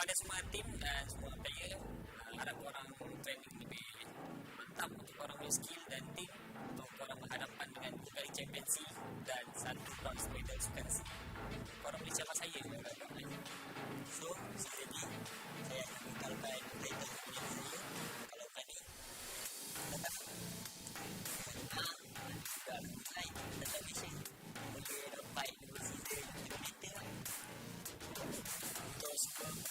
kepada semua tim dan semua player, harap korang training lebih mantap untuk korang punya skill dan tim untuk korang berhadapan dengan 2 kali championship dan 1 bronze medal Sukan C. Korang boleh cakap saya so season ni saya akan mengkalkan title punya saya kalau berani datang sudah mulai datang Malaysia boleh dapat 2 season kilometer lah terus macam-macam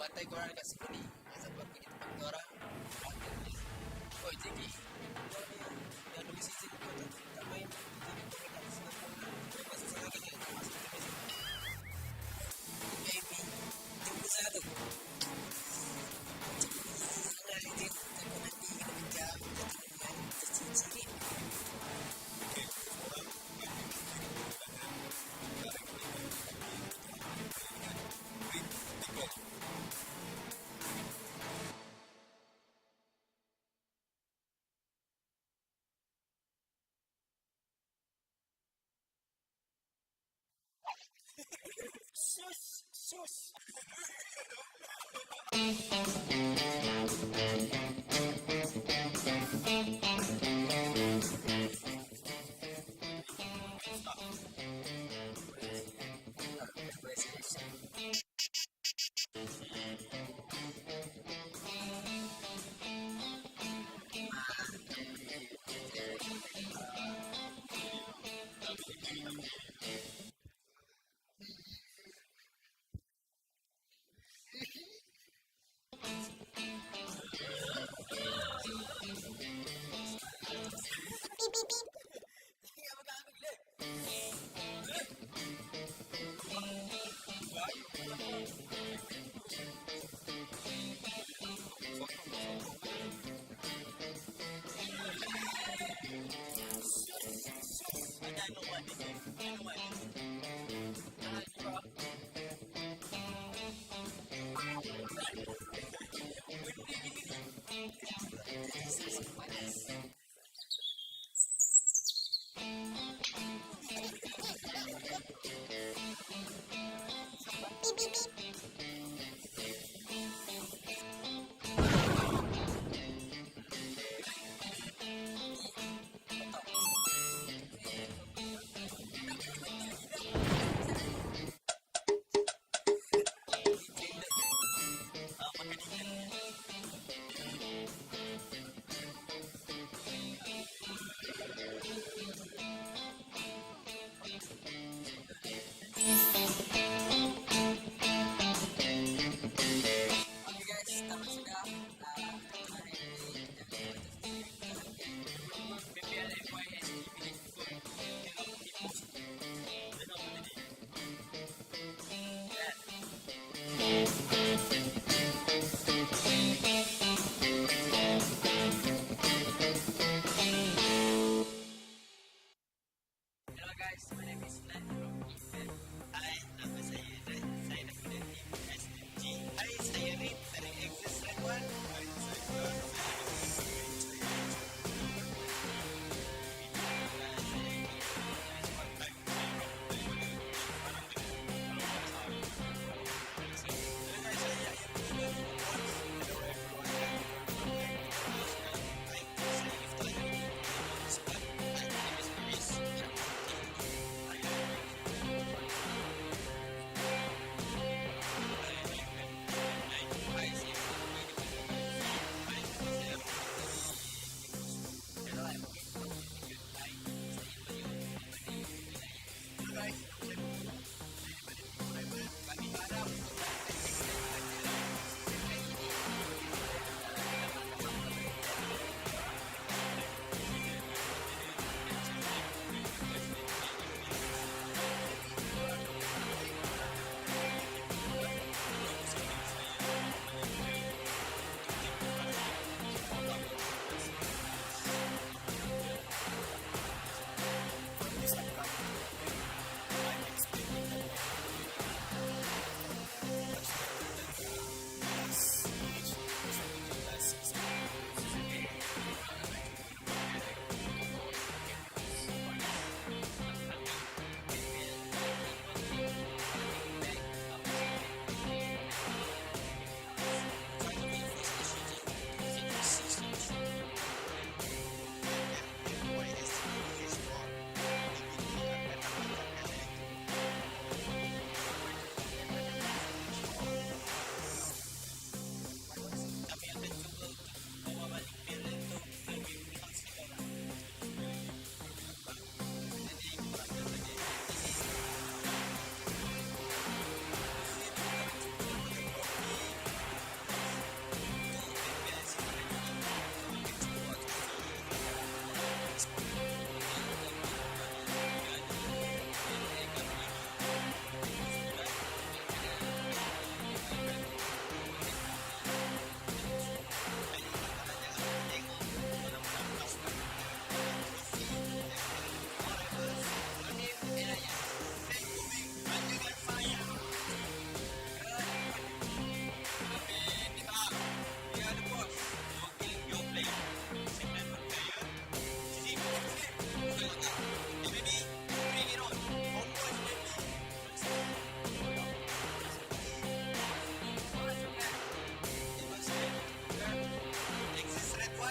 bantai korang dekat sini ni sebab pergi tempat korang oh jadi yang dulu season tu tak main jadi korang tak Singapura lepas saya lagi kan masuk ke maybe jumpa saya tu saya nanti kena menjam dengan tercicit okay korang Sus.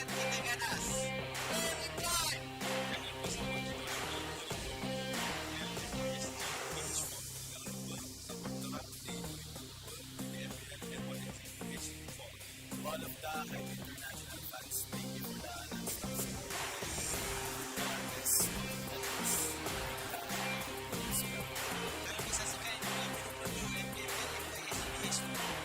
Salamat kita ganas. All of the HYVE International fans, thank you for the non-stop support. Kalau bisa sekali pinupload yung MPL MY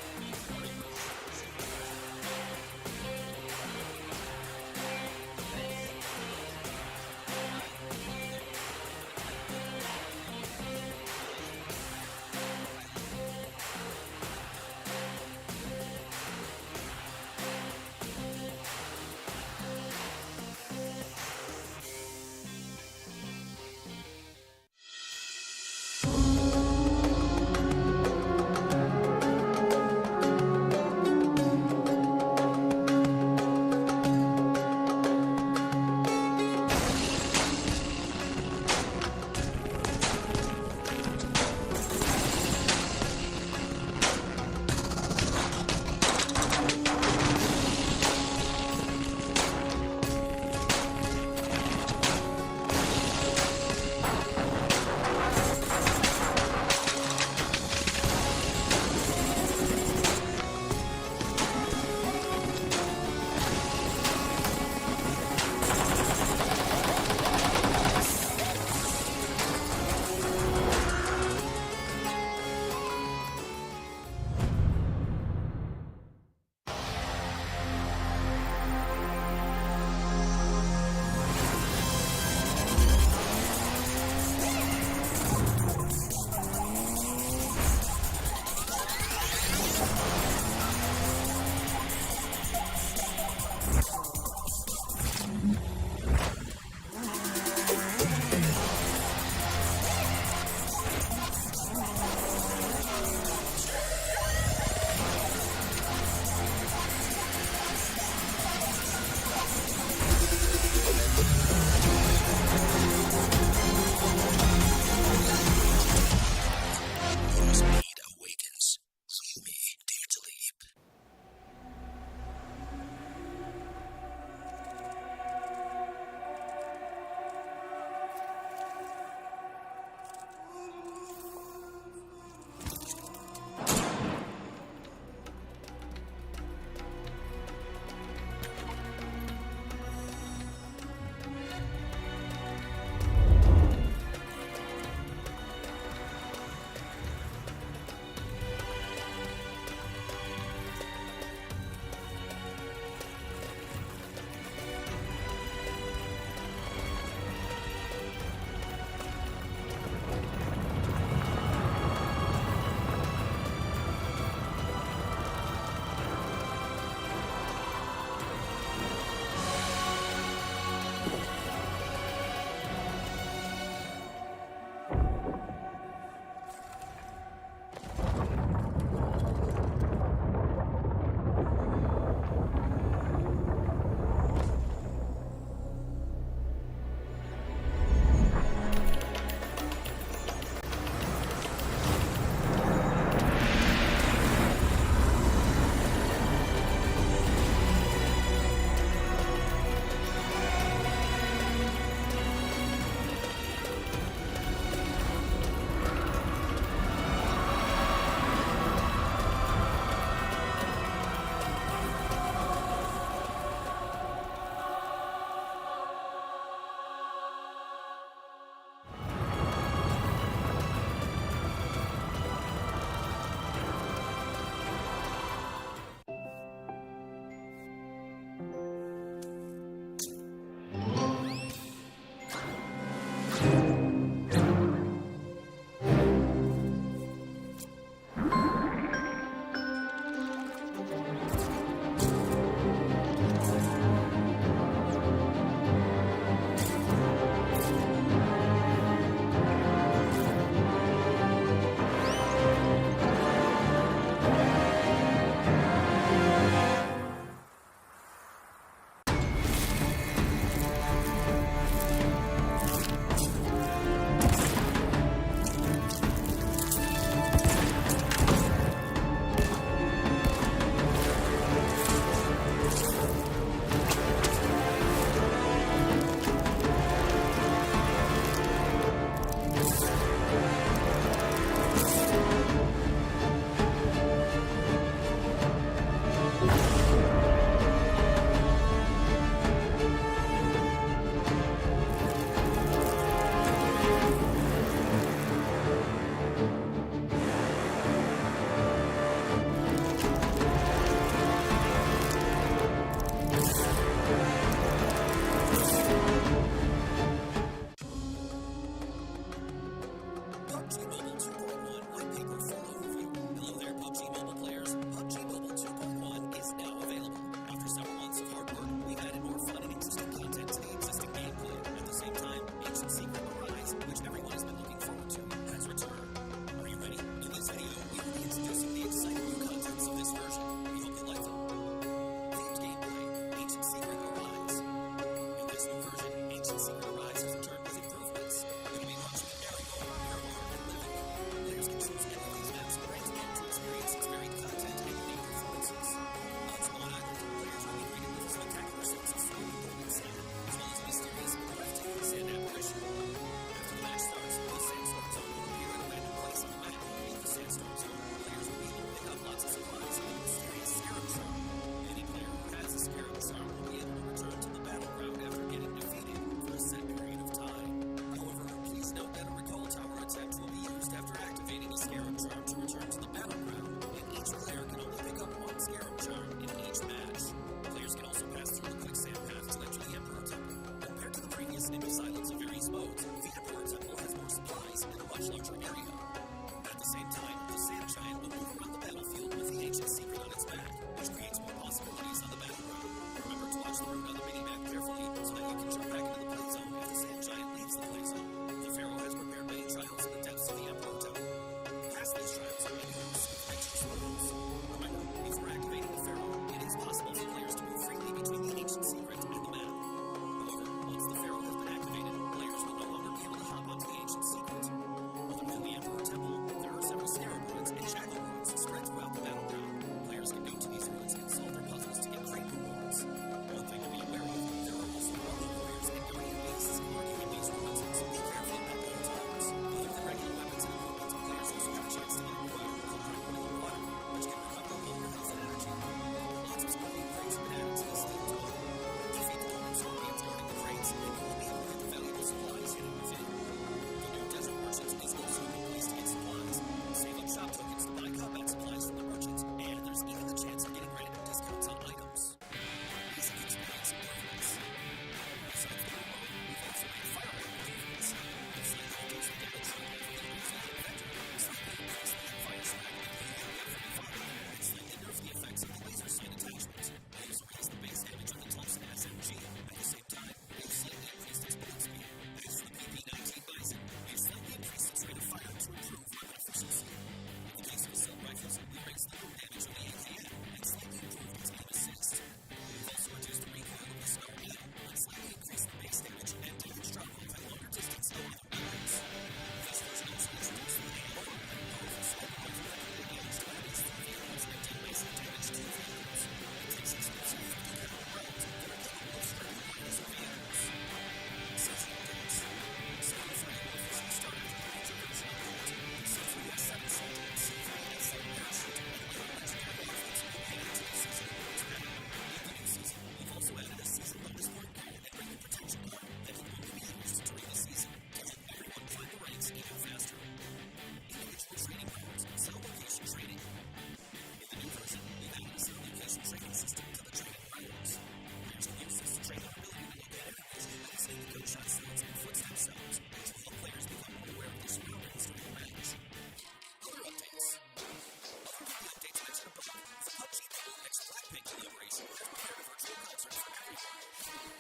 virtual concert for everyone.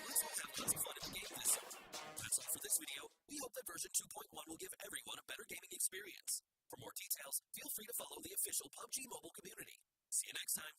Let's all have lots of fun in the game this summer. That's all for this video. We hope that version 2.1 will give everyone a better gaming experience. For more details, feel free to follow the official PUBG Mobile community. See you next time.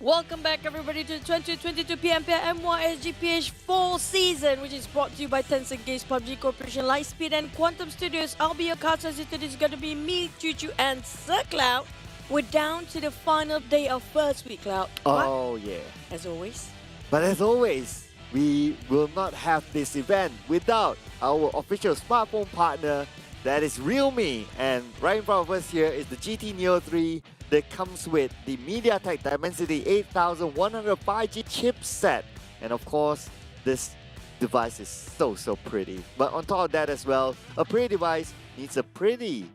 Welcome back everybody to the 2022 PMPL MYSGPH fall season, which is brought to you by Tencent Games, PUBG Corporation, Lightspeed and Quantum Studios. I'll be your cast host. Today is going to be me, Chuchu and Sir Cloud. We're down to the final day of first week, Cloud. Oh yeah. As always. But as always, we will not have this event without our official smartphone partner, that is Realme. And right in front of us here is the GT Neo 3 that comes with the MediaTek Dimensity 8105G chipset. And of course, this device is so pretty. But on top of that as well, a pretty device needs a pretty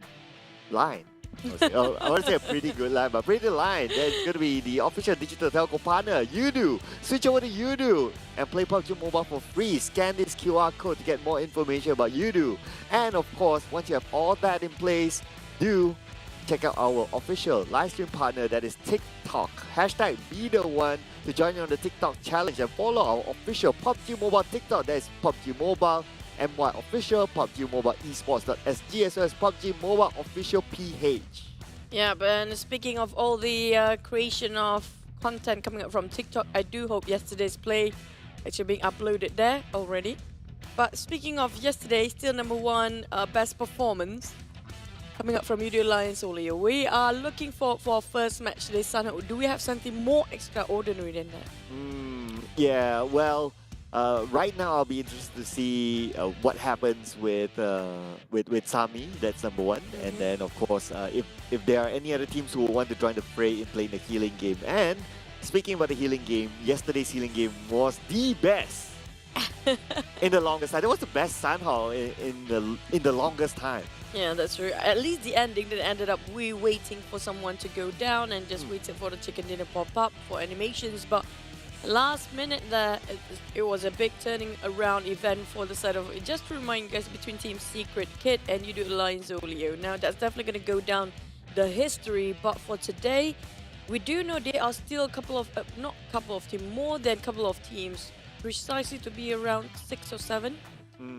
line. I want to say a pretty good line, but pretty line. That's going to be the official digital telco partner, Yoodo. Switch over to Yoodo and play PUBG Mobile for free. Scan this QR code to get more information about Yoodo. And of course, once you have all that in place, do check out our official live stream partner, that is TikTok. Hashtag be the one to join you on the TikTok challenge and follow our official PUBG Mobile TikTok. That is PUBG Mobile MY official, PUBG Mobile Esports.sg, as well as PUBG Mobile official PH. Yeah, but speaking of all the creation of content coming up from TikTok, I do hope yesterday's play actually being uploaded there already. But speaking of yesterday, still number one best performance coming up from Yoodo Alliance Olio. We are looking for our first match today, Sana. Do we have something more extraordinary than that? Yeah, well, right now I'll be interested to see what happens with Sami. That's number one. And then of course, if there are any other teams who want to join the fray in playing the healing game. And speaking about the healing game, yesterday's healing game was the best in the longest time. It was the best Sanhao in the longest time. Yeah, that's true. At least the ending that ended up we waiting for someone to go down and just waiting for the chicken dinner pop up for animations. But last minute there, it was a big turning around event for the side of, just to remind you guys, between Team Secret Kid and Yoodo Alliance Olio. Now that's definitely going to go down the history, but for today, we do know there are still a couple of, not couple of teams, more than a couple of teams, precisely to be around 6 or 7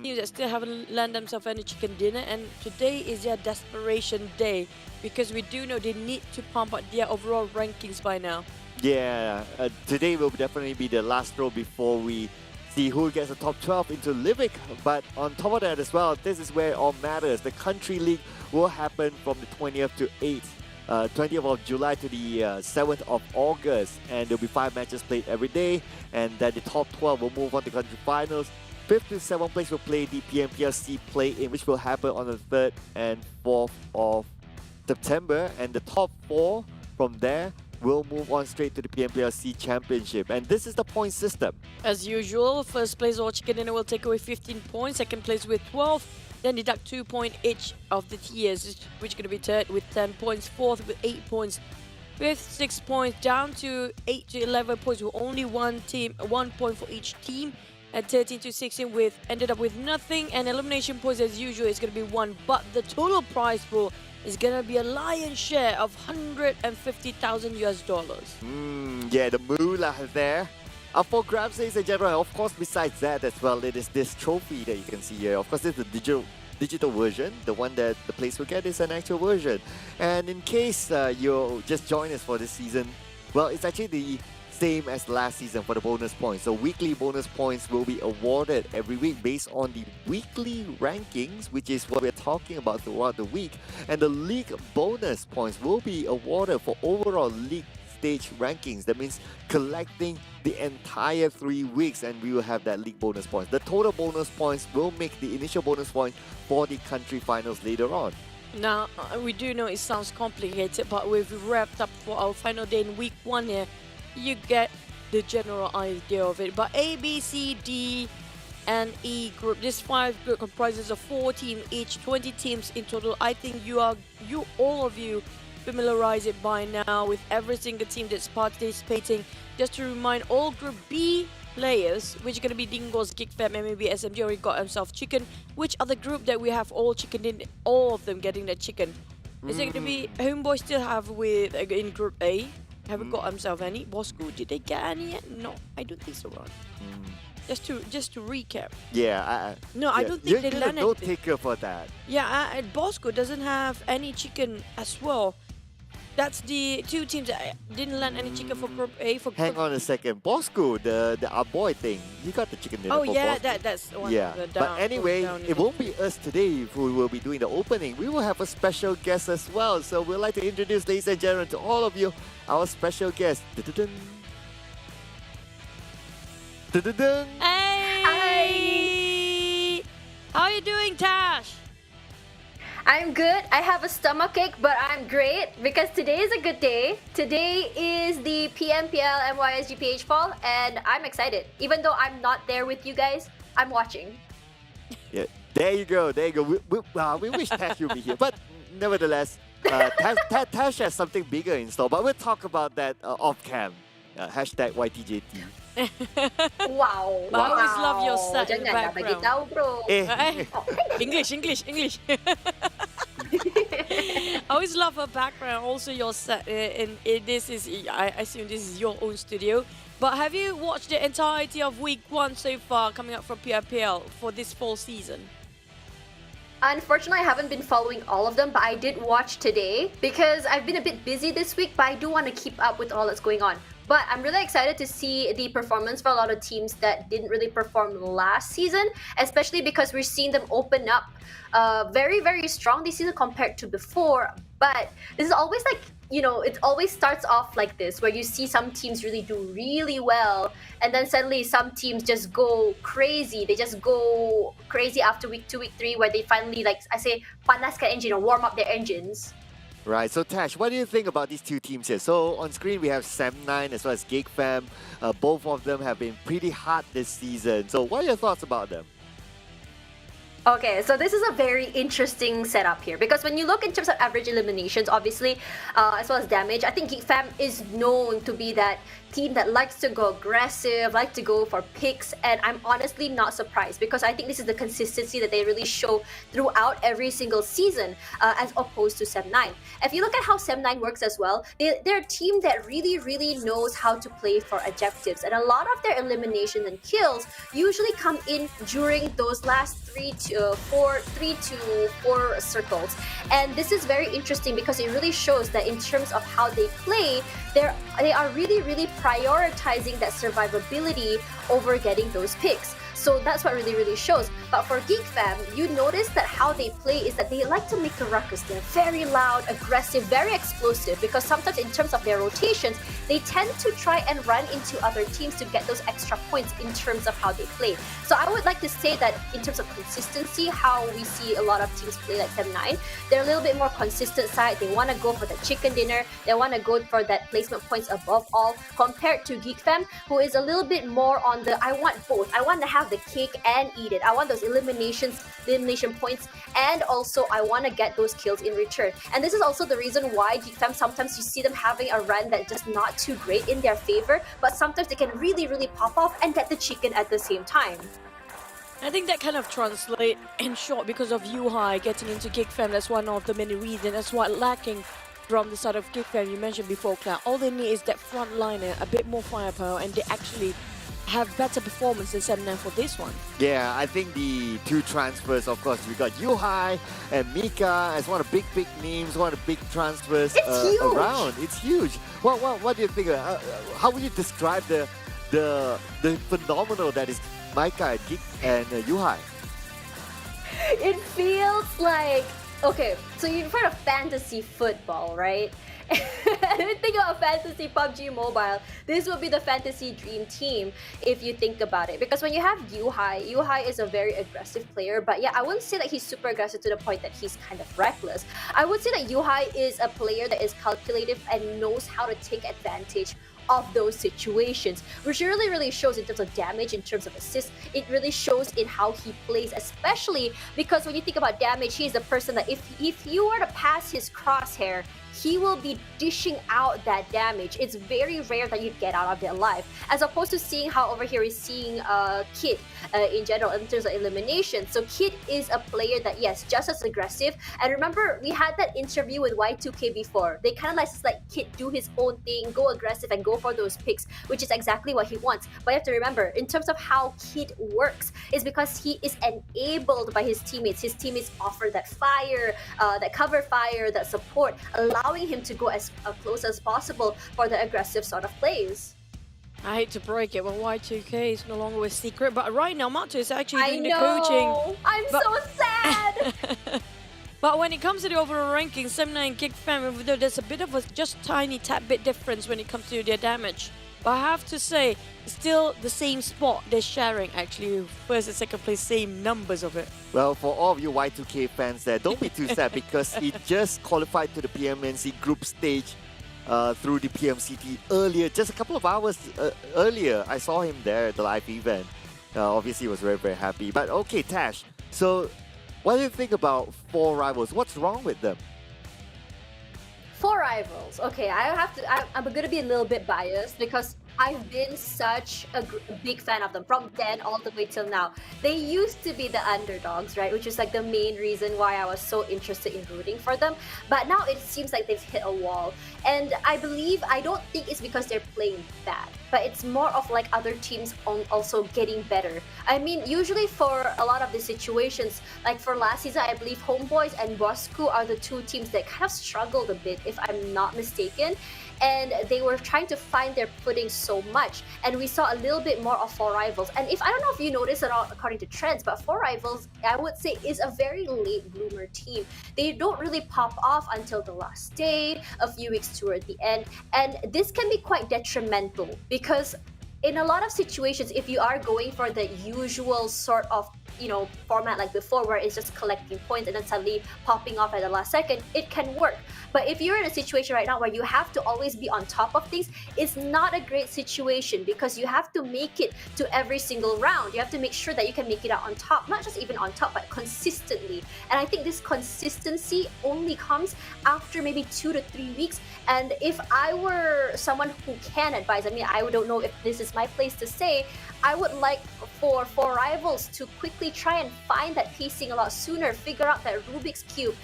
teams that still haven't landed themselves any chicken dinner, and today is their desperation day because we do know they need to pump up their overall rankings by now. Yeah, today will definitely be the last throw before we see who gets the top 12 into Livik. But on top of that as well, this is where it all matters. The country league will happen from the 20th to 8th. 20th of July to the 7th of August, and there'll be 5 matches played every day, and then the top 12 will move on to country finals. 5th to 7th place will play the PMPL play-in, which will happen on the 3rd and 4th of September, and the top 4 from there will move on straight to the PMPL Championship. And this is the point system. As usual, first place or chicken dinner will take away 15 points, second place with 12, then deduct 2 points each of the tiers, which is going to be third with 10 points, fourth with 8 points, fifth 6 points, down to 8 to 11 points with only one point for each team, and 13 to 16 with ended up with nothing, and elimination points as usual is going to be 1, but the total prize pool is going to be a lion's share of $150,000 US. Yeah, the moolah there up for grabs, ladies and gentlemen. Of course, besides that as well, it is this trophy that you can see here. Of course, it's the digital version. The one that the players will get is an actual version. And in case you just join us for this season, well, it's actually the same as last season for the bonus points. So weekly bonus points will be awarded every week based on the weekly rankings, which is what we're talking about throughout the week. And the league bonus points will be awarded for overall league stage rankings. That means collecting the entire 3 weeks, and we will have that league bonus points. The total bonus points will make the initial bonus point for the country finals later on. Now, we do know it sounds complicated, but we've wrapped up for our final day in week 1 here. You get the general idea of it. But A, B, C, D, and E group, this 5 group comprises of 4 teams each, 20 teams in total. I think all of you familiarize it by now with every single team that's participating. Just to remind, all Group B players, which are going to be Dingoz, GEEK, MAB, SMG already got himself chicken. Which other group that we have all chicken in, all of them getting their chicken? Is it going to be HomeBois still have with in Group A? Haven't got himself any. Bosskurr, did they get any yet? No, I don't think so, Ron. Just to recap. Yeah, I don't think they landed. Don't take her for that. Yeah, Bosskurr doesn't have any chicken as well. That's the two teams that didn't land any chicken for Group A. For Hang on a second. Bosskurr, the our boy thing, you got the chicken dinner Oh for yeah, Bosskurr. that's one Yeah, of the but anyway, down it won't be us today who will be doing the opening. We will have a special guest as well. So we'd like to introduce, ladies and gentlemen, to all of you, our special guest. Dun-dun-dun. Dun-dun-dun. Hey! How are you doing, Tash? I'm good. I have a stomachache, but I'm great because today is a good day. Today is the PMPL MYSGPH fall, and I'm excited. Even though I'm not there with you guys, I'm watching. Yeah, there you go, there you go. We wish Tash would be here, but nevertheless, Tash has something bigger in store, but we'll talk about that off cam. Hashtag YTJT. Wow. I always love your set in the Jangan dah bagi background. tahu, bro. English. I always love her background. Also, your set. And this is, I assume, this is your own studio. But have you watched the entirety of week 1 so far, coming up from PMPL for this fall season? Unfortunately, I haven't been following all of them, but I did watch today because I've been a bit busy this week, but I do want to keep up with all that's going on. But I'm really excited to see the performance for a lot of teams that didn't really perform last season, especially because we're seeing them open up very, very strong this season compared to before. But this is always like, you know, it always starts off like this, where you see some teams really do really well, and then suddenly some teams just go crazy. They just go crazy after week 2, week 3, where they finally, like I say, panaskan engine or warm up their engines. Right, so Tash, what do you think about these two teams here? So on screen we have Sam9 as well as GEEK. Both of them have been pretty hot this season. So what are your thoughts about them? Okay, so this is a very interesting setup here because when you look in terms of average eliminations, obviously, as well as damage, I think GEEK is known to be that team that likes to go aggressive, like to go for picks, and I'm honestly not surprised because I think this is the consistency that they really show throughout every single season as opposed to Sem9. If you look at how Sem9 works as well, they're a team that really, really knows how to play for objectives, and a lot of their eliminations and kills usually come in during those last 3 to 4 circles. And this is very interesting because it really shows that in terms of how they play, they are really, really prioritizing that survivability over getting those picks. So that's what really, really shows. But for GEEK, you notice that how they play is that they like to make a ruckus. They're very loud, aggressive, very explosive, because sometimes in terms of their rotations, they tend to try and run into other teams to get those extra points in terms of how they play. So I would like to say that in terms of consistency, how we see a lot of teams play like Sem9, they're a little bit more consistent side. They want to go for the chicken dinner. They want to go for that placement points above all, compared to GEEK, who is a little bit more on the I want both. I want to have the cake and eat it. I want those elimination points, and also I want to get those kills in return. And this is also the reason why GEEK, sometimes you see them having a run that's just not too great in their favor, but sometimes they can really, really pop off and get the chicken at the same time. I think that kind of translates in short because of HYVE getting into GEEK. That's one of the many reasons. That's what lacking from the side of GEEK. You mentioned before, Cloud. All they need is that front liner, a bit more firepower, and they actually have better performance than Sem9 for this one. Yeah, I think the two transfers, of course, we got HYVE and Mika as one of the big names, one of the big transfers around. It's huge. What do you think? How would you describe the phenomenal that is Mika, GEEK, and HYVE? It feels like, okay, so you've heard of fantasy football, right? Think about fantasy PUBG Mobile. This would be the fantasy dream team if you think about it. Because when you have HYVE is a very aggressive player, but yeah, I wouldn't say that he's super aggressive to the point that he's kind of reckless. I would say that HYVE is a player that is calculative and knows how to take advantage of those situations, which really, really shows in terms of damage, in terms of assists. It really shows in how he plays, especially because when you think about damage, he is the person that if you were to pass his crosshair, he will be dishing out that damage. It's very rare that you get out of it alive, as opposed to seeing how over here is seeing Kid in general in terms of elimination. So Kid is a player that, yes, just as aggressive. And remember, we had that interview with Y2K before. They kind of let Kid do his own thing, go aggressive and go for those picks, which is exactly what he wants. But you have to remember, in terms of how Kid works, is because he is enabled by his teammates. His teammates offer that fire, that cover fire, that support, allow allowing him to go as close as possible for the aggressive sort of plays. I hate to break it, but Y2K is no longer a secret. But right now, Mato is actually I doing know. the coaching. I'm so sad. But when it comes to the overall ranking, 79 GEEK Fam, there's a bit of a just tiny tad bit difference when it comes to their damage. But I have to say, still the same spot they're sharing actually. First and second place, same numbers of it. Well, for all of you Y2K fans there, don't be too sad because he just qualified to the PMNC group stage through the PMCT earlier, just a couple of hours earlier. I saw him there at the live event. Obviously, he was very, very happy. But okay, Tash, so what do you think about 4 Rivals? What's wrong with them? 4 Rivals. Okay, I'm gonna be a little bit biased because I've been such a big fan of them from then all the way till now. They used to be the underdogs, right? Which is like the main reason why I was so interested in rooting for them. But now it seems like they've hit a wall. And I don't think it's because they're playing bad, but it's more of like other teams also getting better. I mean, usually for a lot of the situations, like for last season, I believe HomeBois and Bosskurr are the 2 teams that kind of struggled a bit, if I'm not mistaken. And they were trying to find their footing so much, and we saw a little bit more of 4 Rivals. And I don't know if you noticed at all according to trends, but 4 Rivals, I would say, is a very late bloomer team. They don't really pop off until the last day, a few weeks toward the end, and this can be quite detrimental because in a lot of situations, if you are going for the usual sort of format like before, where it's just collecting points and then suddenly popping off at the last second, it can work. But if you're in a situation right now where you have to always be on top of things, it's not a great situation because you have to make it to every single round. You have to make sure that you can make it out on top, not just even on top, but consistently. And I think this consistency only comes after maybe 2 to 3 weeks. And if I were someone who can advise, I mean, I don't know if this is my place to say, I would like for Rivals to quickly try and find that pacing a lot sooner, figure out that Rubik's Cube,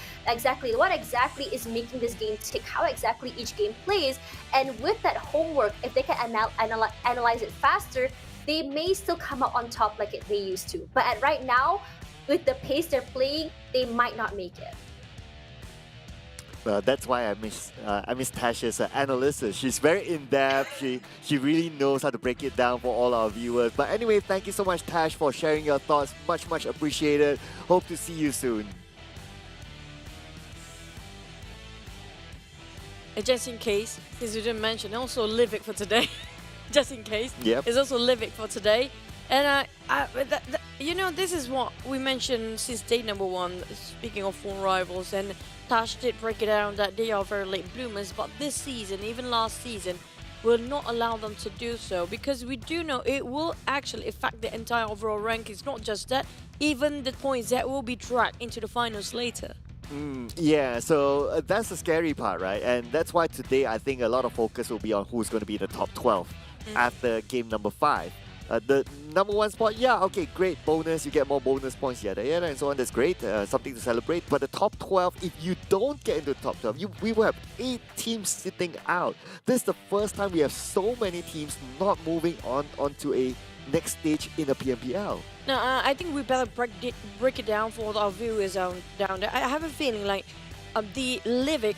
what exactly is making this game tick, how exactly each game plays, and with that homework, if they can analyze it faster, they may still come out on top like they used to. But right now, with the pace they're playing, they might not make it. Well, that's why I miss Tash's analysis. She's very in-depth. She really knows how to break it down for all our viewers. But anyway, thank you so much, Tash, for sharing your thoughts. Much appreciated. Hope to see you soon. Just in case, since you didn't mention, also Livik for today. Just in case. Yep. It's also Livik for today. And this is what we mentioned since day number 1, speaking of 4 Rivals, and Tash did break it down that they are very late bloomers, but this season, even last season, will not allow them to do so, because we do know it will actually affect the entire overall rankings. Not just that, even the points that will be dragged into the finals later. Yeah, so that's the scary part, right? And that's why today I think a lot of focus will be on who's going to be in the top 12 after game number 5. The number 1 spot, yeah, okay, great, bonus, you get more bonus points, yada, and so on, that's great, something to celebrate. But the top 12, if you don't get into the top 12, we will have 8 teams sitting out. This is the first time we have so many teams not moving onto a next stage in the PMPL. Now, I think we better break it down for our viewers down there. I have a feeling like the Livik,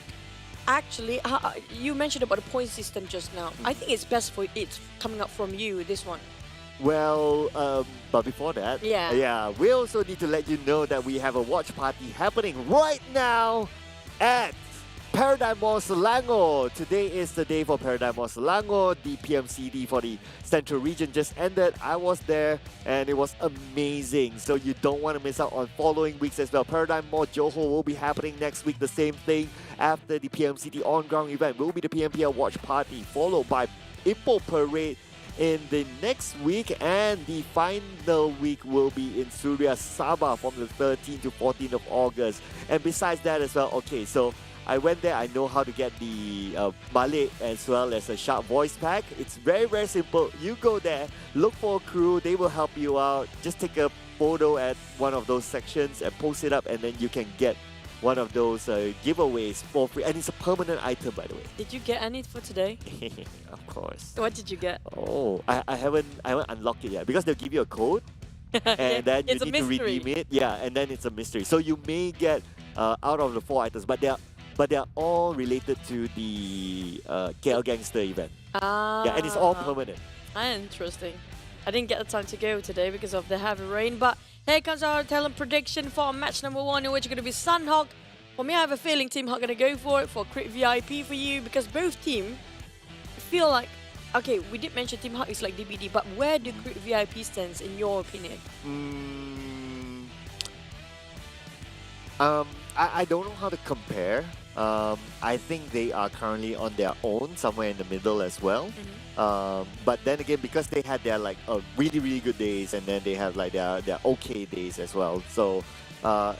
actually, you mentioned about the point system just now. I think it's best for it's coming up from you, this one. Well, but before that, we also need to let you know that we have a watch party happening right now at Paradigm Mall Selangor. Today is the day for Paradigm Mall Selangor. The PMCD for the Central Region just ended. I was there and it was amazing. So you don't want to miss out on following weeks as well. Paradigm Mall Johor will be happening next week. The same thing after the PMCD on-ground event will be the PMPL Watch Party, followed by Ipoh Parade in the next week, and the final week will be in Suria, Sabah from the 13th to 14th of August. And besides that as well, okay, so I went there, I know how to get the Malay as well as a sharp voice pack. It's very, very simple. You go there, look for a crew, they will help you out. Just take a photo at one of those sections and post it up, and then you can get one of those giveaways for free, and it's a permanent item, by the way. Did you get any for today? Of course. What did you get? Oh, I haven't unlocked it yet because they'll give you a code, and then you need to redeem it. Yeah, and then it's a mystery. So you may get out of the 4 items, but but they are all related to the KL Gangster event. Yeah, and it's all permanent. Interesting. I didn't get the time to go today because of the heavy rain, but here comes our talent prediction for match number 1, in which is going to be Sunhawk. For me, I have a feeling Team Hawk going to go for it for Crit VIP for you, because both teams feel like, okay, we did mention Team Hawk is like DBD, but where do Crit VIP stands in your opinion? I don't know how to compare. I think they are currently on their own, somewhere in the middle as well. But then again, because they had their like really good days, and then they have like their okay days as well. So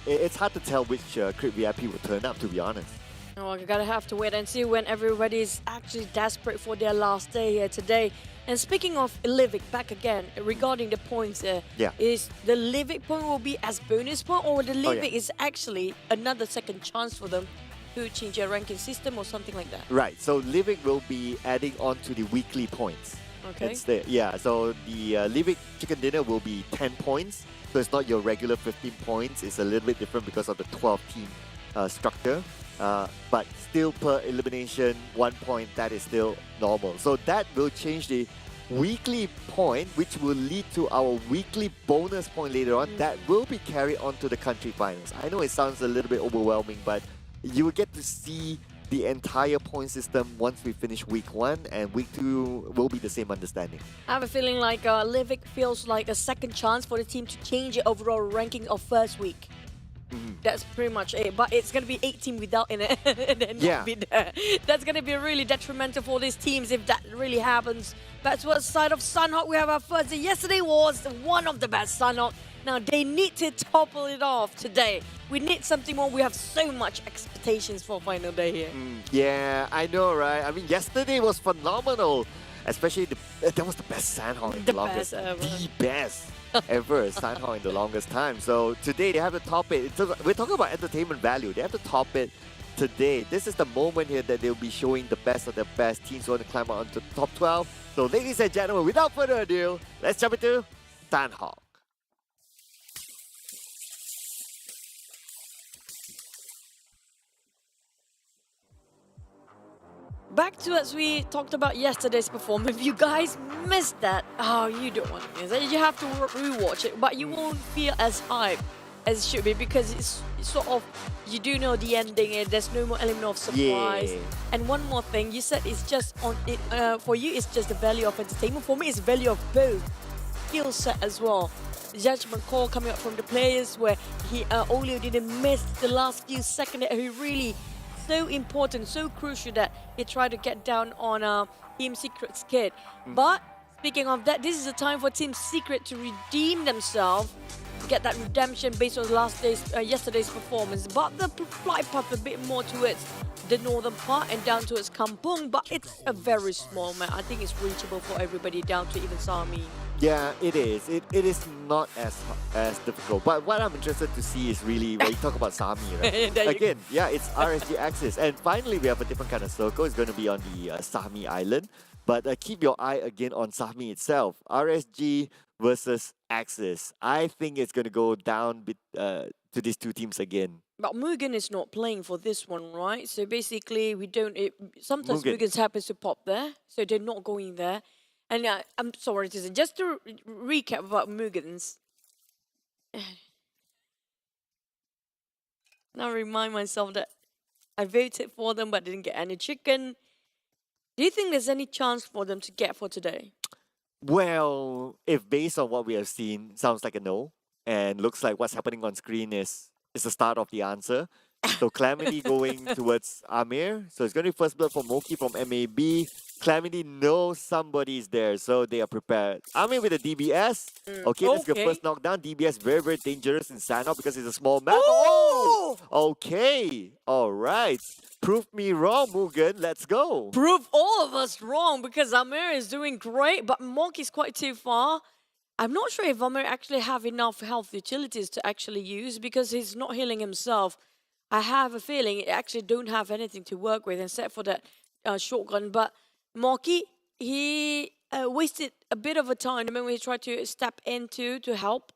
it's hard to tell which Crit VIP will turn up, to be honest. Oh, you gotta have to wait and see when everybody is actually desperate for their last day here today. And speaking of Livik, back again regarding the points here, is the Livik point will be as bonus point, or the Livik is actually another second chance for them to change their ranking system or something like that? Right. So Livik will be adding on to the weekly points. Okay. So the Livik Chicken Dinner will be 10 points. So it's not your regular 15 points. It's a little bit different because of the 12-team structure. But still per elimination, 1 point, that is still normal. So that will change the weekly point, which will lead to our weekly bonus point later on. That will be carried on to the country finals. I know it sounds a little bit overwhelming, but you will get to see the entire point system once we finish week 1, and week 2 will be the same understanding. I have a feeling like Livik feels like a second chance for the team to change the overall ranking of first week. That's pretty much it, but it's going to be 8 teams without in it and then not be there. That's going to be really detrimental for these teams if that really happens. But towards the side of Sunhawk, we have our first day. Yesterday was one of the best Sunhawk. Now they need to topple it off today. We need something more. We have so much expectations for final day here. Yeah, I know, right? I mean, yesterday was phenomenal. Especially, that was the best Sunhawk in the longest. Best ever. The best ever Sunhawk in the longest time. So today they have to top it. We're talking about entertainment value. They have to top it today. This is the moment here that they'll be showing the best of the best teams who want to climb out onto the top 12. So ladies and gentlemen, without further ado, let's jump into Sunhawk. Back to as we talked about yesterday's performance. If you guys missed that, oh, you don't want to miss it. You have to rewatch it, but you won't feel as hyped as it should be, because it's sort of, you do know the ending and there's no more element of surprise. And one more thing, you said it's just on it, for you it's just the value of entertainment. For me, it's the value of both skill set as well. The judgment call coming up from the players, where Olio didn't miss the last few seconds. He really so important, so crucial that he tried to get down on Team Secret's kid. But speaking of that, this is the time for Team Secret to redeem themselves, get that redemption based on yesterday's performance. But the flight path a bit more towards the northern part and down towards Kampung, but it's a very small map. I think it's reachable for everybody down to even Sami. Yeah, it is. It is not as difficult. But what I'm interested to see is really when you talk about Sami, right? Again, yeah, it's RSG Axis. And finally, we have a different kind of circle. It's going to be on the Sami Island. But keep your eye again on Sami itself. RSG versus Axis. I think it's going to go down to these two teams again. But MUGEN is not playing for this one, right? So basically, we don't. Sometimes MUGEN happens to pop there, so they're not going there. And I'm sorry to say, just to recap about MUGENs. Now remind myself that I voted for them but didn't get any chicken. Do you think there's any chance for them to get for today? Well, if based on what we have seen, sounds like a no. And looks like what's happening on screen is the start of the answer. So Calamity going towards Amir. So it's going to be first blood for Moki from MAB. Calamity knows somebody is there, so they are prepared. Amir with a DBS. Okay, that's your first knockdown. DBS very, very dangerous in Sanhok because it's a small map. Oh! Okay. All right. Prove me wrong, MUGEN. Let's go. Prove all of us wrong, because Amir is doing great, but Moki's quite too far. I'm not sure if Amir actually have enough health utilities to actually use, because he's not healing himself. I have a feeling he actually don't have anything to work with except for that shotgun. But Moki, he wasted a bit of a time. The moment he tried to step into to help,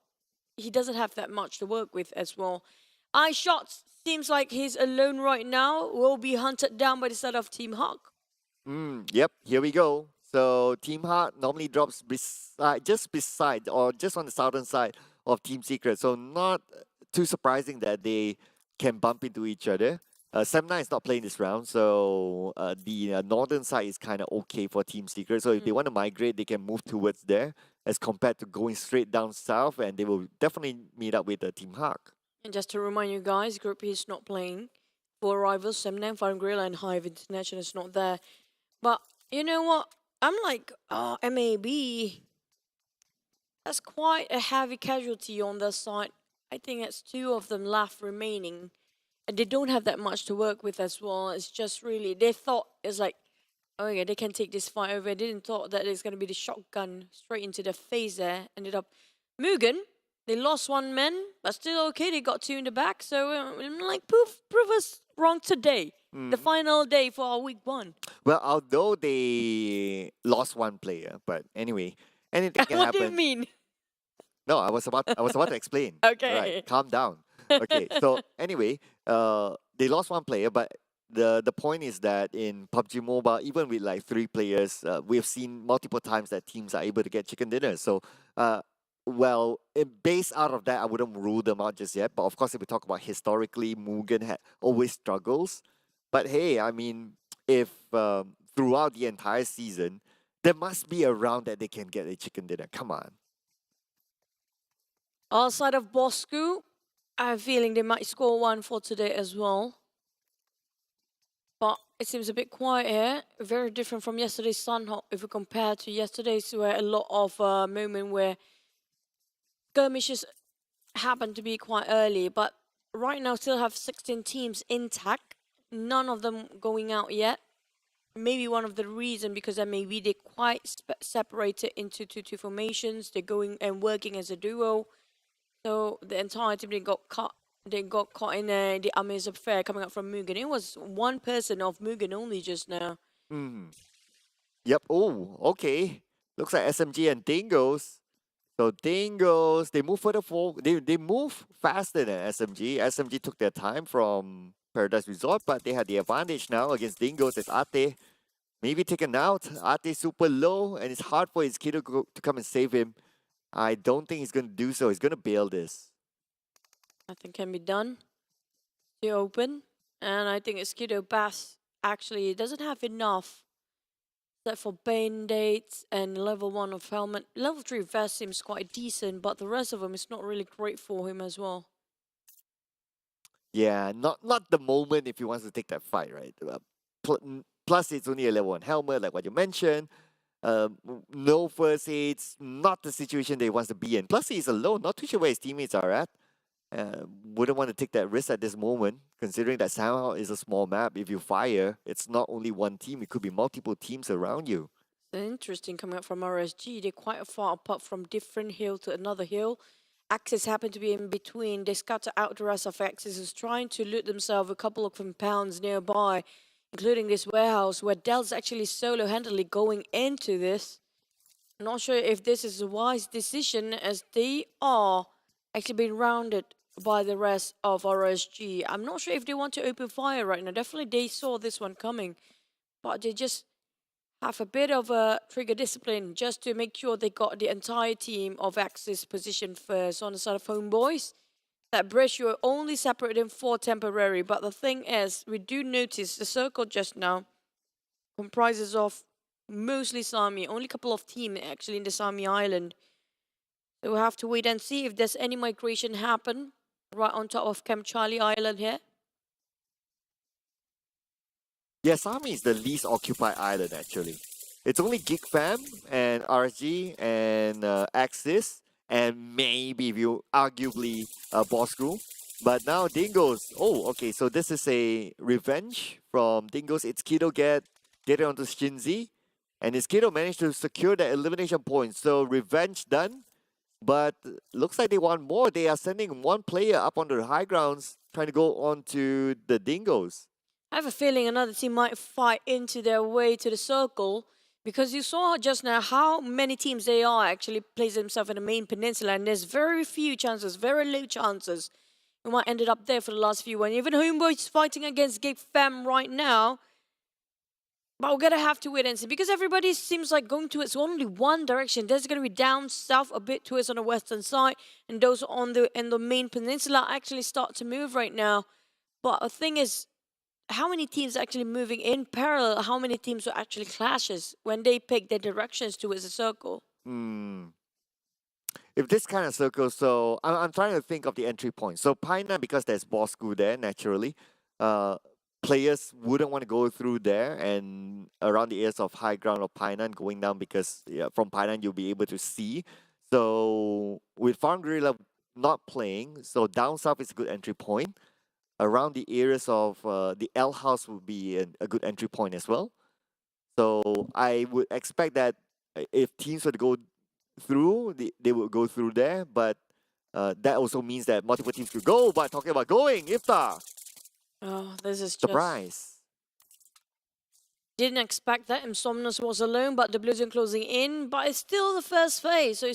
he doesn't have that much to work with as well. iShots seems like he's alone right now. Will be hunted down by the side of Team Hawk. Yep, here we go. So Team Heart normally drops just beside or just on the southern side of Team Secret. So not too surprising that they can bump into each other. Semna is not playing this round, so the northern side is kind of okay for Team Secret. So if they want to migrate, they can move towards there as compared to going straight down south, and they will definitely meet up with Team Hawk. And just to remind you guys, Group E is not playing. For rivals, Semna, Farang Guerilla, and HYVE International is not there. But you know what? I'm like, MAB. That's quite a heavy casualty on their side. I think it's 2 of them left remaining. And they don't have that much to work with as well. It's just really, they thought it's like, oh yeah, they can take this fight over. They didn't thought that it's going to be the shotgun straight into their face there. Ended up MUGEN. They lost 1 man, but still okay. They got 2 in the back. So I'm like, prove us wrong today. The final day for our week 1. Well, although they lost 1 player, but anyway, anything can What happen. do you mean? No, I was about to explain. Okay. Right, calm down. Okay, so anyway, they lost 1 player, but the point is that in PUBG Mobile, even with like 3 players, we've seen multiple times that teams are able to get chicken dinner. So, based out of that, I wouldn't rule them out just yet. But of course, if we talk about historically, MUGEN had always struggles. But hey, I mean, if throughout the entire season, there must be a round that they can get a chicken dinner. Come on. Outside of Bosskurr, I have a feeling they might score 1 for today as well. But it seems a bit quiet here. Very different from yesterday's Sunhawk if we compare to yesterday's, where a lot of moment where skirmishes happened to be quite early. But right now still have 16 teams intact. None of them going out yet. Maybe one of the reason because maybe they quite separated into 2-2 formations. They're going and working as a duo. So the entire team they got caught in the Amaze affair coming up from MUGEN. It was 1 person of MUGEN only just now. Yep. Oh, okay. Looks like SMG and Dingoz. So Dingoz, they move further forward. They move faster than SMG. SMG took their time from Paradise Resort, but they had the advantage now against Dingoz as Ate maybe taken out. Ate super low, and it's hard for his kiddo to come and save him. I don't think he's going to do so. He's going to bail this. Nothing can be done. They open, and I think Skiddo Bass actually doesn't have enough. Except for Band-Aids and level 1 of helmet. Level 3 vest seems quite decent, but the rest of them is not really great for him as well. Yeah, not the moment if he wants to take that fight, right? Plus, it's only a level 1 helmet, like what you mentioned. No first aids, not the situation that he wants to be in. Plus, he's alone, not too sure where his teammates are at. Wouldn't want to take that risk at this moment, considering that somehow is a small map. If you fire, it's not only 1 team, it could be multiple teams around you. Interesting coming up from RSG. They're quite far apart from different hill to another hill. Axis happen to be in between. They scatter out the rest of Axis, who's trying to loot themselves a couple of compounds nearby, including this warehouse where Dell's actually solo-handedly going into this. I'm not sure if this is a wise decision, as they are actually being rounded by the rest of RSG. I'm not sure if they want to open fire right now. Definitely they saw this one coming, but they just have a bit of a trigger discipline just to make sure they got the entire team of Axis positioned first on the side of HomeBois. That bridge you only separate them for temporary, but the thing is, we do notice the circle just now comprises of mostly Sami, only a couple of teams actually in the Sami Island. So we'll have to wait and see if there's any migration happen right on top of Camp Charlie Island here. Yeah, Sami is the least occupied island actually. It's only GEEK Fam and RSG and Axis and maybe if you arguably Bosskurr. But now Dingoz. Oh, okay. So this is a revenge from Dingoz. It's Kiddo get it onto Shinzi, and his Kiddo managed to secure the elimination point. So revenge done. But looks like they want more. They are sending 1 player up onto the high grounds, trying to go on to the Dingoz. I have a feeling another team might fight into their way to the circle, because you saw just now how many teams they are actually place themselves in the main peninsula, and there's very few chances, very low chances we might ended up there for the last few ones. Even HomeBois fighting against GEEK Fam right now. But we're gonna have to wait and see because everybody seems like going towards only one direction. There's gonna be down south a bit towards on the western side, and those on the main peninsula actually start to move right now. But the thing is, how many teams are actually moving in parallel? How many teams will actually clashes when they pick their directions towards a circle? If this kind of circle, so I'm trying to think of the entry point. So Painan, because there's Bosskurr there naturally, players wouldn't want to go through there and around the areas of high ground of Painan going down because from Painan you'll be able to see. So with Farang Guerilla not playing, so down south is a good entry point. Around the areas of the L house would be a good entry point as well. So I would expect that if teams were to go through, they would go through there, but that also means that multiple teams could go. But talking about going, Iftar. Oh, this is just... Surprise. Didn't expect that Insomnus was alone, but the Blues are closing in. But it's still the first phase, so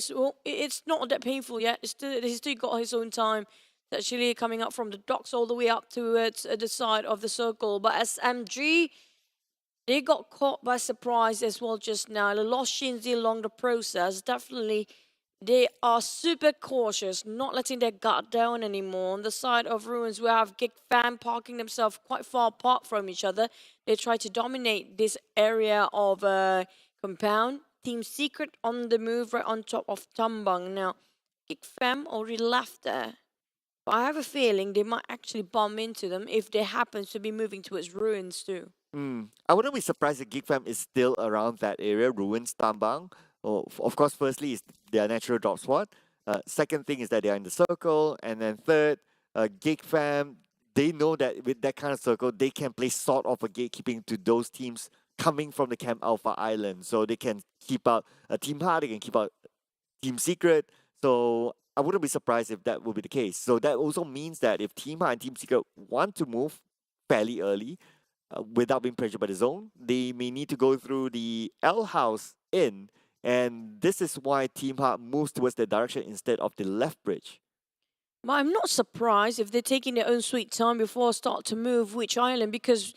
it's not that painful yet. He's still got his own time. It's actually coming up from the docks all the way up towards the side of the circle. But SMG, they got caught by surprise as well just now. They lost Shinzi along the process. Definitely, they are super cautious, not letting their guard down anymore. On the side of Ruins, we have GEEK Fam parking themselves quite far apart from each other. They try to dominate this area of compound. Team Secret on the move right on top of Tambang. Now, GEEK Fam already left there. But I have a feeling they might actually bump into them if they happen to be moving towards Ruins too. I wouldn't be surprised if GEEK Fam is still around that area, Ruins, Tambang. Of course, firstly, is their natural drop spot. Second thing is that they are in the circle. And then third, GEEK Fam, they know that with that kind of circle, they can play sort of a gatekeeping to those teams coming from the Camp Alpha Island. So they can keep out Team Hard, they can keep out Team Secret. So I wouldn't be surprised if that will be the case. So that also means that if Team Hard and Team Secret want to move fairly early, without being pressured by the zone, they may need to go through the L house in. And this is why Team Hard moves towards the direction instead of the left bridge. But I'm not surprised if they're taking their own sweet time before start to move which island because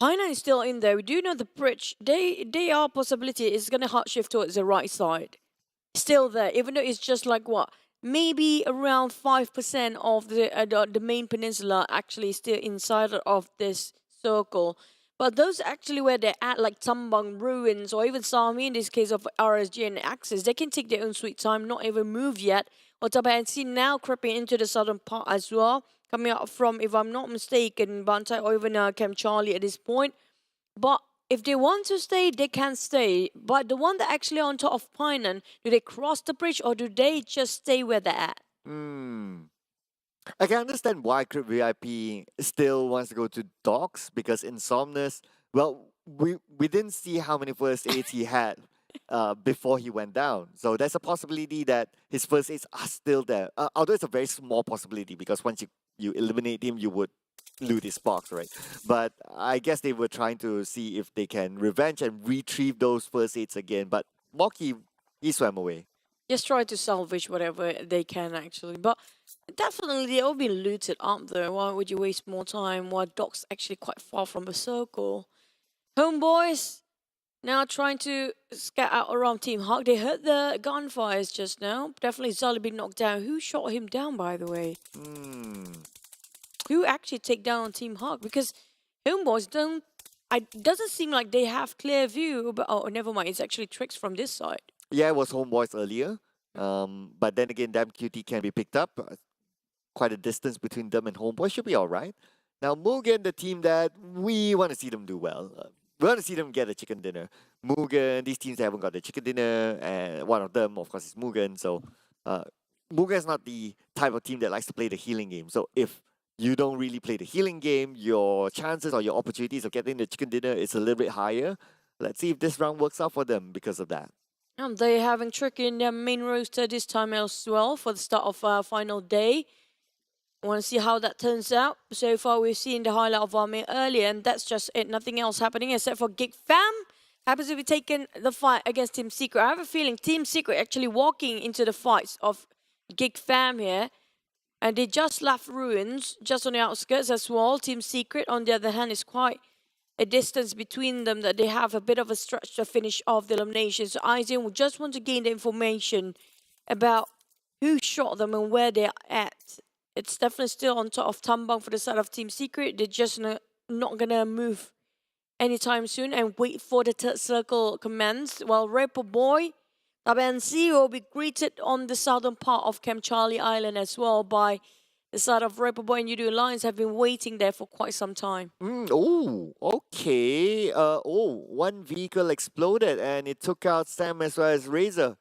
Painan is still in there. We do know the bridge. They are possibility is going to hard shift towards the right side. Still there, even though it's just like what? Maybe around 5% of the main peninsula actually still inside of this circle. But those actually where they're at, like Tambang, Ruins, or even Sami, in this case of RSG and Axis, they can take their own sweet time, not even move yet. Or Tabah NSEA now creeping into the southern part as well, coming out from, if I'm not mistaken, Bantai or even Camp Charlie at this point. But if they want to stay, they can stay. But the one that actually on top of Painan, do they cross the bridge or do they just stay where they're at? I can understand why Crip VIP still wants to go to docks because Insomnus, well, we didn't see how many first aids he had before he went down. So there's a possibility that his first aids are still there. Although it's a very small possibility because once you eliminate him, you would loot his box, right? But I guess they were trying to see if they can revenge and retrieve those first aids again. But Moki, he swam away. Just try to salvage whatever they can actually. But definitely they'll be looted up there. Why would you waste more time while Doc's actually quite far from the circle? HomeBois now trying to scat out around Team Hawk. They heard the gunfires just now. Definitely Zali been knocked down. Who shot him down, by the way? Who actually take down Team Hawk? Because HomeBois don't... It doesn't seem like they have clear view. But oh, never mind. It's actually tricks from this side. Yeah, it was HomeBois earlier. But then again, Damn QT can be picked up. Quite a distance between them and HomeBois should be alright. Now, MUGEN, the team that we want to see them do well. We want to see them get a chicken dinner. MUGEN, these teams that haven't got the chicken dinner, and one of them, of course, is MUGEN. So, MUGEN is not the type of team that likes to play the healing game. So, if you don't really play the healing game, your chances or your opportunities of getting the chicken dinner is a little bit higher. Let's see if this round works out for them because of that. They're having trick in their main roster this time as well for the start of final day. I want to see how that turns out. So far, we've seen the highlight of Army earlier, and that's just it. Nothing else happening except for GEEK Fam. Happens to be taking the fight against Team Secret. I have a feeling Team Secret actually walking into the fights of GEEK Fam here. And they just left Ruins, just on the outskirts as well. Team Secret, on the other hand, is quite a distance between them that they have a bit of a stretch to finish off the elimination. So Aizen will just want to gain the information about who shot them and where they're at. It's definitely still on top of Tambang for the side of Team Secret. They're just not gonna move anytime soon and wait for the third circle commence. While redONE, Tabah NSEA will be greeted on the southern part of Camp Charlie Island as well by the side of redONE and Yoodo Alliance have been waiting there for quite some time. Oh, okay. One vehicle exploded and it took out Sam as well as Razor.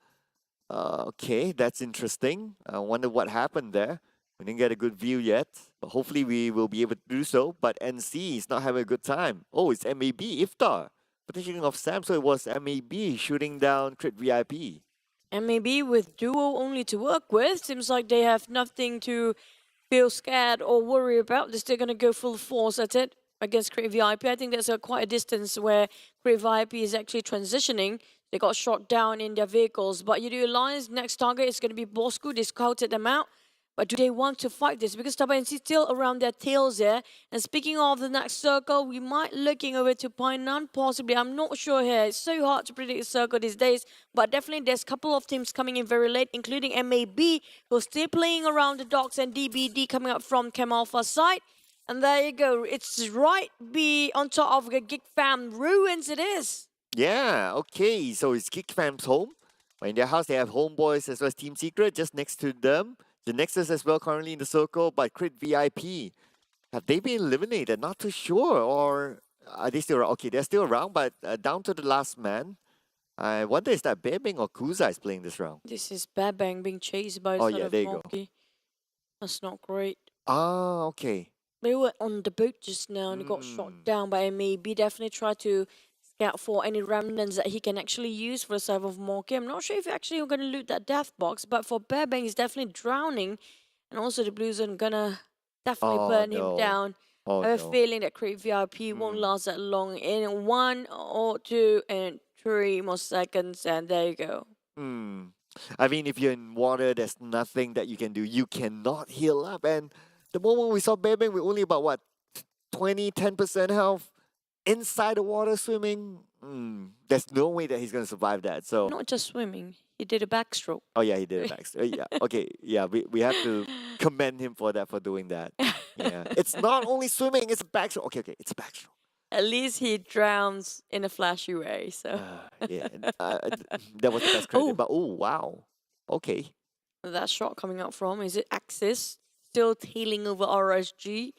Okay, that's interesting. I wonder what happened there. We didn't get a good view yet, but hopefully we will be able to do so. But NC is not having a good time. Oh, it's MAB Iftar. Positioning of Sam, so it was MAB shooting down Crit VIP. MAB with duo only to work with. Seems like they have nothing to feel scared or worry about. They're still going to go full force at it against Crit VIP. I think there's quite a distance where Crit VIP is actually transitioning. They got shot down in their vehicles. But Yoodo Alliance, next target is going to be Bosskurr. They scouted them out. But do they want to fight this? Because Tabah NSEA is still around their tails here. And speaking of the next circle, we might looking over to Painan, possibly. I'm not sure here. It's so hard to predict a circle these days. But definitely there's a couple of teams coming in very late, including MAB, who's still playing around the docks, and DBD coming up from Chem Alpha side. And there you go. It's right be on top of the GEEK fam. Ruins it is. Yeah, okay. So it's GEEK fam's home. In their house, they have HomeBois as well as Team Secret just next to them. Genexus as well currently in the circle, but Crit VIP. Have they been eliminated? Not too sure. Or are they still around? Okay, they're still around, but down to the last man. I wonder is that Bebeng or Kuza is playing this round? This is Bebeng being chased by Oh, yeah, there you go. Monkey. That's not great. Ah, okay. They were on the boat just now and they got shot down by MAB. Definitely try to scout for any remnants that he can actually use for the side of Monkey. I'm not sure if actually going to loot that death box, but for Bebeng, he's definitely drowning. And also the Blues are going to definitely burn him down. Oh, I have no. a feeling that Crit VIP won't last that long. In 1 or 2 and 3 more seconds, and there you go. I mean, if you're in water, there's nothing that you can do. You cannot heal up. And the moment we saw Bebeng with only about, 10% health inside the water swimming, there's no way that he's going to survive that. So, Not just swimming, he did a backstroke. oh yeah, he did it next. Yeah, okay, yeah, we have to commend him for that, for doing that. Yeah, it's not only swimming, it's a backstroke. Okay, it's a backstroke. At least he drowns in a flashy way, so. Yeah, that was the best credit. Oh. But oh wow, okay. That shot coming out from, is it Axis? Still tailing over RSG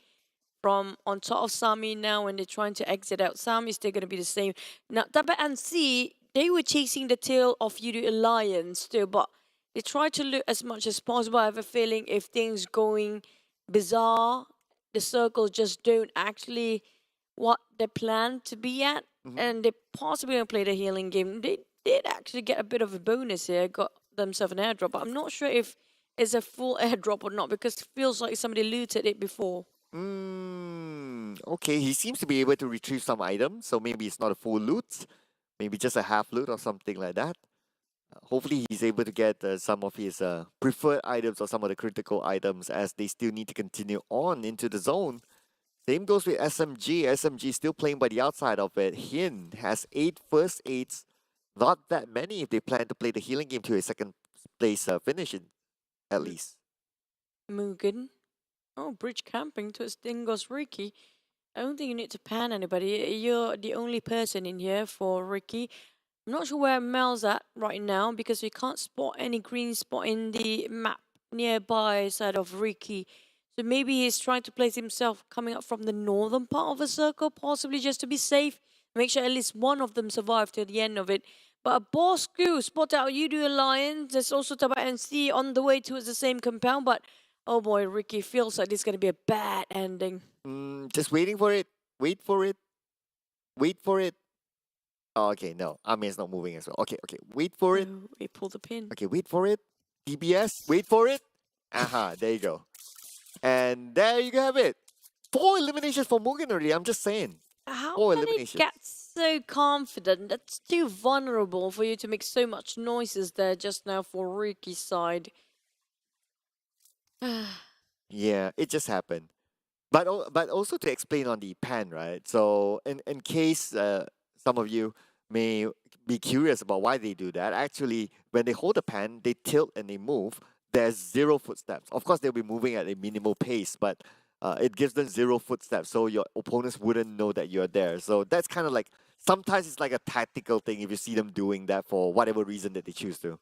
from on top of Sami now when they're trying to exit out. Sami's still going to be the same. Now, Tabah NSEA, they were chasing the tail of Yoodo Alliance still, but they try to loot as much as possible. I have a feeling if things going bizarre, the circles just don't actually what they plan to be at, and they possibly going to play the healing game. They did actually get a bit of a bonus here, got themselves an airdrop, but I'm not sure if it's a full airdrop or not because it feels like somebody looted it before. Okay, he seems to be able to retrieve some items, so maybe it's not a full loot, maybe just a half loot or something like that. Hopefully he's able to get some of his preferred items or some of the critical items as they still need to continue on into the zone. Same goes with SMG. SMG still playing by the outside of it. Hin has 8 first aids. Not that many if they plan to play the healing game to a second place finish at least. Mugen. Oh, bridge camping towards Dingoz Ricky. I don't think you need to pan anybody. You're the only person in here for Ricky. I'm not sure where Mel's at right now because we can't spot any green spot in the map nearby side of Ricky. So maybe he's trying to place himself coming up from the northern part of the circle, possibly just to be safe. Make sure at least one of them survive to the end of it. But a Bosskurr spotted out Yoodo Alliance. There's also Tabah NSEA on the way towards the same compound. But oh boy, Ricky feels like this is going to be a bad ending. Just waiting for it. Wait for it. Wait for it. Oh, okay, no. Amir's not moving as well. Okay. Wait for it. Oh, he pulled the pin. Okay, wait for it. DBS, wait for it. Aha, there you go. And there you have it. 4 eliminations for Mugen already, I'm just saying. How 4 can he eliminations. get so confident? That's too vulnerable for you to make so much noises there just now for Ricky's side. Yeah, it just happened. But also to explain on the pan, right? So in case some of you may be curious about why they do that, actually, when they hold the pan, they tilt and they move. There's 0 footsteps. Of course, they'll be moving at a minimal pace, but it gives them 0 footsteps, so your opponents wouldn't know that you're there. So that's kind of like sometimes it's like a tactical thing if you see them doing that for whatever reason that they choose to.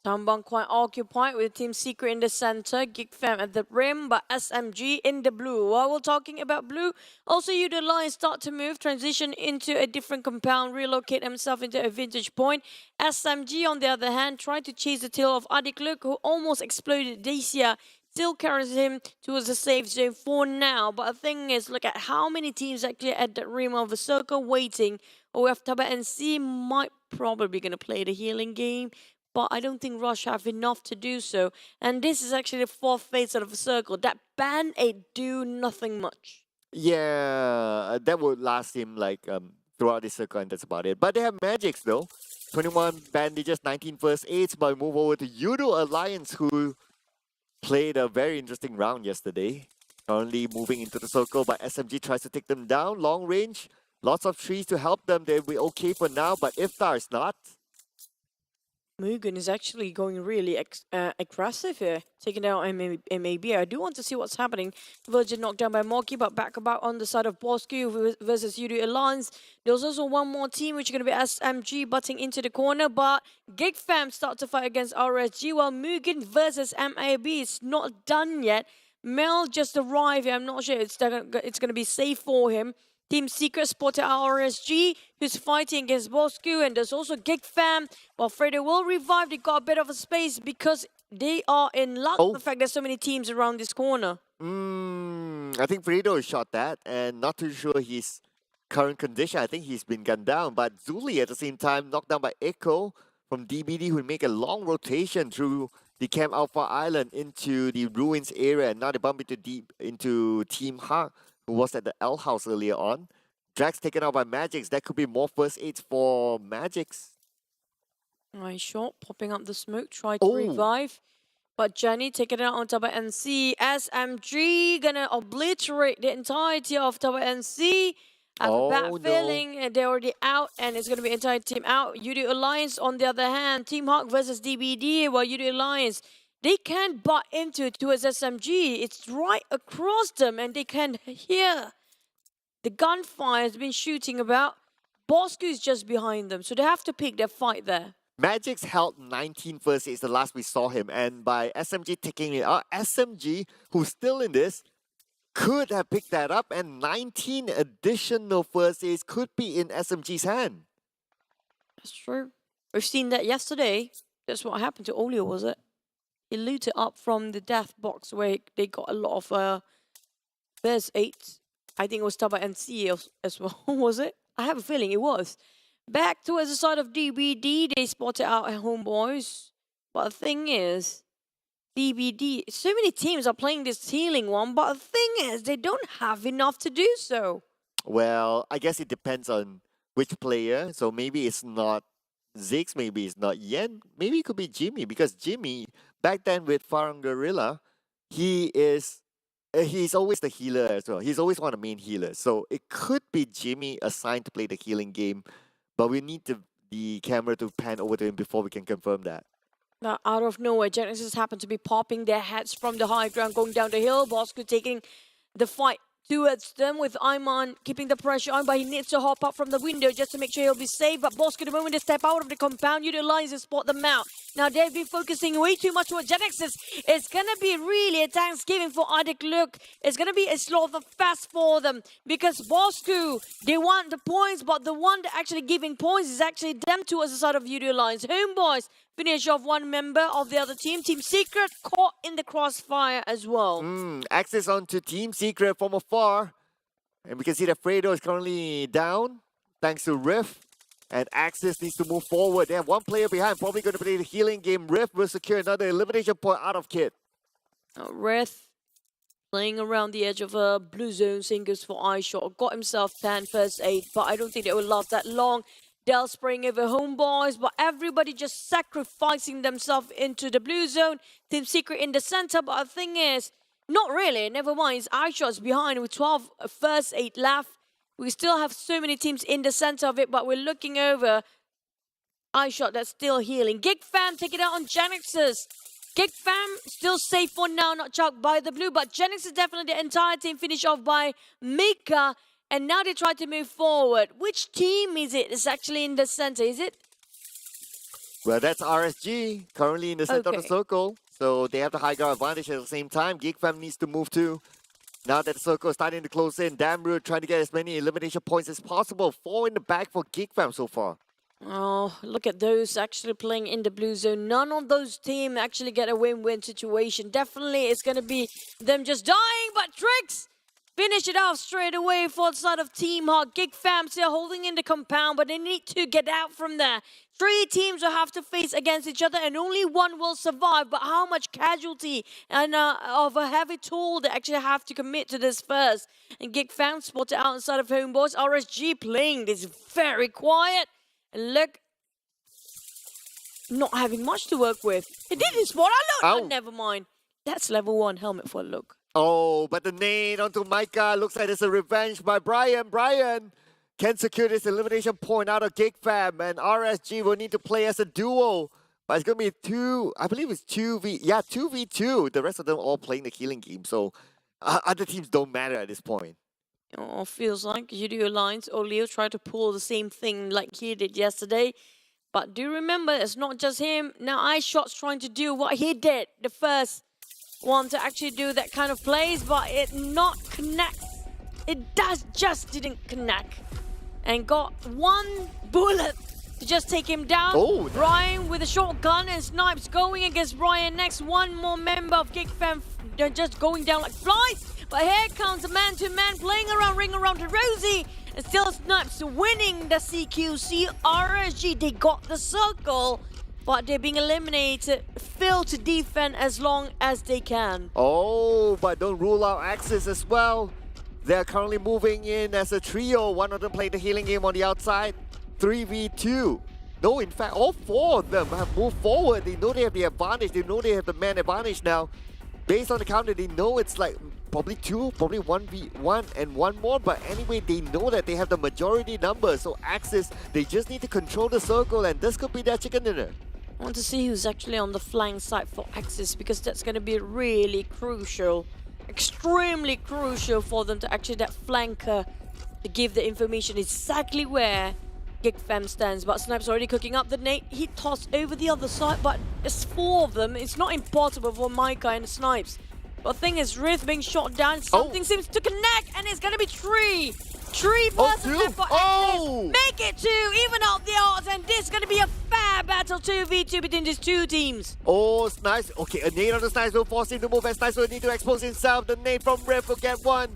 Tambang quite occupied with Team Secret in the center, GEEK Fam at the rim, but SMG in the blue. While we're talking about blue, also Yoodo Alliance start to move, transition into a different compound, relocate himself into a vintage point. SMG, on the other hand, tried to chase the tail of Adikluk, who almost exploded Dacia. Still carries him towards the safe zone for now. But the thing is, look at how many teams actually at the rim of the circle waiting. OF Tabah NSEA might probably going to play the healing game, but I don't think Rush have enough to do so. And this is actually the 4th phase of the circle. That band-aid do nothing much. Yeah, that would last him like throughout the circle, and that's about it. But they have magics though. 21 bandages, 19 first aids. But we move over to Yoodo Alliance, who played a very interesting round yesterday. Currently moving into the circle, but SMG tries to take them down. Long range, lots of trees to help them. They'll be okay for now, but Iftar is not. MUGEN is actually going really aggressive here, taking out MAB. I do want to see what's happening. Virgin knocked down by Moki, but back about on the side of Bosskurr versus Yoodo Alliance. There's also one more team, which is going to be SMG butting into the corner, but GEEK Fam start to fight against RSG, while MUGEN versus MAB is not done yet. Mel just arrived here. I'm not sure it's going to be safe for him. Team Secret spotted RSG, who's fighting against Bosskurr, and there's also GEEK Fam. Well, Fredo will revive. They got a bit of a space because they are in luck. The fact there's so many teams around this corner. I think Fredo shot that, and not too sure his current condition. I think he's been gunned down, but Zuli at the same time knocked down by Echo from DBD, who make a long rotation through the Camp Alpha Island into the ruins area, and now they bump into Team Hawk, who was at the L house earlier on. Drax taken out by Magix. That could be more first aids for Magix. Nice shot, popping up the smoke, try to revive. But Jenny taking it out on Tabah NSEA. SMG gonna obliterate the entirety of Tabah NSEA. I have a bad feeling they're already out, and it's gonna be entire team out. Yoodo Alliance on the other hand, Team Hawk versus DBD, while Yoodo Alliance, they can't butt into it towards SMG. It's right across them, and they can hear the gunfire has been shooting about. Bosskurr is just behind them, so they have to pick their fight there. Magix held 19 first aids the last we saw him, and by SMG taking it out, SMG, who's still in this, could have picked that up, and 19 additional first aids could be in SMG's hand. That's true. We've seen that yesterday. That's what happened to Olio, was it? He looted up from the death box where they got a lot of first aids. I think it was Tabah NSEA as well, was it? I have a feeling it was. Back towards the side of DBD, they spotted out HomeBois. But the thing is, DBD, so many teams are playing this healing one, but the thing is, they don't have enough to do so. Well, I guess it depends on which player. So maybe it's not Ziggs, maybe it's not Yen, maybe it could be Jimmy, because Jimmy, back then with Farang Guerilla, he's always the healer as well. He's always one of the main healers. So it could be Jimmy assigned to play the healing game, but we need the camera to pan over to him before we can confirm that. Now, out of nowhere, Genexus happen to be popping their heads from the high ground, going down the hill. Bosskurr taking the fight towards them with Iman keeping the pressure on, but he needs to hop up from the window just to make sure he'll be safe. But Bosskurr, the moment they step out of the compound, Yoodo Alliance to spot them out. Now they've been focusing way too much on Genexus. It's gonna be really a Thanksgiving for Adikluk. It's gonna be a slaughter fest for them because Bosskurr, they want the points, but the one that actually giving points is actually them towards the side of Yoodo Alliance. HomeBois finish off one member of the other team. Team Secret caught in the crossfire as well. Access onto Team Secret from afar. And we can see that Fredo is currently down thanks to Riff. And Axis needs to move forward. They have one player behind, probably going to play the healing game. Riff will secure another elimination point out of Kit. Riff playing around the edge of a blue zone, singles for eye shot. Got himself 10 first aid, but I don't think they will last that long. Dell spraying over HomeBois, but everybody just sacrificing themselves into the blue zone. Team Secret in the center, but the thing is, Not really, never mind. It's iShots behind with 12 first 8 left. We still have so many teams in the center of it, but we're looking over iShot that's still healing. GEEK Fam take it out on Genexus. GEEK Fam still safe for now, not choked by the blue, but Genexus definitely the entire team finished off by Mika. And now they try to move forward. Which team is it? It's actually in the center, is it? Well, that's RSG, currently in the center of the Okay. circle. So they have the high ground advantage at the same time. GEEK Fam needs to move too. Now that the circle is starting to close in, Damru trying to get as many elimination points as possible. 4 in the bag for GEEK Fam so far. Oh, look at those actually playing in the blue zone. None of those teams actually get a win-win situation. Definitely it's going to be them just dying, but Tricks finish it off straight away for the side of Team Hawk. GEEK Fam still holding in the compound, but they need to get out from there. 3 teams will have to face against each other and only one will survive. But how much casualty and of a heavy toll they actually have to commit to this first. And GEEK Fam spotted outside of HomeBois. RSG playing this very quiet. And look, not having much to work with. He didn't spot. Ow. Never mind. That's level 1 helmet for a look. Oh, but the nade onto Micah. Looks like it's a revenge by Brian. Brian can secure this elimination point out of GEEK Fam. And RSG will need to play as a duo. But it's going to be 2, I believe it's 2v2. The rest of them all playing the healing game. So other teams don't matter at this point. Oh, feels like Yoodo Alliance or Leo tried to pull the same thing like he did yesterday. But do remember, it's not just him. Now iShot's trying to do what he did. The first one to actually do that kind of plays, but it not connects. It just didn't connect. And got 1 bullet to just take him down. Oh. Brian with a shotgun and snipes going against Brian next. One more member of GEEK Fam just going down like flies. But here comes a man-to-man playing around, ring around to Rosie. And still Snipes winning the CQC. RSG, they got the circle. But they're being eliminated. Fail to defend as long as they can. Oh, but don't rule out Axis as well. They're currently moving in as a trio. One of them playing the healing game on the outside. 3v2. No, in fact, all 4 of them have moved forward. They know they have the advantage. They know they have the man advantage now. Based on the counter, they know it's like probably 2, probably 1v1 and 1 more. But anyway, they know that they have the majority number. So Axis, they just need to control the circle and this could be their chicken dinner. I want to see who's actually on the flank side for Axis because that's going to be really crucial. Extremely crucial for them to actually that flanker to give the information exactly where GEEK Fam stands. But Snipes already cooking up the nade. He tossed over the other side, but there's 4 of them. It's not impossible for Micah and Snipes. But the thing is, Rift being shot down. Something seems to connect, and it's going to be 3. 3 persons left for Axis. Make it 2, even out the odds, and this is going to be a fair battle 2v2 between these 2 teams. Oh, Snipes. Okay, a nade on the Snipes will force him to move, and Snipes will need to expose himself. The nade from Rift will get 1.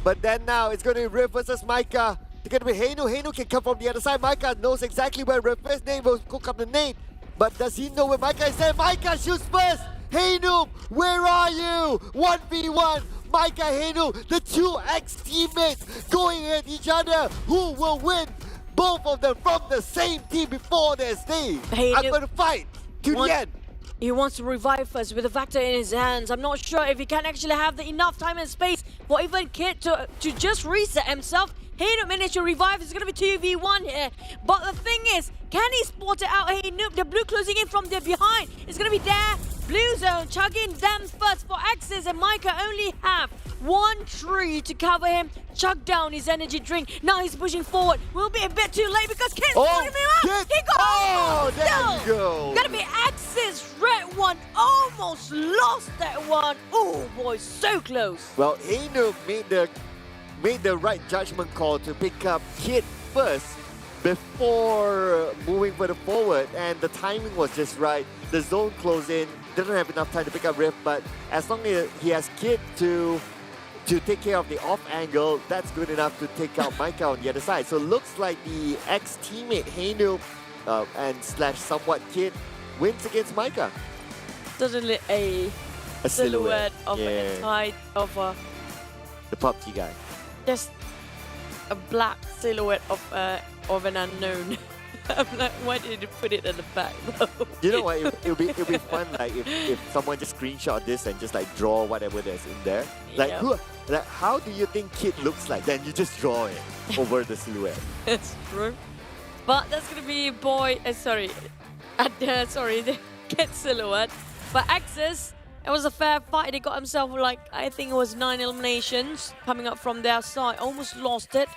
But then now it's going to be Rift versus Micah. It's going to be Hainu. Hainu can come from the other side. Micah knows exactly where Rift is. Nade will cook up the nade. But does he know where Micah is there? Micah shoots first. Hainu, where are you? 1v1. Micah, Hainu, the 2 ex-teammates going at each other. Who will win? Both of them from the same team before their stay. I'm going to fight to the end. He wants to revive us with a Vector in his hands. I'm not sure if he can actually have the enough time and space for even Kid to just reset himself. Hainu managed to revive. It's going to be 2v1 here. But the thing is, can he spot it out? Hainu, the blue closing in from there behind. It's going to be there. Blue zone chugging them first for Axis, and Micah only have 1 tree to cover him. Chug down his energy drink. Now he's pushing forward. Will be a bit too late because Kid's pulling him out. He got there you go. Gonna be Axis. Red one almost lost that one. Oh boy, so close. Well, Hainu made the right judgment call to pick up Kid first before moving further forward, and the timing was just right. The zone closed in, didn't have enough time to pick up Rift, but as long as he has Kid to take care of the off angle, that's good enough to take out Micah on the other side. So looks like the ex-teammate Hainu and slash somewhat Kid wins against Micah. Certainly a silhouette of a type of the PUBG guy. Just a black silhouette of an unknown. I'm like, why did you put it at the back, bro? You know what? It'll be fun like if someone just screenshot this and just like draw whatever there's in there. Like Yeah. how do you think Kid looks like? Then you just draw it over the silhouette. That's true. But that's gonna be sorry, the Kid silhouette. But Axis, it was a fair fight. They got himself like, I think it was 9 eliminations coming up from their side. Almost lost it.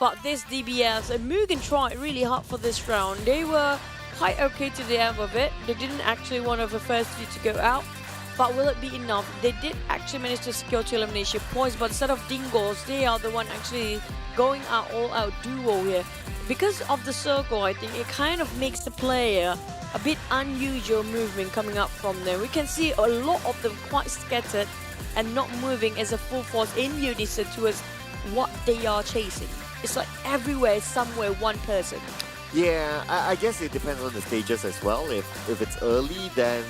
But this DBS and MUGEN tried really hard for this round. They were quite okay to the end of it. They didn't actually one of the first few to go out. But will it be enough? They did actually manage to secure 2 elimination points, but instead of Dingoz, they are the one actually going out all-out duo here. Because of the circle, I think it kind of makes the player a bit unusual movement coming up from there. We can see a lot of them quite scattered and not moving as a full force in unison towards what they are chasing. It's like everywhere, somewhere, one person. Yeah, I guess it depends on the stages as well. If it's early, then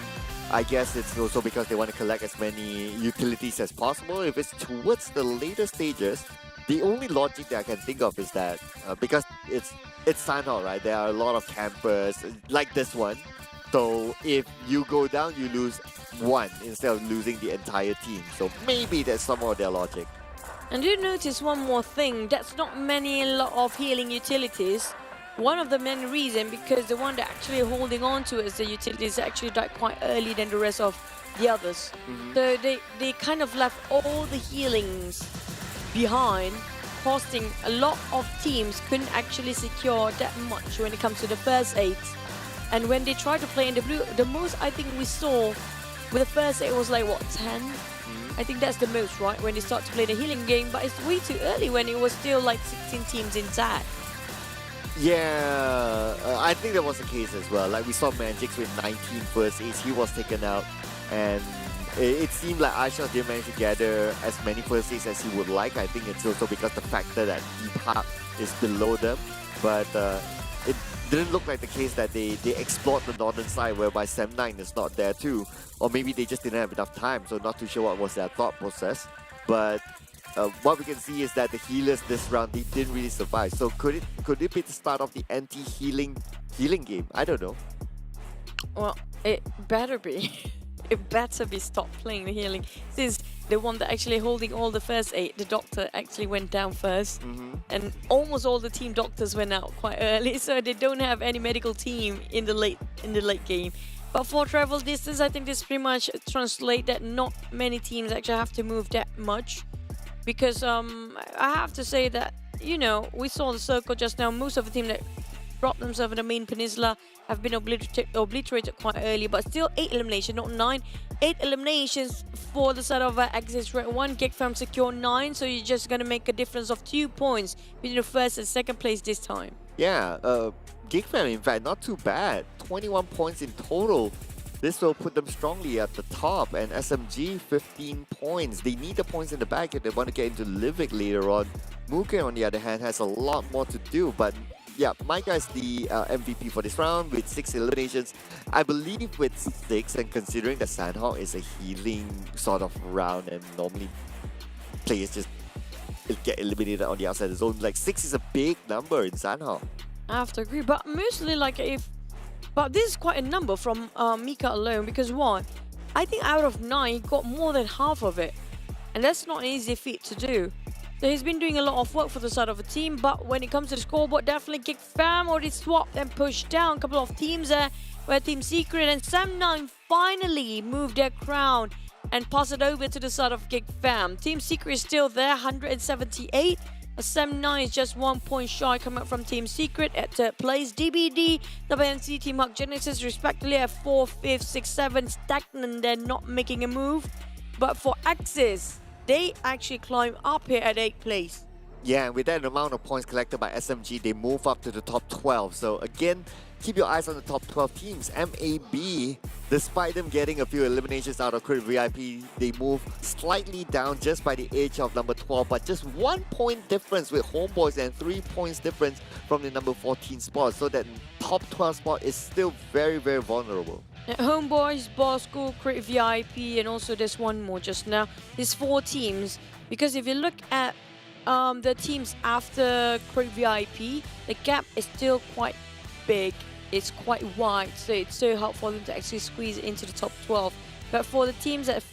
I guess it's also because they want to collect as many utilities as possible. If it's towards the later stages, the only logic that I can think of is that because it's Sanhok, right? There are a lot of campers like this one. So if you go down, you lose one instead of losing the entire team. So maybe that's some of their logic. And you notice one more thing, that's not a lot of healing utilities. One of the main reasons, because the one that actually holding on to is the utilities actually died quite early than the rest of the others. So they kind of left all the healings behind, costing a lot of teams couldn't actually secure that much when it comes to the first 8. And when they tried to play in the blue, the most I think we saw with the first 8 was like, what, 10? I think that's the most, right? When they start to play the healing game, but it's way too early when it was still like 16 teams intact. Yeah, I think that was the case as well. Like we saw Magix with 19 first aids, he was taken out, and it seemed like Aisha didn't manage to gather as many first aids as he would like. I think it's also because the factor that Deepak is below them, but it didn't look like the case that they explored the northern side whereby Sem9 is not there too, or maybe they just didn't have enough time, so not too sure what was their thought process. But what we can see is that the healers this round, they didn't really survive. So could it be the start of the anti-healing game? I don't know. Well, it better be. It better be stopped playing the healing, since the one that actually holding all the first 8, the doctor actually went down first, and almost all the team doctors went out quite early, so they don't have any medical team in the late game. But for travel distance, I think this pretty much translate that not many teams actually have to move that much. Because I have to say that, you know, we saw the circle just now. Most of the team that dropped themselves in the main peninsula have been obliterated quite early, but still 8 eliminations, not 9. 8 eliminations for the side of Axis Red 1. GEEK Fam secure 9, so you're just gonna make a difference of 2 points between the first and second place this time. Yeah, GEEK Fam in fact not too bad. 21 points in total. This will put them strongly at the top, and SMG 15 points. They need the points in the back if they want to get into Livik later on. MUGEN on the other hand has a lot more to do, but yeah, Micah is the MVP for this round with 6 eliminations. I believe with 6, and considering that Sanhok is a healing sort of round and normally players just get eliminated on the outside of the zone, like 6 is a big number in Sanhok. I have to agree, but mostly like but this is quite a number from Mika alone, because why? I think out of 9, he got more than half of it. And that's not an easy feat to do. So he's been doing a lot of work for the side of a team, but when it comes to the scoreboard, definitely GEEK Fam already swapped and pushed down a couple of teams there, where Team Secret and Sem9 finally moved their crown and passed it over to the side of GEEK Fam. Team Secret is still there, 178. Sem9 is just 1 point shy coming up from Team Secret at third place. DBD, Tabah NSEA, Team Genexus respectively at 4th, 5th, 6th, 7th, stagnant. They're not making a move. But for Axis, they actually climb up here at 8th place. Yeah, and with that amount of points collected by SMG, they move up to the top 12. So again, keep your eyes on the top 12 teams. MAB, despite them getting a few eliminations out of Crit VIP, they move slightly down just by the edge of number 12, but just 1 point difference with HomeBois and 3 points difference from the number 14 spot. So that top 12 spot is still very, very vulnerable. HomeBois, Bosskurr, Crit VIP, and also there's one more just now. There's 4 teams, because if you look at the teams after Crit VIP, the gap is still quite big, it's quite wide, so it's so hard for them to actually squeeze into the top 12. But for the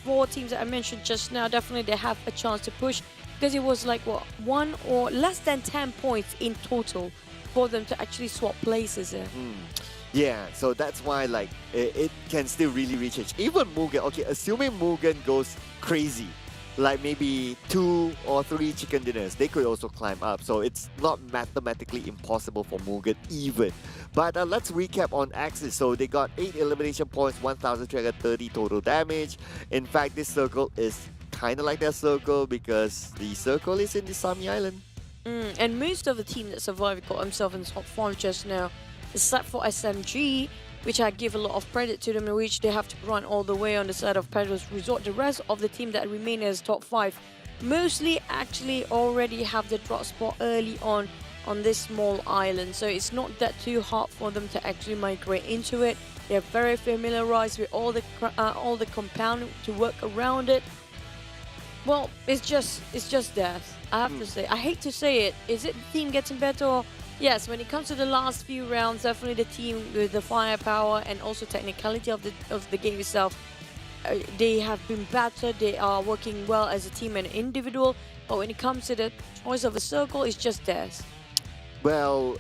four teams that I mentioned just now, definitely they have a chance to push, because it was like what, 1 or less than 10 points in total for them to actually swap places there. Yeah, so that's why like it can still really reach it. Even MUGEN, okay, assuming MUGEN goes crazy, like maybe 2 or 3 chicken dinners, they could also climb up. So it's not mathematically impossible for MUGEN even. But let's recap on Axis. So they got 8 elimination points, 1,330 total damage. In fact, this circle is kind of like their circle because the circle is in the Sami Island. And most of the team that survived got themselves in top 5 just now, except for SMG, which I give a lot of credit to them, in which they have to run all the way on the side of Paradise Resort. The rest of the team that remain as top 5 mostly actually already have the drop spot early on this small island, so it's not that too hard for them to actually migrate into it. They're very familiarized with all the compound to work around it. Well, it's just death. I have to say. I hate to say it. Is it the team getting better? Yes, when it comes to the last few rounds, definitely the team with the firepower and also technicality of the game itself, they have been better. They are working well as a team and individual. But when it comes to the choice of a circle, it's just death. Well,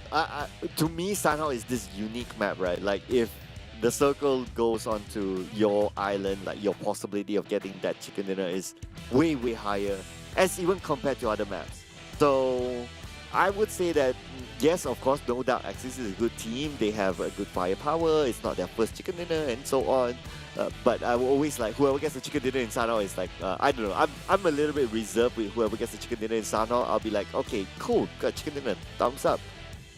to me, Sanhao is this unique map, right? Like if the circle goes onto your island, like your possibility of getting that chicken dinner is way, way higher, as even compared to other maps. So I would say that, yes, of course, no doubt, Axis is a good team. They have a good firepower. It's not their first chicken dinner and so on. But I will always like, whoever gets the chicken dinner in Sanhao is like, I don't know. I'm a little bit reserved with whoever gets the chicken dinner in Sanhao. I'll be like, okay, cool, got chicken dinner, thumbs up.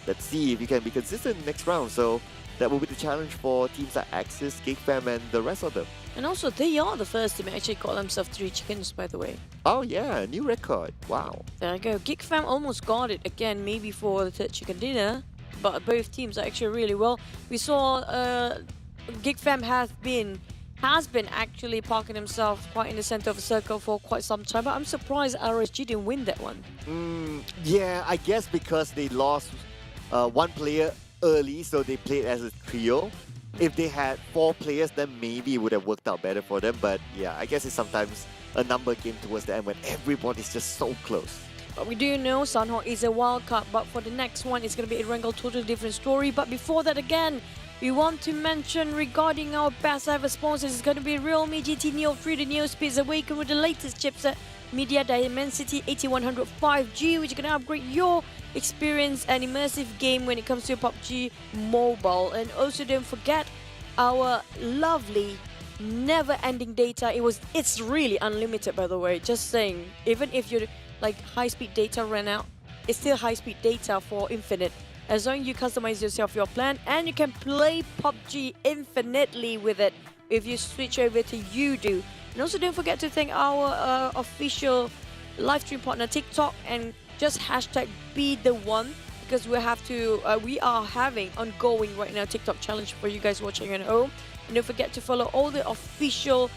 Let's see if you can be consistent next round. So that will be the challenge for teams like Axis, GEEK and the rest of them. And also, they are the first team to actually call themselves 3 chickens, by the way. Oh yeah, new record. Wow. There you go. GEEK almost got it again, maybe for the 3rd chicken dinner. But both teams are actually really well. We saw GEEK has been actually parking himself quite in the center of the circle for quite some time. But I'm surprised RSG didn't win that one. Yeah, I guess because they lost one player early, so they played as a trio. If they had 4 players, then maybe it would have worked out better for them. But yeah, I guess it's sometimes a number game towards the end when everybody's just so close. But we do know Sanhao is a wild card, but for the next one, it's going to be a Erangel, totally different story. But before that, again, we want to mention regarding our best ever sponsors, it's going to be Realme GT Neo 3, the Neo Speeds Awaken with the latest chipset, Media Dimensity 8100 5G, which is going to upgrade your experience and immersive game when it comes to PUBG Mobile. And also don't forget our lovely never-ending data. It's really unlimited, by the way, just saying. Even if your like high-speed data ran out, it's still high-speed data for infinite, as long as you customize yourself your plan, and you can play PUBG infinitely with it if you switch over to Yoodo. And also don't forget to thank our official live stream partner TikTok, and just hashtag be the one, because we are having ongoing right now TikTok challenge for you guys watching at home. And don't forget to follow all the official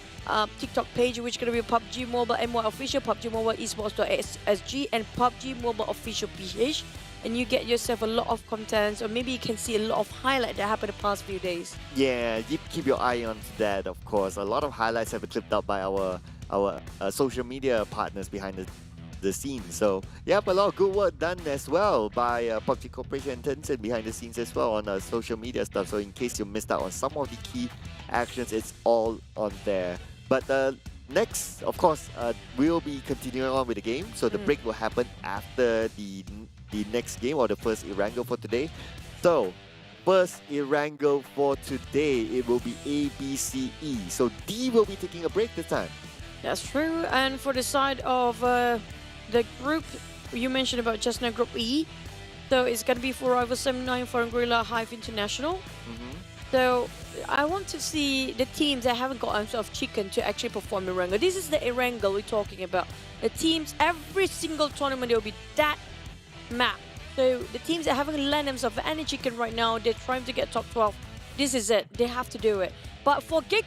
TikTok page, which is going to be PUBG Mobile MY official, PUBG Mobile Esports.sg, and PUBG Mobile official PH. And you get yourself a lot of content, or maybe you can see a lot of highlights that happened the past few days. Yeah, you keep your eye on that, of course. A lot of highlights have been clipped out by our social media partners behind the scenes. So, yeah, a lot of good work done as well by PUBG Corporation and Tencent behind the scenes as well on social media stuff. So in case you missed out on some of the key actions, it's all on there. But next, of course, we'll be continuing on with the game. So the break will happen after the next game, or the first Erangel for today. So first Erangel for today, it will be A, B, C, E. So D will be taking a break this time. That's true. And for the side of the group you mentioned about just now, Group E, so it's going to be for Rival 79, Farang Guerilla, HYVE International. So I want to see the teams that haven't got themselves chicken to actually perform Erangel. This is the Erangel we're talking about. The teams, every single tournament, there will be that map. So the teams that haven't landed themselves any chicken right now, they're trying to get top 12. This is it. They have to do it. But for GEEK,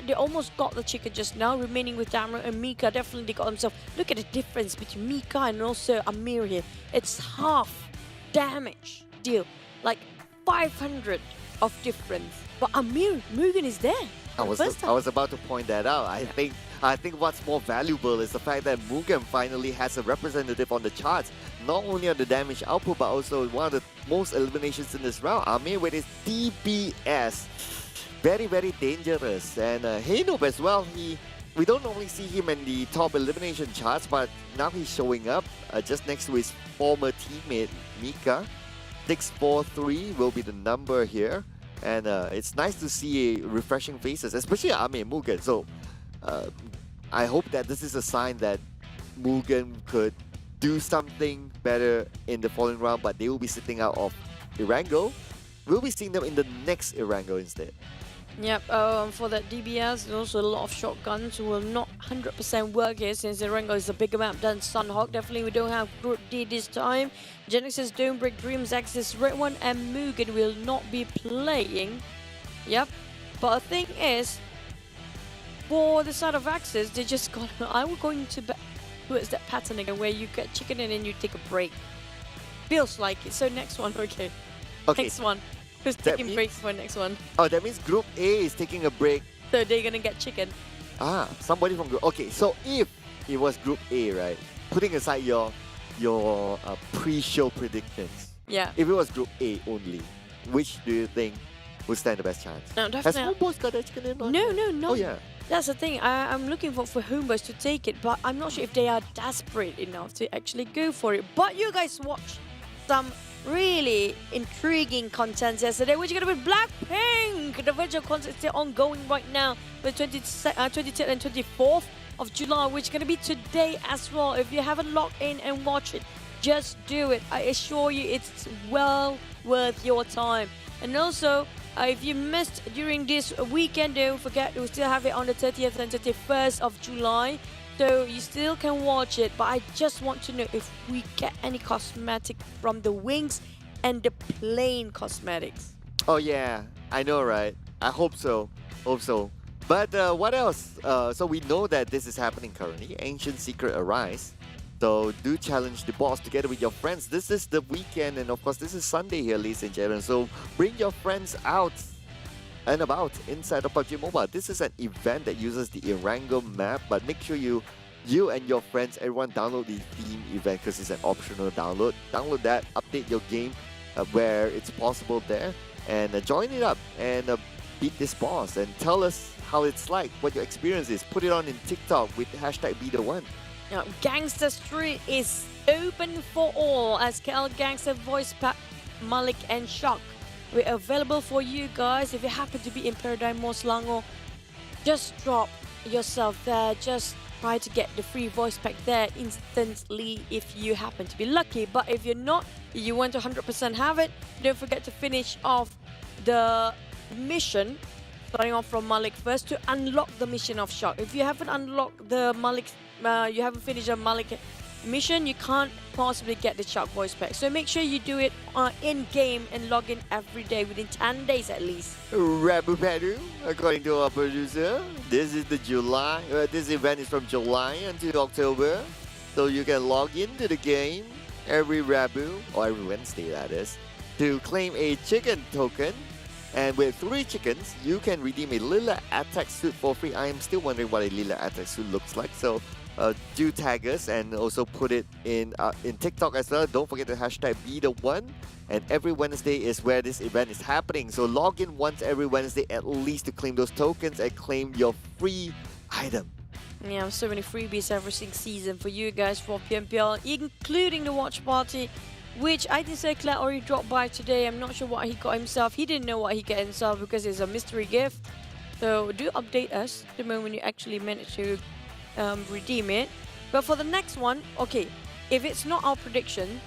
they almost got the chicken just now, remaining with Damro and Mika. Definitely they got themselves. Look at the difference between Mika and also Amir here. It's half damage deal. Like 500 of difference. But MUGEN is there. I for the first time. was about to point that out. I think what's more valuable is the fact that MUGEN finally has a representative on the charts, not only on the damage output but also one of the most eliminations in this round. Amir with his DPS, very dangerous, and Haynoob as well. We don't normally see him in the top elimination charts, but now he's showing up just next to his former teammate Mika. 643 will be the number here. And it's nice to see refreshing faces, especially Amir MUGEN. So I hope that this is a sign that MUGEN could do something better in the following round, but they will be sitting out of Erangel. We'll be seeing them in the next Erangel instead. Yep, for that DBS, there's also a lot of shotguns will not 100% work here since Erangel is a bigger map than Sunhawk. Definitely we don't have Group D this time. Genexus, Don't Break Dreams, Axis, redONE and MUGEN will not be playing. Yep, but the thing is, for the side of Axis, they just got... I'm going to... Towards that pattern again where you get chicken and then you take a break. Feels like it. So next one, okay. Next one. Who's taking breaks for next one? Oh, that means Group A is taking a break. So they're gonna get chicken. Ah, somebody from Group... Okay, so if it was Group A, right? Putting aside your pre-show predictions. Yeah. If it was Group A only, which do you think would stand the best chance? No, Has definitely. HomeBois got that chicken in? No. Oh, yeah. That's the thing. I'm looking for HomeBois to take it, but I'm not sure if they are desperate enough to actually go for it. But you guys watched some really intriguing content yesterday, which is going to be Blackpink. The virtual concert is still ongoing right now, the 23rd and 24th of July, which is going to be today as well. If you haven't logged in and watched it, just do it. I assure you it's well worth your time. And also, if you missed during this weekend, don't forget we still have it on the 30th and 31st of July. So you still can watch it, but I just want to know if we get any cosmetic from the wings and the plain cosmetics. Oh yeah, I know, right? I hope so. But what else? So we know that this is happening currently. Ancient Secret Arise. So do challenge the boss together with your friends. This is the weekend, and of course this is Sunday here, ladies and gentlemen. So bring your friends out and about inside of PUBG Mobile. This is an event that uses the Erangel map, but make sure you and your friends, everyone download the theme event because it's an optional download. Download that, update your game where it's possible there, and join it up and beat this boss and tell us how it's like, what your experience is. Put it on in TikTok with hashtag #BeTheOne. Now, Gangster Street is open for all as KL Gangster voice pack Malik and Shock. We're available for you guys. If you happen to be in Paradigm Mall Selangor, just drop yourself there. Just try to get the free voice pack there instantly if you happen to be lucky. But if you're not, you want to 100% have it, don't forget to finish off the mission, starting off from Malik first to unlock the mission of Shock. If you haven't unlocked the Malik, you haven't finished a Malik mission, you can't possibly get the Shock voice pack. So make sure you do it in-game and log in every day within 10 days at least. Rabu Padu, according to our producer, this is the this event is from July until October. So you can log into the game every Rabu, or every Wednesday that is, to claim a chicken token. And with 3 chickens, you can redeem a Lila attack suit for free. I am still wondering what a Lila attack suit looks like. So do tag us and also put it in TikTok as well. Don't forget to hashtag #BeTheOne. And every Wednesday is where this event is happening. So log in once every Wednesday at least to claim those tokens and claim your free item. Yeah, so many freebies every single season for you guys for PMPL, including the watch party, which I think Circular already dropped by today. I'm not sure what he got himself. He didn't know what he got himself because it's a mystery gift. So do update us the moment you actually manage to redeem it. But for the next one, okay, if it's not our prediction,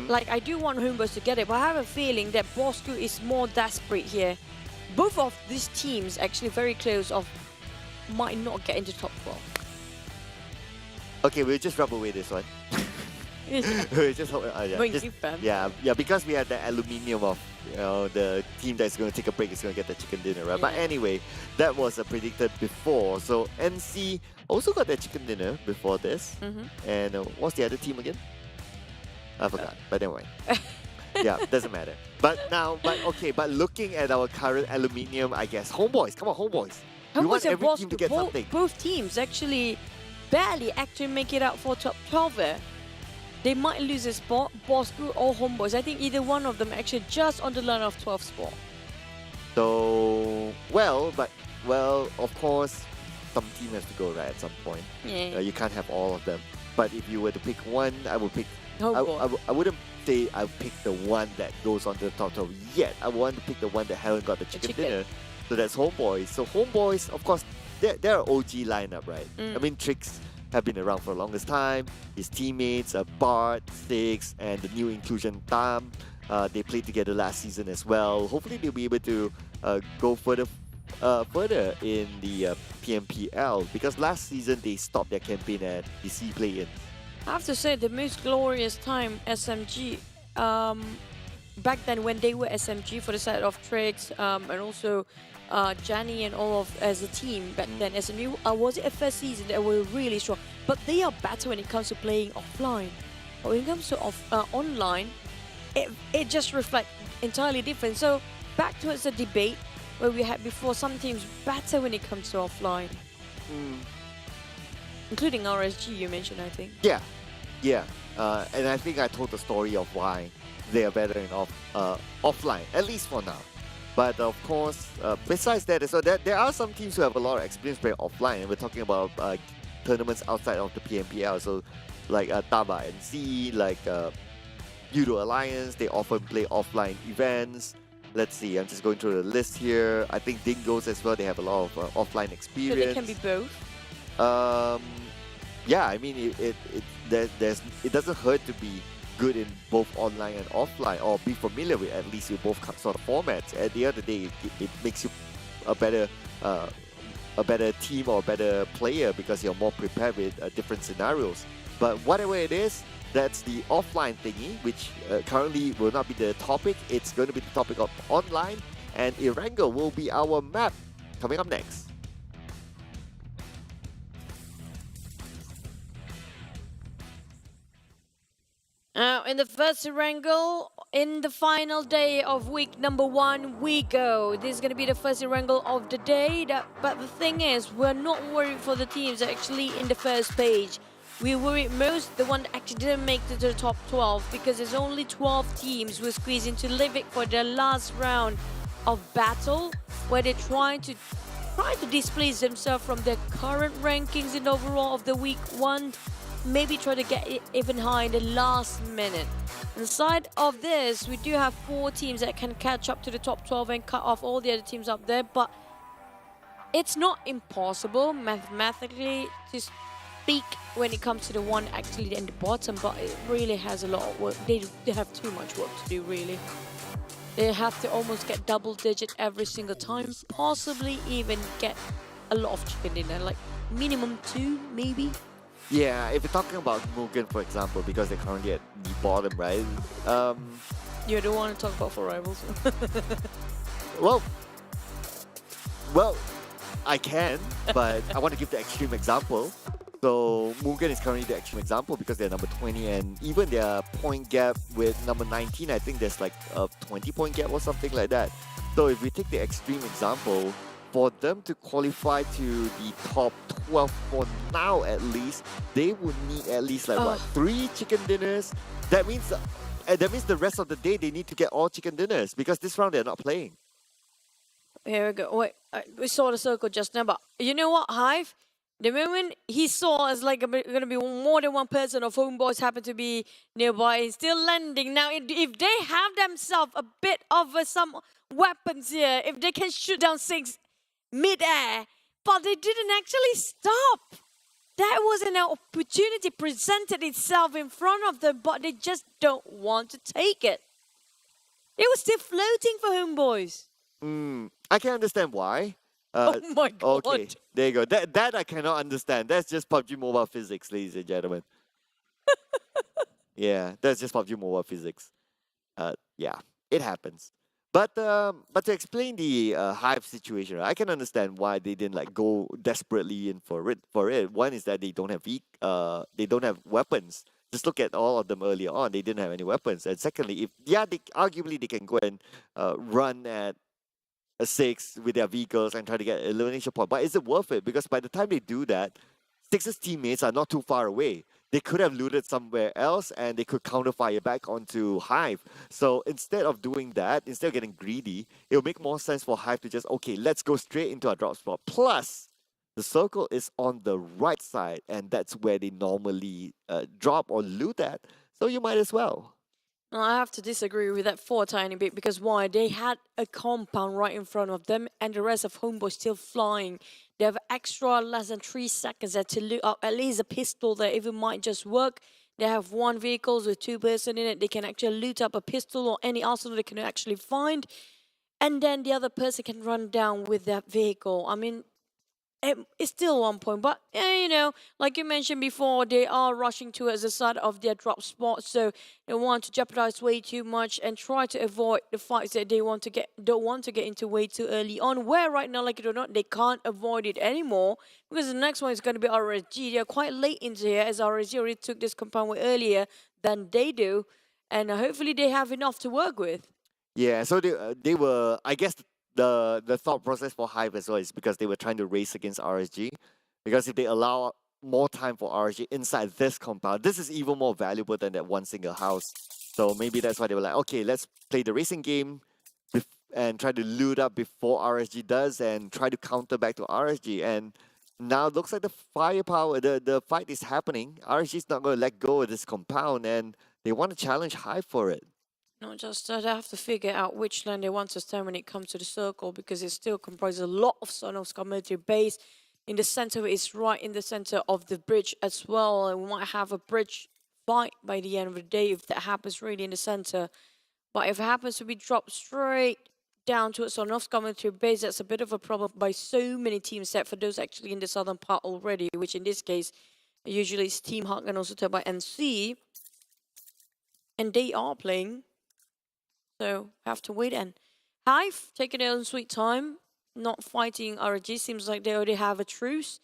like I do want HomeBois to get it, but I have a feeling that Bosskurr is more desperate here. Both of these teams actually very close of might not get into top 12. Okay, we'll just rub away this one. We'll just hope, yeah, because we have the aluminium of the team that's going to take a break is going to get the chicken dinner, right? Yeah. But anyway, that was predicted before. So NC also got their chicken dinner before this. And what's the other team again? I forgot. But anyway, Yeah, doesn't matter. But looking at our current aluminium, I guess HomeBois. Come on, HomeBois. We want and every team to get something. Both teams actually barely actually make it out for top 12 there. They might lose a spot, Bosskurr or HomeBois. I think either one of them actually just on the line of 12 spot. So, of course, some team has to go right at some point. Yeah. You can't have all of them. But if you were to pick one, I would pick. HomeBois. I wouldn't say I pick the one that goes on to the top 12 yet. I want to pick the one that haven't got the chicken dinner. So that's HomeBois. So HomeBois, of course, they're an OG lineup, right? I mean, Tricks have been around for the longest time. His teammates, Bart, Six, and the new inclusion Tam, they played together last season as well. Hopefully they'll be able to go further in the PMPL, because last season they stopped their campaign at the C play-in. I have to say, the most glorious time SMG, back then when they were SMG for the side of Tricks, and also Janny and all of as a team back then, SMG, was it a first season that were really strong, but they are better when it comes to playing offline. But when it comes to online, it just reflects entirely different. So back towards the debate where we had before, some teams better when it comes to offline. Including RSG, you mentioned, I think. Yeah. And I think I told the story of why they are better in offline, at least for now. But of course, besides that, so there are some teams who have a lot of experience playing offline, and we're talking about tournaments outside of the PMPL. So like Tabah NSEA, like Yoodo Alliance, they often play offline events. Let's see, I'm just going through the list here. I think Dingoz as well, they have a lot of offline experience. So they can be both? Yeah, I mean, it doesn't hurt to be good in both online and offline, or be familiar with at least with both sort of formats. At the end of the day, it makes you a better team or a better player, because you're more prepared with different scenarios. But whatever it is, that's the offline thingy, which currently will not be the topic. It's going to be the topic of online, and Erangel will be our map coming up next. Now, in the first wrangle, in the final day of week number 1, we go. This is going to be the first wrangle of the day. But the thing is, we're not worried for the teams actually in the first page. We worried most the one that actually didn't make it to the top 12, because there's only 12 teams who squeeze into Livik for their last round of battle, where they're trying to displace themselves from their current rankings in overall of the week 1. Maybe try to get it even higher in the last minute. Inside of this, we do have 4 teams that can catch up to the top 12 and cut off all the other teams up there, but it's not impossible mathematically to speak when it comes to the one actually in the bottom, but it really has a lot of work. They have too much work to do, really. They have to almost get double digit every single time, possibly even get a lot of chicken dinner, like minimum 2 maybe. Yeah, if you're talking about MUGEN, for example, because they're currently at the bottom, right? You don't want to talk about for rivals. well, I can, but I want to give the extreme example. So MUGEN is currently the extreme example because they're number 20, and even their point gap with number 19, I think there's like a 20-point gap or something like that. So if we take the extreme example, for them to qualify to the top 12 for now at least, they would need at least like 3 chicken dinners. That means the rest of the day they need to get all chicken dinners, because this round they're not playing. Here we go. Wait, we saw the circle just now, but you know what, HYVE? The moment he saw as like going to be more than one person of HomeBois happen to be nearby and still landing. Now, if they have themselves a bit of some weapons here, if they can shoot down 6 mid-air, but they didn't actually stop. That was an opportunity presented itself in front of them, but they just don't want to take it. It was still floating for HomeBois. I can understand why. Oh my god. Okay, there you go. That I cannot understand. That's just PUBG Mobile physics, ladies and gentlemen. Yeah, that's just PUBG Mobile physics. Yeah, it happens. But to explain the HYVE situation, I can understand why they didn't like go desperately in for it. One is that they don't have weapons Just look at all of them earlier on. They didn't have any weapons. And secondly, if arguably they can go and run at a 6 with their vehicles and try to get elimination point. But is it worth it? Because by the time they do that, 6's teammates are not too far away. They could have looted somewhere else and they could counterfire back onto HYVE. So instead of doing that, instead of getting greedy, it will make more sense for HYVE to just, okay, let's go straight into our drop spot. Plus, the circle is on the right side and that's where they normally drop or loot at. So you might as well. No, I have to disagree with that for a tiny bit because why? They had a compound right in front of them and the rest of HomeBois still flying. They have extra less than 3 seconds there to loot up at least a pistol that even might just work. They have 1 vehicle with 2 person in it. They can actually loot up a pistol or any arsenal they can actually find. And then the other person can run down with that vehicle. I mean, it's still 1 point, but you know, like you mentioned before, they are rushing towards the side of their drop spot, so they want to jeopardize way too much and try to avoid the fights that they don't want to get into way too early on. Where right now, like it or not, they can't avoid it anymore because the next one is going to be RSG. They're quite late into here as RSG already took this compound way earlier than they do, and hopefully they have enough to work with. Yeah, so they were, I guess. The thought process for HYVE as well is because they were trying to race against RSG. Because if they allow more time for RSG inside this compound, this is even more valuable than that one single house. So maybe that's why they were like, okay, let's play the racing game and try to loot up before RSG does and try to counter back to RSG. And now it looks like the firepower, the fight is happening. RSG is not going to let go of this compound and they want to challenge HYVE for it. Not just that, they have to figure out which land they want to stand when it comes to the circle because it still comprises a lot of Sonovska military base. In the center of it is right in the center of the bridge as well. And we might have a bridge fight by the end of the day if that happens really in the center. But if it happens to be dropped straight down to a Sonovska military base, that's a bit of a problem by so many teams except for those actually in the southern part already, which in this case usually is Team HUG and also Tabah NSEA. And they are playing. So, have to wait and HYVE taking their own sweet time, not fighting RG. Seems like they already have a truce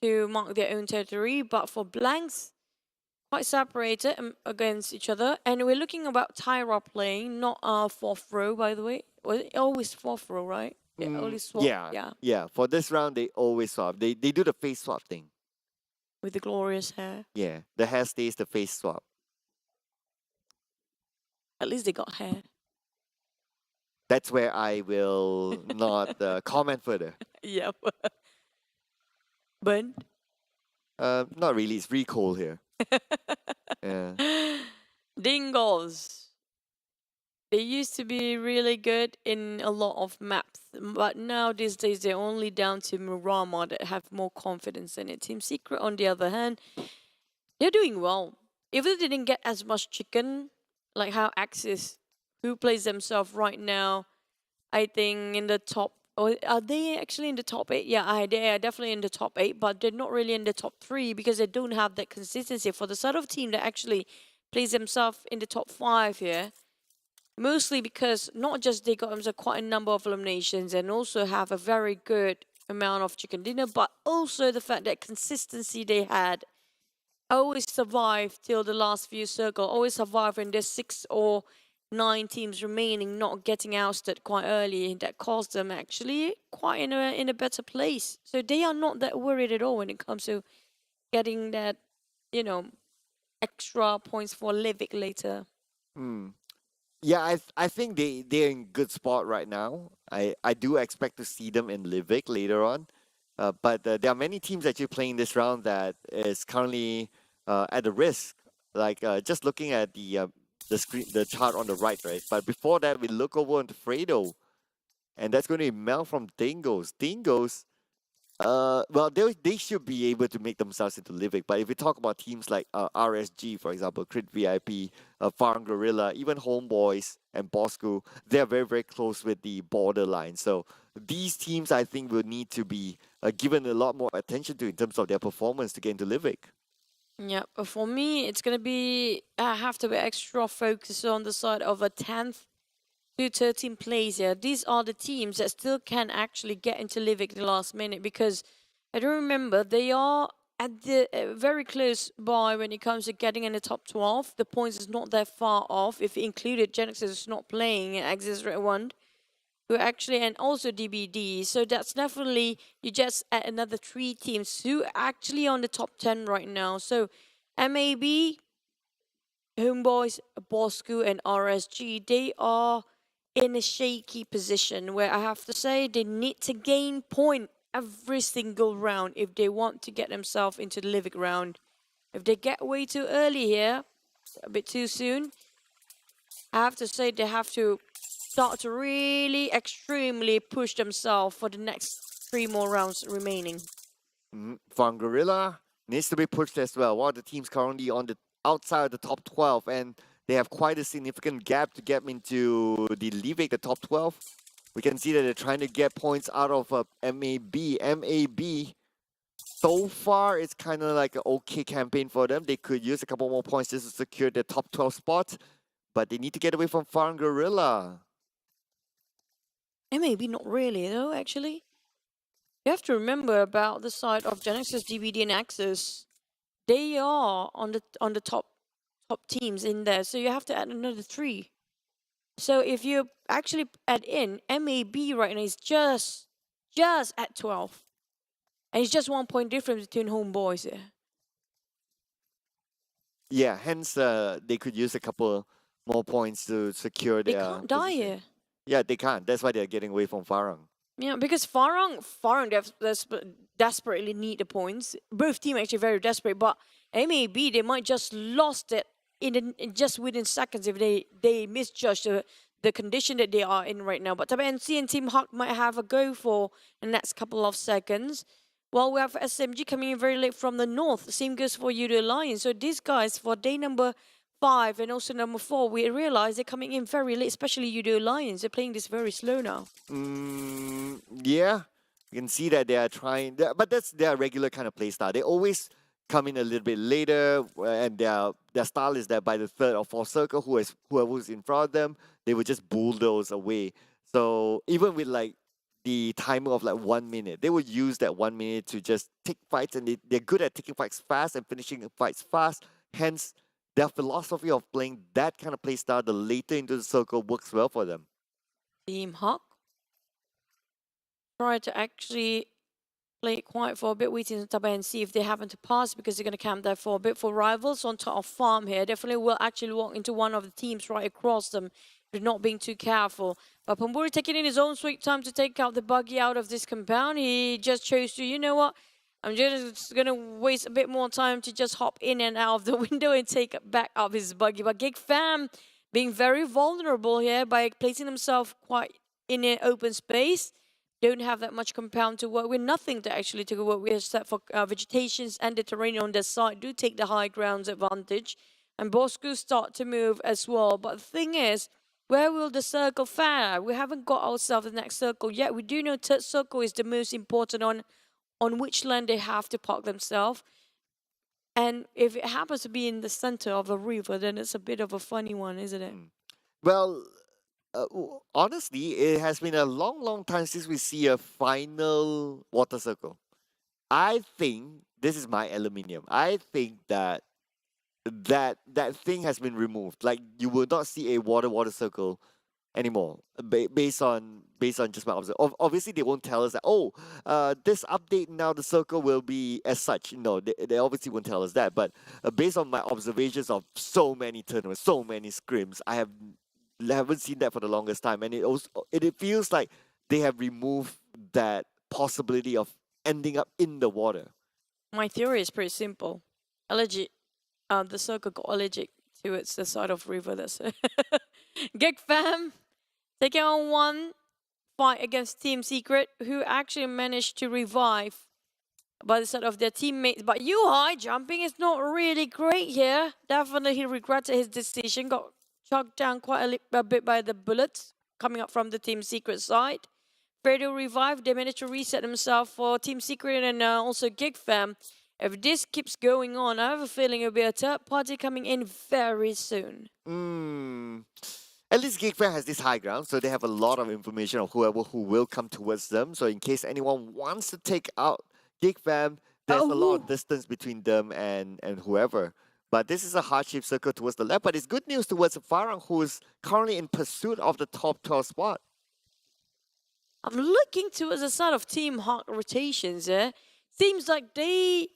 to mark their own territory. But for blanks, quite separated against each other. And we're looking about Tyra playing, not our 4th row, by the way. Was it always 4th row, right? Yeah, always swap. Yeah. For this round, they always swap. They do the face swap thing. With the glorious hair. Yeah, the hair stays the face swap. At least they got hair. That's where I will not comment further. Yep. Burn? Not really. It's really cold here. Yeah. Dingoz. They used to be really good in a lot of maps, but now these days they're only down to Murama that have more confidence in it. Team Secret, on the other hand, they're doing well. Even though they didn't get as much chicken, like how Axis, who plays themselves right now, I think in the top, or are they actually in the top 8? Yeah, they are definitely in the top 8, but they're not really in the top 3 because they don't have that consistency. For the sort of team that actually plays themselves in the top 5 here, mostly because not just they got themselves quite a number of eliminations and also have a very good amount of chicken dinner, but also the fact that consistency they had always survived till the last few circles, always survive in their 6 or 9 teams remaining, not getting ousted quite early. That caused them actually quite in a better place. So they are not that worried at all when it comes to getting that, you know, extra points for Livik later. Yeah, I think they're in good spot right now. I do expect to see them in Livik later on. But there are many teams actually playing this round that is currently at a risk. Like just looking at the screen, the chart on the right. But before that, we look over onto Fredo, and that's going to be Mel from Dingoz. Dingoz, well, they should be able to make themselves into Livik. But if we talk about teams like RSG, for example, Crit VIP, Farang Guerilla, even HomeBois and Bosskurr, they're very, very close with the borderline. So these teams, I think, will need to be given a lot more attention to in terms of their performance to get into Livik. Yeah, but for me, it's going to be, I have to be extra focused on the side of a 10th to 13th place here. These are the teams that still can actually get into Livik the last minute because I don't remember, they are at the very close by when it comes to getting in the top 12. The points is not that far off. If you included Genexus is not playing Axis Red One, who actually, and also DBD. So that's definitely, you just add another 3 teams who are actually on the top 10 right now. So MAB, HomeBois, Bosskurr, and RSG, they are in a shaky position where I have to say they need to gain point every single round if they want to get themselves into the Livik round. If they get way too early here, a bit too soon, I have to say they have to start to really extremely push themselves for the next 3 more rounds remaining. Farang Guerilla needs to be pushed as well. One of the teams currently on the outside of the top 12, and they have quite a significant gap to get into the Livik, the top 12. We can see that they're trying to get points out of MAB. MAB, so far, it's kind of like an okay campaign for them. They could use a couple more points just to secure the top 12 spot, but they need to get away from Farang Guerilla. MAB not really though, actually. You have to remember about the side of Genexus, DBD, and Axis. They are on the top teams in there, so you have to add another 3. So if you actually add in MAB right now is just at 12, and it's just 1 point difference between HomeBois here. Yeah, hence they could use a couple more points to secure They their can't die position. here. Yeah, they can't. That's why they're getting away from Farang. Yeah, because Farang desperately need the points. Both teams actually very desperate, but MAB they might just lost it in just within seconds if they misjudge the condition that they are in right now. But Tabah NSEA and Team Hawk might have a go for the next couple of seconds. Well, we have SMG coming in very late from the north. Same goes for Yoodo Alliance. So these guys for day number 5 and also number 4, we realize they're coming in very late, especially Yoodo Alliance. They're playing this very slow now. Yeah, you can see that they are trying, but that's their regular kind of play style. They always come in a little bit later, and their style is that by the 3rd or 4th circle, whoever's in front of them, they will just bulldoze away. So even with like the timer of like 1 minute, they would use that 1 minute to just take fights, and they're good at taking fights fast and finishing fights fast. Hence, their philosophy of playing that kind of play style, the later into the circle, works well for them. Team Hawk try to actually play it quiet for a bit, waiting on Tabah and see if they happen to pass because they're going to camp there for a bit. For rivals on top of farm here, definitely will actually walk into one of the teams right across them. They're not being too careful. But Pamburi taking in his own sweet time to take out the buggy out of this compound. He just chose to, you know what? I'm just going to waste a bit more time to just hop in and out of the window and take back up his buggy. But GEEK fam being very vulnerable here by placing himself quite in an open space. Don't have that much compound to work with. Nothing to actually to work with except for vegetations and the terrain on their side. Do take the high grounds advantage. And Bosskurr start to move as well. But the thing is, where will the circle fare? We haven't got ourselves the next circle yet. We do know third circle is the most important on which land they have to park themselves. And if it happens to be in the center of a river, then it's a bit of a funny one, isn't it? Well, honestly, it has been a long time since we see a final water circle. I think this is my aluminium. I think that thing has been removed. Like, you will not see a water circle anymore, based on just my observation. Obviously, they won't tell us that, this update now the circle will be as such. No, they obviously won't tell us that. But based on my observations of so many tournaments, so many scrims, I haven't seen that for the longest time, and it feels like they have removed that possibility of ending up in the water. My theory is pretty simple. Allergic, the circle got allergic to its the side of river. That's it. GEEK fam taking on one fight against Team Secret, who actually managed to revive by the side of their teammates. But high jumping is not really great here. Definitely he regretted his decision. Got chucked down quite a bit by the bullets coming up from the Team Secret side. Fredo revived. They managed to reset themselves for Team Secret and also GEEK fam. If this keeps going on, I have a feeling it'll be a third party coming in very soon. At least GEEK fam has this high ground, so they have a lot of information of whoever who will come towards them. So in case anyone wants to take out GEEK fam, there's a lot of distance between them and whoever. But this is a hardship circle towards the left. But it's good news towards Farang, who is currently in pursuit of the top 12 spot. I'm looking towards the side of Team Hawk rotations here. Seems like two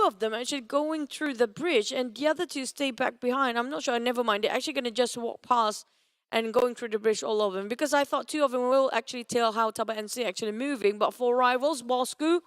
of them actually going through the bridge and the other two stay back behind. I'm not sure, never mind. They're actually going to just walk past and going through the bridge, all of them. Because I thought two of them will actually tell how Tabah NSEA actually moving. But for rivals, Bosskurr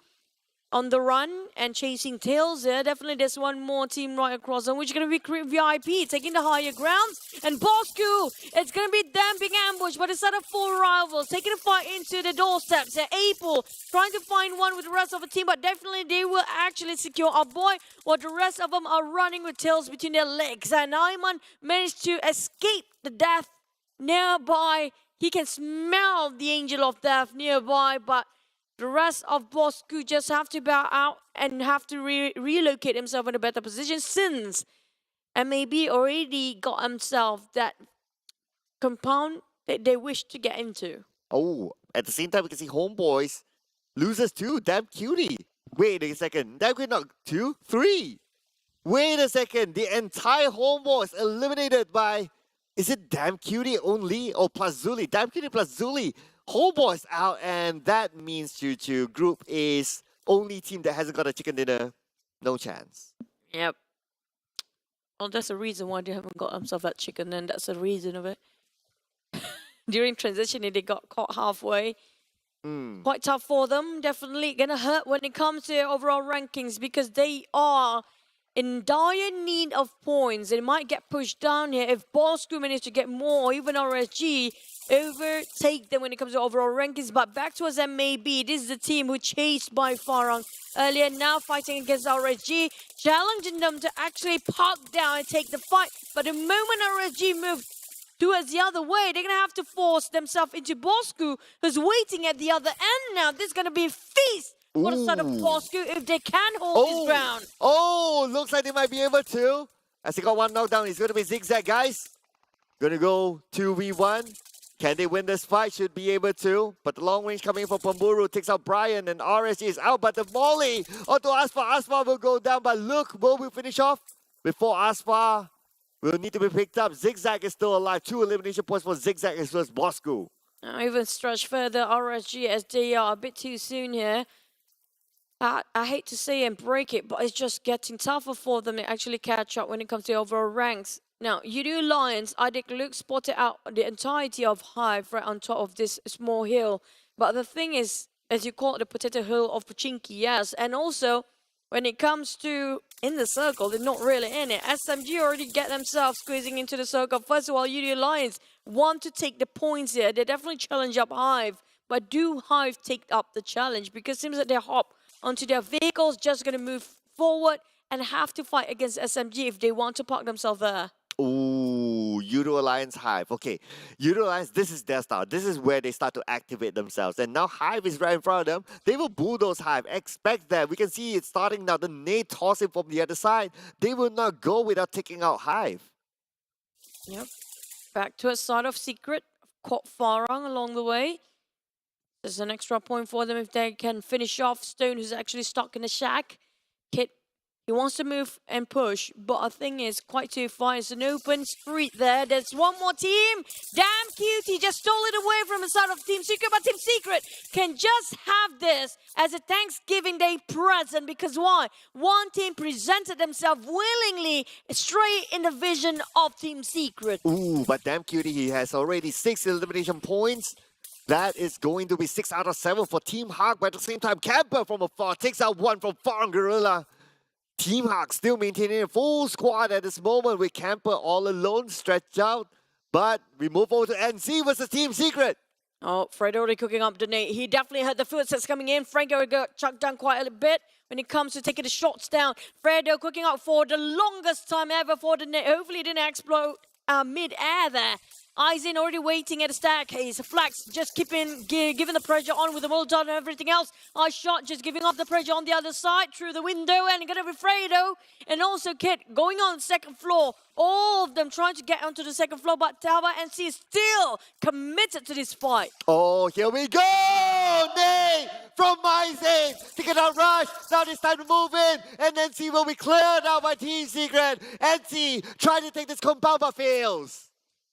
on the run and chasing tails there. Definitely there's one more team right across them, which is going to be VIP taking the higher grounds. And Bosskurr, it's going to be them being ambushed by the set of four rivals, taking a fight into the doorsteps. They're able, trying to find one with the rest of the team, but definitely they will actually secure our boy, while the rest of them are running with tails between their legs. And Ayman managed to escape the death nearby. He can smell the angel of death nearby, but the rest of Bosskurr just have to bow out and have to relocate himself in a better position, since MAB already got himself that compound that they wish to get into. Oh, at the same time, we can see HomeBois loses two. Damn cutie. Wait a second. Damn cutie not two, three. Wait a second. The entire HomeBois eliminated by, is it Damn Cutie only or plus Zuli? Damn Cutie plus Zuli. HomeBois out, and that means Choo Group is only team that hasn't got a chicken dinner. No chance. Yep. Well, that's the reason why they haven't got themselves that chicken, and that's the reason of it. During transition, they got caught halfway. Quite tough for them. Definitely gonna hurt when it comes to overall rankings, because they are in dire need of points. They might get pushed down here if Bosskurr manage to get more, or even RSG overtake them when it comes to overall rankings. But back towards MAB, this is the team who chased by Farang earlier, now fighting against RSG, challenging them to actually park down and take the fight. But the moment RSG move towards the other way, they're going to have to force themselves into Bosskurr, who's waiting at the other end now. This is going to be a feast for the side of Bosskurr if they can hold this ground. Oh, looks like they might be able to. As they got one knockdown, it's going to be Zigzag, guys. Going to go 2v1. Can they win this fight? Should be able to. But the long range coming from Pamburu takes out Brian, and RSG is out. But the volley onto Asfar. Asfar will go down, but look, will we finish off before Asfar will need to be picked up? Zigzag is still alive. 2 elimination points for Zigzag as well as Bosskurr. Now even stretch further, RSG, as they are a bit too soon here. I hate to say and break it, but it's just getting tougher for them to actually catch up when it comes to overall ranks. Now, Yoodo Alliance, I think Luke spotted out the entirety of HYVE right on top of this small hill. But the thing is, as you call it, the potato hill of Pachinki, yes. And also, when it comes to in the circle, they're not really in it. SMG already get themselves squeezing into the circle. First of all, Yoodo Alliance want to take the points here. They definitely challenge up HYVE. But do HYVE take up the challenge? Because it seems that they hop onto their vehicles, just going to move forward and have to fight against SMG if they want to park themselves there. Ooh, Yoodo Alliance HYVE. Okay, Yoodo Alliance, this is their style. This is where they start to activate themselves. And now HYVE is right in front of them. They will bulldoze HYVE. Expect that. We can see it starting now. The nade tossing from the other side. They will not go without taking out HYVE. Yep. Back to a sort of secret. Caught Farang along the way. There's an extra point for them if they can finish off Stone, who's actually stuck in the shack. Kit, he wants to move and push, but the thing is, quite too far. It's an open street there. There's one more team. Damn Cutie just stole it away from the side of Team Secret, but Team Secret can just have this as a Thanksgiving Day present, because why? One team presented themselves willingly straight in the vision of Team Secret. Ooh, but Damn Cutie, he has already 6 elimination points. That is going to be 6 out of 7 for Team Hawk, but at the same time, Camper from afar takes out 1 from Farang Guerilla. Team Hawk still maintaining a full squad at this moment with Camper all alone, stretched out. But we move over to NC versus Team Secret. Oh, Fred already cooking up the nade. He definitely heard the footsteps coming in. Frank already got chucked down quite a bit when it comes to taking the shots down. Fredo cooking up for the longest time ever for the nade. Hopefully it didn't explode mid-air there. Aizen already waiting at the staircase. Flax just giving the pressure on with the Molotov and everything else. iShot just giving off the pressure on the other side through the window, and gonna be Fredo. And also Kit going on the second floor. All of them trying to get onto the second floor, but Tabah NSEA is still committed to this fight. Oh, here we go! Oh, Nate from MySGPH. Taking out Rush. Now it's time to move in. And NC will be cleared out by Team Secret. NC trying to take this compound but fails.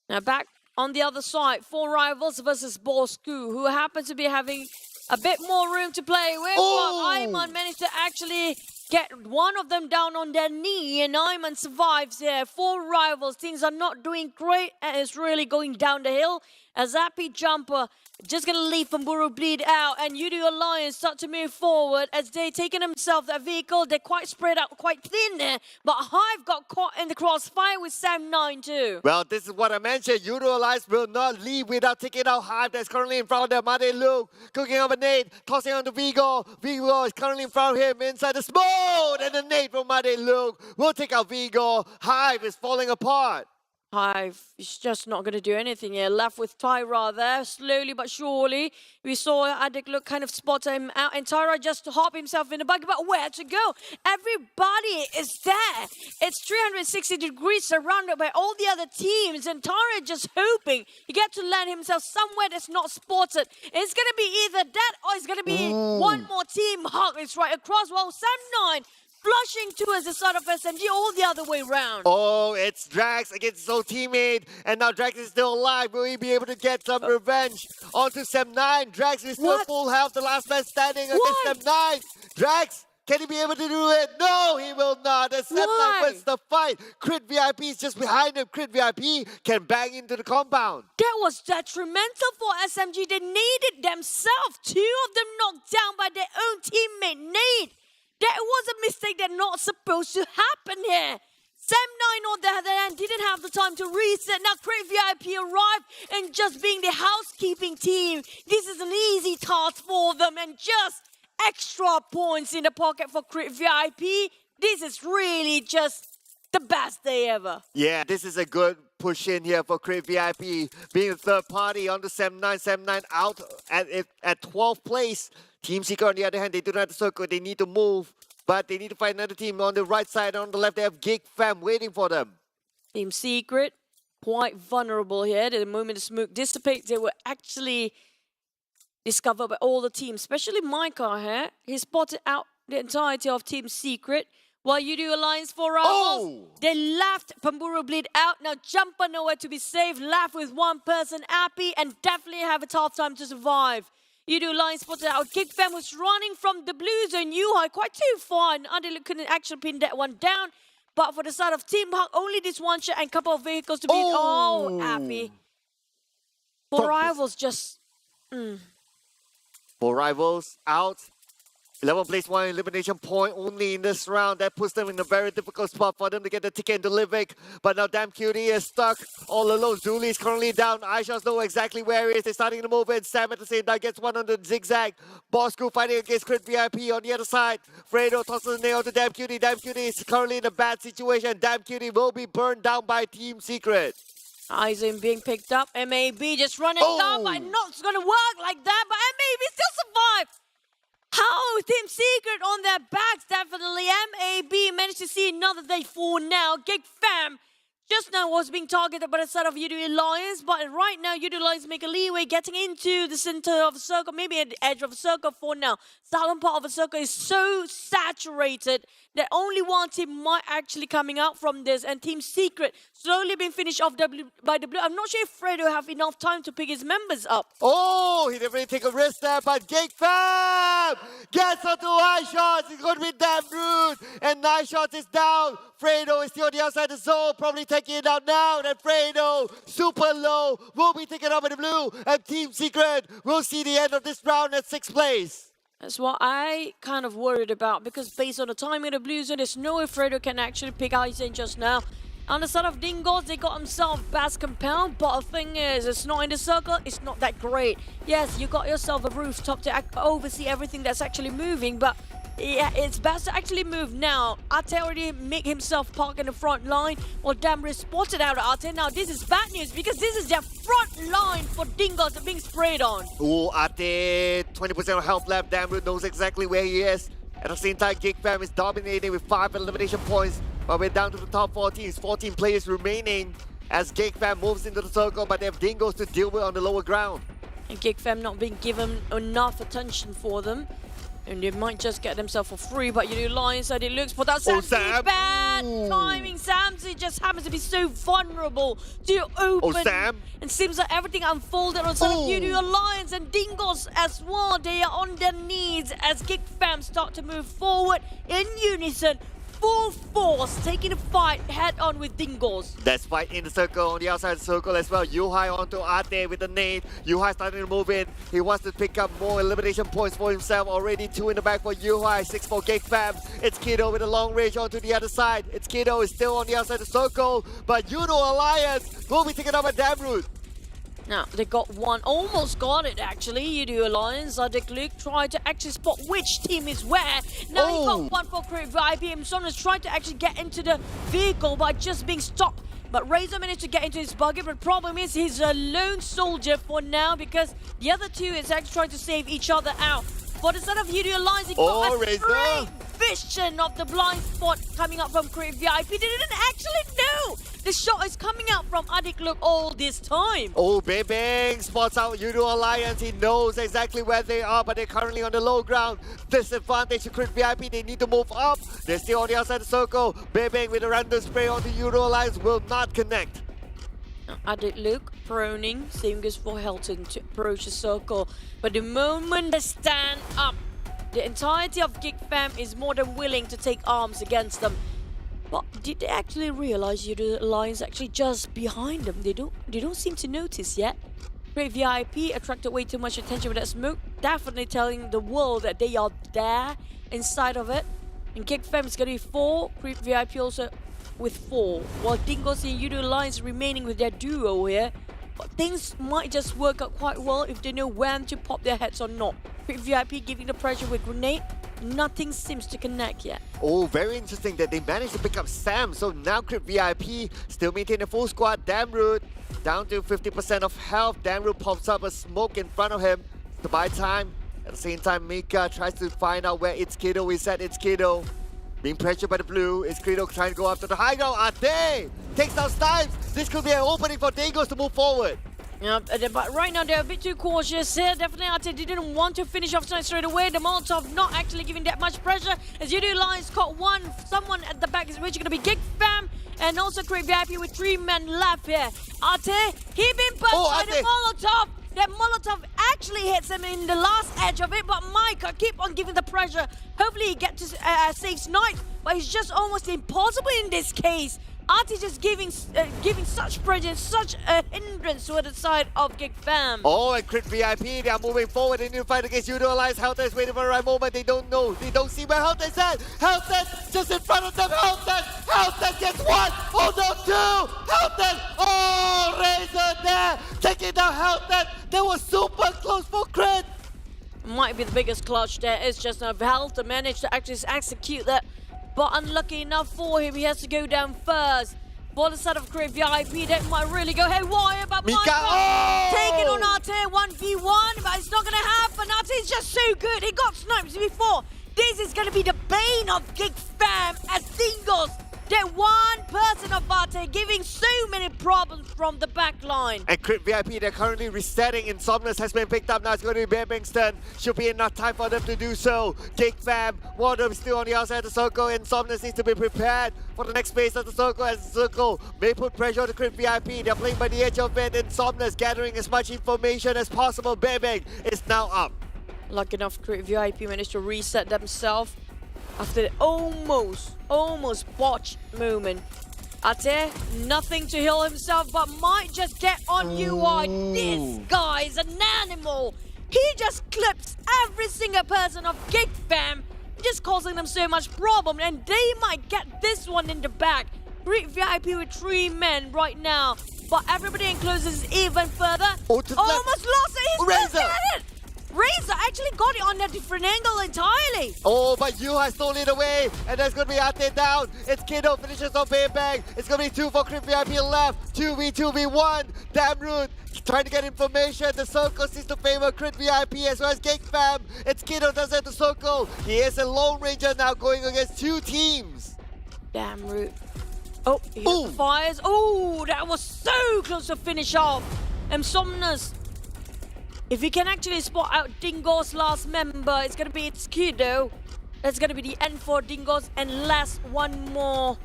Now back on the other side, 4 rivals versus Bosskurr, who happen to be having a bit more room to play with. Oh. But Ayman managed to actually get one of them down on their knee, and Ayman survives here. 4 rivals, things are not doing great, and it's really going down the hill. A zappy jumper just gonna leave Pemburu bleed out, and Yoodo Alliance start to move forward as they taking themselves that vehicle. They're quite spread out, quite thin there, but HYVE got caught in the crossfire with Sam9 too. Well, this is what I mentioned. Yoodo Alliance will not leave without taking out HYVE. That's currently in front of them. Made Luke cooking up a nade, tossing on to Vigo. Vigo is currently in front of him inside the smoke, and the nade from Made Luke will take out Vigo. HYVE is falling apart. HYVE is just not going to do anything here. Left with Tyra there, slowly but surely. We saw Addict look kind of spot him out, and Tyra just hop himself in the buggy, but where to go? Everybody is there. It's 360 degrees surrounded by all the other teams, and Tyra just hoping he gets to land himself somewhere that's not spotted. It's going to be either that or it's going to be one more team hug. It's right across. Well, Sam9 flushing towards the side of SMG, all the other way round. Oh, it's Drax against his old teammate, and now Drax is still alive. Will he be able to get some revenge onto Sam9? Drax is still full health, the last man standing against Sam9. Drax, can he be able to do it? No, he will not. As Sam9 wins the fight. Crit VIP is just behind him. Crit VIP can bang into the compound. That was detrimental for SMG. They needed themselves. 2 of them knocked down by their own teammate, Nate. That was a mistake that's not supposed to happen here. Sam9 on the other hand didn't have the time to reset. Now Crit VIP arrived, and just being the housekeeping team, this is an easy task for them, and just extra points in the pocket for Crit VIP. This is really just the best day ever. Yeah, this is a good push in here for Crit VIP. Being the third party on the Sam9. Sam9 out at 12th place. Team Secret, on the other hand, they do not have the circle. They need to move, but they need to find another team on the right side. On the left, they have GEEK fam waiting for them. Team Secret, quite vulnerable here. The moment the smoke dissipates, they were actually discovered by all the teams, especially Micah here. He spotted out the entirety of Team Secret. While Yoodo Alliance 4 rivals, they left Pemburu bleed out. Now Jumper nowhere to be saved, left with one person, Appy, and definitely have a tough time to survive. Yoodo Alliance spotted out. GEEK fam was running from the blue zone. Yuhai quite too far, and Adil couldn't actually pin that one down. But for the side of Team Hawk, only this one shot and a couple of vehicles to beat. Oh, Appy. 4 rivals just... 4 rivals out. 11 place 1 elimination point only in this round. That puts them in a very difficult spot for them to get the ticket into Livik. But now Damn Cutie is stuck all alone. Zuli is currently down. Aisha's know exactly where he is. They're starting to move in. Sam at the same time gets one on the zigzag. Bosskurr fighting against Crit VIP on the other side. Fredo tosses a nail to Damn Cutie. Damn Cutie is currently in a bad situation. Damn Cutie will be burned down by Team Secret. Aizen being picked up. MAB just running down, but not going to work like that. But MAB still survived. How Team Secret on their backs, definitely. MAB managed to see another day for now. GEEK fam just now was being targeted by the side of Yoodo Alliance, but right now Yoodo Alliance make a leeway getting into the center of the circle, maybe at the edge of the circle for now. Southern part of the circle is so saturated that only one team might actually coming out from this, and Team Secret slowly being finished off by the blue. I'm not sure if Fredo have enough time to pick his members up. Oh, he definitely take a risk there, but GEEK fam gets onto high shots. It's going to be damn rude, and 9 shots is down. Fredo is still on the outside of the zone, probably taking it out now. And Fredo, super low, will be taken up in the blue, and Team Secret will see the end of this round at 6th place. That's what I kind of worried about, because based on the timing of the blue zone, there's no way Fredo can actually pick Aizen just now. On the side of Dingoz, they got himself Bass Compound, but the thing is, it's not in the circle, it's not that great. Yes, you got yourself a rooftop to oversee everything that's actually moving, but yeah, it's best to actually move now. Ate already make himself park in the front line. Well, Damri spotted out Ate. Now, this is bad news because this is their front line for Dingoz being sprayed on. Oh, Ate, 20% of health left. Damri knows exactly where he is. At the same time, GEEK fam is dominating with 5 elimination points. But we're down to the top 4 teams. 14 players remaining as GEEK fam moves into the circle, but they have Dingoz to deal with on the lower ground. And GEEK Fam not being given enough attention for them. And they might just get themselves for free, but Yoodo Alliance, it looks for that Samsy. Sam. Bad Ooh. timing. Samsy just happens to be so vulnerable to open. Sam. And seems like everything unfolded on side of Yoodo Alliance and Dingoz as well. They are on their knees as GEEK Fam start to move forward in unison. Full force, taking the fight head on with Dingoz. That's fight in the circle, on the outside of the circle as well. Yuhai onto Ate with the nade. Yuhai starting to move in. He wants to pick up more elimination points for himself. Already 2 in the back for Yuhai. 6 for GEEK Fam. It's Kiddo with a long range onto the other side. It's Kiddo is still on the outside of the circle. But Yoodo Alliance will be taken up by Damroot. Now, they got one, almost got it actually. Yoodo Alliance, Luke tried to actually spot which team is where. Now he got one for VIP. Someone's tried to actually get into the vehicle by just being stopped. But Razor managed to get into his buggy, but problem is he's a lone soldier for now because the other two is actually trying to save each other out. For the side of Yoodo Alliance, he got a great vision of the blind spot coming up from VIP. They didn't actually know the shot is coming out from Luke all this time. Oh, Bang Bang spots out Yoodo Alliance. He knows exactly where they are, but they're currently on the low ground. Disadvantage to VIP. They need to move up. They're still on the outside of the circle. Bang Bang with a random spray onto Yoodo Alliance will not connect. Luke proning, same goes for Helton to approach the circle. But the moment they stand up, the entirety of GEEK Fam is more than willing to take arms against them. But did they actually realize Yoodo Alliance actually just behind them? They don't seem to notice yet. Great VIP attracted way too much attention with that smoke, definitely telling the world that they are there inside of it. And GEEK Fam is going to be 4, Great VIP also with 4, while Dingoz and Yoodo Alliance remaining with their duo here. But things might just work out quite well if they know when to pop their heads or not. Great VIP giving the pressure with grenade. Nothing seems to connect yet. Oh, very interesting that they managed to pick up Sam. So now Crypt VIP still maintain a full squad. Damroot down to 50% of health. Damroot pops up a smoke in front of him to buy time. At the same time, Mika tries to find out where It's Kiddo is at. It's Kiddo being pressured by the blue. It's Kiddo trying to go after the high ground. Ate takes down Snipes. This could be an opening for Dingoz to move forward. Yeah, but right now they're a bit too cautious here. Definitely Ate didn't want to finish off straight away. The Molotov not actually giving that much pressure. As Yoodo Alliance caught one, someone at the back is which is going to be GEEK Fam. And also Great VIP with 3 men left here. Ate, he been burnt by the Molotov. That Molotov actually hits him in the last edge of it, but Micah keep on giving the pressure. Hopefully he gets to save Snipe, but it's just almost impossible in this case. Ate just giving such pressure, such a hindrance to the side of GEEK Fam. Oh, and Crit VIP, they are moving forward in the fight against Yoodo Alliance. Helton is waiting for the right moment. They don't know. They don't see where Helton is at. Helton just in front of them. Helton gets 1. Oh no, 2. Helton. Oh, Razor there. Taking down Helton. That was super close for Crit. Might be the biggest clutch there. It's just enough Helton managed to actually execute that. But unlucky enough for him, he has to go down first. For the side of Great VIP, that might really go haywire. But Micah taking on Ate 1v1, but it's not going to happen. Ate's just so good. He got sniped before. This is going to be the bane of GEEK Fam as Dingoz. That one person of Ate giving so many problems from the back line. And Crit VIP, they're currently resetting. Insomnus has been picked up. Now it's going to be Bang Bang's turn. Should be enough time for them to do so. GEEK Fam, one of them still on the outside of the circle. Insomnus needs to be prepared for the next phase of the circle, as the circle may put pressure on the Crit VIP. They're playing by the edge of it. Insomnus gathering as much information as possible. Bang Bang is now up. Lucky enough, Crit VIP managed to reset themselves after the almost botched moment. Ate, nothing to heal himself, but might just get on UI. This guy is an animal. He just clips every single person of GEEK Fam, just causing them so much problem, and they might get this one in the back. Great VIP with 3 men right now, but everybody encloses even further. Almost lost it. He's Razor. at it. Razor actually got it on a different angle entirely. Oh, but you has stolen it away, and that's going to be Ate down. It's Kiddo finishes on Bang Bang. It's going to be 2 for Crit VIP left. 2v1. Damroot trying to get information. The circle seems to favor Crit VIP as well as GEEK Fam. It's Kiddo does it the circle. He is a Lone Ranger now going against 2 teams. Damroot. Oh, he hit the fires. Oh, that was so close to finish off. Insomnus If we can actually spot out Dingo's last member, it's gonna be Yoodo. That's gonna be the end for Dingoz, and last one more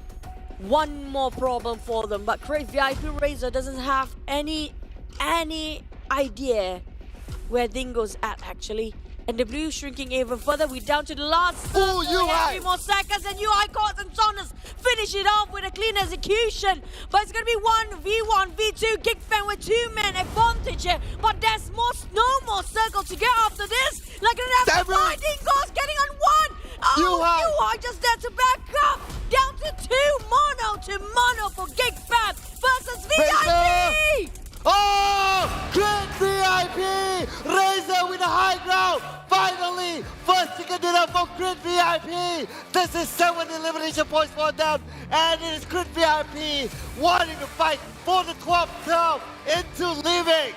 problem for them. But Great VIP Razor doesn't have any idea where Dingo's at actually. And the blue shrinking even further. We're down to the last circle. We have 3 more seconds, and UI Courts and Sonas finish it off with a clean execution. But it's going to be 1v1, V2, GEEK Fan with 2-man advantage here. But there's no more circle to get after this. Like an fight, Dingoz getting on 1. Oh, UI just there to back up. Down to 2 mono for GEEK Fan versus VIP. Oh! Great VIP! Razor with a high ground! Finally! First chicken dinner for Great VIP! This is 7 elimination points for them, and it is Great VIP wanting to fight for the 12th into Livik!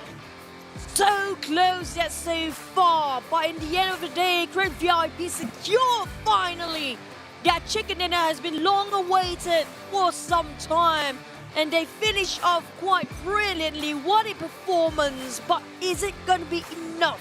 So close yet so far, but in the end of the day, Great VIP secure finally! That chicken dinner has been long awaited for some time. And they finish off quite brilliantly. What a performance! But is it going to be enough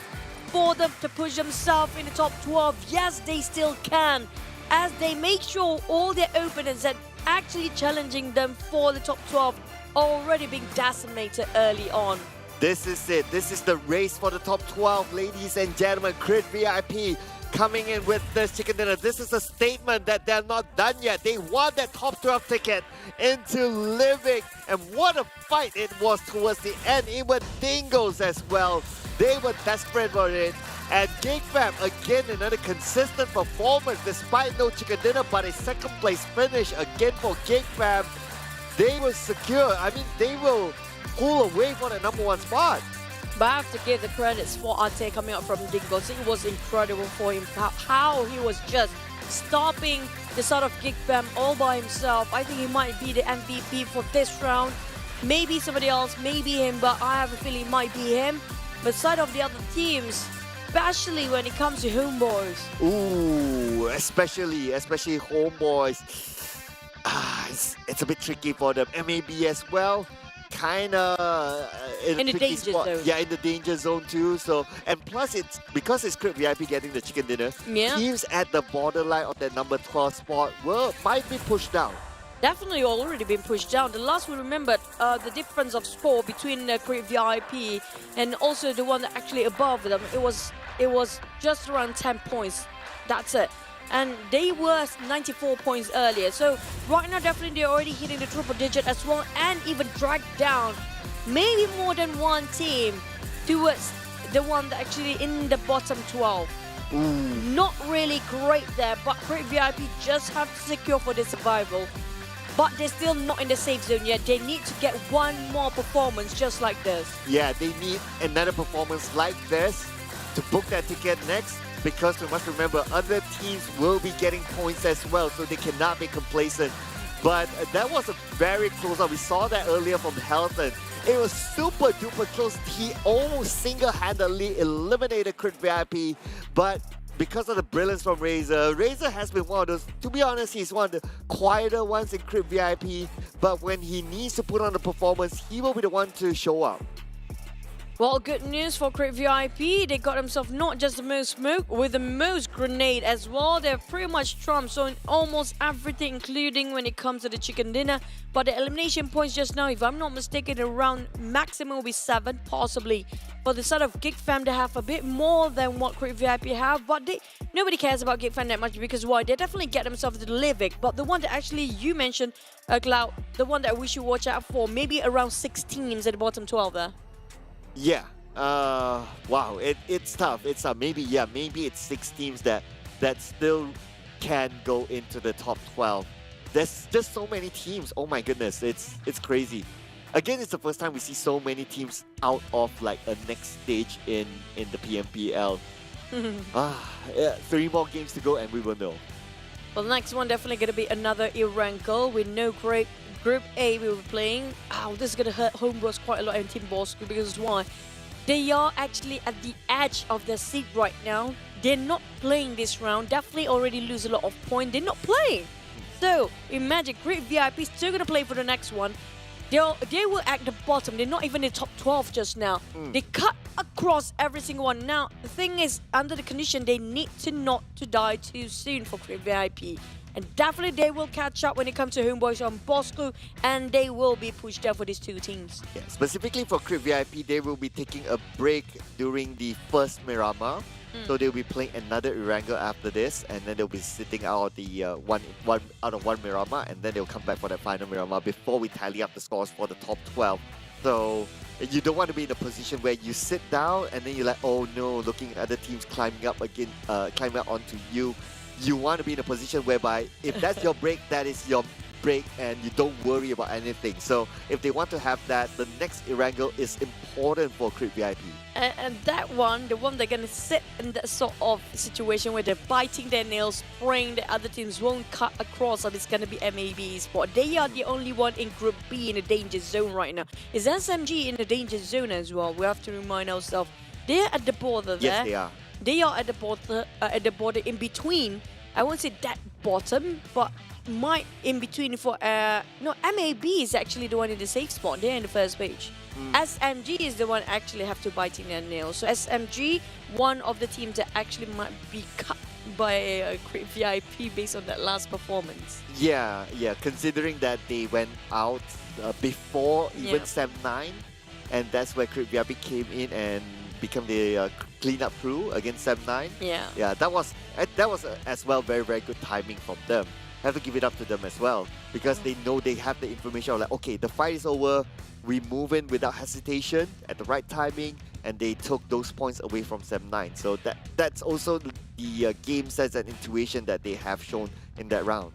for them to push themselves in the top 12? Yes, they still can, as they make sure all their opponents that actually challenging them for the top 12 already being decimated early on. This is it. This is the race for the top 12, ladies and gentlemen. Great VIP coming in with this chicken dinner. This is a statement that they're not done yet. They won that top 12 ticket into Livik, and what a fight it was towards the end. Even Dingoz as well, they were desperate for it. And GEEK Fam, again, another consistent performance despite no chicken dinner, but a second place finish again for GEEK Fam. They will secure, I mean, they will pull away for the number 1 spot. But I have to give the credits for Ate coming out from Dingoz. It was incredible for him, how he was just stopping the sort of GEEK Fam all by himself. I think he might be the MVP for this round. Maybe somebody else, maybe him, but I have a feeling it might be him. But side of the other teams, especially when it comes to HomeBois. Ooh, especially HomeBois. It's a bit tricky for them. MAB as well. Kinda in the danger zone. Yeah, in the danger zone too. So, and plus it's because it's Great VIP getting the chicken dinner. Yeah. Teams at the borderline of that number 12 spot might be pushed down. Definitely already been pushed down. The last we remembered, the difference of score between Great VIP and also the one that actually above them, it was just around 10 points. That's it. And they were 94 points earlier. So right now, definitely they're already hitting the triple digit as well, and even dragged down maybe more than one team towards the one that actually in the bottom 12. Ooh. Not really great there, but Great VIP just have to secure for their survival. But they're still not in the safe zone yet. They need to get one more performance just like this. Yeah, they need another performance like this to book that ticket next. Because we must remember, other teams will be getting points as well, so they cannot be complacent. But that was a very close one. We saw that earlier from Helton. It was super duper close. He almost single-handedly eliminated Crit VIP, but because of the brilliance from Razor, Razor has been one of those, to be honest, he's one of the quieter ones in Crit VIP, but when he needs to put on the performance, he will be the one to show up. Well, good news for Great VIP. They got themselves not just the most smoke, with the most grenade as well. They're pretty much trumped on almost everything, including when it comes to the chicken dinner. But the elimination points just now, if I'm not mistaken, around maximum will be 7, possibly. For the side of GEEK Fam, they have a bit more than what Great VIP have. But nobody cares about GEEK Fam that much, because why? They definitely get themselves to the Livik. But the one that actually you mentioned, Cloud, the one that we should watch out for, maybe around 6 teams at the bottom 12 there. Yeah, wow, it's tough. It's maybe it's 6 teams that still can go into the top 12. There's just so many teams. Oh my goodness, it's crazy. Again, it's the first time we see so many teams out of like a next stage in the PMPL. 3 more games to go and we will know. Well, the next one definitely going to be another Irankle with no great Group A we were playing. Oh, this is going to hurt HomeBois quite a lot and Team Bosskurr, because why? They are actually at the edge of their seat right now. They're not playing this round. Definitely already lose a lot of points. They're not playing. So, imagine Great VIP still going to play for the next one. They were at the bottom. They're not even in the top 12 just now. They cut across every single one. Now, the thing is, under the condition, they need to not to die too soon for Creep VIP. And definitely they will catch up when it comes to HomeBois on Bosskurr, and they will be pushed down for these two teams. Yeah, specifically for Creep VIP, they will be taking a break during the first Miramar. So they'll be playing another Erangel after this, and then they'll be sitting out the one out of one Miramar, and then they'll come back for that final Miramar before we tally up the scores for the top 12. So you don't want to be in a position where you sit down and then you're like, oh no, looking at other teams climbing up again, climbing up onto you. You want to be in a position whereby if that's your break, that is your break, and you don't worry about anything. So if they want to have that, the next Erangel is important for Creep VIP. And that one, the one they're going to sit in that sort of situation where they're biting their nails, praying the other teams won't cut across, and it's going to be MAB Esports. They are the only one in Group B in the danger zone right now. Is SMG in the danger zone as well? We have to remind ourselves. They're at the border there. Yes, they are. They are at the border in between. I won't say that bottom, but might in between for no, MAB is actually the one in the safe spot. They're in the first page. SMG is the one actually have to biting their nails. So SMG, one of the teams that actually might be cut by Creep VIP based on that last performance. Yeah, considering that they went out before even Sem 9, and that's where Creep VIP came in and become the cleanup crew against Sem 9. Yeah, that was as well very good timing from them. Have to give it up to them as well, because they know they have the information of like, okay, the fight is over, we move in without hesitation at the right timing, and they took those points away from Sem 9. So that's also the game sense and intuition that they have shown in that round.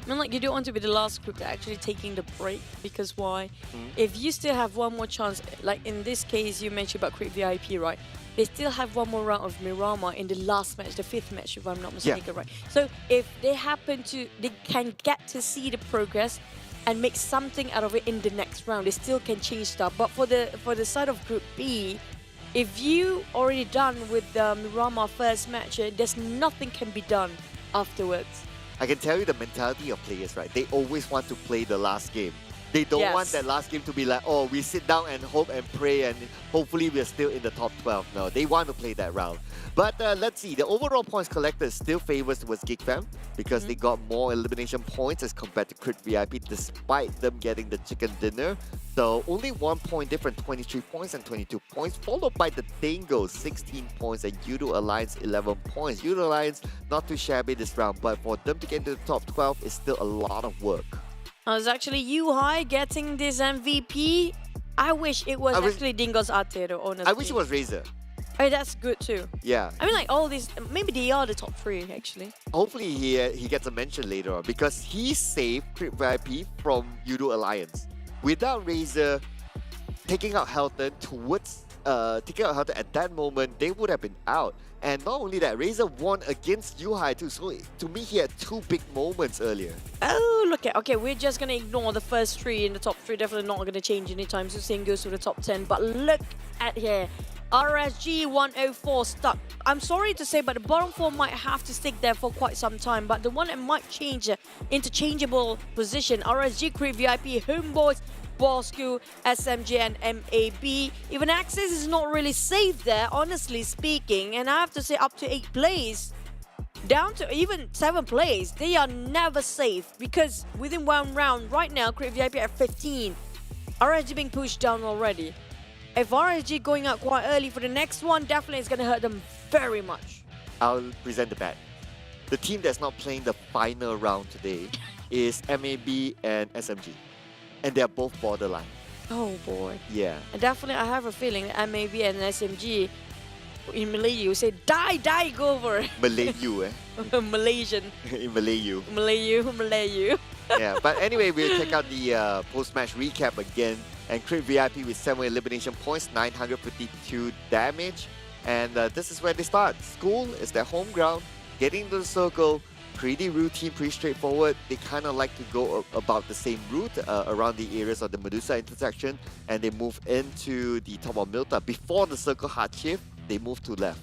I mean, like, you don't want to be the last group that actually taking the break, because why? If you still have one more chance, like in this case you mentioned about Creep VIP, right? They still have one more round of Miramar in the last match, the 5th match, if I'm not mistaken, right? So if they happen to, they can get to see the progress and make something out of it in the next round. They still can change stuff. But for the side of Group B, if you already done with the Miramar first match, there's nothing can be done afterwards. I can tell you the mentality of players, right? They always want to play the last game. They don't want that last game to be like, oh, we sit down and hope and pray and hopefully we're still in the top 12. No, they want to play that round. But let's see, the overall points collected still favors towards GEEK fam, because they got more elimination points as compared to Crit VIP, despite them getting the chicken dinner. So only 1 point different, 23 points and 22 points, followed by the Dingoz, 16 points, and Yoodo Alliance, 11 points. Yoodo Alliance, not too shabby this round, but for them to get into the top 12 is still a lot of work. I was actually High getting this MVP. I wish it was actually Dingoz Artero, honestly. I wish it was Razor. Oh, that's good too. Yeah. I mean, like, all these, maybe they are the top 3 actually. Hopefully he gets a mention later on, because he saved Crit VIP from Yoodo Alliance. Without Razor taking out Helton at that moment, they would have been out. And not only that, Razor won against High too. So to me, he had 2 big moments earlier. Oh, look at, okay, we're just going to ignore the first 3 in the top 3. Definitely not going to change anytime soon. Same goes to the top 10. But look at here. RSG 104 stuck. I'm sorry to say, but the bottom 4 might have to stick there for quite some time. But the one that might change interchangeable position, RSG, Creep VIP, HomeBois, Bosskurr, SMG and MAB. Even Access is not really safe there, honestly speaking. And I have to say, up to 8 plays, down to even 7 plays, they are never safe. Because within one round, right now, Creep VIP at 15. RSG being pushed down already. If RSG going out quite early for the next one, definitely it's going to hurt them very much. I'll present the bet. The team that's not playing the final round today is MAB and SMG. And they're both borderline. Oh boy. Yeah. And definitely, I have a feeling that MAB and SMG, in Malay you say, die, go over it. Malayu, Malaysian. In Malayu. Malayu. Yeah, but anyway, we'll check out the post-match recap again. And Crit VIP with 7 elimination points, 952 damage. And this is where they start. School is their home ground. Getting into the circle, pretty routine, pretty straightforward. They kind of like to go about the same route around the areas of the Medusa intersection. And they move into the top of Milta. Before the circle hard shift, they move to left.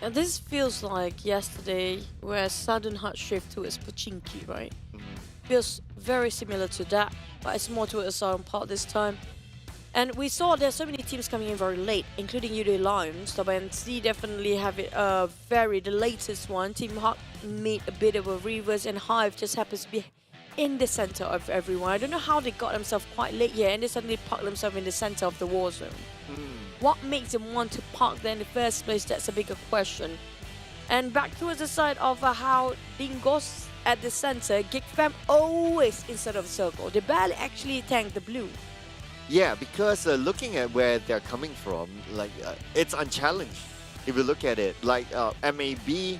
And this feels like yesterday, where sudden hard shift towards Pochinki, right? feels very similar to that, but it's more to a southern part this time. And we saw there's so many teams coming in very late, including Yoodo Alliance. Tabah NSEA definitely have it the latest one. Team Hawk made a bit of a reverse, and HYVE just happens to be in the center of everyone. I don't know how they got themselves quite late here, and they suddenly parked themselves in the center of the war zone. What makes them want to park there in the first place? That's a bigger question. And back towards the side of how Dingoz at the center, GEEK fam always inside of the circle. They barely actually tank the blue. Yeah, because looking at where they're coming from, like it's unchallenged. If you look at it, like MAB,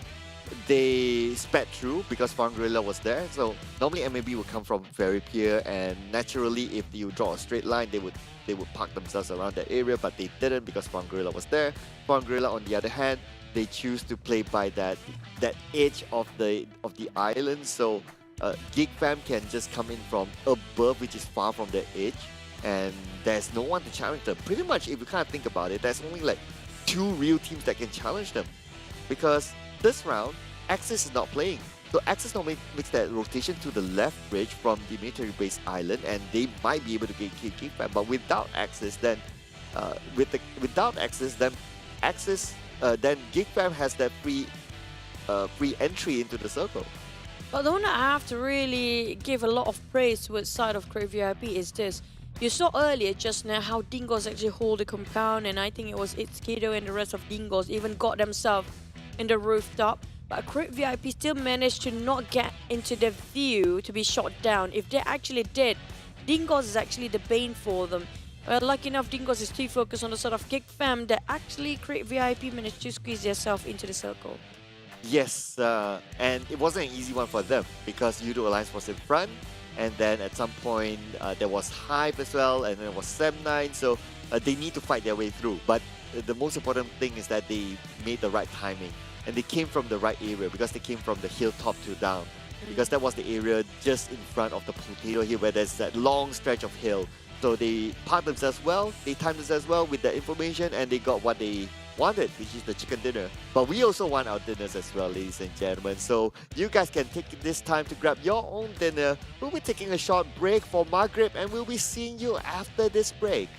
they sped through because Farang Guerilla was there. So normally MAB would come from very pier, and naturally, if you draw a straight line, they would park themselves around that area, but they didn't because Farang Guerilla was there. Farang Guerilla, on the other hand, they choose to play by that edge of the island. So GEEK fam can just come in from above, which is far from the edge, and there's no one to challenge them. Pretty much, if you kind of think about it, there's only like 2 real teams that can challenge them, because this round, Axis is not playing. So Axis normally makes that rotation to the left bridge from the military base island, and they might be able to get GEEK fam. But without Axis, then then GEEK fam has that free entry into the circle. But the one I have to really give a lot of praise towards side of Crate VIP is this. You saw earlier just now how Dingoz actually hold the compound, and I think it was Kiddo and the rest of Dingoz even got themselves in the rooftop. But Crate VIP still managed to not get into the view to be shot down. If they actually did, Dingoz is actually the bane for them. Lucky enough, Dingoz is too focused on the sort of GEEK fam that actually Crate VIP managed to squeeze themselves into the circle. Yes, and it wasn't an easy one for them because Yoodo Alliance was in front, and then at some point there was HYVE as well, and then there was Sem9, so they need to fight their way through. But the most important thing is that they made the right timing, and they came from the right area because they came from the hilltop to down, because that was the area just in front of the potato hill where there's that long stretch of hill. So they parked themselves well, they timed themselves well with that information, and they got what they wanted, which is the chicken dinner. But we also want our dinners as well, ladies and gentlemen. So you guys can take this time to grab your own dinner. We'll be taking a short break for Maghrib, and we'll be seeing you after this break.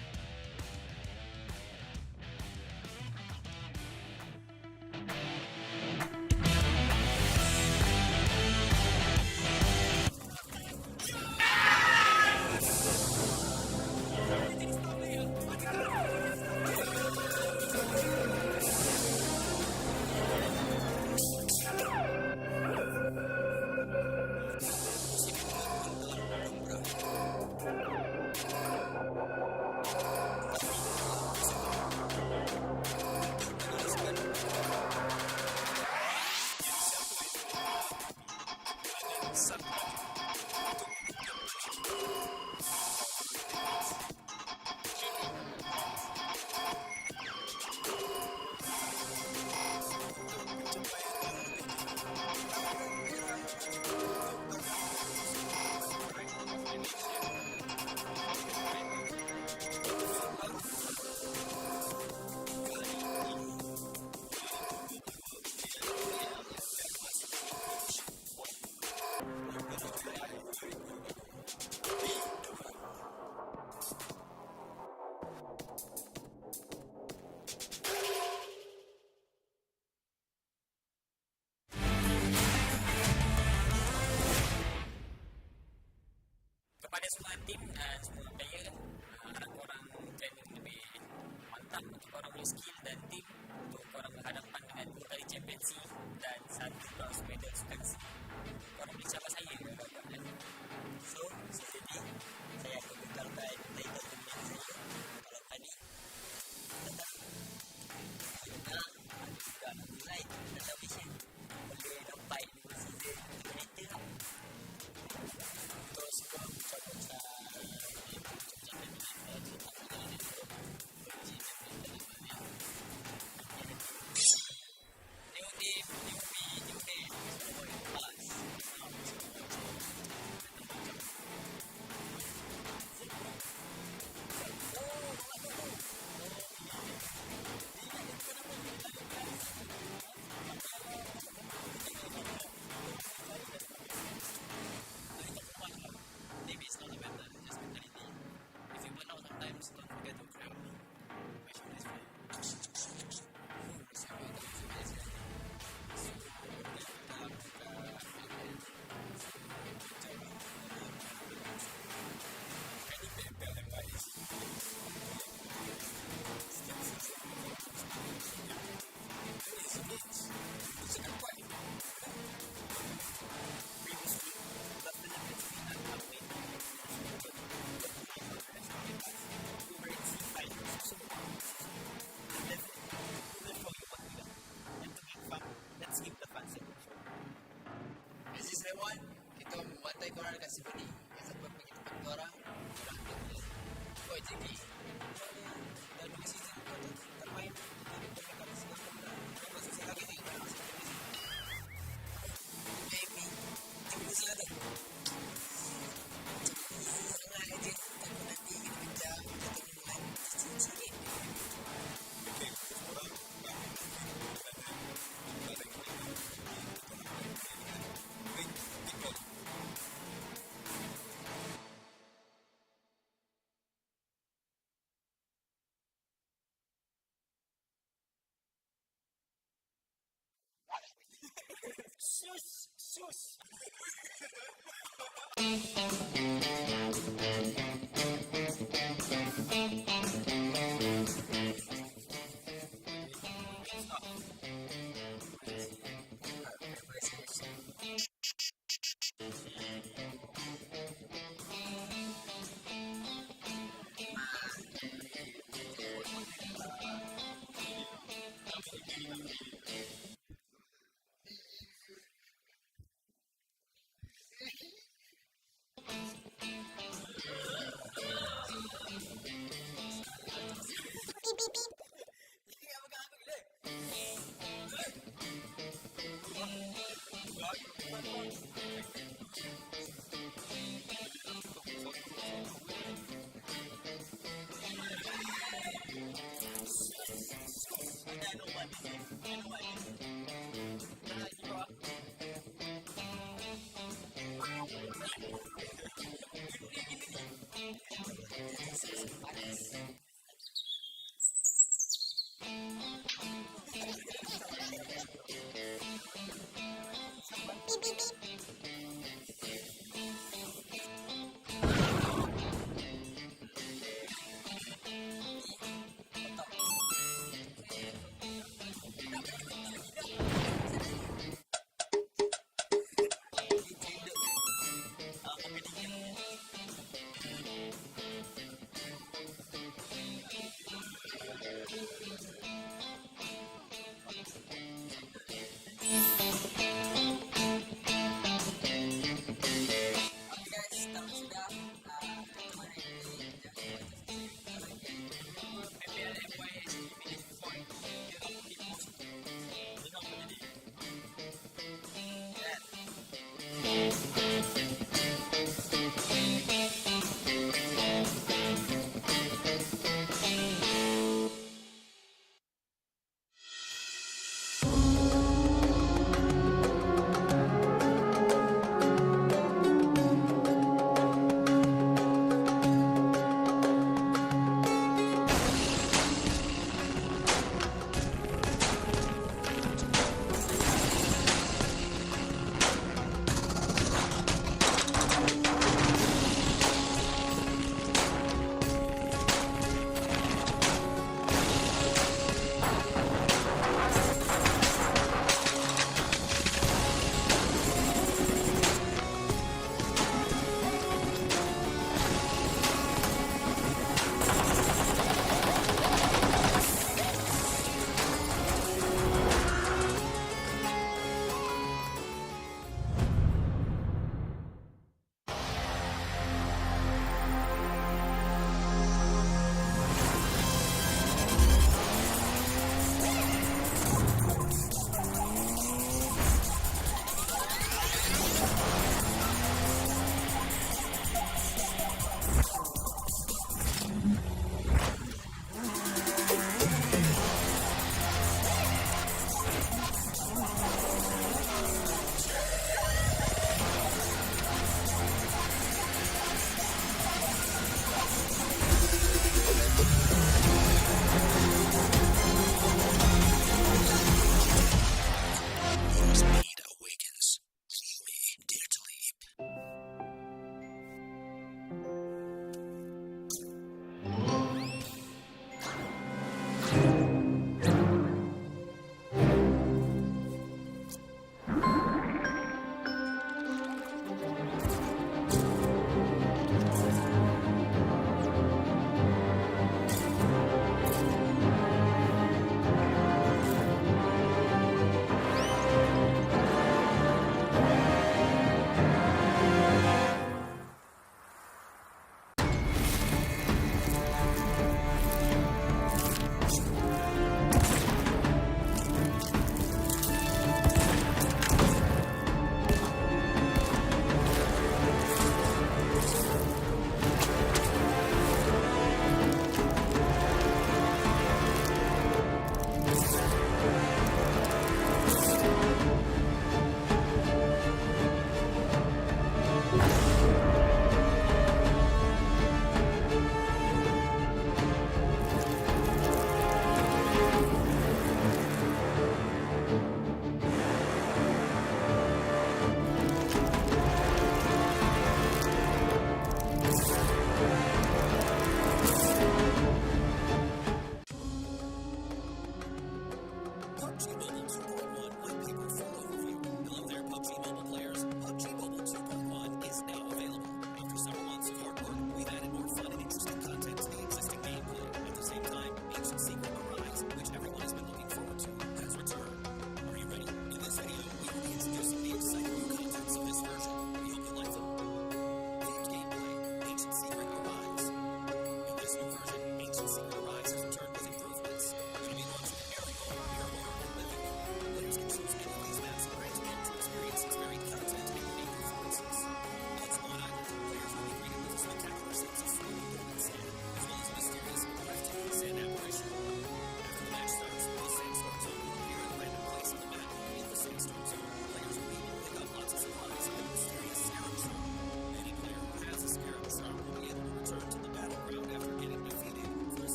Kepada semua tim dan semua player, harap korang training lebih mantap untuk korang punya skill dan tim untuk korang berhadapan dengan 2 kali championship dan 1 bronze medal sukan. Korang boleh cabar saya kalau korang santai korang dekat sini. Sampai pergi tempat korang oh jadi dalam 2 season kau tak main tapi kau dekat Singapura dah. Kau masih season lagi ni. Baby, cuba sila tu. Senang aja, takut nanti kena kejar. Kita tunggu bulan cincin. Sus.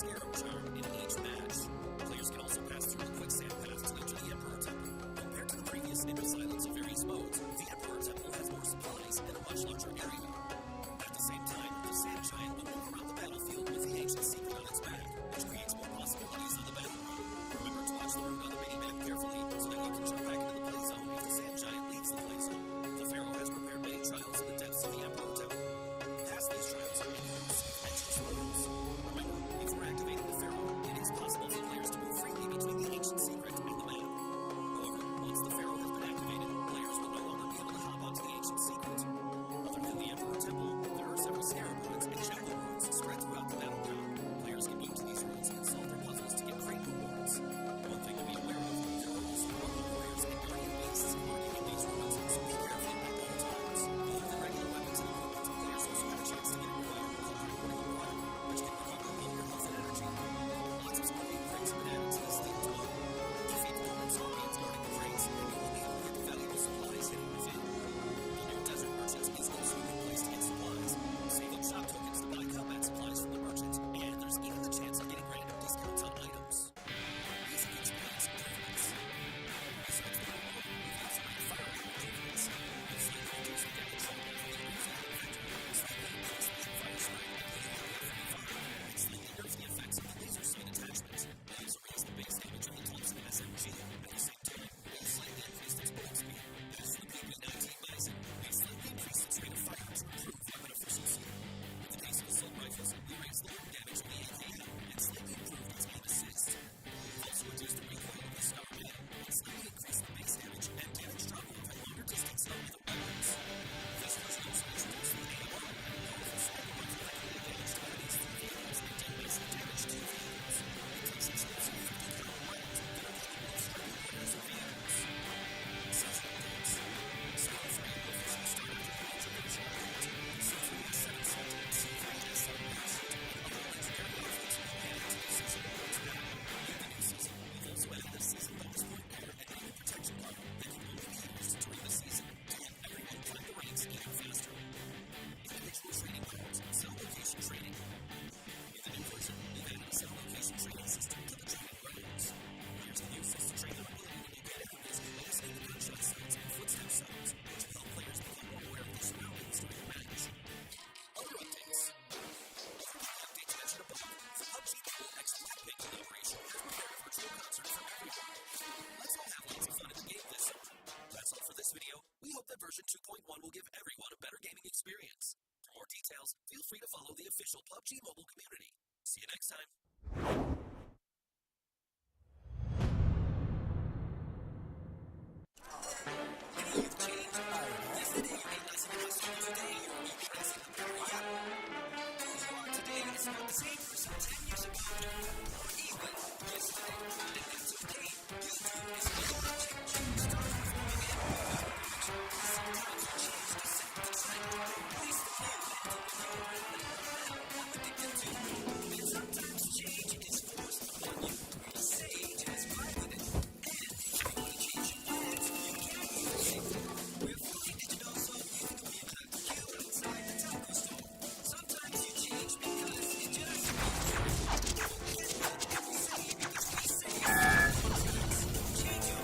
scarab charm in each match. Players can also pass through a quicksand path to enter the Emperor Temple. Compared to the previous Ninja Silence of various modes, the Emperor Temple has more supplies and a much larger area. At the same time, the Sand Giant will move around the battlefield with the ancient secret on its back, which creates more possibilities on the battlefield. Remember to watch the route on the minimap carefully so that you can jump back into the play zone if the Sand Giant leaves the play zone. The Pharaoh has prepared many trials in the depths of the Emperor Temple. Pass these trials and you will receive extra spoils. Remember, before activating the Pharaoh, it is possible for players to move freely between the ancient secret and the map. However, once the Pharaoh has been activated, players will no longer be able to hop onto the ancient secret. Other than the Emperor Temple, there are several scarab ruins and chapel ruins spread throughout the battleground. Players can move to these ruins and solve their puzzles to get great rewards. One thing to be aware of, there are also other warriors and guardian beasts lurking in these ruins, so be careful at all times. Other than regular weapons and equipment, players also have a chance to get a reward called Rewarding Water, which can recover all your health and energy. Lots of scorpion crates have been added to this theme as well. Defeat the dormant scorpions guarding the crates, and you will be able to get the valuable supplies hidden within. The new desert merchant is also a good place to get supplies. Save up shop tokens to buy combat supplies from the merchant, and there's even the chance of getting random discounts on items. Easy experience improvements. Besides the reward, we've also made fire improvements. You'll slightly reduce the damage from the using the effect, slightly increase the fire strike and the area from the fire, and slightly nerf the effects of the laser sight attachment. They also raise the base damage of the Thompson SMG. At the same time, we've slightly increased its bullet speed. As for the PP-19 Bison, we've slightly increased its rate of fire to improve weapon efficiency. With the base of assault rifles, we raised the load damage of the AKM and slightly improved its aim assist. We've also reduced the recoil of the Starman and slightly increased the base damage and damage drop off at longer distance than other weapons. This version also introduced the AMR, a powerful sniper rifle that can deal damage to enemies through vehicles and deal basic damage to vehicles. It takes explosive 50-pound rounds that are capable of striking players and vehicles. Season updates. Season 3 will officially start after the major version update. Season 7 set, Season 8 set, and other legendary outfits will be added to the season bonus pack. In the new season, we've also added a season bonus point gear and enemy protection card that can only be used during the season to help everyone climb the ranks even faster. Individual training grounds, cell location training. In the new version, we've added a cell location training system to the training grounds. Players can use this to train their ability to locate enemies while listening to gunshot sounds and footstep sounds, which will help players become more aware of their surroundings during the match. Other updates. Updates mentioned above. The PUBG Mobile X Blackpink collaboration has prepared a virtual concert for everyone. Let's all have lots of fun in the game this summer. That's all for this video. We hope that version 2.1 will give everyone a better gaming experience. For more details, feel free to follow the official PUBG Mobile community. See you next time. You've changed. Yesterday you ate nasi lemak, today you're eating nasi lemak. Who you are today is not the same person 10 years ago, or even yesterday. And that's okay. YouTube is never gonna change. Start performing and sometimes you change to set the trend. Please stay until you're now addicted to. And sometimes change is forced upon you. Sage has vibe with it. And if you want to change your plans, you can use it. We're fully digital, so you can be like the queue outside the taco store. Sometimes you change because it just feels right. Forget what we say because we say it. Change your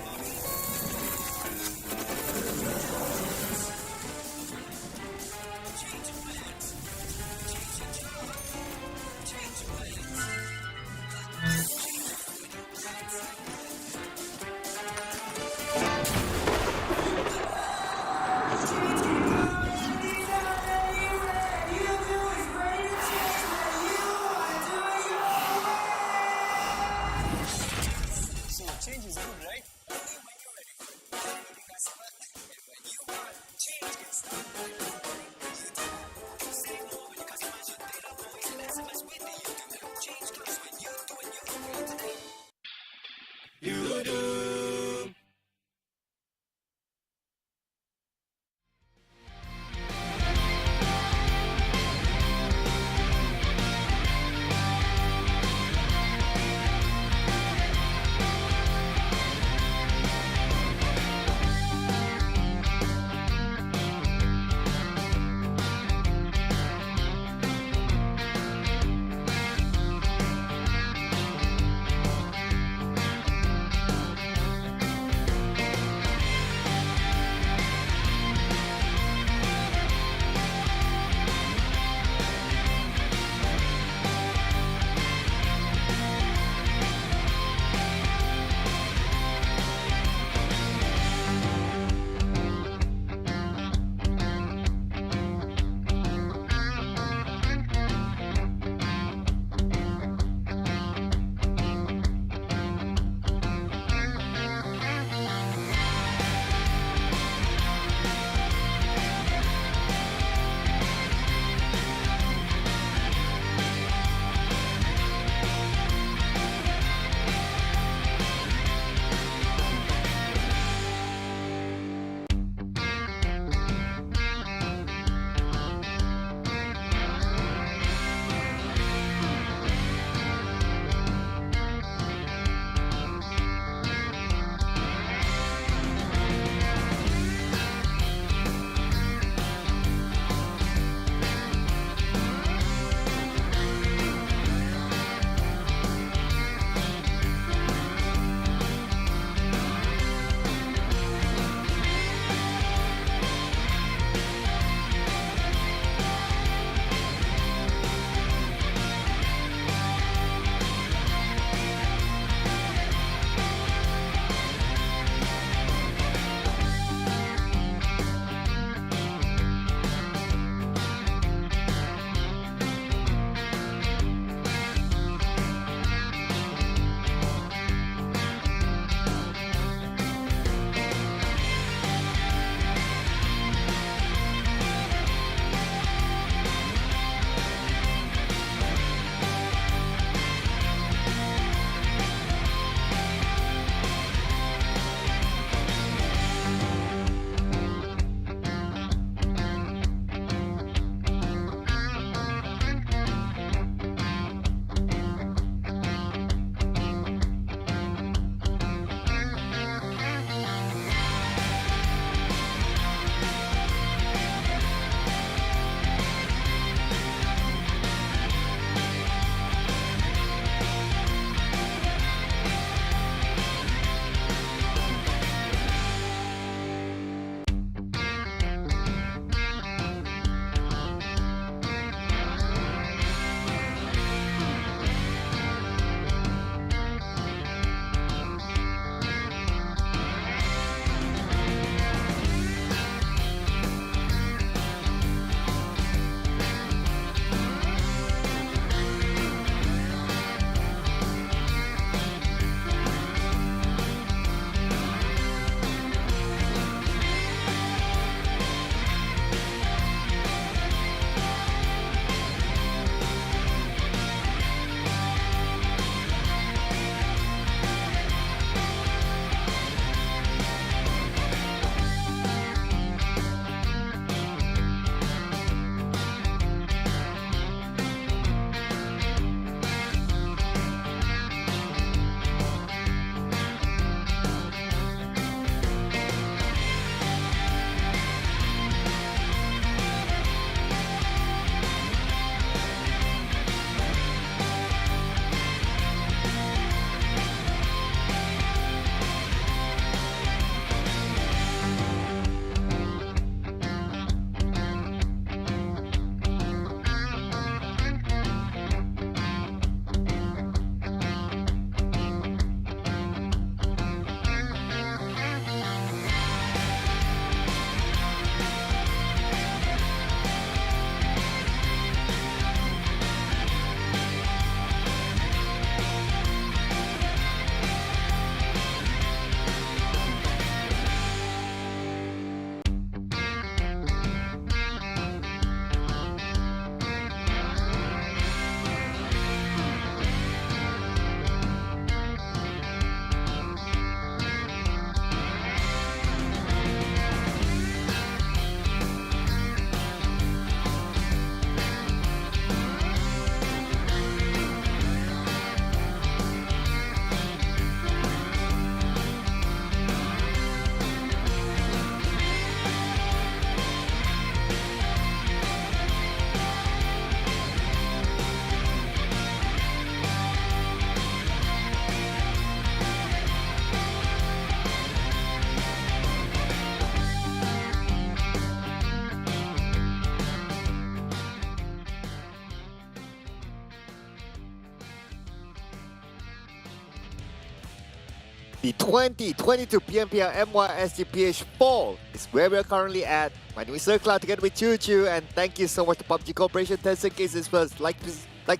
The 2022 PMPL MYSGPH Fall is where we're currently at. My name is Sir Cloud together with Choo Choo, and thank you so much to PUBG Corporation, Tencent Cases First, like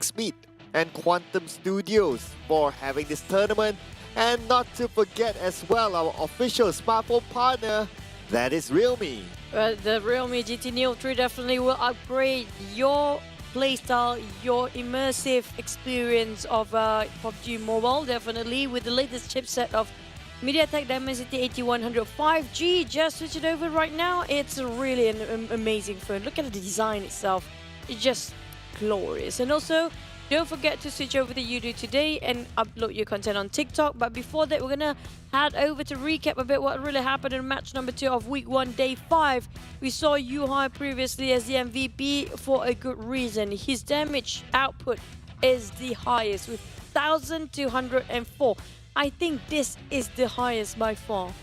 Speed, and Quantum Studios for having this tournament. And not to forget as well our official smartphone partner, that is Realme. The Realme GT Neo 3 definitely will upgrade your playstyle, your immersive experience of PUBG Mobile, definitely with the latest chipset of MediaTek Dimensity 8100 5G. Just switch it over right now. It's really an amazing phone. Look at the design itself. It's just glorious. And also, don't forget to switch over to Yoodo today and upload your content on TikTok. But before that, we're going to head over to recap a bit what really happened in match number 2 of week 1, day 5. We saw Yuhai previously as the MVP for a good reason. His damage output is the highest with 1,204. I think this is the highest by far.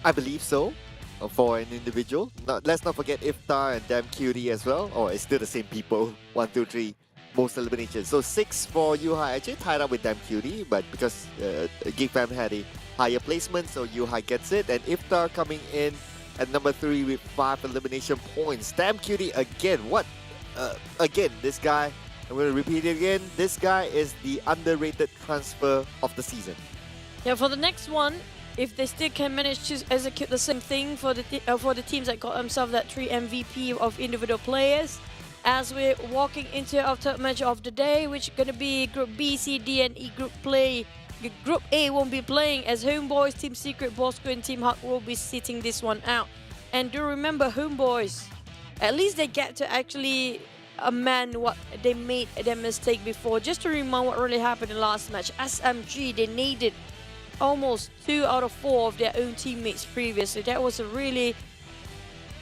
I believe so, for an individual. Let's not forget Iftar and Damn Cutie as well. Oh, it's still the same people. 1, 2, 3. Most eliminations. So 6 for Yuhai, actually tied up with Damn Cutie, but because GEEK Fam had a higher placement, so Yuhai gets it. And Iftar coming in at number 3 with 5 elimination points. Damn Cutie again. What? Again, this guy, I'm going to repeat it again. This guy is the underrated transfer of the season. Yeah, for the next one, if they still can manage to execute the same thing for the teams that got themselves that 3 MVP of individual players, as we're walking into our third match of the day, which is going to be Group B, C, D, and E group play. Group A won't be playing as HomeBois, Team Secret, Bosskurr, and Team HYVE will be sitting this one out. And do remember, HomeBois, at least they get to actually amend what they made their mistake before. Just to remind what really happened in the last match, SMG, they needed almost 2 out of 4 of their own teammates previously. That was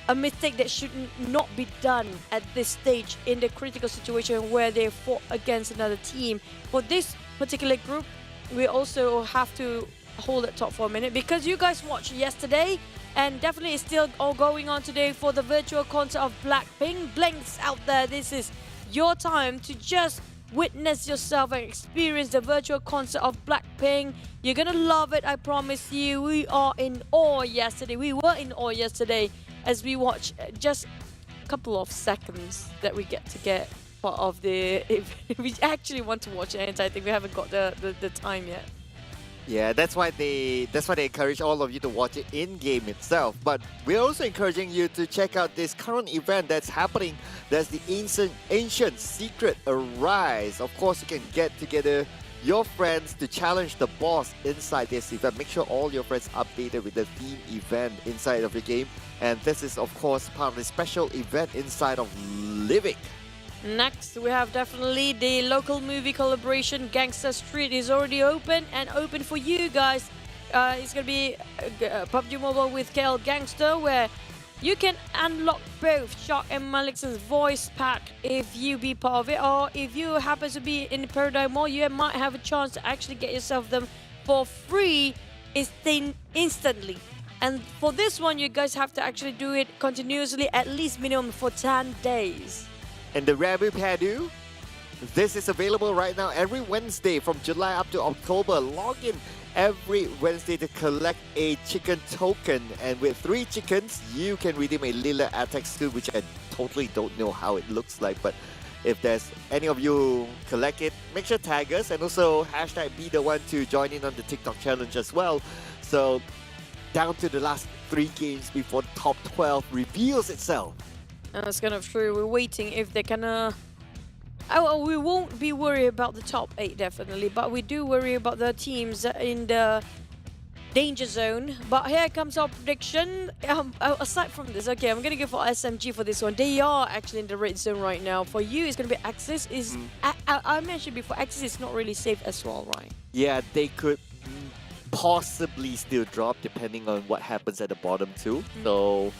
a mistake that should not be done at this stage in the critical situation where they fought against another team. For this particular group, we also have to hold it top for a minute because you guys watched yesterday, and definitely it's still all going on today for the virtual concert of Blackpink. Blanks out there, this is your time to just witness yourself and experience the virtual concert of Blackpink. You're gonna love it, I promise you. We are in awe yesterday. We were in awe yesterday as we watch just a couple of seconds that we get part of the. If we actually want to watch the entire thing, we haven't got the time yet. Yeah, that's why they encourage all of you to watch it in game itself. But we're also encouraging you to check out this current event that's happening. That's the ancient secret Arise. Of course, you can get together your friends to challenge the boss inside this event. Make sure all your friends updated with the theme event inside of your game. And this is, of course, part of the special event inside of Livik. Next, we have definitely the local movie collaboration. Gangster Street is already open and open for you guys. It's going to be PUBG Mobile with KL Gangster, where you can unlock both Shark and Malik's voice pack if you be part of it, or if you happen to be in the Paradigm Mall, you might have a chance to actually get yourself them for free instantly. And for this one, you guys have to actually do it continuously, at least minimum for 10 days. And the Rabu Padu, this is available right now every Wednesday from July up to October. Log in every Wednesday to collect a chicken token, and with 3 chickens you can redeem a Lila Attack suit, which I totally don't know how it looks like, but if there's any of you who collect it, make sure to tag us, and also hashtag be the one to join in on the TikTok challenge as well. So down to the last 3 games before the top 12 reveals itself. That's kind of true. We're waiting if they're gonna. We won't be worried about the top 8 definitely, but we do worry about the teams in the danger zone. But here comes our prediction. Aside from this, okay, I'm gonna go for SMG for this one. They are actually in the red zone right now. For you, it's gonna be Axis. I mentioned before, Axis is not really safe as well, right? Yeah, they could possibly still drop depending on what happens at the bottom too. So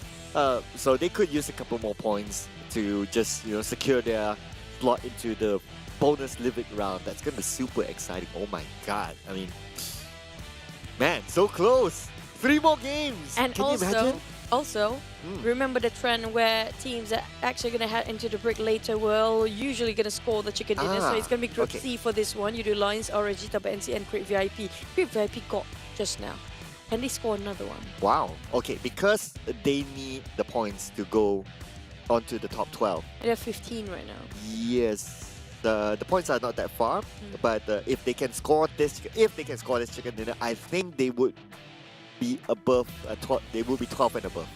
they could use a couple more points to just secure their slot into the bonus Livik round. That's gonna be super exciting. Oh my god! I mean, man, so close. 3 more games. And Can also, you imagine? Also, remember the trend where teams that actually going to head into the break later will usually going to score the chicken dinner. So it's going to be Group C for this one. Yoodo Alliance, RSG, Tabah NSEA, and Create VIP. Create VIP got just now. Can they score another one? Wow. Okay, because they need the points to go onto the top 12. They're 15 right now. Yes. The points are not that far, but if they can score this chicken dinner, I think they would be above 12. They will be 12 and above.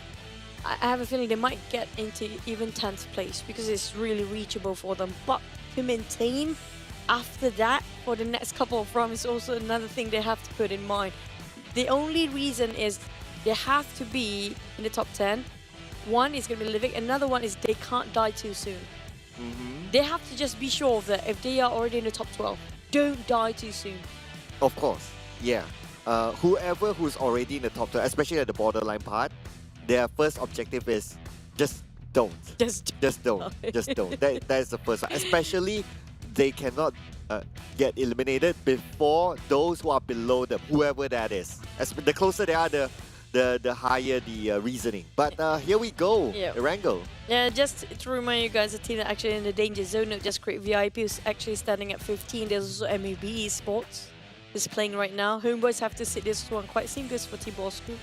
I have a feeling they might get into even 10th place because it's really reachable for them. But to maintain after that for the next couple of rounds is also another thing they have to put in mind. The only reason is they have to be in the top 10. One is going to be Livik. Another one is they can't die too soon. They have to just be sure of that if they are already in the top 12, don't die too soon. Of course, yeah. Whoever who's already in the top 12, especially at the borderline part, their first objective is just don't. Just don't. Just don't. That is the first one. Especially, they cannot get eliminated before those who are below them, whoever that is. The closer they are, the higher the reasoning. But here we go, Erangel. Yeah, just to remind you guys, the team that actually in the danger zone, not just Create VIP, is actually standing at 15. There's also MAB Esports is playing right now. HomeBois have to sit this one quite seamless for Team Bosskurr,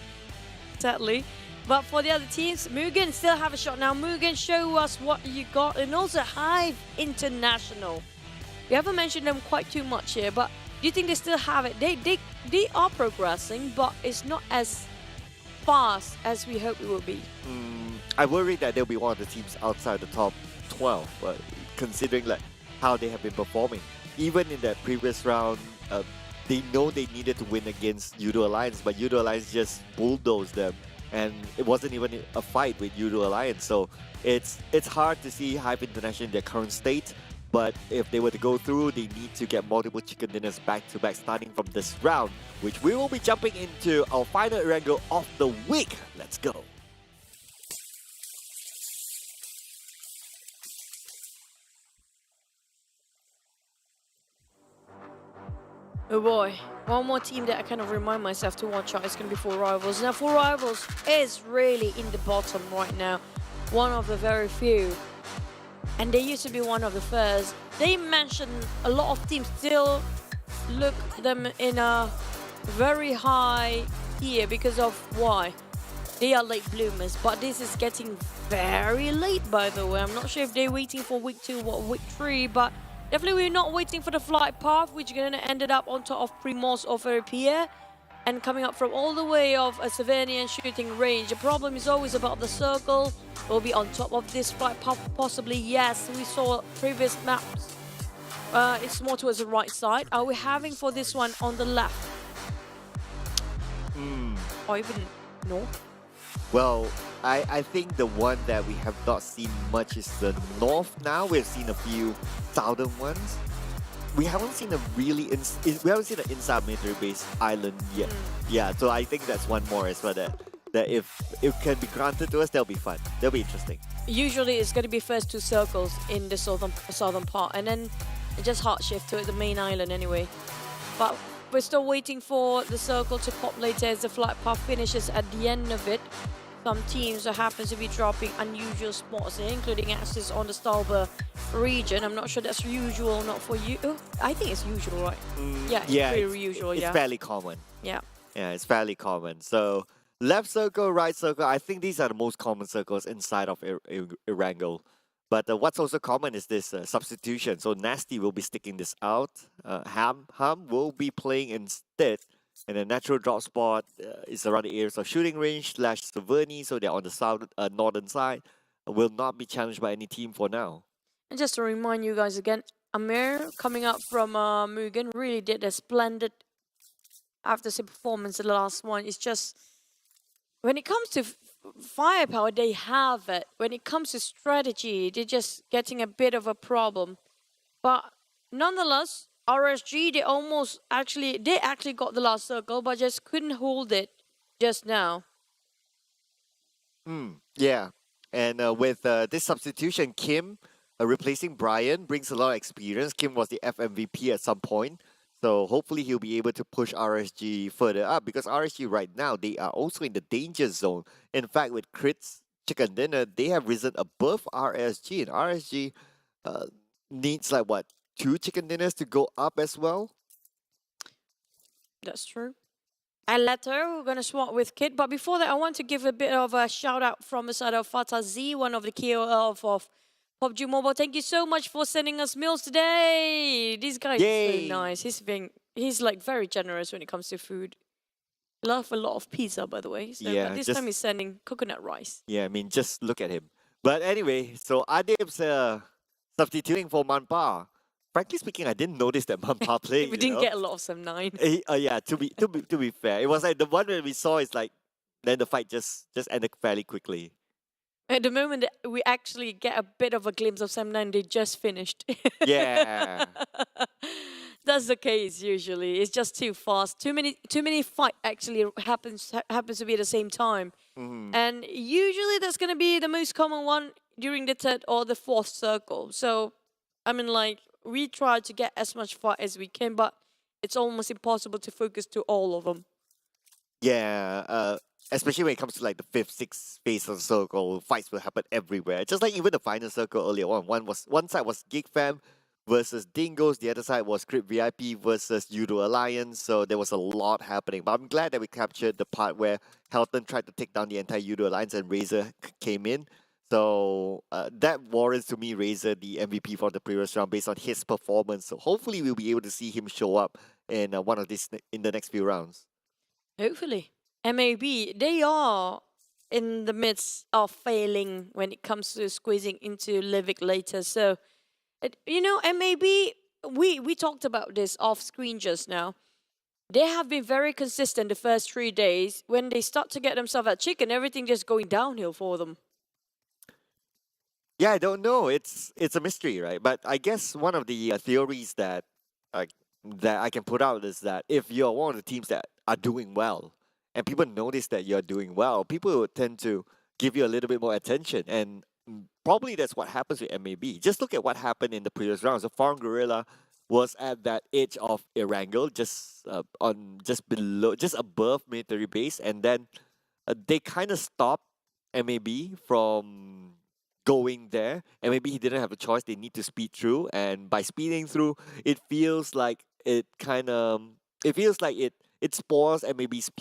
sadly. But for the other teams, MUGEN still have a shot now. MUGEN, show us what you got. And also HYVE International. We haven't mentioned them quite too much here, but do you think they still have it? They are progressing, but it's not as fast as we hope it will be. I worry that they'll be one of the teams outside the top 12, considering like how they have been performing. Even in that previous round, they know they needed to win against Yoodo Alliance, but Yoodo Alliance just bulldozed them, and it wasn't even a fight with Yoodo Alliance. So it's hard to see HYVE International in their current state. But if they were to go through, they need to get multiple chicken dinners back-to-back starting from this round, which we will be jumping into our final Erangel of the week. Let's go. Oh boy, one more team that I kind of remind myself to watch out is going to be 4 Rivals. Now 4 Rivals is really in the bottom right now, one of the very few. And they used to be one of the first. They mentioned a lot of teams still look them in a very high tier because of why? They are late bloomers, but this is getting very late, by the way. I'm not sure if they're waiting for week 2 or week 3, but definitely we're not waiting for the flight path, which is going to end up on top of Primos of Eripia and coming up from all the way of a Savanian shooting range. The problem is always about the circle. Will be on top of this flight path, possibly. Yes, we saw previous maps. It's more towards the right side. Are we having for this one on the left? Or even north? Well, I think the one that we have not seen much is the north now. We've seen a few southern ones. We haven't seen we haven't seen an inside military base island yet. Yeah, so I think that's one more as well that if it can be granted to us, that'll be fun. That'll be interesting. Usually it's going to be first 2 circles in the southern part, and then just hard shift to the main island anyway. But we're still waiting for the circle to pop later as the flight path finishes at the end of it. Some teams that happens to be dropping unusual spots here, including access on the Stalber region. I'm not sure that's usual or not for you. Oh, I think it's usual, right? Yeah, it's pretty usual, it's fairly common. Yeah. Yeah, it's fairly common. So left circle, right circle, I think these are the most common circles inside of Erangel. But what's also common is this substitution. So Nasty will be sticking this out. Ham will be playing instead. And the natural drop spot is around the areas of shooting range / Saverny, so they're on the northern side. Will not be challenged by any team for now. And just to remind you guys again, Amir coming up from MUGEN really did a splendid after performance in the last one. It's just when it comes to firepower, they have it. When it comes to strategy, they're just getting a bit of a problem. But nonetheless, RSG, they actually got the last circle, but just couldn't hold it just now. Yeah, and with this substitution, Kim replacing Brian brings a lot of experience. Kim was the FMVP at some point, So hopefully he'll be able to push RSG further up because RSG right now they are also in the danger zone. In fact, with Crits Chicken Dinner, they have risen above RSG, and RSG uh, needs like what 2 chicken dinners to go up as well. That's true. And later, we're going to swap with Kit. But before that, I want to give a bit of a shout out from the side of Fatah Z, one of the KOL of PUBG Mobile. Thank you so much for sending us meals today. This guy is Yay. so nice. He's like very generous when it comes to food. Love a lot of pizza, by the way. So, Yeah, but this just- time he's sending coconut rice. Yeah, I mean, just look at him. But anyway, so Adib's substituting for Manpa. Frankly speaking, I didn't notice that Manpa played. We you didn't know? get a lot of some 9. Yeah, to be fair, it was like the one that we saw is like, then the fight just ended fairly quickly. At the moment that we actually get a bit of a glimpse of Sam 9, they just finished. Yeah. That's the case usually. It's just too fast. Too many fight actually happens to be at the same time. Mhm. And usually that's gonna be the most common one during the third or the fourth circle. So I mean like we try to get as much fight as we can, but it's almost impossible to focus to all of them. Yeah, especially when it comes to like the fifth, sixth phase of the circle, fights will happen everywhere. Just like even the final circle earlier on. One side was GEEK Fam versus Dingoz, the other side was Crypt VIP versus Yoodo Alliance. So there was a lot happening. But I'm glad that we captured the part where Helton tried to take down the entire Yoodo Alliance and Razor came in. So that warrants to me Razor the MVP for the previous round based on his performance. So hopefully we'll be able to see him show up in one of these in the next few rounds. Hopefully. MAB, they are in the midst of failing when it comes to squeezing into Livik later. So, MAB, we talked about this off screen just now. They have been very consistent the first 3 days. When they start to get themselves at chicken, everything just going downhill for them. Yeah, I don't know. It's a mystery, right? But I guess one of the theories that I can put out is that if you're one of the teams that are doing well, and people notice that you're doing well, people will tend to give you a little bit more attention, and probably that's what happens with MAB. Just look at what happened in the previous round. So Farang Guerilla was at that edge of Erangel, just above military base, and then they kind of stopped MAB from going there, and maybe he didn't have a choice. They need to speed through, and by speeding through, it feels like it spoils MAB's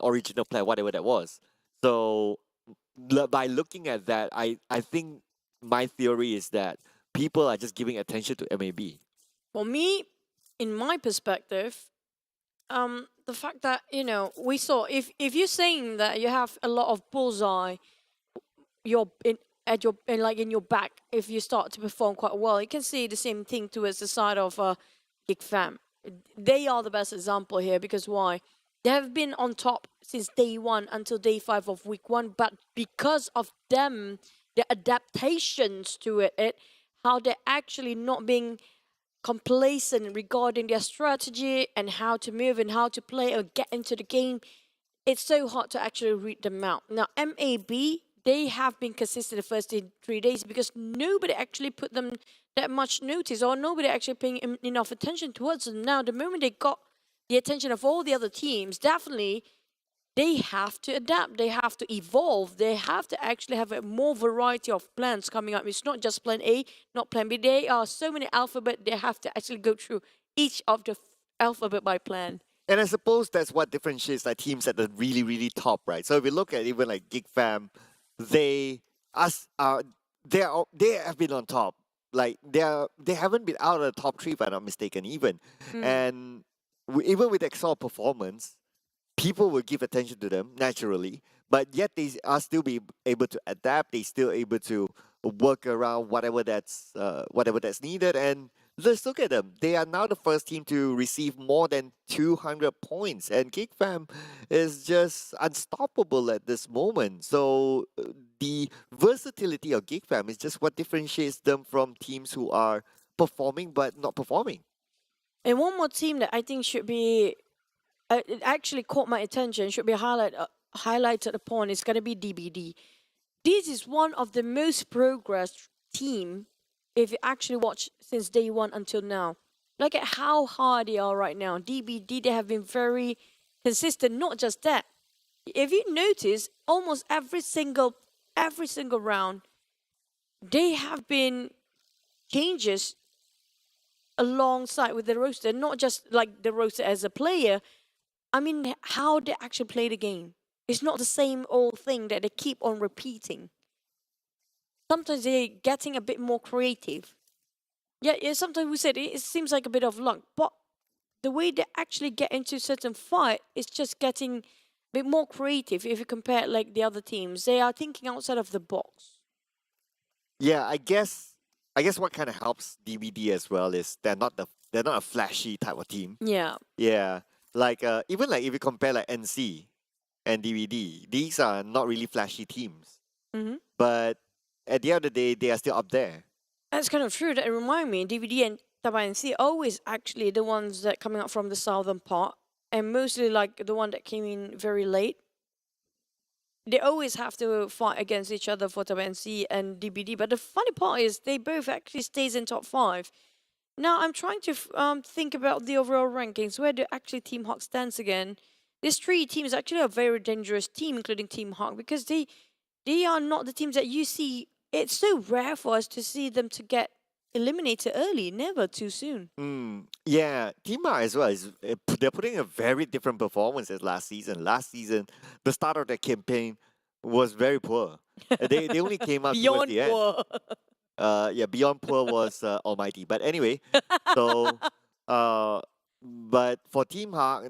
original plan, whatever that was. So by looking at that, I think my theory is that people are just giving attention to MAB. For me, in my perspective, the fact that we saw if you're saying that you have a lot of bullseye, in your back, if you start to perform quite well, you can see the same thing towards the side of GEEK Fam. They are the best example here because why? They have been on top since day 1 until day 5 of week 1, but because of them, the adaptations to it, how they're actually not being complacent regarding their strategy and how to move and how to play or get into the game, it's so hard to actually read them out. Now, MAB, they have been consistent the first 3 days because nobody actually put them that much notice or nobody actually paying enough attention towards them. Now, the moment they got the attention of all the other teams, definitely they have to adapt, they have to evolve, they have to actually have a more variety of plans coming up. It's not just plan A, not plan B. There are so many alphabet, they have to actually go through each of the alphabet by plan. And I suppose that's what differentiates like teams at the really, really top, right? So if you look at even like GEEK Fam, they have been on top. Like they haven't been out of the top 3 if I'm not mistaken even. And even with Excel performance, people will give attention to them naturally, but yet they are still be able to adapt. They still able to work around whatever that's needed. And let's look at them. They are now the first team to receive more than 200 points, and GEEK Fam is just unstoppable at this moment. So the versatility of GEEK Fam is just what differentiates them from teams who are performing but not performing. And one more team that I think should be, it actually caught my attention, should be highlighted upon is going to be DBD. This is one of the most progressed team if you actually watch since day 1 until now. Look at how hard they are right now. DBD, they have been very consistent. Not just that. If you notice, almost every single round, they have been changes alongside with the roster. Not just like the roster as a player. I mean, how they actually play the game. It's not the same old thing that they keep on repeating. Sometimes they're getting a bit more creative. Yeah, sometimes we said it seems like a bit of luck, but the way they actually get into certain fight is just getting a bit more creative if you compare like the other teams. They are thinking outside of the box. Yeah, I guess what kind of helps DVD as well is they're not a flashy type of team. Yeah. Yeah. Like even like if you compare like NC and DVD, these are not really flashy teams. Mm-hmm. But at the end of the day, they are still up there. That's kind of true. That remind me, DVD and Tabah NSEA always actually the ones that coming out from the southern part, and mostly like the one that came in very late. They always have to fight against each other for Tabah NSEA and DBD. But the funny part is they both actually stays in top 5. Now I'm trying to think about the overall rankings. Where do actually Team Hawk stands again? These 3 teams actually are a very dangerous team, including Team Hawk, because they are not the teams that you see. It's so rare for us to see them to get eliminated early, never too soon. Yeah, Team Hawk as well they're putting a very different performance as last season. Last season, the start of their campaign was very poor. They only came out towards Beyond the end. poor. Yeah, beyond poor was almighty. But anyway, so but for Team Hawk,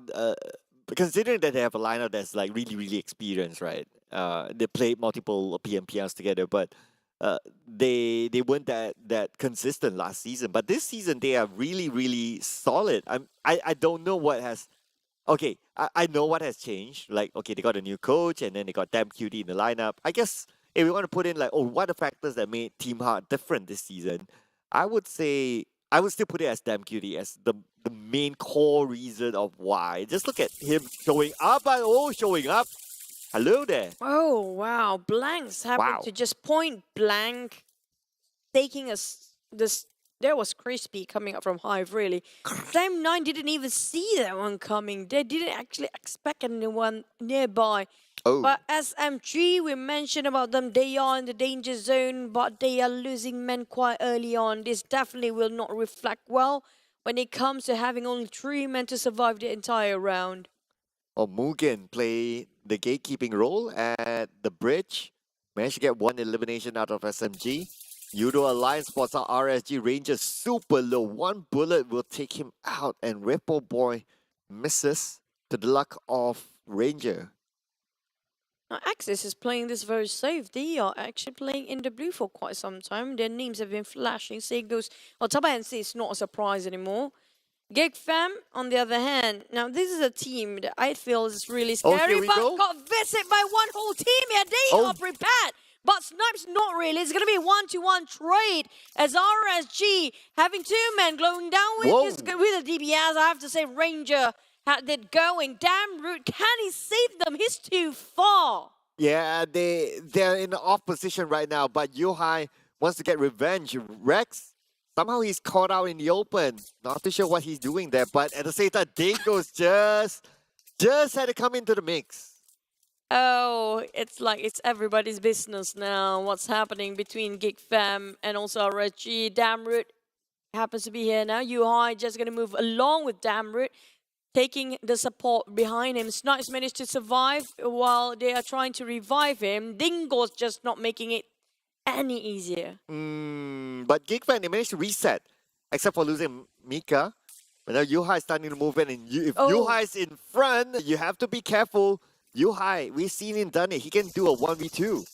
considering that they have a lineup that's like really, really experienced, right? They played multiple PMPLs together, but they weren't that consistent last season. But this season they are really, really solid. I don't know what has. Okay, I know what has changed. Like, okay, they got a new coach and then they got Damn Cutie in the lineup. I guess if we want to put in like, oh, what are the factors that made Team Hawk different this season? I would still put it as Damn Cutie as the main core reason of why. Just look at him showing up. Showing up. Hello there. Oh, wow. Blanks happened to just point blank, taking us this. There was Crispy coming up from HYVE, really. Same 9 didn't even see that one coming. They didn't actually expect anyone nearby. Oh. But SMG, we mentioned about them. They are in the danger zone, but they are losing men quite early on. This definitely will not reflect well when it comes to having only 3 men to survive the entire round. MUGEN play the gatekeeping role at the bridge. Managed to get 1 elimination out of SMG. Yoodo Alliance spots out RSG Ranger super low. 1 bullet will take him out, and Ripple Boy misses to the luck of Ranger. Now, Axis is playing this very safe. They are actually playing in the blue for quite some time. Their names have been flashing. Tabah NSEA is not a surprise anymore. GEEK Fam, on the other hand, now this is a team that I feel is really scary, but got visited by one whole team here. They are prepared, but Snipes not really. It's going to be a 1-to-1 trade as RSG having 2 men glowing down with the DBS. I have to say Ranger had it going. Damn rude. Can he save them? He's too far. Yeah, they're in the off position right now, but Yohai wants to get revenge. Rex, somehow he's caught out in the open. Not too sure what he's doing there, but at the same time, Dingoz just had to come into the mix. Oh, it's like it's everybody's business now. What's happening between GEEK Fam and also RSG. Damroot happens to be here now. Yuhai just going to move along with Damroot, taking the support behind him. Snipes managed to survive while they are trying to revive him. Dingo's just not making it any easier. But GEEK Fam, they managed to reset, except for losing Mika. But now Yuhai is starting to move in, and if Yuhai is in front, you have to be careful. Yuhai, we've seen him done it. He can do a 1v2.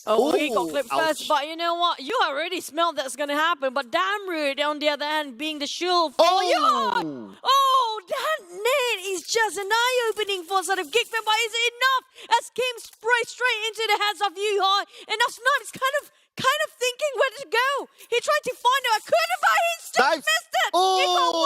Oh, he got clipped first, but you know what? You already smelled that's gonna happen. But Damroot, on the other hand, being the shield for Yuhai. Oh, that net is just an eye-opening for sort of GEEK Fam, but is it enough? As Kim spray straight into the hands of Yuhai, and now Snipes kind of thinking where to go. He tried to find out. I couldn't, but he still missed it. He got 1.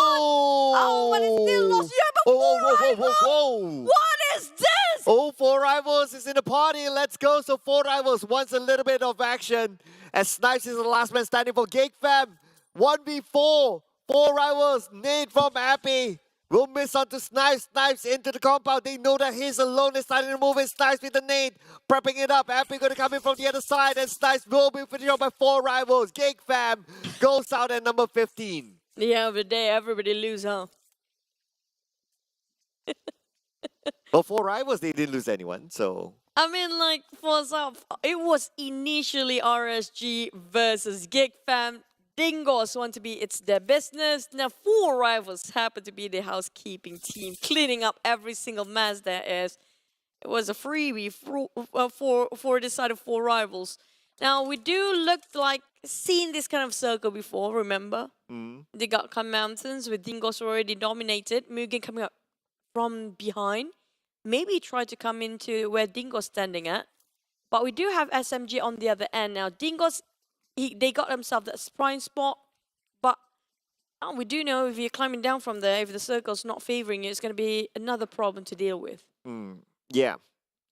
Oh, but he still lost. Yeah, but 4 rivals. What is this? 4 rivals is in the party. Let's go. So 4 rivals wants a little bit of action. As Snipes is the last man standing for GEEK Fam. 1v4. 4 rivals. Nade from Happy. Will miss on to Snipes. Snipes into the compound. They know that he's alone. They're starting to move in. Snipes with the nade. Prepping it up. Happy going to come in from the other side. And Snipes will be finished off by 4 rivals. GEEK fam goes out at number 15. The end of the day, everybody lose, huh? But 4 rivals, they didn't lose anyone. So I mean, like, for some, it was initially RSG versus GEEK fam. Dingoz want to be it's their business. Now 4 rivals happen to be the housekeeping team, cleaning up every single mess there is. It was a freebie for the side of 4 rivals. Now we do look like seen this kind of circle before, remember? They got Khan Mountains with Dingoz already dominated. MUGEN coming up from behind. Maybe try to come into where Dingoz standing at. But we do have SMG on the other end. Now Dingoz, they got themselves that prime spot. But we do know if you're climbing down from there, if the circle's not favoring you, it's going to be another problem to deal with. yeah.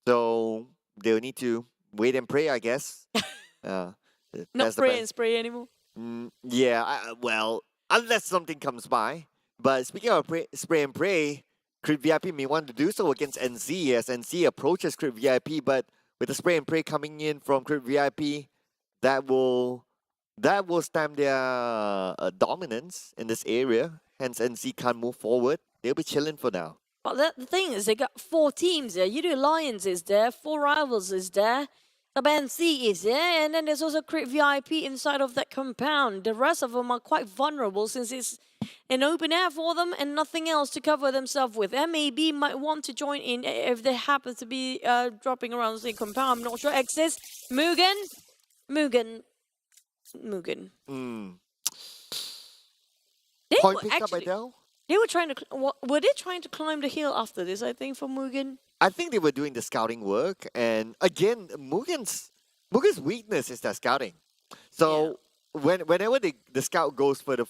So they'll need to wait and pray, I guess. Not pray and spray anymore. Yeah, well, unless something comes by. But speaking of spray and pray, Crit VIP may want to do so against NC as NC approaches Crit VIP, but with the spray and pray coming in from Crit VIP, that will stamp their dominance in this area. Hence, NC can't move forward. They'll be chilling for now. But the thing is, they got 4 teams there. Yoodo Alliance is there, 4 rivals is there, Tabah NSEA is there, and then there's also Crit VIP inside of that compound. The rest of them are quite vulnerable since it's an open air for them and nothing else to cover themselves with. MAB might want to join in if they happen to be dropping around the same compound. I'm not sure. Exis, MUGEN. They Point were picked up by actually, Dell? they were trying to, were they trying to climb the hill after this, I think, for MUGEN? I think they were doing the scouting work, and again, Mugen's weakness is their scouting. So whenever the scout goes for the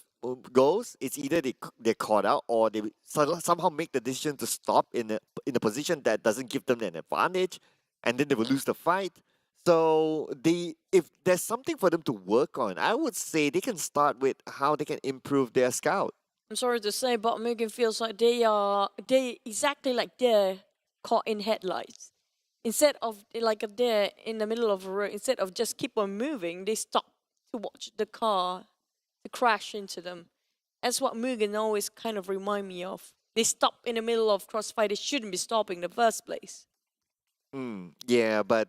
goals, it's either they're caught out or they somehow make the decision to stop in a position that doesn't give them an advantage, and then they will lose the fight. So if there's something for them to work on, I would say they can start with how they can improve their scout. I'm sorry to say, but MUGEN feels like they exactly like they're caught in headlights. Instead of like they're in the middle of a road, instead of just keep on moving, they stop to watch the car to crash into them. That's what MUGEN always kind of remind me of. They stop in the middle of crossfire. They shouldn't be stopping in the first place. Yeah, but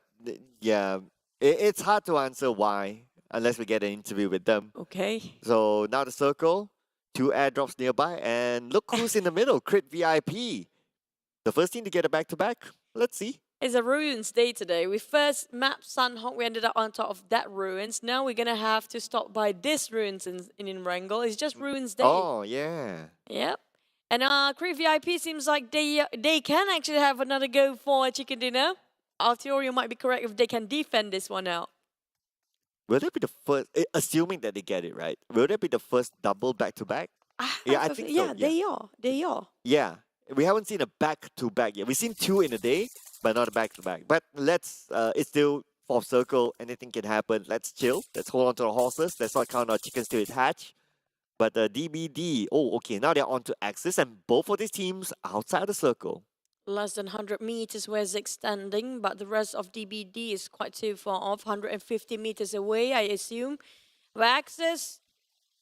it's hard to answer why unless we get an interview with them. Okay. So now the circle, 2 airdrops nearby, and look who's in the middle, Crit VIP. The first team to get a back-to-back. Let's see. It's a ruins day today. We first mapped Sunhawk. We ended up on top of that ruins. Now we're going to have to stop by this ruins in Wrangell. It's just ruins day. Oh, yeah. Yep. And Crit VIP seems like they can actually have another go for a chicken dinner. Our theory might be correct if they can defend this one out. Will that be the first, assuming that they get it right, will that be the first double back-to-back? Yeah, I think so. Yeah, they are. They are. Yeah. We haven't seen a back-to-back yet. We've seen 2 in a day, but not a back-to-back. But let's, it's still 4th circle. Anything can happen. Let's chill. Let's hold on to our horses. Let's not count our chickens till it hatch. But DBD, okay, now they're on to Axis, and both of these teams outside the circle. Less than 100 meters where Zig's standing, but the rest of DBD is quite too far off, 150 meters away, I assume. But Axis,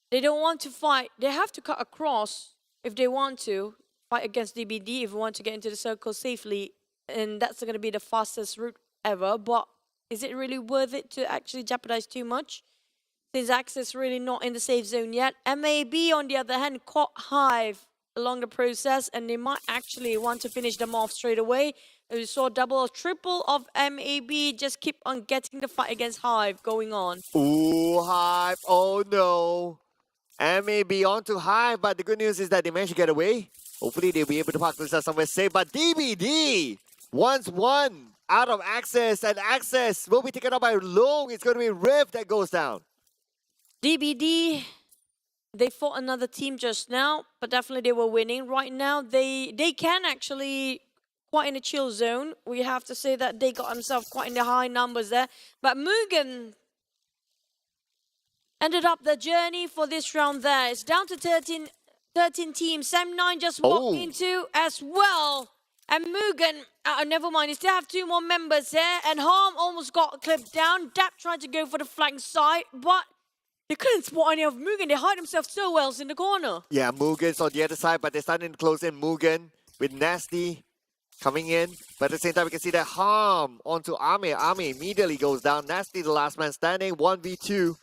they don't want to fight. They have to cut across if they want to fight against DBD if we want to get into the circle safely, and that's going to be the fastest route ever. But is it really worth it to actually jeopardize too much? Since Axis really not in the safe zone yet. MAB, on the other hand, caught HYVE along the process, and they might actually want to finish them off straight away. We saw double or triple of MAB just keep on getting the fight against HYVE going on. Ooh, HYVE, oh no. MAB on to HYVE, but the good news is that they managed to get away. Hopefully they'll be able to park themselves somewhere safe, but DBD wants one out of Access, and Access will be taken up by Long. It's going to be Rift that goes down. DBD, they fought another team just now, but definitely they were winning. Right now, they can actually quite in a chill zone. We have to say that they got themselves quite in the high numbers there. But MUGEN, ended up the journey for this round there. It's down to 13 teams. Sam9 just walked into as well. And Mugen, never mind, they still have 2 more members here. And Harm almost got clipped down. Dap tried to go for the flank side, but they couldn't spot any of Mugen. They hide themselves so well in the corner. Yeah, Mugen's on the other side, but they're starting to close in. Mugen with Nasty coming in. But at the same time, we can see that Harm onto Army. Army immediately goes down. Nasty, the last man standing, 1v2.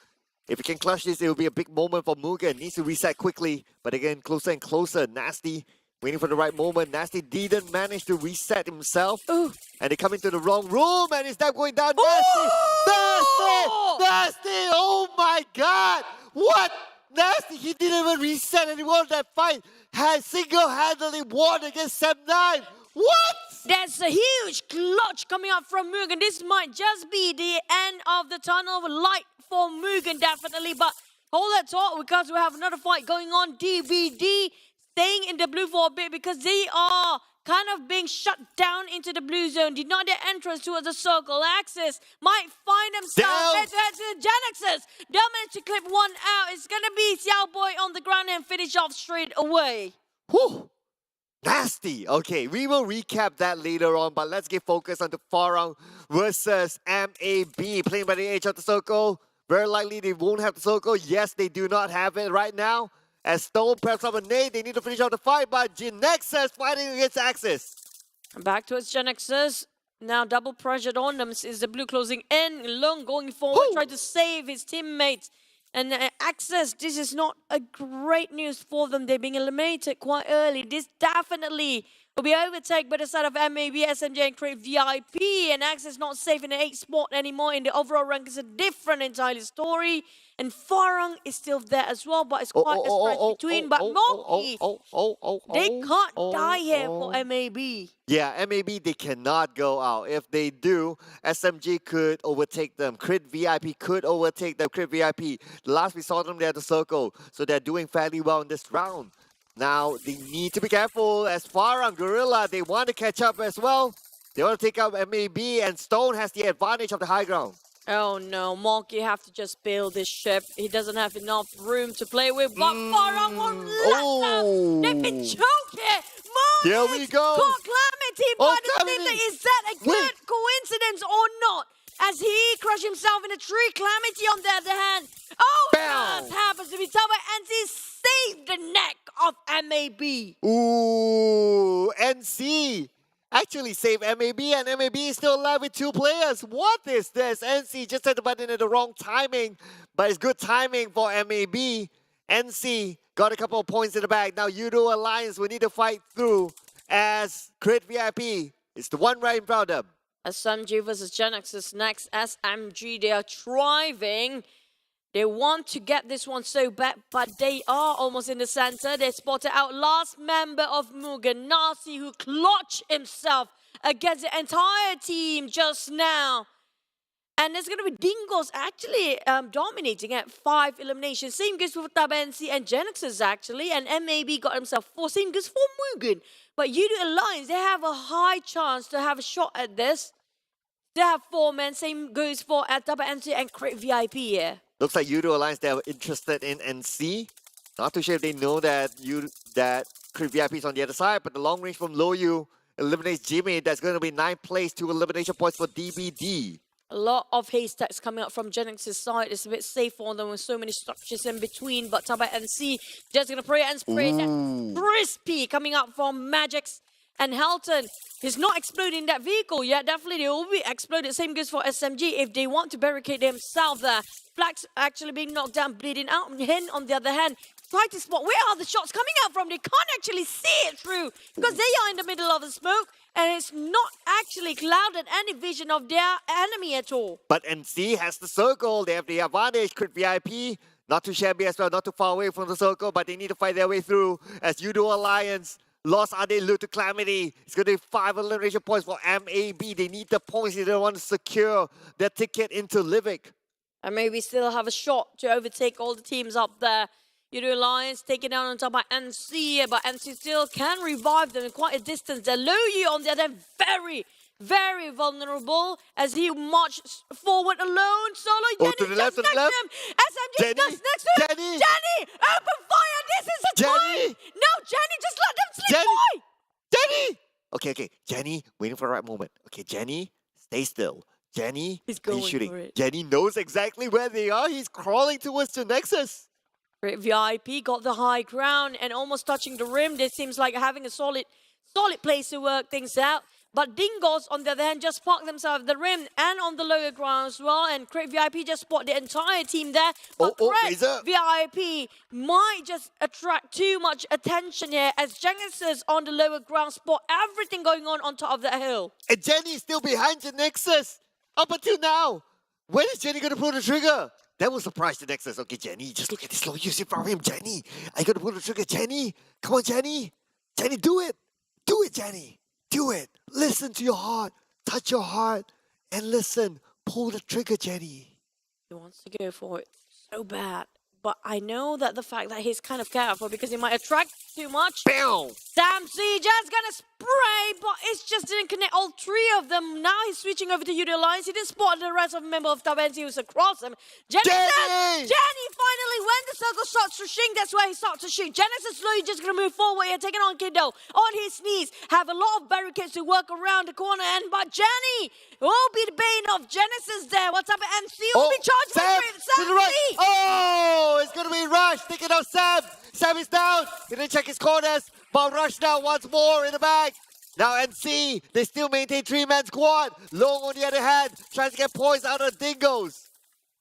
If he can clutch this, it will be a big moment for Mugen. Needs to reset quickly, but again, closer and closer. Nasty waiting for the right moment. Nasty didn't manage to reset himself. Ooh. And they come into the wrong room, and it's now going down. Nasty! Nasty! Nasty! Oh my god! What? Nasty, he didn't even reset and he won that fight. Has single-handedly won against Sam9. What? That's a huge clutch coming up from Mugen. This might just be the end of the tunnel of light for Mugen, definitely. But hold that thought, because we have another fight going on. DBD staying in the blue for a bit because they are kind of being shut down into the blue zone. Denied their entrance towards the circle. Axis might find themselves head-to-head to the Genexus. They'll manage to clip one out. It's going to be Xiao Boy on the ground and finish off straight away. Whew. Nasty. Okay, we will recap that later on, but let's get focused on the Farang versus MAB. Playing by the edge of the circle. Very likely they won't have the circle. Yes, they do not have it right now. As Stone preps up a nade, they need to finish out the fight, but Genexus fighting against Axis. Back towards Genexus. Now double pressured on them. Is the blue closing in? Lung going forward, trying to save his teammates. And Axis, this is not a great news for them. They're being eliminated quite early. This definitely will be overtaken by the side of MAB, SMJ, and Create VIP. And Axis not safe in the 8th spot anymore. In the overall rank is a different entirely story. And Farang is still there as well, but it's quite a stretch between. But Monkey, they can't die here for MAB. Yeah, MAB, they cannot go out. If they do, SMG could overtake them. Crit VIP could overtake them. Crit VIP, the last we saw them, they're at the circle. So they're doing fairly well in this round. Now, they need to be careful as Farang Guerilla, they want to catch up as well. They want to take out MAB, and Stone has the advantage of the high ground. Oh no, Monkey have to just build this ship. He doesn't have enough room to play with, but Farang won't let them. They've been choking. Here we go. Caught Calamity, but is that a good coincidence or not? As he crushed himself in a tree, Calamity on the other hand. Oh, that happens to be Tabah NSEA saved the neck of MAB. Ooh, NC actually saved MAB, and MAB is still alive with 2 players. What is this? NC just hit the button at the wrong timing, but it's good timing for MAB. NC got a couple of points in the bag. Now Yoodo Alliance will need to fight through as Crit VIP is the one right in front of them. SMG versus Genexus next. SMG, they are thriving. They want to get this one so bad, but they are almost in the center. They spotted out last member of Mugen, Nasi, who clutched himself against the entire team just now. And there's going to be Dingoz actually dominating at 5 eliminations. Same goes for Tabah NSEA and Genexus actually. And MAB got himself 4. Same goes for Mugen. But Yoodo Alliance, they have a high chance to have a shot at this. They have 4 men. Same goes for Tabah NSEA and Create VIP here. Looks like Yoodo Alliance, they are interested in NC. Not too sure if they know that Crit VIP is on the other side, but the long range from Loyu eliminates Jimmy. That's going to be 9th place, 2 elimination points for DBD. A lot of haystacks coming up from Genexus' side. It's a bit safe for them with so many structures in between, but Tabah NSEA just going to pray and spray that crispy coming up from Magix. And Helton is not exploding that vehicle yet. Definitely they will be exploded. Same goes for SMG if they want to barricade themselves there. Flax actually being knocked down, bleeding out. Hen, on the other hand, try to spot where are the shots coming out from. They can't actually see it through because they are in the middle of the smoke. And it's not actually clouded any vision of their enemy at all. But NC has the circle. They have the advantage. Crit VIP, not too shabby as well, not too far away from the circle, but they need to fight their way through as Yoodo Alliance lost Ade Lu to Calamity. It's going to be 5 elimination points for MAB. They need the points. They don't want to secure their ticket into Livik. And maybe still have a shot to overtake all the teams up there. Yoodo Alliance taken down on top by NC, but NC still can revive them in quite a distance. They're Loyu on the other hand, very, very vulnerable as he marches forward alone. Solo Oh, Jenny to the just left, to the next left. to him. SMG Jenny, just next to him. Jenny. Jenny, open fire. This is the Jenny. time. No, Jenny, just let them sleep, Jenny. boy. Jenny! Okay. Jenny, waiting for the right moment. Okay, Jenny, stay still. Jenny, He's going shooting. for it. Jenny knows exactly where they are. He's crawling towards the Nexus. Great VIP got the high ground and almost touching the rim. This seems like having a solid place to work things out. But Dingoz, on the other hand, just parked themselves at the rim and on the lower ground as well. And Great VIP just spot the entire team there. But Great Razor. VIP might just attract too much attention here as Genexus on the lower ground spot everything going on top of the hill. And Jenny is still behind the Nexus. Up until now. When is Jenny going to pull the trigger? That will surprise the Nexus. Okay, Jenny, just look at this slow usage from him. Jenny, are you going to pull the trigger? Jenny, come on, Jenny. Jenny, do it. Do it, Jenny. Do it. Listen to your heart. Touch your heart. And listen. Pull the trigger, Jenny. He wants to go for it so bad. But I know that the fact that he's kind of careful because he might attract too much. Bam! Samsey just gonna spray, but it just didn't connect all three of them. Now he's switching over to Yoodo Alliance. He didn't spot the rest of the member of Tabah NSEA who's across him. Jenny! Finally, when the circle starts to shrink, that's where he starts to shoot. Genexus slowly just gonna move forward here, taking on Kiddo on his knees. Have a lot of barricades to work around the corner, and but Jenny will be the bane of Genexus there. What's up, NC will be charged Sam, with to the right. Oh, it's going to be Rush. Taking out Sam. Sam is down. He didn't check his corners. But Rush now once more in the back. Now NC, they still maintain three-man squad. Long on the other hand, trying to get points out of Dingoz.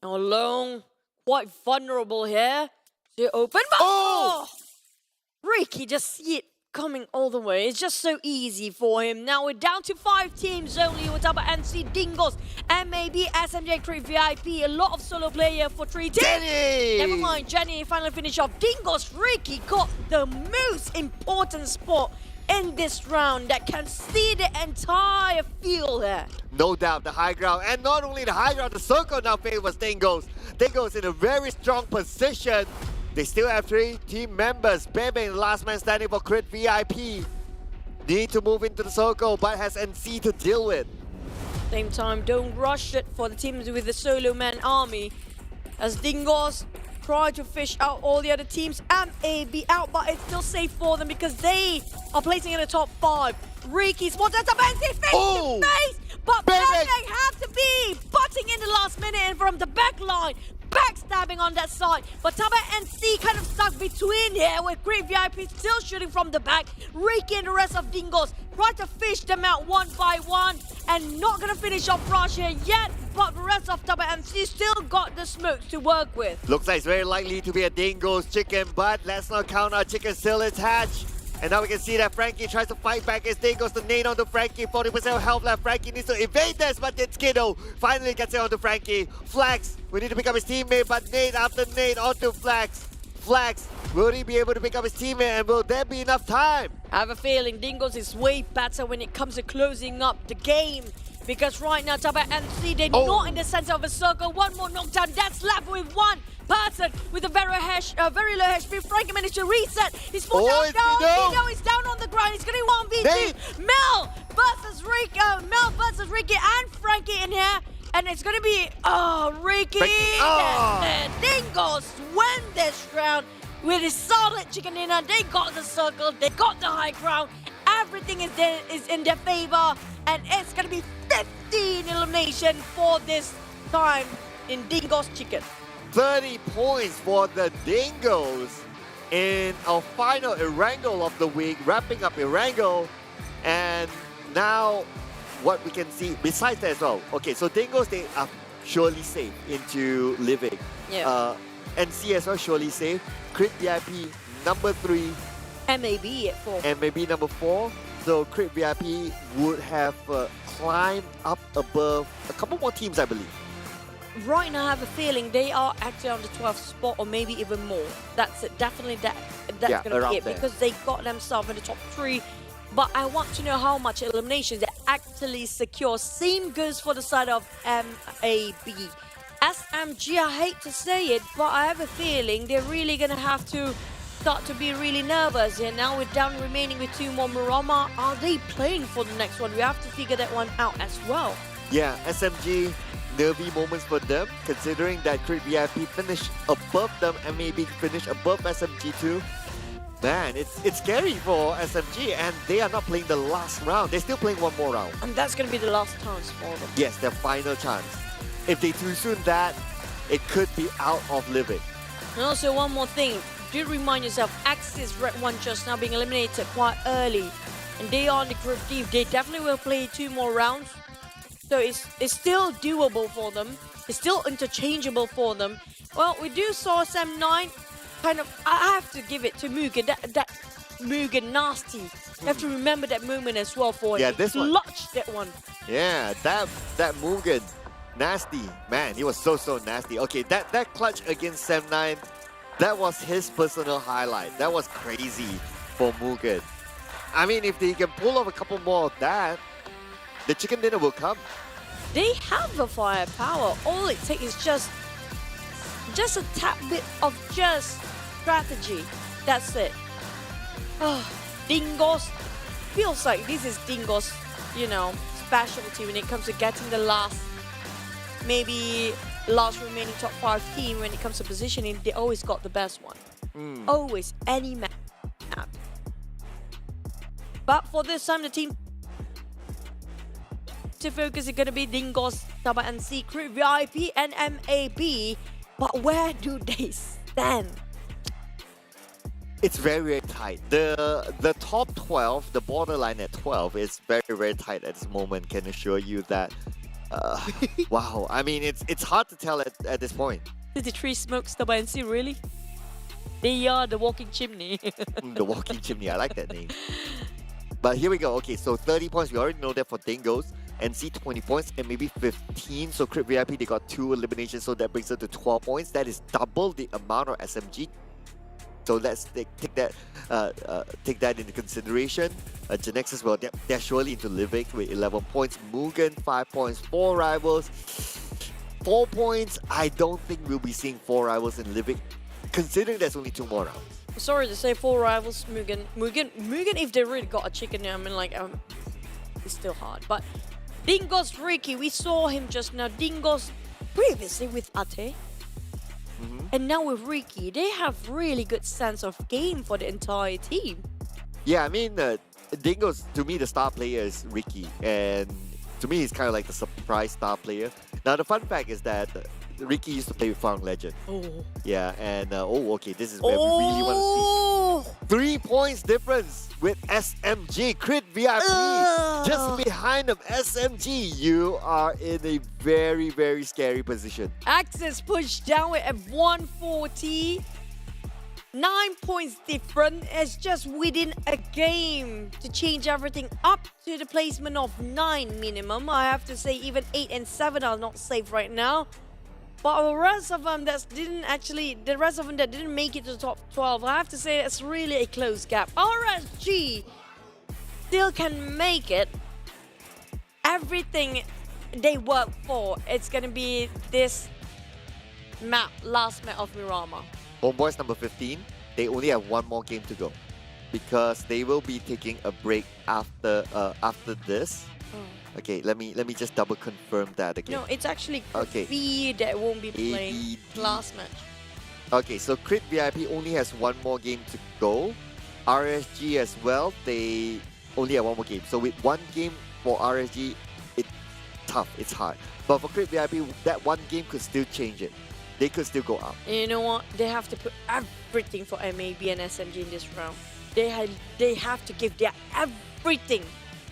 Now Long, quite vulnerable here. To open, but Ricky just see it coming all the way. It's just so easy for him. Now we're down to 5 teams only with Tabah NSEA, Dingoz, MAB, SMJ, Creep VIP. A lot of solo player for 3 teams. Jenny! Never mind, Jenny finally finish off. Dingoz, Ricky got the most important spot in this round that can see the entire field there. No doubt, the high ground. And not only the high ground, the circle now favors Dingoz. Dingoz in a very strong position. They still have 3 team members. Bebe, the last man standing for Crit VIP. Need to move into the circle, but has NC to deal with. Same time, don't rush it for the teams with the solo man army. As Dingoz try to fish out all the other teams. MAB out, but it's still safe for them because they are placing in the top 5. Ricky's what that's a fancy face to face, but Bebe have to be butting in the last minute and from the back line. Backstabbing on that side, but Tabah NSEA kind of stuck between here with Great VIP still shooting from the back. Ricky and the rest of Dingoz try to fish them out one by one and not gonna finish off Rush here yet, but the rest of Tabah NSEA still got the smokes to work with. Looks like it's very likely to be a Dingoz chicken, but let's not count our chicken still it's hatch. And now we can see that Frankie tries to fight back as Dingoz the nade onto Frankie. 40% health left. Frankie needs to evade this, but it's Kiddo. Finally gets it onto Frankie. Flax, we need to pick up his teammate, but nade after nade onto Flax. Flax, will he be able to pick up his teammate, and will there be enough time? I have a feeling Dingoz is way better when it comes to closing up the game. Because right now, Tabah NSEA, they're not in the center of a circle. One more knockdown, that's left with one person with a very low HP. Frankie managed to reset. He's falling down. Kiddo is down on the ground. He's getting 1v2. Mel versus Ricky and Frankie in here. And it's going to be, Ricky. And Dingoz win this round with his solid chicken dinner. They got the circle. They got the high ground. Everything is in their favor. And it's going to be 15 elimination for this time in Dingoz Chicken. 30 points for the Dingoz in our final Erangel of the week, wrapping up Erangel. And now what we can see, besides that as well, okay, so Dingoz, they are surely safe into Livik. Yeah. NC as well, surely safe. Crit VIP, number 3. MAB at 4. And maybe number 4. So Crit VIP would have climbed up above a couple more teams, I believe. Right now, I have a feeling they are actually on the 12th spot or maybe even more. That's it. Definitely that's going to be it there. because they got themselves in the top 3. But I want to know how much eliminations they actually secure. Same goes for the side of MAB. SMG, I hate to say it, but I have a feeling they're really going to have to start to be really nervous. And now we're down remaining with 2 more. Miramar, are they playing for the next one? We have to figure that one out as well. Yeah, SMG, nervy moments for them, considering that Crit VIP finished above them and maybe finished above SMG too. Man, it's scary for SMG, and they are not playing the last round. They're still playing one more round. And that's going to be the last chance for them. Yes, their final chance. If they too soon that, it could be out of Livik. And also one more thing, do remind yourself, Axis Red1 just now being eliminated quite early. And they are on the group D. They definitely will play 2 more rounds. So it's still doable for them. It's still interchangeable for them. Well, we do saw Sam9 kind of, I have to give it to Mugen. That Mugen nasty. You have to remember that moment as well for him. Yeah, this one. Clutched that one. Yeah, that Mugen, nasty. Man, he was so nasty. Okay, that clutch against Sam9, that was his personal highlight. That was crazy for Mugen. I mean, if they can pull off a couple more of that, the chicken dinner will come. They have the firepower. All it takes is just a tad bit of just strategy. That's it. Dingoz feels like this is Dingoz, you know, specialty when it comes to getting the last remaining top 5 team. When it comes to positioning, they always got the best one. Always, any map. But for this time, the team to focus is going to be Dingoz, Tabah NSEA, Crit VIP, and MAB. But where do they stand? It's very tight. The top 12, the borderline at 12 is very tight at this moment. Can assure you that. Wow, I mean it's hard to tell at this point. Did the tree smoke Tabah NSEA really? They are the walking chimney. The walking chimney, I like that name. But here we go. Okay, so 30 points. We already know that for Dingoz. NC 20 points and maybe 15. So Crit VIP, they got 2 eliminations, so that brings it to 12 points. That is double the amount of SMG. So let's take that into consideration. Genexus, well, they're surely into Livik with 11 points. Mugen, 5 points. 4 rivals. 4 points. I don't think we'll be seeing 4 rivals in Livik, considering there's only 2 more rounds. Sorry to say, 4 rivals. Mugen, if they really got a chicken, I mean, like, it's still hard. But Dingoz Ricky, we saw him just now. Dingoz previously with Ate. And now with Ricky, they have really good sense of game for the entire team. Yeah, I mean, Dingoz, to me, the star player is Ricky. And to me, he's kind of like the surprise star player. Now, the fun fact is that Ricky used to play with Farang Legend. Oh. Yeah, and okay, this is where we really want to see. 3 points difference with SMG. Crit VIP just behind them. SMG, you are in a very scary position. Axis pushed down at 140. 9 points different. It's just within a game to change everything up to the placement of 9 minimum. I have to say even 8 and 7 are not safe right now. But the rest of them that didn't make it to the top 12, I have to say it's really a close gap. RSG still can make it. Everything they work for, it's gonna be this map, last map of Miramar. HomeBois number 15, they only have 1 more game to go because they will be taking a break after this. Okay, let me just double confirm that again. No, it's actually okay. B that won't be playing last match. Okay, so Crit VIP only has 1 more game to go. RSG as well, they only have 1 more game. So with 1 game for RSG, it's tough, it's hard. But for Crit VIP, that 1 game could still change it. They could still go up. And you know what? They have to put everything for MAB and SMG in this round. They have to give their everything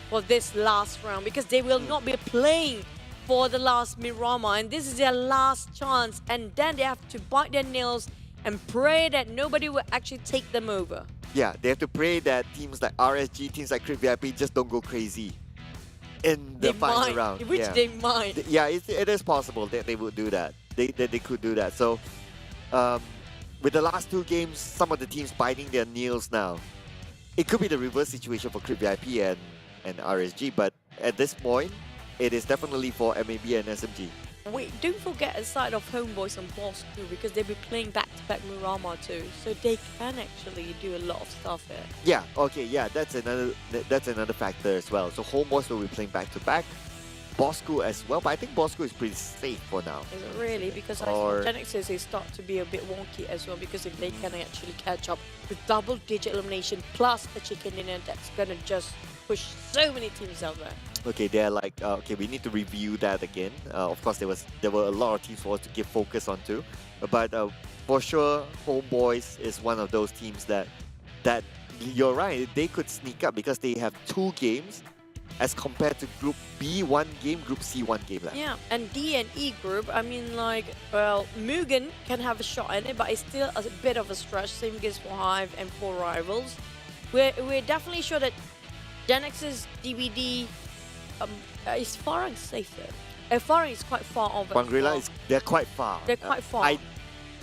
for this last round because they will not be playing for the last Miramar, and this is their last chance, and then they have to bite their nails and pray that nobody will actually take them over. Yeah, they have to pray that teams like RSG, teams like Crit VIP just don't go crazy in the final round. Which they might. Yeah, it is possible that they would do that. They could do that. So with the last 2 games, some of the teams biting their nails now. It could be the reverse situation for Crit VIP and RSG, but at this point, it is definitely for MAB and SMG. wait, don't forget aside of HomeBois and Bosskurr because they'll be playing back-to-back Murama too, so they can actually do a lot of stuff here. Yeah, okay, yeah, that's another factor as well. So HomeBois will be playing back to back, Bosskurr as well, but I think Bosskurr is pretty safe for now. Is it really? Because Or- I think Genexus is start to be a bit wonky as well, because if they can actually catch up with double-digit elimination plus a chicken dinner, that's gonna just push so many teams out there. Okay, they're like, okay, we need to review that again. Of course, there were a lot of teams for us to give focus onto, but for sure, HomeBois is one of those teams that you're right, they could sneak up because they have 2 games as compared to Group B 1 game, Group C 1 game left. Yeah, and D and E group, I mean, like, well, MUGEN can have a shot in it, but it's still a bit of a stretch. Same goes for HYVE and for Rivals. We're definitely sure that Genexus, DBD, is Farang safe though? Farang is quite far over. Farang Guerilla they're quite far. They're quite far.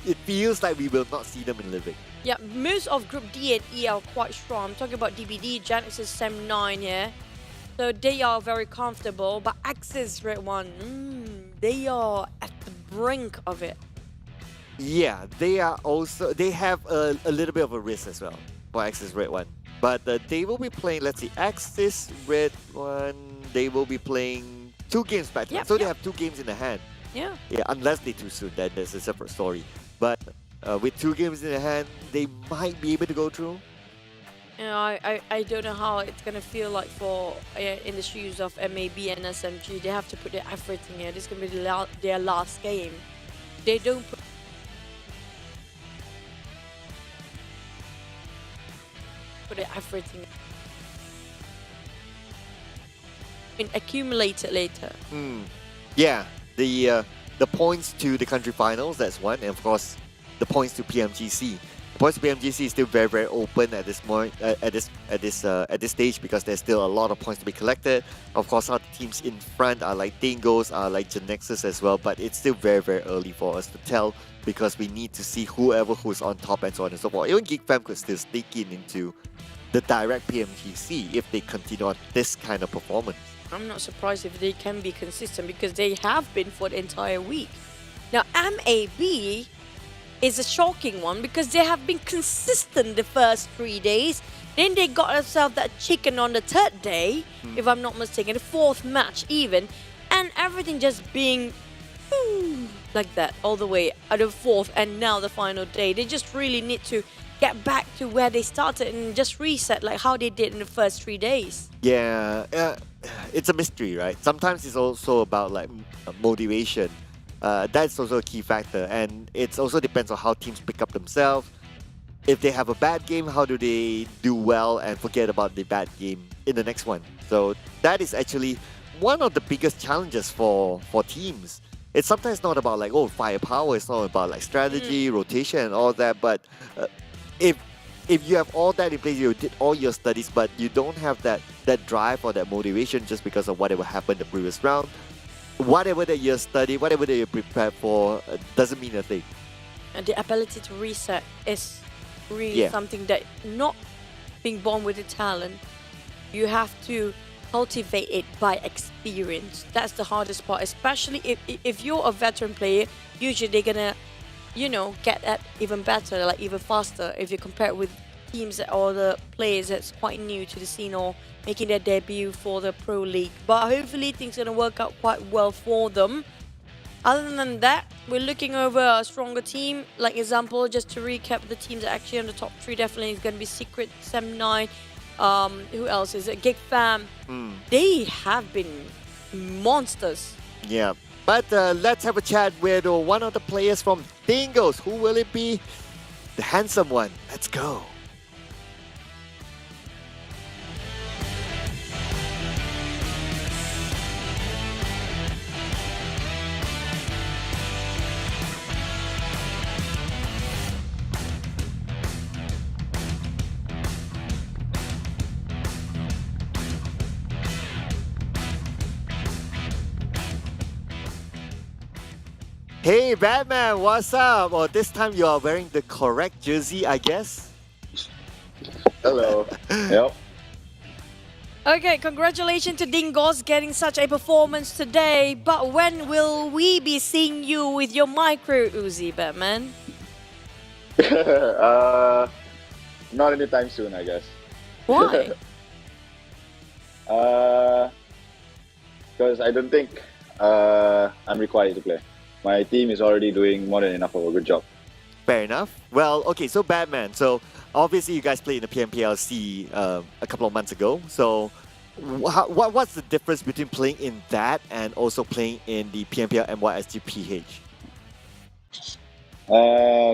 It feels like we will not see them in Livik. Yeah, most of Group D and E are quite strong. I'm talking about DBD, Genexus, Sem9 here. So they are very comfortable, but Axis redONE, they are at the brink of it. Yeah, they have a little bit of a risk as well for Axis redONE. But they will be playing, let's see, Axis redONE, they will be playing 2 games back to back. So they have 2 games in the hand. Yeah. Yeah, unless they too soon, then there's a separate story. But with 2 games in the hand, they might be able to go through. You know, I don't know how it's gonna feel like for in the shoes of MAB and SMG. They have to put their effort in here. This is gonna be their last game. They don't put their effort in. And accumulate it later. Yeah, the points to the country finals, that's one, and of course the points to PMGC. The points to PMGC is still very, very open at this point, at this stage, because there's still a lot of points to be collected. Of course, other teams in front are like Dingoz, are like Genexus as well, but it's still very, very early for us to tell because we need to see who's on top and so on and so forth. Even GEEK could still sneak into the direct PMGC if they continue on this kind of performance. I'm not surprised if they can be consistent because they have been for the entire week. Now, MAB is a shocking one because they have been consistent the first 3 days. Then they got themselves that chicken on the 3rd day, if I'm not mistaken, the 4th match even, and everything just being like that all the way at the 4th and now the final day. They just really need to get back to where they started and just reset like how they did in the first 3 days. Yeah, it's a mystery, right? Sometimes it's also about like motivation. That's also a key factor, and it also depends on how teams pick up themselves. If they have a bad game, how do they do well and forget about the bad game in the next one? So that is actually one of the biggest challenges for teams. It's sometimes not about like, oh, firepower, it's not about like strategy, rotation and all that, but if you have all that in place, you did all your studies, but you don't have that drive or that motivation just because of whatever happened the previous round, whatever that you study, whatever that you prepared for, doesn't mean a thing. And the ability to reset is really something that, not being born with the talent, you have to cultivate it by experience. That's the hardest part, especially if you're a veteran player. Usually they're gonna, you know, get that even better, like even faster if you compare it with teams or the players that's quite new to the scene or making their debut for the Pro League. But hopefully things are going to work out quite well for them. Other than that, we're looking over a stronger team. Like example, just to recap, the teams that are actually on the top 3 definitely is going to be Secret, Sem9, who else is it? GEEK. They have been monsters. Yeah, but let's have a chat with one of the players from Dingoz. Who will it be? The handsome one. Let's go. Hey Batman, what's up? Or this time you are wearing the correct jersey, I guess? Hello. Yep. Okay, congratulations to Dingoz getting such a performance today. But when will we be seeing you with your micro Uzi, Batman? Not anytime soon, I guess. Why? Because I don't think I'm required to play. My team is already doing more than enough of a good job. Fair enough. Well, okay, so Batman. So obviously you guys played in the PMPLC a couple of months ago. So what's the difference between playing in that and also playing in the PMPL MYSGPH?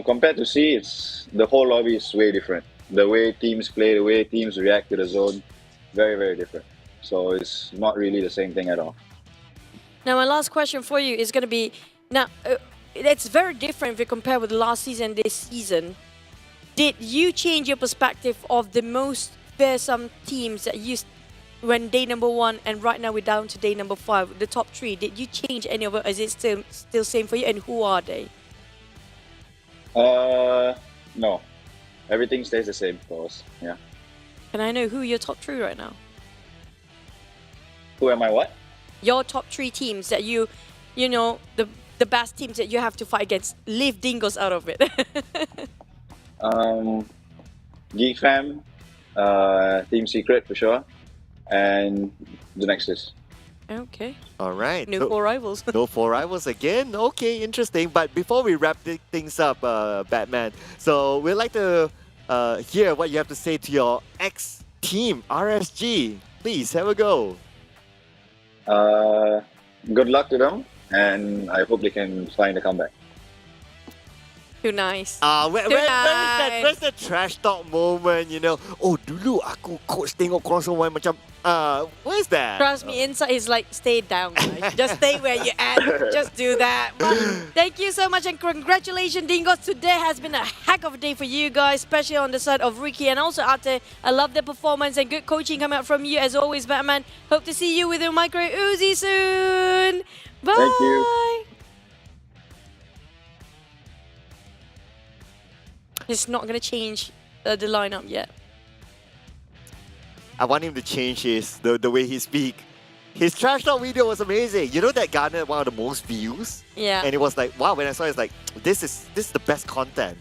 Compared to C, it's the whole lobby is way different. The way teams play, the way teams react to the zone, very, very different. So it's not really the same thing at all. Now, my last question for you is going to be, now, it's very different if you compare with last season, this season. Did you change your perspective of the most fearsome teams that you, when day number 1 and right now we're down to day number 5, the top 3, did you change any of it? Is it still same for you, and who are they? No. Everything stays the same for us, yeah. Can I know who your top 3 right now? Who am I what? Your top 3 teams that you know, the best teams that you have to fight against. Leave Dingoz out of it. GEEK Fam, Team Secret for sure, and Genexus. Okay. All right. No 4 rivals. No 4 rivals again? Okay, interesting. But before we wrap things up, Batman, so we'd like to hear what you have to say to your ex-team, RSG. Please, have a go. Good luck to them, and I hope they can find a comeback. Too nice. Where's the trash talk moment, you know? Oh, dulu aku coach tengok korang semua macam, where's that? Trust me, inside is like, stay down, guys. Just stay where you're at. Just do that. But thank you so much and congratulations, Dingoz. Today has been a heck of a day for you guys, especially on the side of Ricky and also Ate. I love the performance and good coaching coming out from you as always, Batman. Hope to see you with your micro Uzi soon. Bye. Thank you. It's not going to change the lineup yet. I want him to change the way he speak. His trash talk video was amazing. You know that garnered one of the most views? Yeah. And it was like, wow, when I saw it, it's like, this is the best content.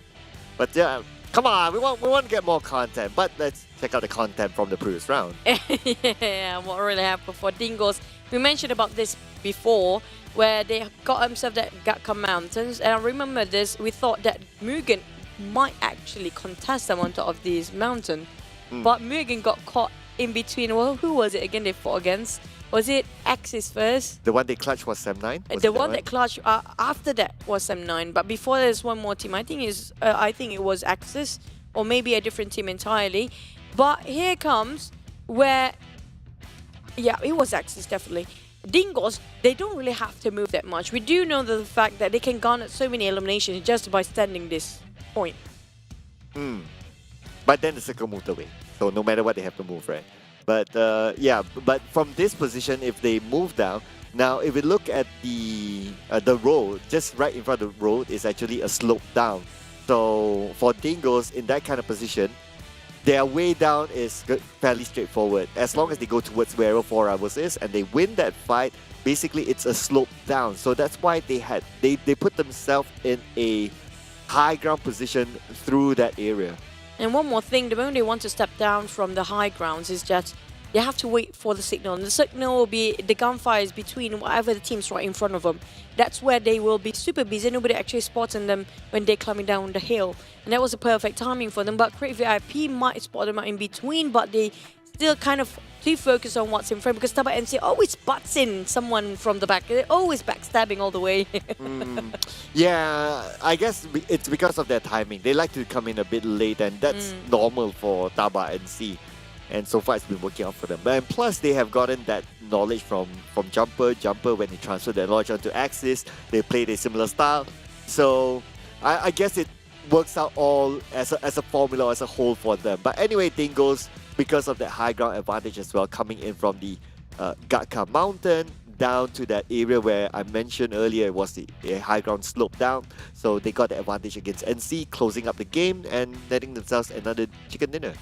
But yeah, come on, we want to get more content. But let's check out the content from the previous round. Yeah, what really happened for Dingoz. We mentioned about this before, where they got themselves that Gatka Mountains. And I remember this, we thought that MUGEN might actually contest them on top of this mountain. But MUGEN got caught in between. Well, who was it again they fought against? Was it Axis first? The one they clutched was Sem9? The one that clutched after that was Sem9. But before there's one more team. I think it was Axis, or maybe a different team entirely. But here comes where, yeah, it was Axis definitely. Dingoz, they don't really have to move that much. We do know the fact that they can garner so many eliminations just by standing this point. But then the circle moved away. So no matter what, they have to move, right? But yeah, but from this position, if they move down, now if we look at the road, just right in front of the road is actually a slope down. So for Dingoz in that kind of position, their way down is fairly straightforward. As long as they go towards where 4 rivals is and they win that fight, basically it's a slope down. So that's why they put themselves in a high ground position through that area. And one more thing, the moment they want to step down from the high grounds is that they have to wait for the signal. And the signal will be the gunfires between whatever the team's right in front of them. That's where they will be super busy. Nobody actually spotting them when they're climbing down the hill. And that was the perfect timing for them. But Create VIP might spot them out in between, but they still kind of too focused on what's in front because Tabah NSEA always butts in someone from the back. They're always backstabbing all the way. Yeah, I guess it's because of their timing. They like to come in a bit late, and that's normal for Tabah NSEA. And so far, it's been working out for them. And plus, they have gotten that knowledge from Jumper. Jumper, when he transferred their knowledge onto Axis, they played a similar style. So I guess it works out all as a formula, as a whole for them. But anyway, Dingoz, because of that high ground advantage as well, coming in from the Gatka Mountain down to that area where I mentioned earlier it was a high ground slope down. So they got the advantage against NC, closing up the game and netting themselves another chicken dinner.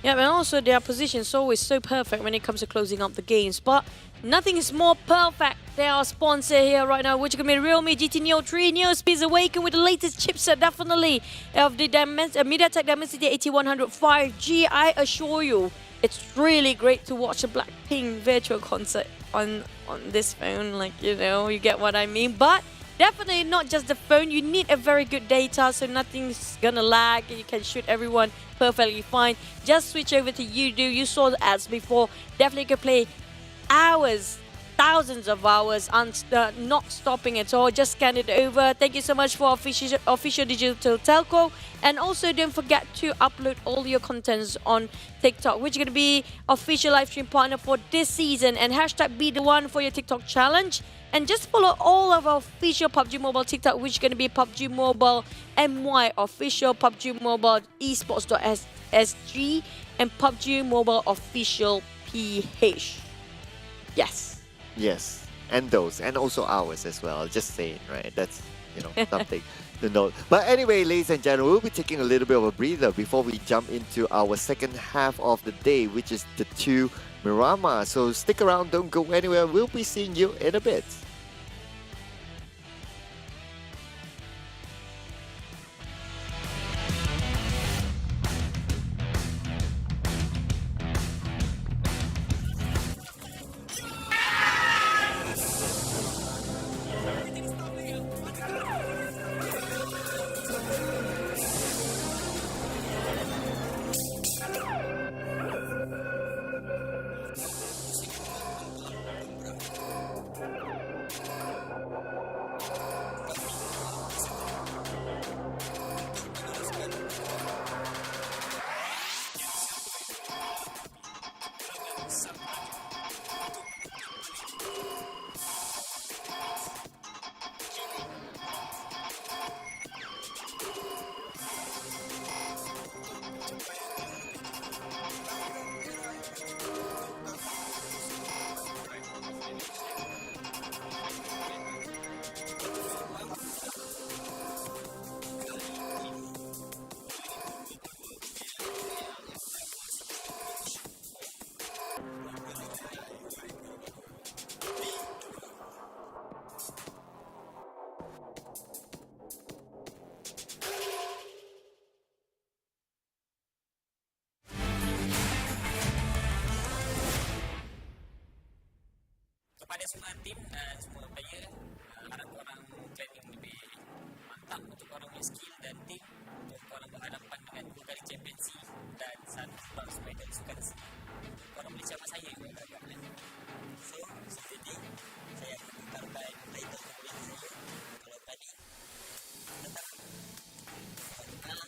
Yeah, and also their position is always so perfect when it comes to closing up the games. But nothing is more perfect. They are sponsor here right now, which is going to be Realme GT Neo 3. Neo Speeds Awaken with the latest chipset, definitely, of the MediaTek Dimensity 8100 5G. I assure you, it's really great to watch a Blackpink virtual concert on this phone. Like, you know, you get what I mean. But definitely not just the phone. You need a very good data, so nothing's gonna lag. You can shoot everyone perfectly fine. Just switch over to Yoodo. You saw the ads before. Definitely could play hours, thousands of hours, not stopping at all. Just scan it over. Thank you so much for official digital telco. And also don't forget to upload all your contents on TikTok, which is going to be official live stream partner for this season. And hashtag be the one for your TikTok challenge. And just follow all of our official PUBG Mobile TikTok, which is going to be PUBG Mobile MY official, PUBG Mobile Esports.sg, and PUBG Mobile official PH. Yes. Yes, and those, and also ours as well. Just saying, right? That's, you know, something to note. But anyway, ladies and gentlemen, we'll be taking a little bit of a breather before we jump into our second half of the day, which is the 2 Miramar. So stick around, don't go anywhere. We'll be seeing you in a bit. Kepada semua tim dan semua player, harap korang training lebih mantap untuk korang punya skill dan tim untuk korang berhadapan dengan 2 kali championship dan 1 bronze medal sukan si. Korang boleh cakap saya juga agak boleh. So, jadi saya akan mentarkan title kepada saya. Kalau tadi tetap kita juga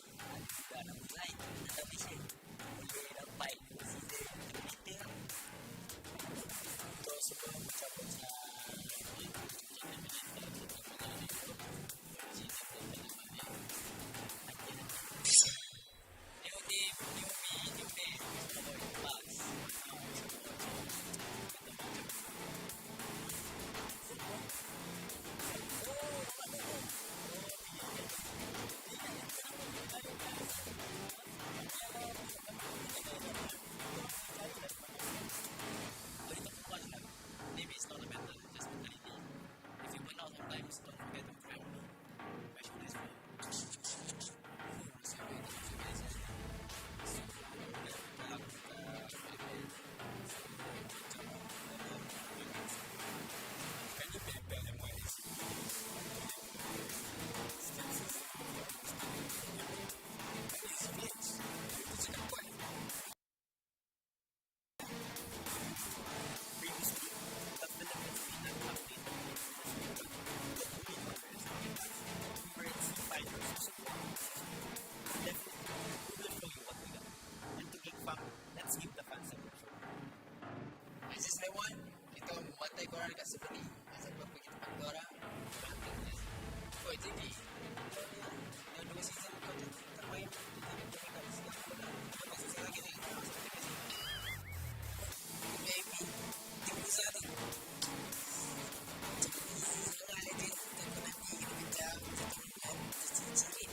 nak mulai tetap Malaysia boleh dapat season terbitter untuk semua macam-macam pantai korang dekat sebelah ni. Sebab pergi tempat korang, korang tengok. Oh, jadi yang 2 season kau tak main, kita dekat Singapura dah. Lepas season lagi ni, maybe Dingoz tu. Seorang legend, tapi nanti kita bincang satu bulan, sikit-sikit.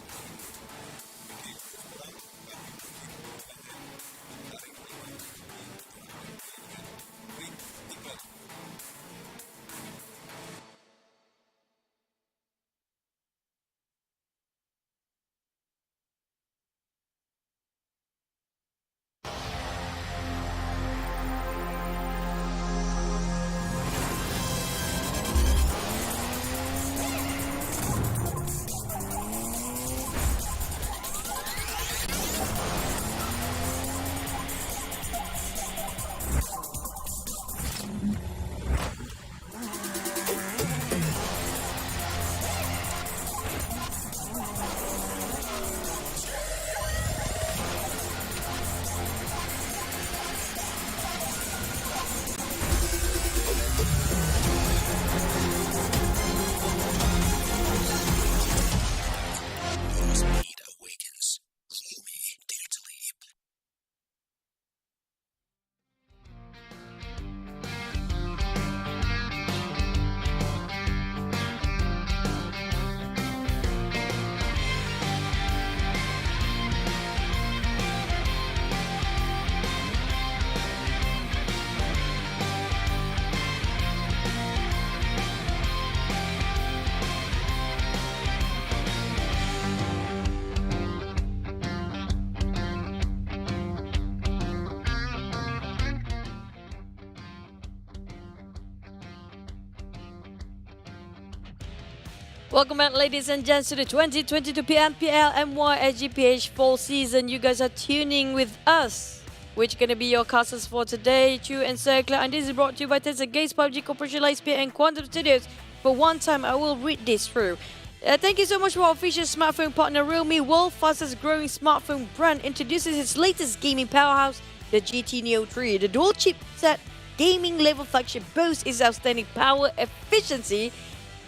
Welcome back, ladies and gents, to the 2022 PMPL MYSGPH fall season. You guys are tuning with us. Which gonna be your casters for today, Chu and Circular, and this is brought to you by Tencent Games, PUBG Corporation, Lightspeed, and Quantum Studios. For one time, I will read this through. Thank you so much for our official smartphone partner, Realme, world fastest growing smartphone brand, introduces its latest gaming powerhouse, the GT Neo 3. The dual chipset gaming level flagship boasts its outstanding power efficiency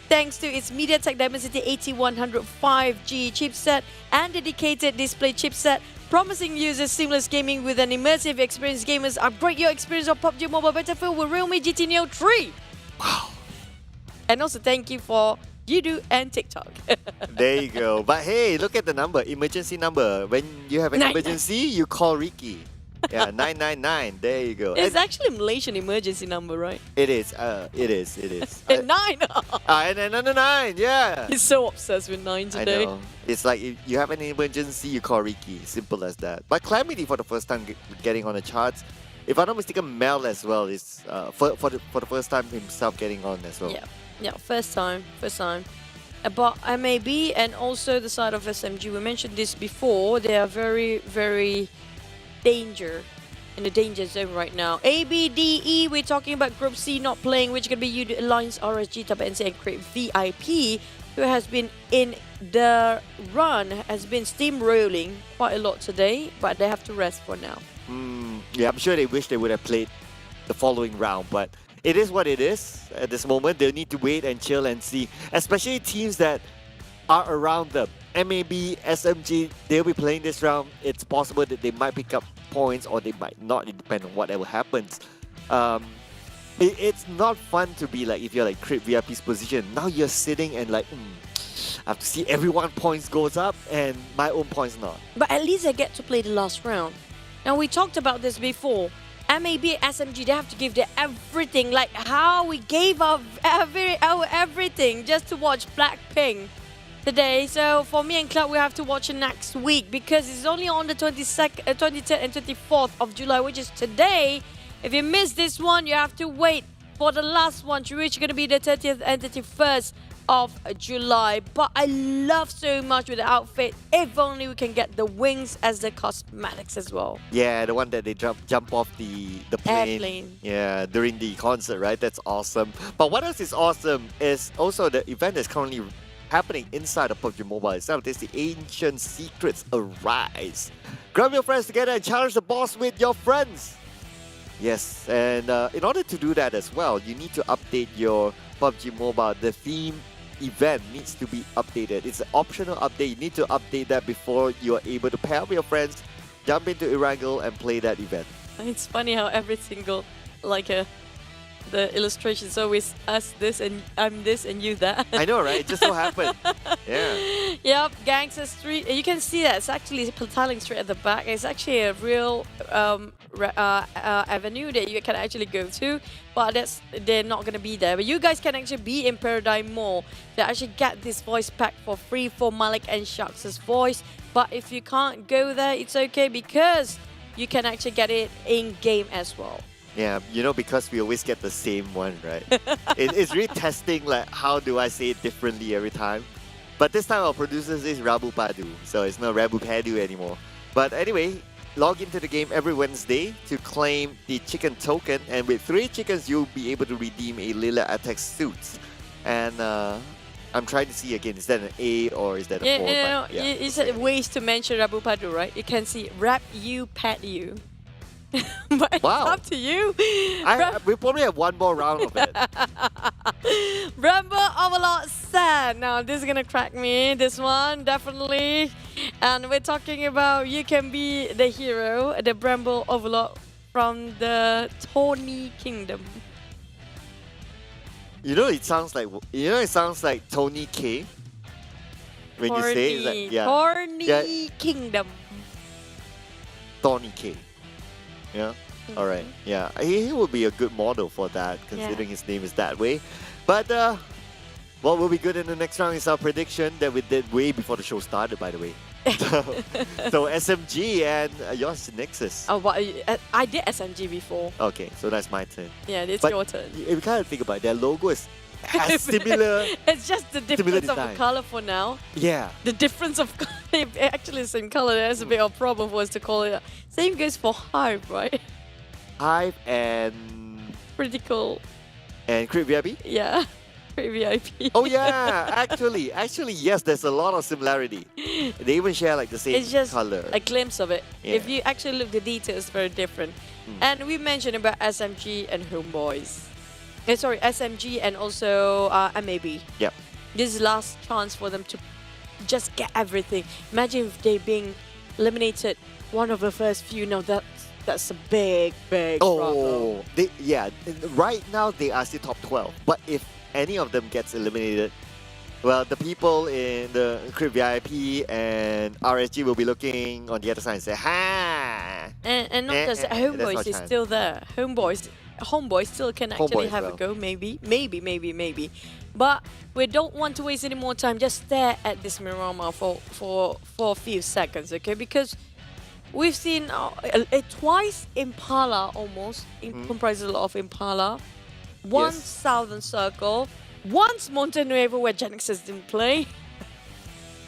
thanks to its MediaTek Dimensity 8100 5G chipset and dedicated display chipset, promising users seamless gaming with an immersive experience. Gamers, upgrade your experience of PUBG Mobile Battlefield with Realme GT Neo 3. Wow. And also thank you for Yoodo and TikTok. There you go. But hey, look at the number, emergency number. When you have an emergency, you call Ricky. Yeah, 999. There you go. It's actually a Malaysian emergency number, right? It is. It is. And 9. And another 9. Yeah. He's so obsessed with 9 today. I know. It's like if you have an emergency, you call Ricky. Simple as that. But Calamity for the first time getting on the charts. If I'm not mistaken, Mel as well is for the first time himself getting on as well. Yeah, first time. But MAB and also the side of SMG, we mentioned this before. They are very, very in the danger zone right now. ABDE, we're talking about Group C not playing, which can be Yoodo Alliance, RSG, Tabah NSEA, and Create VIP, who has been in the run, has been steamrolling quite a lot today, but they have to rest for now. Yeah, I'm sure they wish they would have played the following round, but it is what it is at this moment. They'll need to wait and chill and see, especially teams that are around them. MAB, SMG, they'll be playing this round. It's possible that they might pick up points or they might not. It depends on whatever happens. It's not fun to be like, if you're like Create VIP's position, now you're sitting and like, I have to see everyone points goes up and my own points not. But at least I get to play the last round. Now, we talked about this before. MAB, SMG, they have to give their everything, like how we gave our everything just to watch Blackpink today. So for me and Cloud, we have to watch it next week because it's only on the 23rd and 24th of July, which is today. If you miss this one, you have to wait for the last one, which is going to be the 30th and 31st of July. But I love so much with the outfit. If only we can get the wings as the cosmetics as well. Yeah, the one that they jump off the plane. Airplane. Yeah, during the concert, right? That's awesome. But what else is awesome is also the event that's currently happening inside of PUBG Mobile itself. There's the Ancient Secrets Arise. Grab your friends together and challenge the boss with your friends. Yes, and in order to do that as well, you need to update your PUBG Mobile. The theme event needs to be updated. It's an optional update. You need to update that before you are able to pair up with your friends, jump into Erangel and play that event. It's funny how every single, the illustration's always us this and I'm this and you that. I know, right? It just so happened. Yeah. Yep, Gangster Street. You can see that it's actually tiling straight at the back. It's actually a real avenue that you can actually go to, but they're not going to be there. But you guys can actually be in Paradigm Mall to actually get this voice pack for free for Malik and Sharks' voice. But if you can't go there, it's okay because you can actually get it in-game as well. Yeah, because we always get the same one, right? It's really testing, like, how do I say it differently every time? But this time our producer says Rabu Padu, so it's not Rabu Padu anymore. But anyway, log into the game every Wednesday to claim the chicken token, and with 3 chickens, you'll be able to redeem a Lila Attack suit. And I'm trying to see again, is that an 8 or is that a 4? You said ways to mention Rabu Padu, right? You can see Rap You, Pat You. But wow. It's up to you. We probably have one more round of it. Rambo Overlord sad. Now this is gonna crack me. This one definitely. And we're talking about you can be the hero, the Bramble Overlord from the Tony Kingdom. It sounds like Tony K. When you say it, like, yeah. Tony Kingdom. Tony K. Yeah. All right. Yeah. He will be a good model for that, considering his name is that way. But what will be good in the next round is our prediction that we did way before the show started, by the way. So SMG and yours Genexus. Oh, but I did SMG before. Okay, so that's my turn. Yeah, it's but your turn. If you kind of think about it, their logo is has similar. It's just the difference of the design. color for now. Yeah. The difference of color, if it actually the same color, there's a bit of a problem for us to call it. Same goes for HYVE, right? HYVE and Pretty cool. Crit VIP. Yeah. Pretty VIP. Oh yeah, actually, yes, there's a lot of similarity. They even share like the same It's just color. a glimpse of it. Yeah. If you actually look, the details very different. And we mentioned about SMG and HomeBois. Sorry, SMG and also MAB. Yep. This is last chance for them to just get everything. Imagine if they being eliminated one of the first few. No, that's a big problem. Right now they are still top 12. But if any of them gets eliminated, well, the people in the Crit VIP and RSG will be looking on the other side and say, ha! And not just that, there's no HomeBois is chance. still there. HomeBois still can actually HomeBois have well. a go, maybe. But we don't want to waste any more time. Just stare at this Miramar for a few seconds, okay? Because we've seen twice Impala almost. It comprises a lot of Impala. Once Yes. Southern Circle. Once Montenuevo where Genexus didn't play.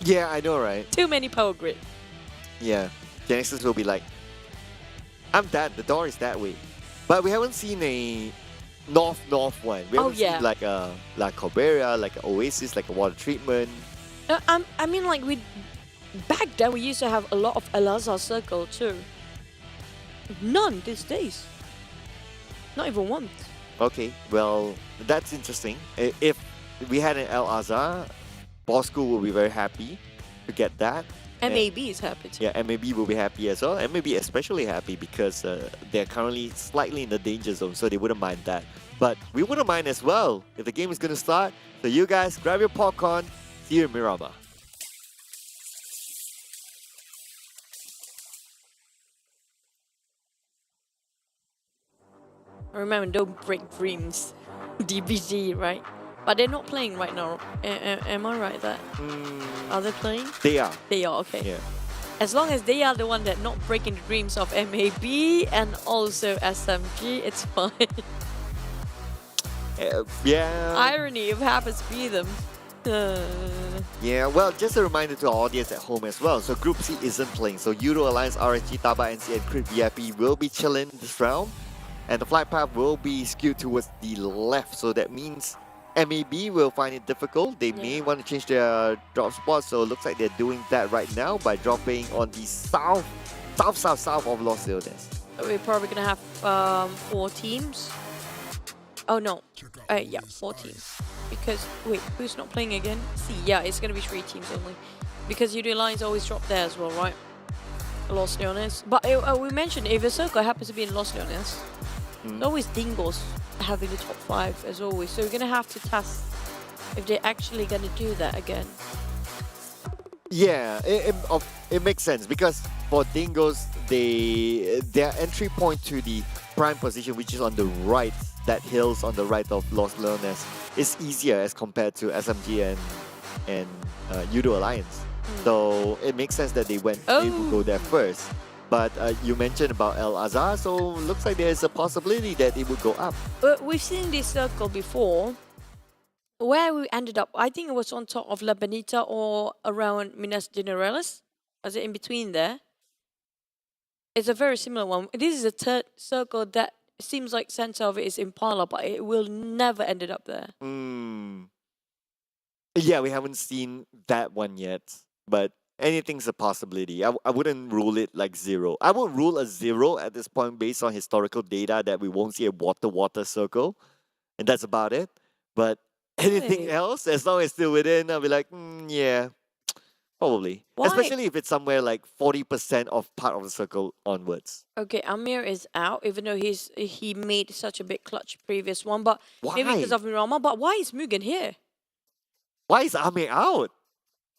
Yeah, I know, right? Too many power grid. Yeah. Genexus will be like, I'm done, the door is that way. But we haven't seen a north one. We haven't seen like a La Cabrera, like an Oasis, like a water treatment. I mean, like back then we used to have a lot of Al-Azhar Circle too. None these days. Not even once. Okay, well, that's interesting. If we had an El Azhar, Bosskurr will be very happy to get that. MAB is happy too. Yeah, MAB will be happy as well. MAB especially happy because they're currently slightly in the danger zone, so they wouldn't mind that. But we wouldn't mind as well if the game is going to start. So you guys, grab your popcorn. See you in Miramar. Remember, don't break dreams. DBG, right? But they're not playing right now. Am I right that? Are they playing? They are. They are, okay. Yeah. As long as they are the one that not breaking the dreams of MAB and also SMG, it's fine. Yeah. Irony if it happens to be them. Yeah, well, just a reminder to our audience at home as well. So Group C isn't playing. So Yoodo Alliance, RSG, Tabah NSEA, and Crit VIP will be chilling this round. And the flight path will be skewed towards the left. So that means MAB will find it difficult. They may want to change their drop spot. So it looks like they're doing that right now by dropping on the south of Los Leones. We're probably going to have 4 teams. Oh no. Yeah, 4 teams. Because, wait, who's not playing again? C, yeah, it's going to be 3 teams only. Because Yoodo Alliance always drop there as well, right? Los Leones. But we mentioned if a circle happens to be in Los Leones, it's always Dingoz having the top 5 as always. So we're going to have to test if they're actually going to do that again. Yeah, it makes sense because for Dingoz, their entry point to the prime position, which is on the right, that hills on the right of Los Leones, is easier as compared to SMG and Yoodo Alliance. So it makes sense that they would go there first. But you mentioned about El Azhar, so looks like there's a possibility that it would go up. We've seen this circle before. Where we ended up, I think it was on top of La Benita or around Minas Generalis. Was it in between there? It's a very similar one. This is a third circle that seems like center of it is Impala, but it will never ended up there. Yeah, we haven't seen that one yet, but anything's a possibility. I wouldn't rule it like 0. I won't rule a 0 at this point based on historical data that we won't see a water circle, and that's about it. But anything else, as long as it's still within, I'll be like, yeah, probably. Why? Especially if it's somewhere like 40% of part of the circle onwards. Okay, Amir is out, even though he made such a big clutch previous one, but Why? maybe because of Mirama. But why is Mugen here? Why is Amir out?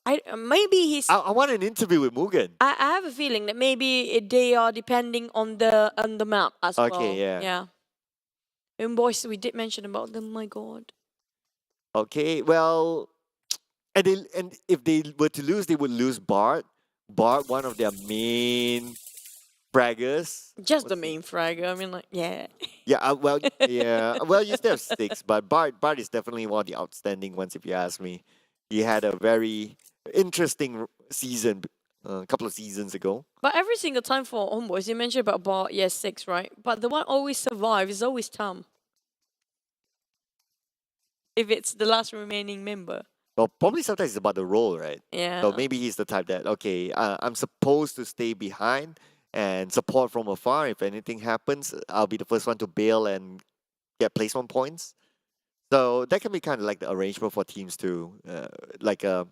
Maybe he's. I want an interview with Mugen. I have a feeling that maybe they are depending on the map as well. Okay, yeah. Yeah. HomeBois, we did mention about them. My God. Okay, well, and if they were to lose, they would lose Bart. Bart, one of their main fraggers. Just the What's main fragger. I mean, like, yeah. Yeah, well, you still have six, but Bart is definitely one of the outstanding ones, if you ask me. He had a very interesting season a couple of seasons ago. But every single time for HomeBois, you mentioned about Bart, yes, 6, right? But the one always survives is always Tom. If it's the last remaining member. Well, probably sometimes it's about the role, right? Yeah. So maybe he's the type that, okay, I'm supposed to stay behind and support from afar. If anything happens, I'll be the first one to bail and get placement points. So that can be kind of like the arrangement for teams to, like a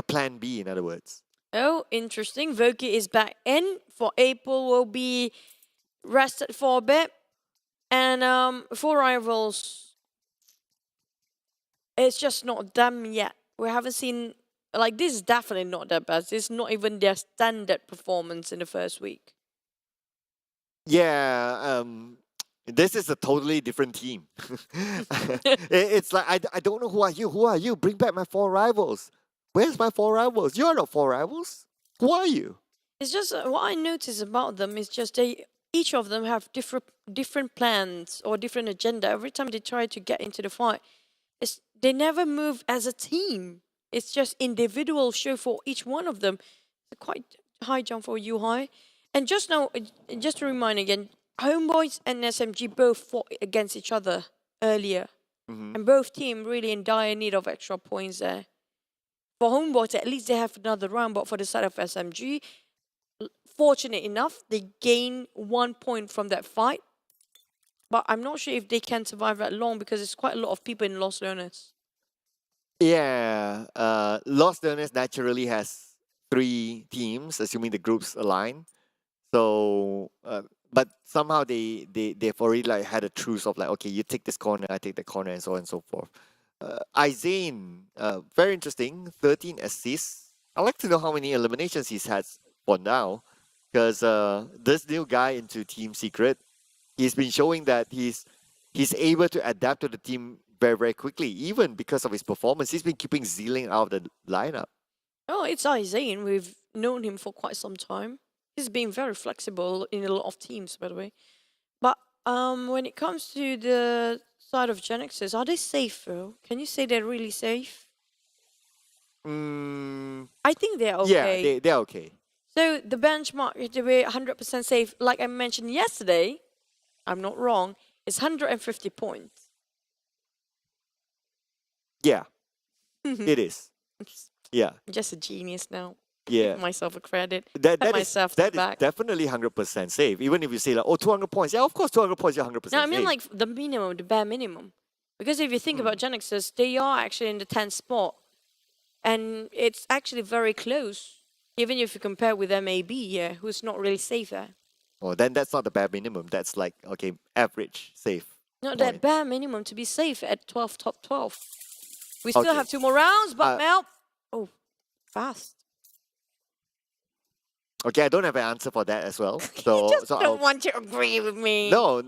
plan B, in other words. Oh, interesting. Voki is back in. For April will be rested for a bit. And for rivals, it's just not them yet. We haven't seen, like, this is definitely not their best. It's not even their standard performance in the first week. Yeah, this is a totally different team. It's like, I don't know who are you? Who are you? Bring back my 4 rivals. Where's my 4 rivals? You're not 4 rivals. Who are you? It's just what I notice about them is just each of them have different plans or different agenda. Every time they try to get into the fight, they never move as a team. It's just individual show for each one of them. It's a quite high jump for Yuhai. And just now, just to remind again, HomeBois and SMG both fought against each other earlier. And both teams really in dire need of extra points there. For HomeBois, at least they have another round, but for the side of SMG, fortunate enough, they gain 1 point from that fight. But I'm not sure if they can survive that long because there's quite a lot of people in Lost Learners. Yeah, Lost Learners naturally has 3 teams, assuming the groups align. So, but somehow they've already like had a truce of like, okay, you take this corner, I take the corner, and so on and so forth. Izane, very interesting, 13 assists. I'd like to know how many eliminations he's had for now, because this new guy into Team Secret, he's been showing that he's able to adapt to the team very, very quickly, even because of his performance. He's been keeping Zealing out of the lineup. Oh, it's Izane. We've known him for quite some time. He's been very flexible in a lot of teams, by the way. But when it comes to the side of Genexus, are they safe, though? Can you say they're really safe? I think they're okay. Yeah, they're okay. So the benchmark to be 100% safe, like I mentioned yesterday, I'm not wrong, is 150 points. Yeah, it is. Yeah. I'm just a genius now. Yeah. Give myself a credit. That is back. definitely 100% safe. Even if you say like, oh, 200 points. Yeah, of course, 200 points, you're 100% No, I mean safe. like the minimum, the bare minimum. Because if you think about Genexus, they are actually in the 10th spot. And it's actually very close. Even if you compare with MAB, yeah, who's not really safe there. Oh, then that's not the bare minimum. That's like, okay, average safe. No, that point. bare minimum to be safe at 12, top 12. We still Okay. have 2 more rounds, but Mel... Oh, fast. Okay, I don't have an answer for that as well. You So, just so don't want to agree with me. No,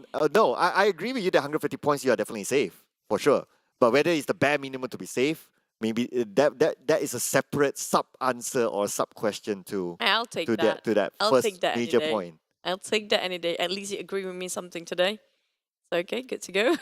I agree with you that 150 points, you are definitely safe, for sure. But whether it's the bare minimum to be safe, maybe that is a separate sub-answer or sub-question to I'll take to that. to that I'll first take that any major day. point. I'll take that any day. At least you agree with me something today. It's okay, good to go.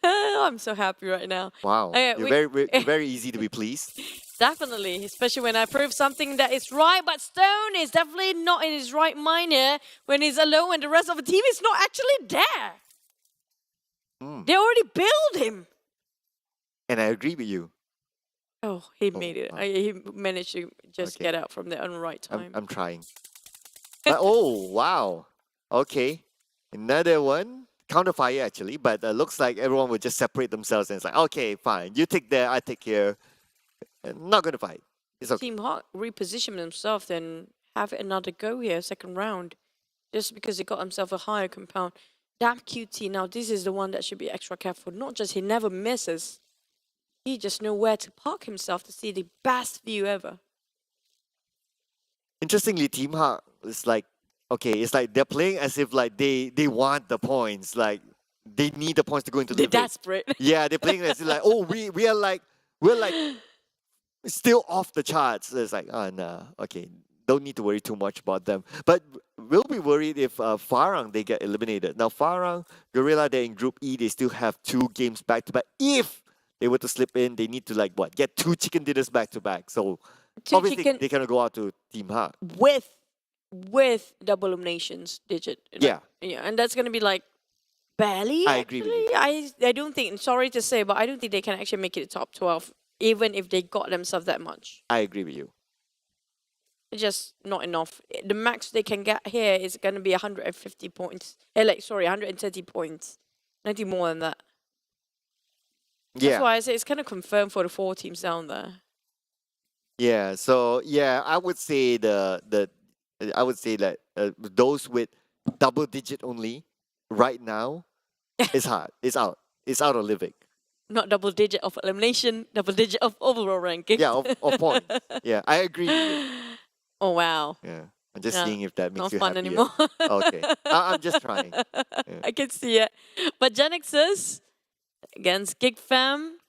I'm so happy right now. Wow, Okay, you're very easy to be pleased. Definitely, especially when I prove something that is right, but Stone is definitely not in his right mind here when he's alone and the rest of the team is not actually there. They already built him. And I agree with you. Oh, he made it. wow. He managed to just Okay. get out from there on the right time. I'm trying. Oh, wow. Okay. Another one. Counterfire, actually. But looks like everyone will just separate themselves and it's like, okay, fine. You take there, I take here. Not going to fight. It's okay. Team Hawk reposition themselves and have another go here, second round. Just because he got himself a higher compound. Damn QT. Now, this is the one that should be extra careful. Not just he never misses. He just know where to park himself to see the best view ever. Interestingly, Team Hawk is like, okay, it's like they're playing as if like they want the points. Like, they need the points to go into They're Livik. desperate. Yeah, they're playing as if like, oh, we're like still off the charts. It's like, oh, no, okay. don't need to worry too much about them. But we'll be worried if Farang, they get eliminated. Now, Farang, Guerilla, they're in Group E. They still have 2 games back-to-back. If they were to slip in, they need to, like, what? Get 2 chicken dinners back-to-back. So, obviously, they cannot go out to Team Hawk. With double eliminations digit. Yeah. Yeah, and that's going to be, like, barely. I agree with you. I don't think, sorry to say, but I don't think they can actually make it top 12, even if they got themselves that much. I agree with you. It's just not enough. The max they can get here is going to be 150 points. 130 points. Nothing more than that. Yeah. That's why I say it's kind of confirmed for the 4 teams down there. Yeah. So yeah, I would say that those with double digit only right now is hard. It's out. It's out of Livik. Not double digit of elimination, double digit of overall ranking. Yeah, of points. Yeah, I agree with you. Oh wow. Yeah. I'm just No, seeing if that makes not you fun happier. anymore. Okay. I'm just trying. I can see it. But Genexus against GEEK Fam,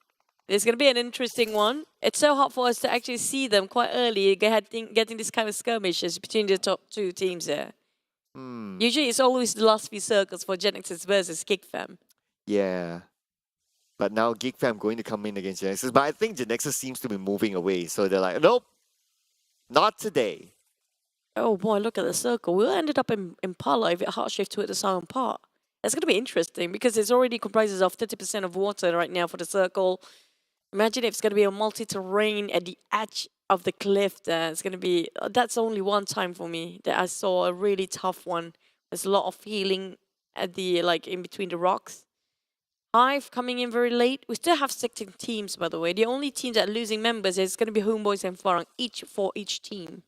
it's going to be an interesting one. It's so hard for us to actually see them quite early, getting this kind of skirmishes between the top 2 teams there. Usually it's always the last few circles for Genexus versus GEEK Fam. Yeah. But now GEEK Fam going to come in against Genexus. But I think Genexus seems to be moving away. So they're like, nope, not today. Oh boy, look at the circle. We ended up in Impala if it hard shift to the southern part. That's going to be interesting because it's already comprises of 30% of water right now for the circle. Imagine if it's going to be a multi-terrain at the edge of the cliff there. It's going to be, that's only one time for me that I saw a really tough one. There's a lot of healing at the, like, in between the rocks. HYVE coming in very late. We still have 16 teams, by the way. The only teams that are losing members is going to be HomeBois and Farang, for each team.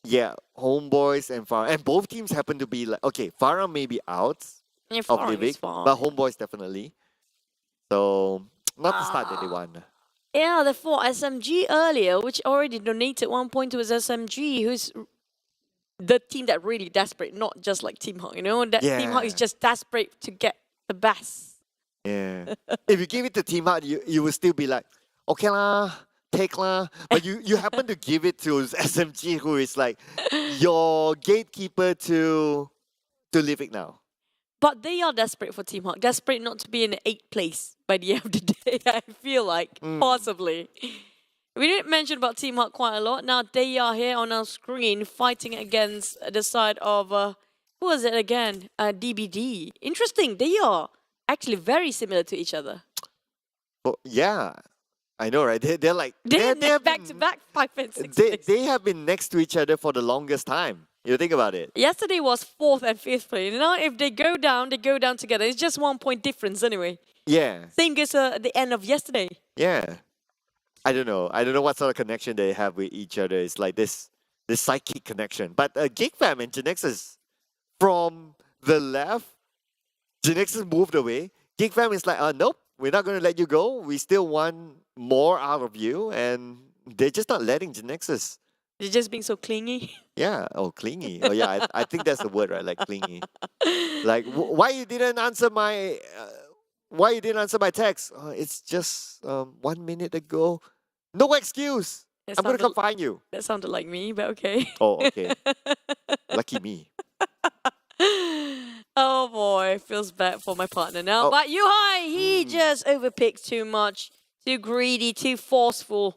Yeah, HomeBois and Farang. And both teams happen to be like, okay, Farang may be out Yeah, of Farang is Livik, fine. but HomeBois definitely. So, not the start that they want. Yeah, the 4 SMG earlier, which already donated 1 point to his SMG, who's the team that really desperate, not just like Team Hawk, you know? That Team Hawk is just desperate to get the best. Yeah. If you give it to Team Hawk, you will still be like, okay lah, take lah. But you happen to give it to SMG, who is like your gatekeeper to Livik now. But they are desperate for Team Hawk, desperate not to be in the 8th place by the end of the day, I feel like, possibly. We didn't mention about Team Hawk quite a lot. Now they are here on our screen fighting against the side of, who was it again? DBD. Interesting, they are actually very similar to each other. Oh, yeah, I know, right? They're like... They're back-to-back 5 and 6. They have been next to each other for the longest time. You think about it. Yesterday was 4th and 5th place. Now if they go down together. It's just 1 point difference anyway. Yeah. Same as the end of yesterday. Yeah. I don't know what sort of connection they have with each other. It's like this psychic connection. But GEEK Fam and Genexus, from the left, Genexus moved away. GEEK Fam is like, nope, we're not going to let you go. We still want more out of you. And they're just not letting Genexus. They're just being so clingy. Yeah. Oh, clingy. Oh, yeah. I think that's the word, right? Like clingy. Like, why you didn't answer my... why you didn't answer my text? It's just 1 minute ago. No excuse. I'm going to come find you. That sounded like me, but okay. Oh, okay. Lucky me. Oh boy, feels bad for my partner now. But Yuhai, he just overpicked too much. Too greedy, too forceful.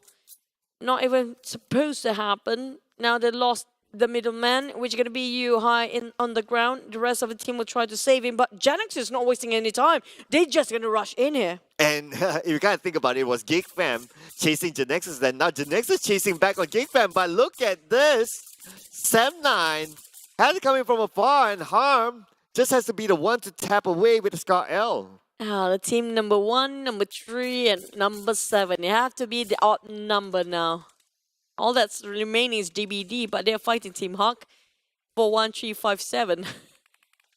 Not even supposed to happen. Now they lost the middleman, which is going to be Yuhai on the ground. The rest of the team will try to save him, but Genexus is not wasting any time. They're just going to rush in here. And if you kind of think about it, it was GEEK Fam chasing Genexus, then now Genexus chasing back on GEEK Fam. But look at this. Sam9 has it coming from afar, and Harm just has to be the one to tap away with the Scar L. The team number 1, number 3, and number 7. You have to be the odd number now. All that's remaining is DBD, but they're fighting Team Hawk for 1, 3, 5, 7.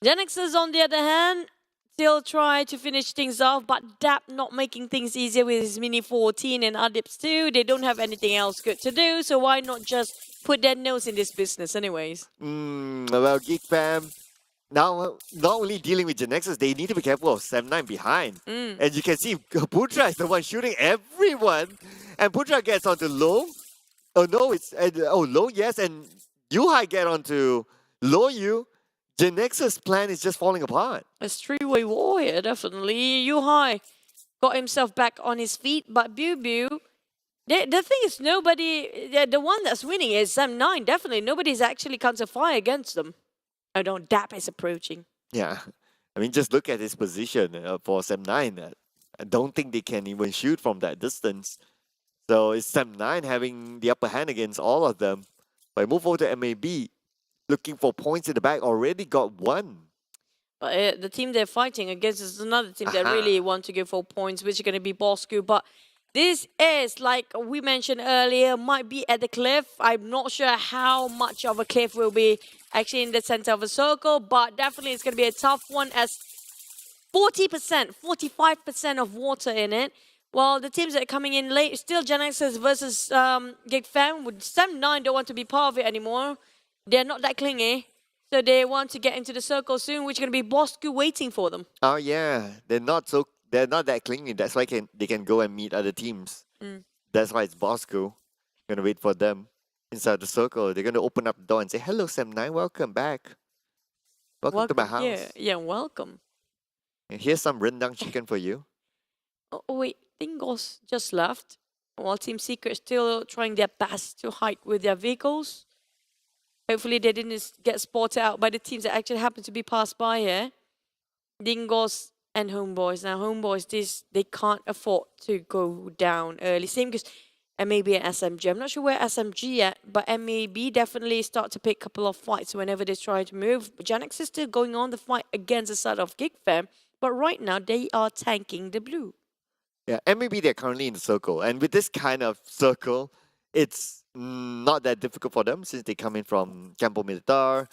Genexus, on the other hand, still try to finish things off, but DAP not making things easier with his Mini 14 and Adips too. They don't have anything else good to do, so why not just put their nose in this business anyways? Well, GEEK Fam, now not only dealing with Genexus, they need to be careful of Sam9 behind. And you can see Putra is the one shooting everyone. And Putra gets onto low. Oh no, it's low, yes, and Yuhai get onto low you. Genexus plan is just falling apart. It's three-way war here, definitely. Yuhai got himself back on his feet, but Biu, the thing is, nobody, the one that's winning is Sam9, definitely. Nobody's actually counter fire against them. Oh no, Dap is approaching. Yeah, I mean, just look at his position for Sam9. I don't think they can even shoot from that distance. So it's Sam9 having the upper hand against all of them. But move over to MAB, looking for points in the back, already got one. But the team they're fighting against is another team that really want to go for points, which is going to be Bosskurr. But this is, like we mentioned earlier, might be at the cliff. I'm not sure how much of a cliff will be actually in the center of a circle, but definitely it's going to be a tough one as 40%, 45% of water in it. Well, the teams that are coming in late, still Genexus versus GEEK Fam. Sam9 don't want to be part of it anymore. They're not that clingy. So they want to get into the circle soon, which is going to be Bosskurr waiting for them. Oh yeah, they're not that clingy. That's why they can go and meet other teams. That's why it's Bosskurr. Gonna wait for them inside the circle. They're gonna open up the door and say, "Hello, Sam9, welcome back. Welcome to my house. Yeah, welcome. And here's some rendang chicken for you." Oh wait, Dingoz just left. While Team Secret still trying their best to hide with their vehicles. Hopefully they didn't get spotted out by the teams that actually happen to be passed by here. Dingoz and HomeBois. Now HomeBois, they can't afford to go down early. Same because MAB and SMG. I'm not sure where SMG at, but MAB definitely start to pick a couple of fights whenever they try to move. Genexus is still going on the fight against the side of GEEK Fam, but right now they are tanking the blue. Yeah, MAB, they're currently in the circle. And with this kind of circle, it's not that difficult for them since they come in from Campo Militar.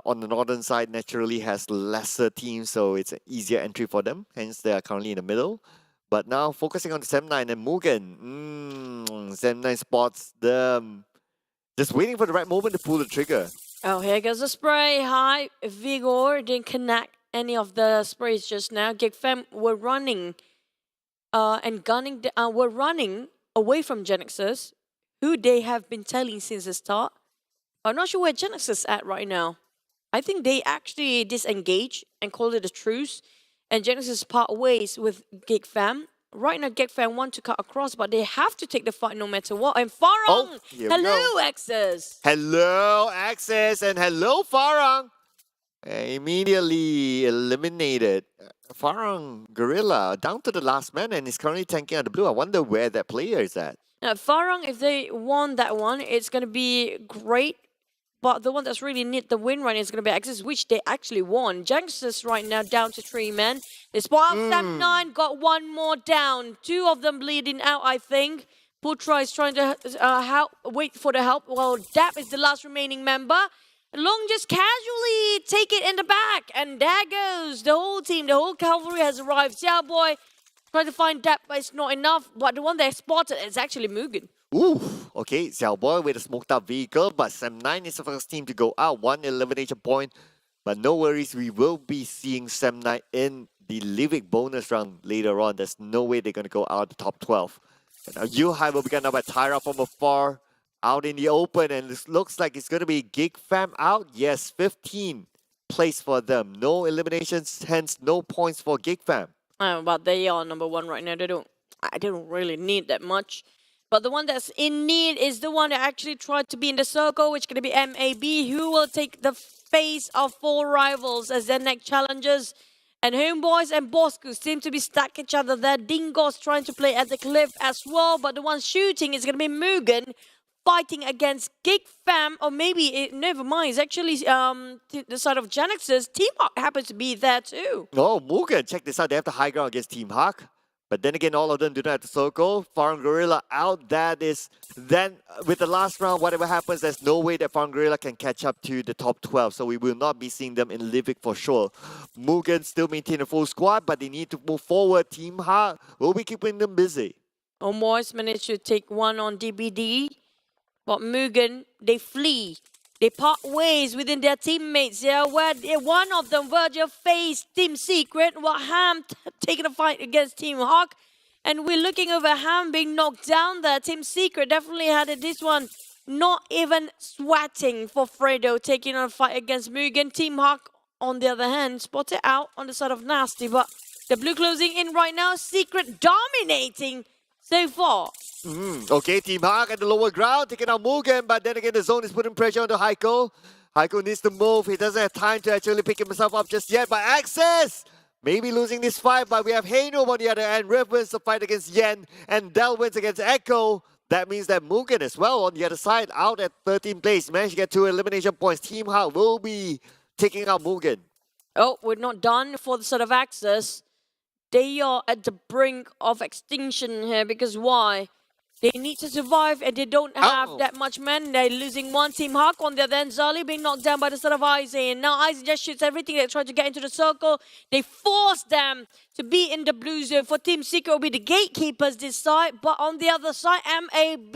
On the northern side, naturally has lesser teams, so it's an easier entry for them. Hence, they are currently in the middle. But now, focusing on the Sam9 and MUGEN. Sam9 spots them. Just waiting for the right moment to pull the trigger. Oh, here goes the spray. High Vigor didn't connect any of the sprays just now. GEEK Fam were running and gunning. Were running away from Genexus, who they have been telling since the start. I'm not sure where Genexus is at right now. I think they actually disengage and call it a truce. And Genexus part ways with GEEK Fam. Right now, GEEK Fam want to cut across, but they have to take the fight no matter what. And Farang! Hello, Access! Hello, Access, and hello, Farang! Immediately eliminated. Farang Guerilla down to the last man and is currently tanking out the blue. I wonder where that player is at. Now, Farang, if they won that one, it's going to be great. But the one that's really need the win right now is going to be Access, which they actually won. Genexus right now down to 3 men. The spot of Sam9 got one more down. 2 of them bleeding out, I think. Putra is trying to wait for the help. Well, Dap is the last remaining member. Long just casually take it in the back. And there goes the whole team. The whole cavalry has arrived. Xiaoboy trying to find Dap, but it's not enough. But the one they spotted is actually MUGEN. Ooh, okay, Xiaoboy with a smoked up vehicle, but Sam9 is the first team to go out. 1 elimination point. But no worries, we will be seeing Sam9 in the Livik bonus round later on. There's no way they're going to go out of the top 12. And now HYVE will be going by Tyra from afar. Out in the open, and it looks like it's going to be GEEK Fam out. Yes, 15 place for them. No eliminations, hence no points for GEEK Fam. But they are number 1 right now. They don't really need that much. But the one that's in need is the one that actually tried to be in the circle, which is going to be MAB, who will take the face of 4 rivals as their next challengers. And HomeBois and Bosskurr seem to be stuck each other there. Dingoz trying to play at the cliff as well, but the one shooting is going to be MUGEN, fighting against GEEK Fam, or maybe, never mind, it's actually the side of Genexus. Team Hawk happens to be there too. Oh, MUGEN, check this out. They have the high ground against Team Hawk. But then again, all of them do not have the circle. Farang Guerilla out. That is, then with the last round, whatever happens, there's no way that Farang Guerilla can catch up to the top 12. So we will not be seeing them in Livik for sure. MUGEN still maintain a full squad, but they need to move forward. Team Hawk will be keeping them busy. HomeBois managed to take one on DBD. But MUGEN, they flee. They part ways within their teammates here, where one of them, Virgil, faced Team Secret, while Ham taking a fight against Team Hawk. And we're looking over Ham being knocked down there. Team Secret definitely had this one not even sweating for Fredo taking on a fight against Mugen. Team Hawk, on the other hand, spotted out on the side of Nasty, but the blue closing in right now. Secret dominating so far. Okay, Team Hawk at the lower ground, taking out Mugen, but then again, the zone is putting pressure on the Heiko. Heiko needs to move. He doesn't have time to actually pick himself up just yet, but Access maybe losing this fight, but we have Heino on the other end. Riff wins the fight against Yen, and Del wins against Echo. That means that Mugen as well on the other side, out at 13th place. Managed to get 2 elimination points. Team Hawk will be taking out Mugen. Oh, we're not done for the sort of Access. They are at the brink of extinction here because why? They need to survive and they don't have that much men. They're losing one. Team Hawk on the other end. Zali being knocked down by the side of Izzy. And now Izzy just shoots everything. They try to get into the circle. They force them to be in the blue zone. For Team Secret will be the gatekeepers this side. But on the other side, MAB.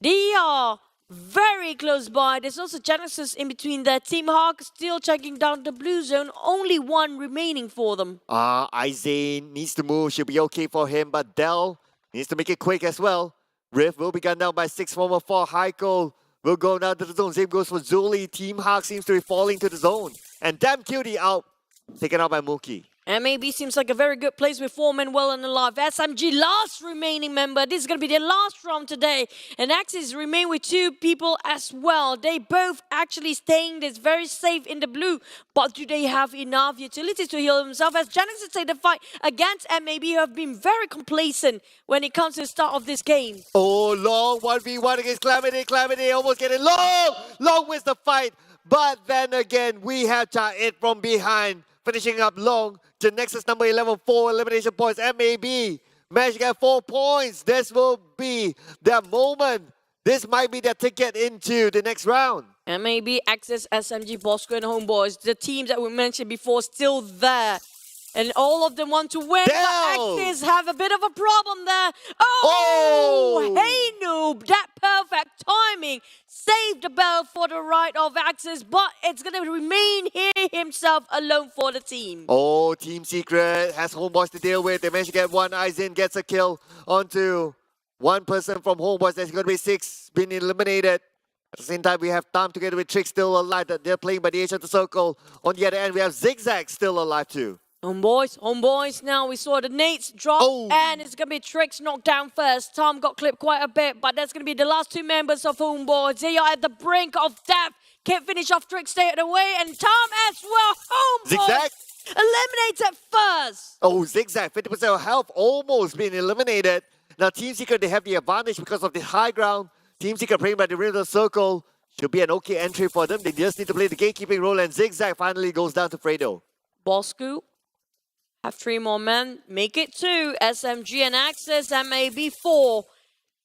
They are very close by. There's also Genexus in between there. Team Hawk still checking down the blue zone. Only one remaining for them. Izzy needs to move. Should be okay for him. But Del needs to make it quick as well. Riff will be gunned down by 6 from 4. Heiko will go down to the zone. Same goes for Zuli. Team Hawk seems to be falling to the zone. And Damn Cutie out. Taken out by Mookie. MAB seems like a very good place with 4 men well and alive. SMG, last remaining member. This is going to be their last round today. And Axis remain with 2 people as well. They both actually staying this very safe in the blue. But do they have enough utilities to heal themselves? As Genexus take the fight against MAB, who have been very complacent when it comes to the start of this game. Oh, Long 1v1 against Calamity. Calamity almost getting Long. Long wins the fight. But then again, we have It from behind. Finishing up Long. Genexus number 11, 4 elimination points. MAB managed to get 4 points. This will be their moment. This might be their ticket into the next round. MAB, Access, SMG, Bosskurr, and HomeBois. The teams that we mentioned before still there. And all of them want to win, but Axis have a bit of a problem there. Oh! Hey, noob! That perfect timing saved the bell for the right of Axis, but it's going to remain here himself alone for the team. Oh, Team Secret has HomeBois to deal with. They managed to get one. Aizen gets a kill onto one person from HomeBois. There's going to be 6 being eliminated. At the same time, we have Tam together with Trick still alive. They're playing by the edge of the circle. On the other end, we have Zigzag still alive too. HomeBois now. We saw the nades drop, and it's going to be Tricks knocked down first. Tom got clipped quite a bit, but that's going to be the last 2 members of HomeBois. They are at the brink of death. Can't finish off Tricks, stay away, and Tom as well. HomeBois Zigzag eliminated first. Oh, Zigzag, 50% of health, almost being eliminated. Now, Team Secret, they have the advantage because of the high ground. Team Secret playing by the rim of the circle. Should be an okay entry for them. They just need to play the gatekeeping role, and Zigzag finally goes down to Fredo. Bosskurr have 3 more men. Make it 2. SMG and Access, MAB 4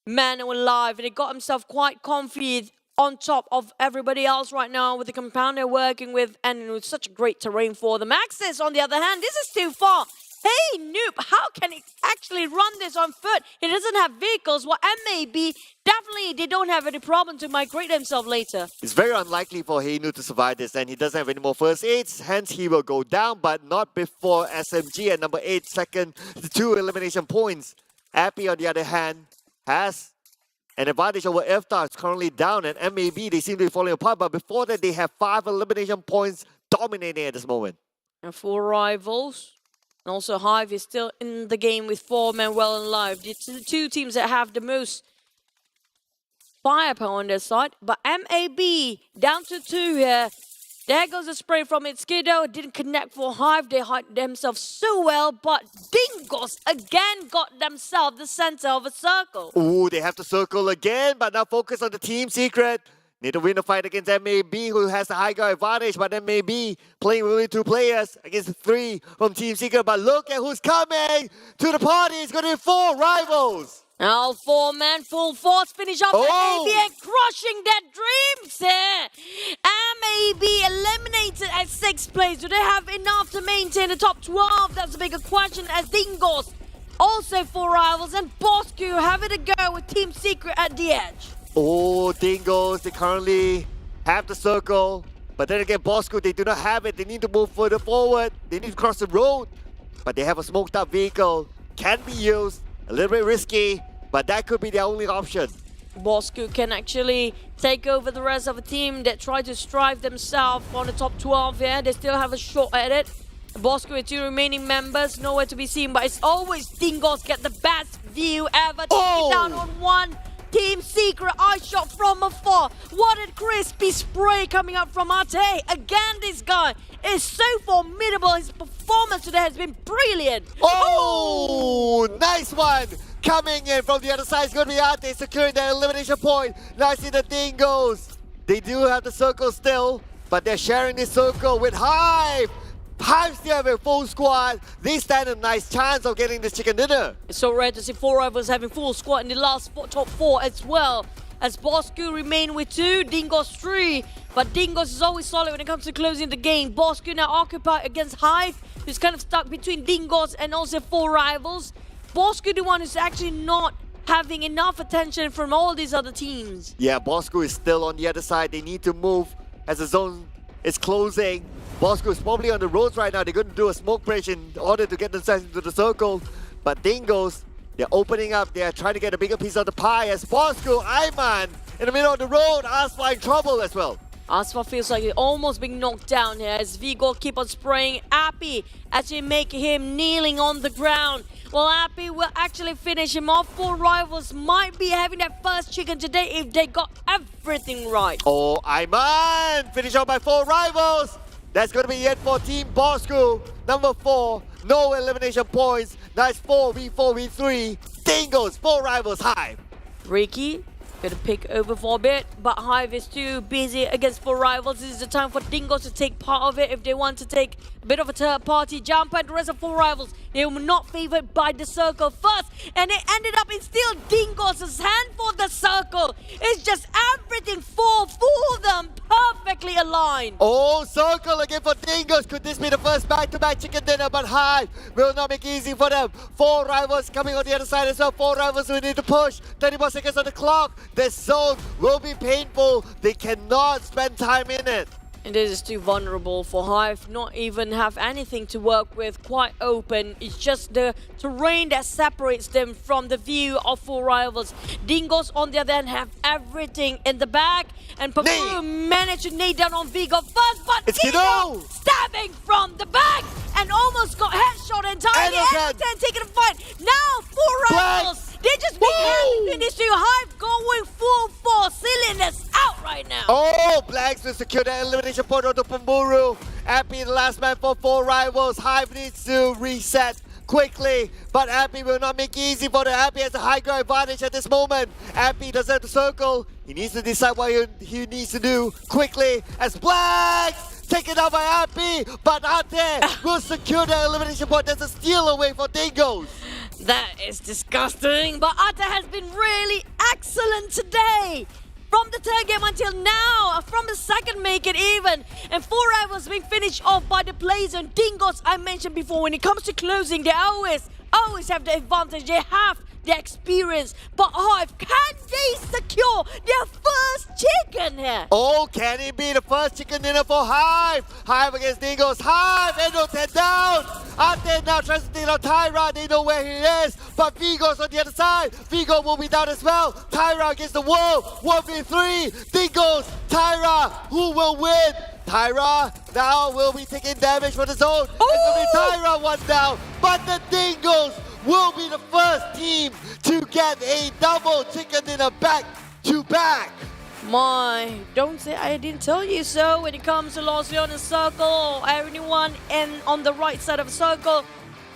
men alive. And he got himself quite comfy on top of everybody else right now with the compound they're working with, and with such great terrain for them. Access, on the other hand, this is too far. Hey, noob, how can he actually run this on foot? He doesn't have vehicles. Well, MAB, definitely they don't have any problem to migrate themselves later. It's very unlikely for Heinu to survive this, and he doesn't have any more first aids, hence he will go down, but not before SMG at number 8, second, 2 elimination points. Appy, on the other hand, has an advantage over Iftar. It's currently down, and MAB, they seem to be falling apart, but before that, they have 5 elimination points dominating at this moment. And 4 rivals. And also HYVE is still in the game with 4 men well and alive. The 2 teams that have the most firepower on their side. But MAB down to 2 here. There goes the spray from it. Skiddo didn't connect for HYVE. They hid themselves so well. But Dingoz again got themselves the center of a circle. Ooh, they have to circle again, but now focus on the Team Secret. Need to win the fight against MAB, who has the high ground advantage, but MAB playing with only 2 players against 3 from Team Secret. But look at who's coming to the party. It's going to be 4 rivals. Now 4 men, full force, finish off MAB and crushing their dreams here. MAB eliminated at 6th place. Do they have enough to maintain the top 12? That's a bigger question, as Dingoz also 4 rivals, and Bosskurr having to go with Team Secret at the edge. Oh, Dingoz, they currently have the circle. But then again, Bosskurr, they do not have it. They need to move further forward. They need to cross the road. But they have a smoked up vehicle. Can be used. A little bit risky, but that could be their only option. Bosskurr can actually take over the rest of the team that try to strive themselves on the top 12 here. They still have a shot at it. Bosskurr with 2 remaining members, nowhere to be seen, but it's always Dingoz get the best view ever. Taking down on one. Team Secret eye shot from afar. What a crispy spray coming up from Ate. Again, this guy is so formidable. His performance today has been brilliant. Oh, nice one. Coming in from the other side is going to be Ate securing that elimination point. Nicely the Dingoz. They do have the circle still, but they're sharing this circle with HYVE. HYVE still have a full squad. They stand a nice chance of getting this chicken dinner. It's so rare to see 4 rivals having full squad in the last top 4 as well. As Bosskurr remain with 2, Dingoz 3. But Dingoz is always solid when it comes to closing the game. Bosskurr now occupied against HYVE, who's kind of stuck between Dingoz and also 4 rivals. Bosskurr the one who's actually not having enough attention from all these other teams. Yeah, Bosskurr is still on the other side. They need to move as the zone is closing. Bosskurr is probably on the roads right now. They're going to do a smoke break in order to get themselves into the circle. But Dingoz, they're opening up. They're trying to get a bigger piece of the pie as Bosskurr, Ayman, in the middle of the road, Asfa in trouble as well. Asfa feels like he's almost being knocked down here as Vigo keep on spraying Appy as they make him kneeling on the ground. Well, Appy will actually finish him off. 4 rivals might be having that first chicken today if they got everything right. Oh, Ayman, finish off by 4 rivals. That's going to be it for Team Bosskurr. Number 4, no elimination points. Nice 4v4v3. Dingoz, 4 rivals, HYVE. Ricky gonna pick over for a bit, but HYVE is too busy against 4 rivals. This is the time for Dingoz to take part of it if they want to take a bit of a third party jump. And the rest of 4 rivals, they were not favored by the circle first, and it ended up in still Dingoz's hand for the circle. It's just everything for them perfectly aligned. Oh, circle again for Dingoz. Could this be the first back-to-back chicken dinner? But HYVE will not make it easy for them. 4 rivals coming on the other side as well. 4 rivals who need to push. 30 more seconds on the clock. This zone will be painful. They cannot spend time in it. And this is too vulnerable for HYVE, not even have anything to work with, quite open. It's just the terrain that separates them from the view of 4 rivals. Dingoz on the other hand have everything in the bag, and Papuru managed to nade down on Vigo first, but It's Vigo Yoodo! stabbing from the back and almost got headshot entirely. Enoten taking a fight. Now 4 rivals. They just being handed in this to HYVE going full force. Cylinders out right now. Oh, Blacks will secure that elimination point onto Pamburu. Appy, the last man for 4 rivals. HYVE needs to reset quickly, but Appy will not make it easy for the Appy has a high ground advantage at this moment. Appy doesn't have to circle. He needs to decide what he needs to do quickly as Blacks taken out by Appy, but Ate will secure the elimination point. That's a steal away for Dingoz. That is disgusting, but Ate has been really excellent today. From the third game until now, from the second make it even. And 4 rivals being finished off by the players and Dingoz I mentioned before. When it comes to closing, they always have the advantage. They have the experience. But HYVE, can they secure their first chicken here? Oh, can it be the first chicken dinner for HYVE? HYVE against Dingoz. HYVE, Enoten down. Ate now tries to take out Tyra. They know where he is. But Vigo's on the other side. Vigo will be down as well. Tyra against the wall. 1v3. Dingoz, Tyra. Who will win? Tyra now will be taking damage for the zone. It's going to be Tyra 1 down. But the Dingoz will be the first team to get a double chicken dinner back to back. My, don't say I didn't tell you so. When it comes to Los Leones circle, anyone on the right side of the circle,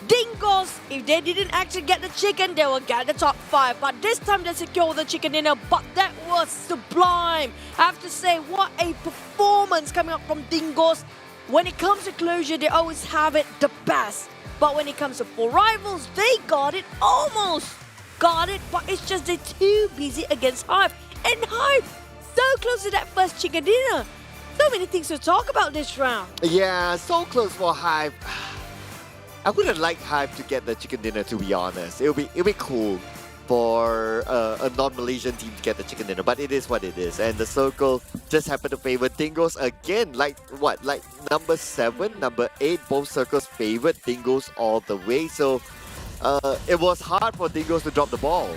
Dingoz, if they didn't actually get the chicken, they will get the top 5. But this time they secure the chicken dinner, but that was sublime. I have to say, what a performance coming up from Dingoz. When it comes to closure, they always have it the best. But when it comes to 4 rivals, they got it, almost got it, but it's just they're too busy against HYVE. And HYVE, so close to that first chicken dinner. So many things to talk about this round. Yeah, so close for HYVE. I would have liked HYVE to get the chicken dinner, to be honest. It'll be cool for a non-Malaysian team to get the chicken dinner, but it is what it is. And the circle just happened to favor Dingoz again. Like number 7, number 8, both circles favored Dingoz all the way. So it was hard for Dingoz to drop the ball.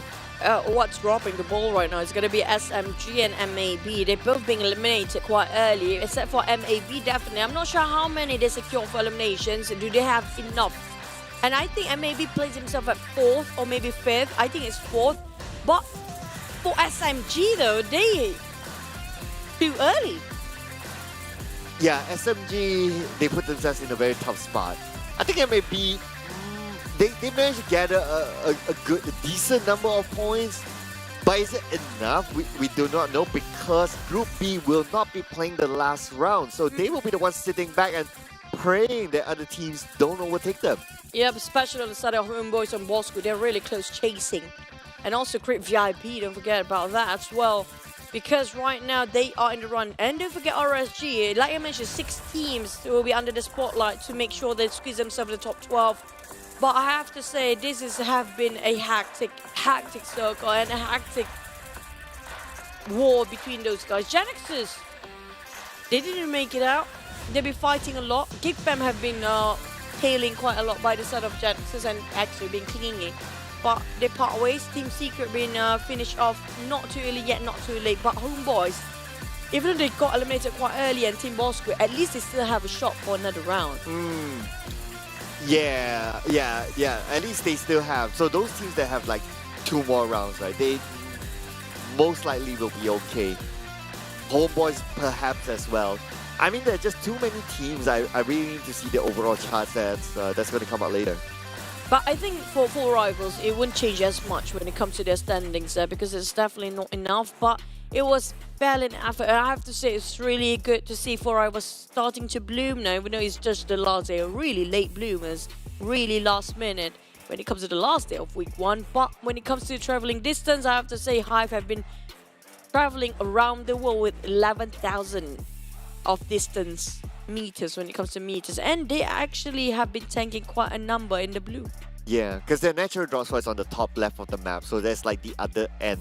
what's dropping the ball right now is going to be SMG and MAB. They're both being eliminated quite early, except for MAB definitely. I'm not sure how many they secure for eliminations. Do they have enough? And I think MAB plays himself at 4th or maybe 5th. I think it's 4th. But for SMG though, they too early. Yeah, SMG, they put themselves in a very tough spot. I think MAB, they managed to gather a decent number of points. But is it enough? We do not know, because Group B will not be playing the last round. So they will be the ones sitting back and praying that other teams don't overtake them. Yep, especially on the side of HomeBois and Bosskurr, they're really close chasing. And also Crit VIP, don't forget about that as well. Because right now they are in the run. And don't forget RSG, like I mentioned, 6 teams will be under the spotlight to make sure they squeeze themselves in the top 12. But I have to say, this have been a hectic circle and a hectic war between those guys. Genexus, they didn't make it out. They've been fighting a lot. GEEK have been tailing quite a lot by the side of Genexus and actually been clingy. But they part ways. Team Secret being finished off not too early yet, not too late. But HomeBois, even though they got eliminated quite early, and Team Bosskurr, at least they still have a shot for another round. Yeah. At least they still have. So those teams that have like 2 more rounds, right? They most likely will be okay. HomeBois perhaps as well. I mean, there are just too many teams. I really need to see the overall charts that's going to come out later. But I think for rivals, it wouldn't change as much when it comes to their standings there, because it's definitely not enough. But it was valiant effort. And I have to say, it's really good to see 4rivals starting to bloom now, even though it's just the last day. Really late bloomers, really last minute when it comes to the last day of week 1. But when it comes to traveling distance, I have to say HYVE have been traveling around the world with 11,000 of distance meters when it comes to meters, and they actually have been tanking quite a number in the blue. Yeah, because their natural drop spot is on the top left of the map, so that's like the other end.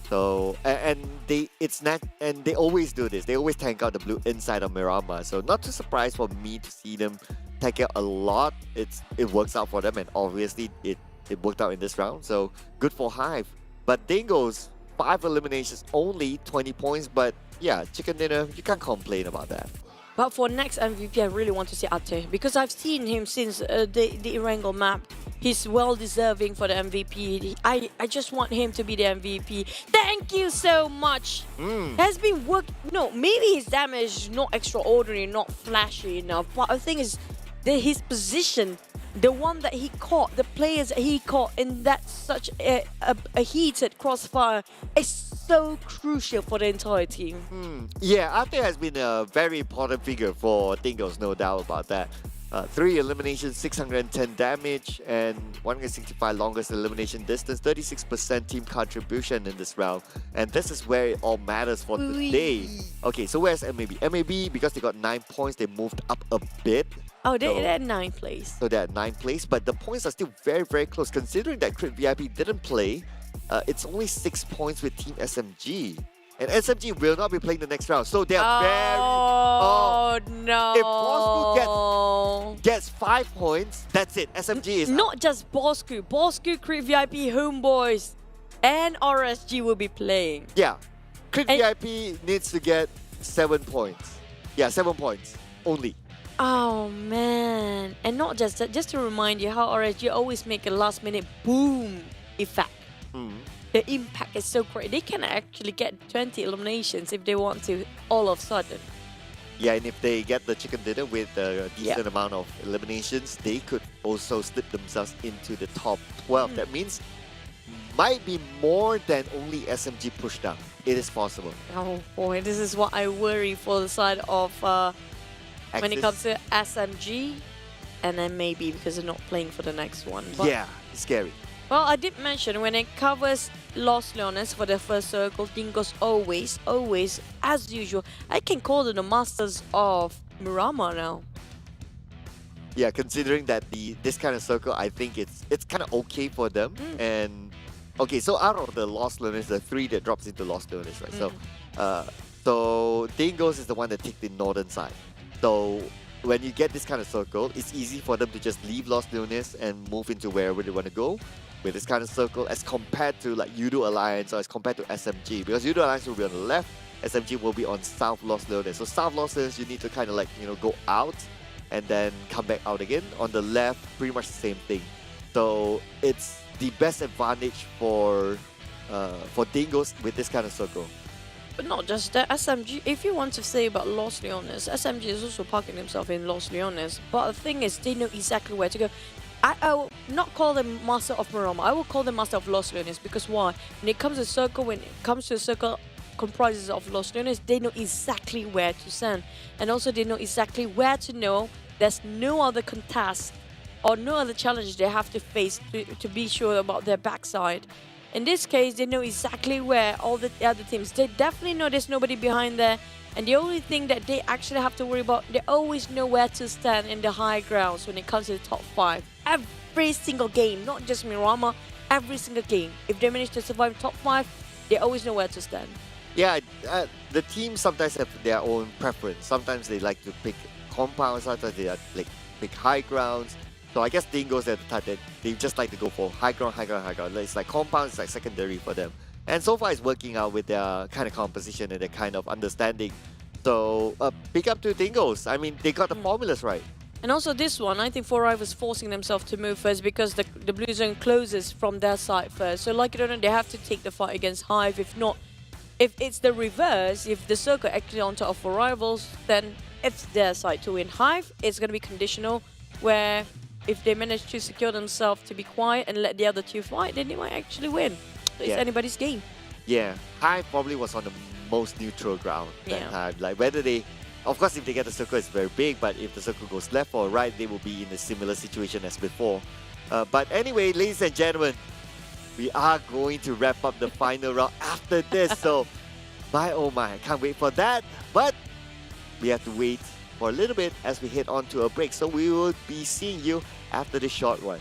So and they always do this. They always tank out the blue inside of Miramar. So not too surprised for me to see them tank out a lot. It works out for them, and obviously it worked out in this round. So good for HYVE. But Dingoz, 5 eliminations, only 20 points. But yeah, chicken dinner, you can't complain about that. But for next MVP, I really want to see Ate, because I've seen him since the Erangel map. He's well deserving for the MVP. I just want him to be the MVP. Thank you so much. Has been work. No, maybe his damage is not extraordinary, not flashy enough. But the thing is, his position, the one that he caught, the players that he caught in that such a heated crossfire is so crucial for the entire team. Yeah, Ate has been a very important figure for Dingoz, no doubt about that. 3 eliminations, 610 damage, and 165 longest elimination distance, 36% team contribution in this round. And this is where it all matters for today. Okay, so where's MAB? MAB, because they got 9 points, they moved up a bit. Oh, they're at 9th place. So they're at 9th place, but the points are still very, very close. Considering that Crit VIP didn't play, it's only 6 points with Team SMG. And SMG will not be playing the next round, so they are very... Oh, no. If Bosskurr gets 5 points, that's it. SMG is not just Bosskurr. Bosskurr, Crit VIP, HomeBois, and RSG will be playing. Yeah. Crit VIP needs to get 7 points. Yeah, 7 points only. Oh, man. And not just that, just to remind you how RSG always make a last-minute boom effect. The impact is so great. They can actually get 20 eliminations if they want to, all of a sudden. Yeah, and if they get the chicken dinner with a decent amount of eliminations, they could also slip themselves into the top 12. That means might be more than only SMG pushed down. It is possible. Oh boy, this is what I worry for the side of when it comes to SMG, and then maybe because they're not playing for the next one. But yeah, it's scary. Well, I did mention when it covers Los Leones for the first circle, Dingoz always, as usual, I can call them the masters of Miramar now. Yeah, considering that this kind of circle, I think it's kind of okay for them. And okay, so out of the Los Leones, the 3 that drops into Los Leones, right? So Dingoz is the one that takes the northern side. So when you get this kind of circle, it's easy for them to just leave Los Leones and move into wherever they want to go. with this kind of circle as compared to like Yoodo Alliance or as compared to SMG, because Yoodo Alliance will be on the left, SMG will be on South Los Leones. So South Los Leones, you need to kind of like, you know, go out and then come back out again. On the left, pretty much the same thing. So it's the best advantage for Dingoz with this kind of circle. But not just that, SMG, if you want to say about Los Leones, SMG is also parking himself in Los Leones. But the thing is, they know exactly where to go. I will not call them Master of Marama, I will call them Master of Los Leones, because why? When it comes to a circle comprises of Los Leones, they know exactly where to stand. And also they know exactly where to know there's no other contest or no other challenge they have to face to be sure about their backside. In this case, they know exactly where all the other teams, they definitely know there's nobody behind there, and the only thing that they actually have to worry about, they always know where to stand in the high grounds when it comes to the top 5. Every single game, not just Mirama, every single game. If they manage to survive top 5, they always know where to stand. Yeah, the teams sometimes have their own preference. Sometimes they like to pick compounds, sometimes they like pick high grounds. So I guess Dingoz at the type that they just like to go for high ground, high ground, high ground. It's like compounds, it's like secondary for them. And so far it's working out with their kind of composition and their kind of understanding. So big up to Dingoz. I mean, they got the formulas right. And also this one, I think 4i was forcing themselves to move first because the blue zone closes from their side first. So like you don't know, they have to take the fight against HYVE. If not, if it's the reverse, if the circle actually on top of 4 rivals, then it's their side to win. HYVE, it's going to be conditional, where if they manage to secure themselves to be quiet and let the other two fight, then they might actually win. So it's anybody's game. Yeah, HYVE probably was on the most neutral ground that time. Like whether they, of course, if they get the circle, it's very big, but if the circle goes left or right, they will be in a similar situation as before. But anyway, ladies and gentlemen, we are going to wrap up the final round after this. So, my oh my, I can't wait for that. But we have to wait for a little bit as we head on to a break. So we will be seeing you after this short one.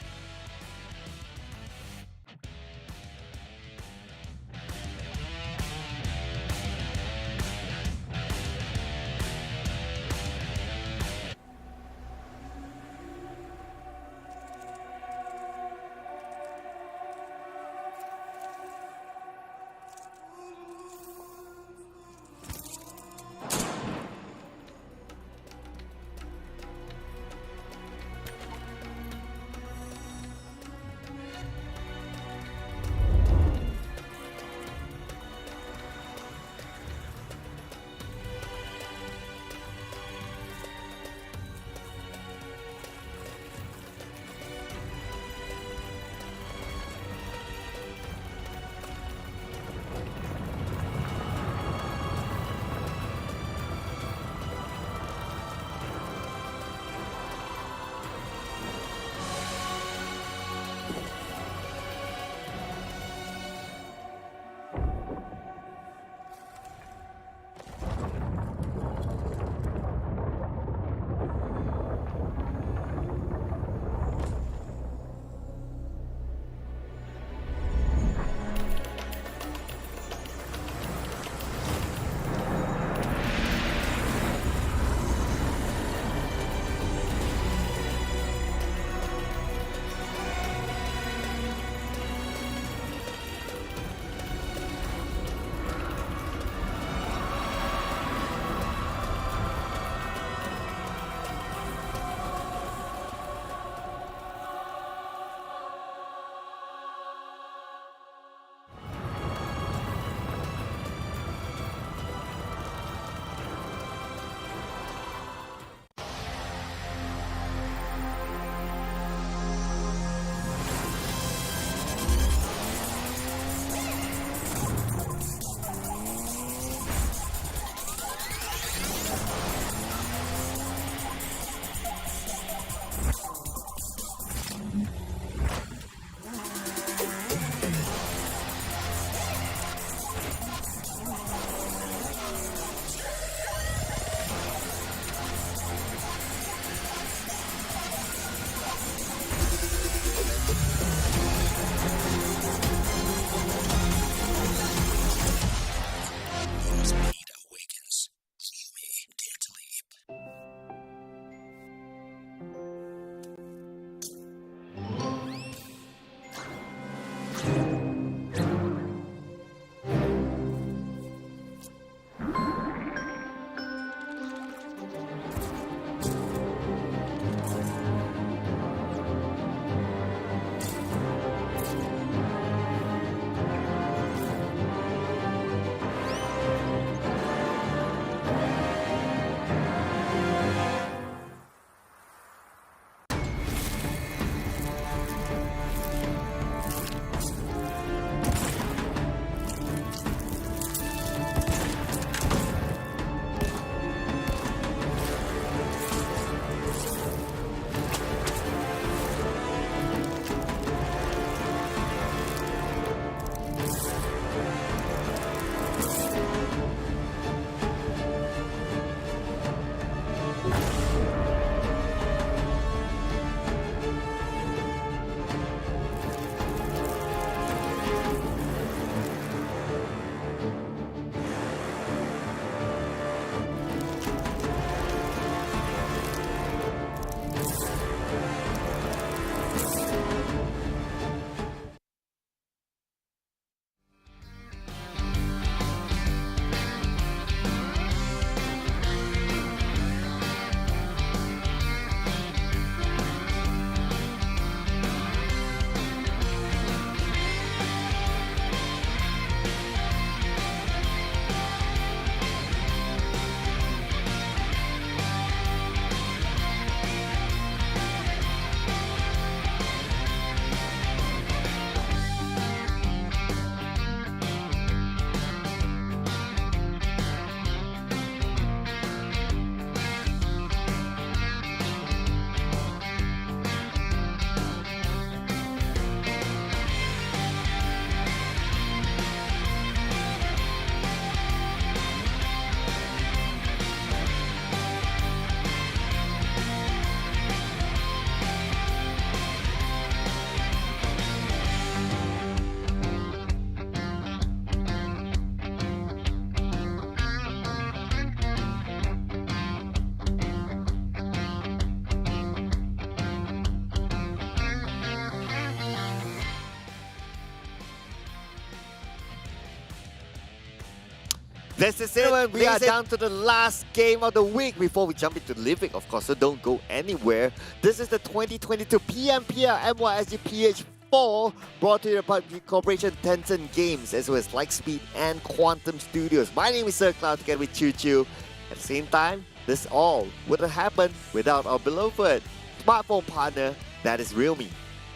This is it. We are down to the last game of the week before we jump into Livik, of course, so don't go anywhere. This is the 2022 PMPL MYSGPH 4 brought to you by Corporation Tencent Games as well as Lightspeed and Quantum Studios. My name is Sir Cloud together with Choo Choo. At the same time, this all wouldn't happen without our beloved smartphone partner, that is Realme.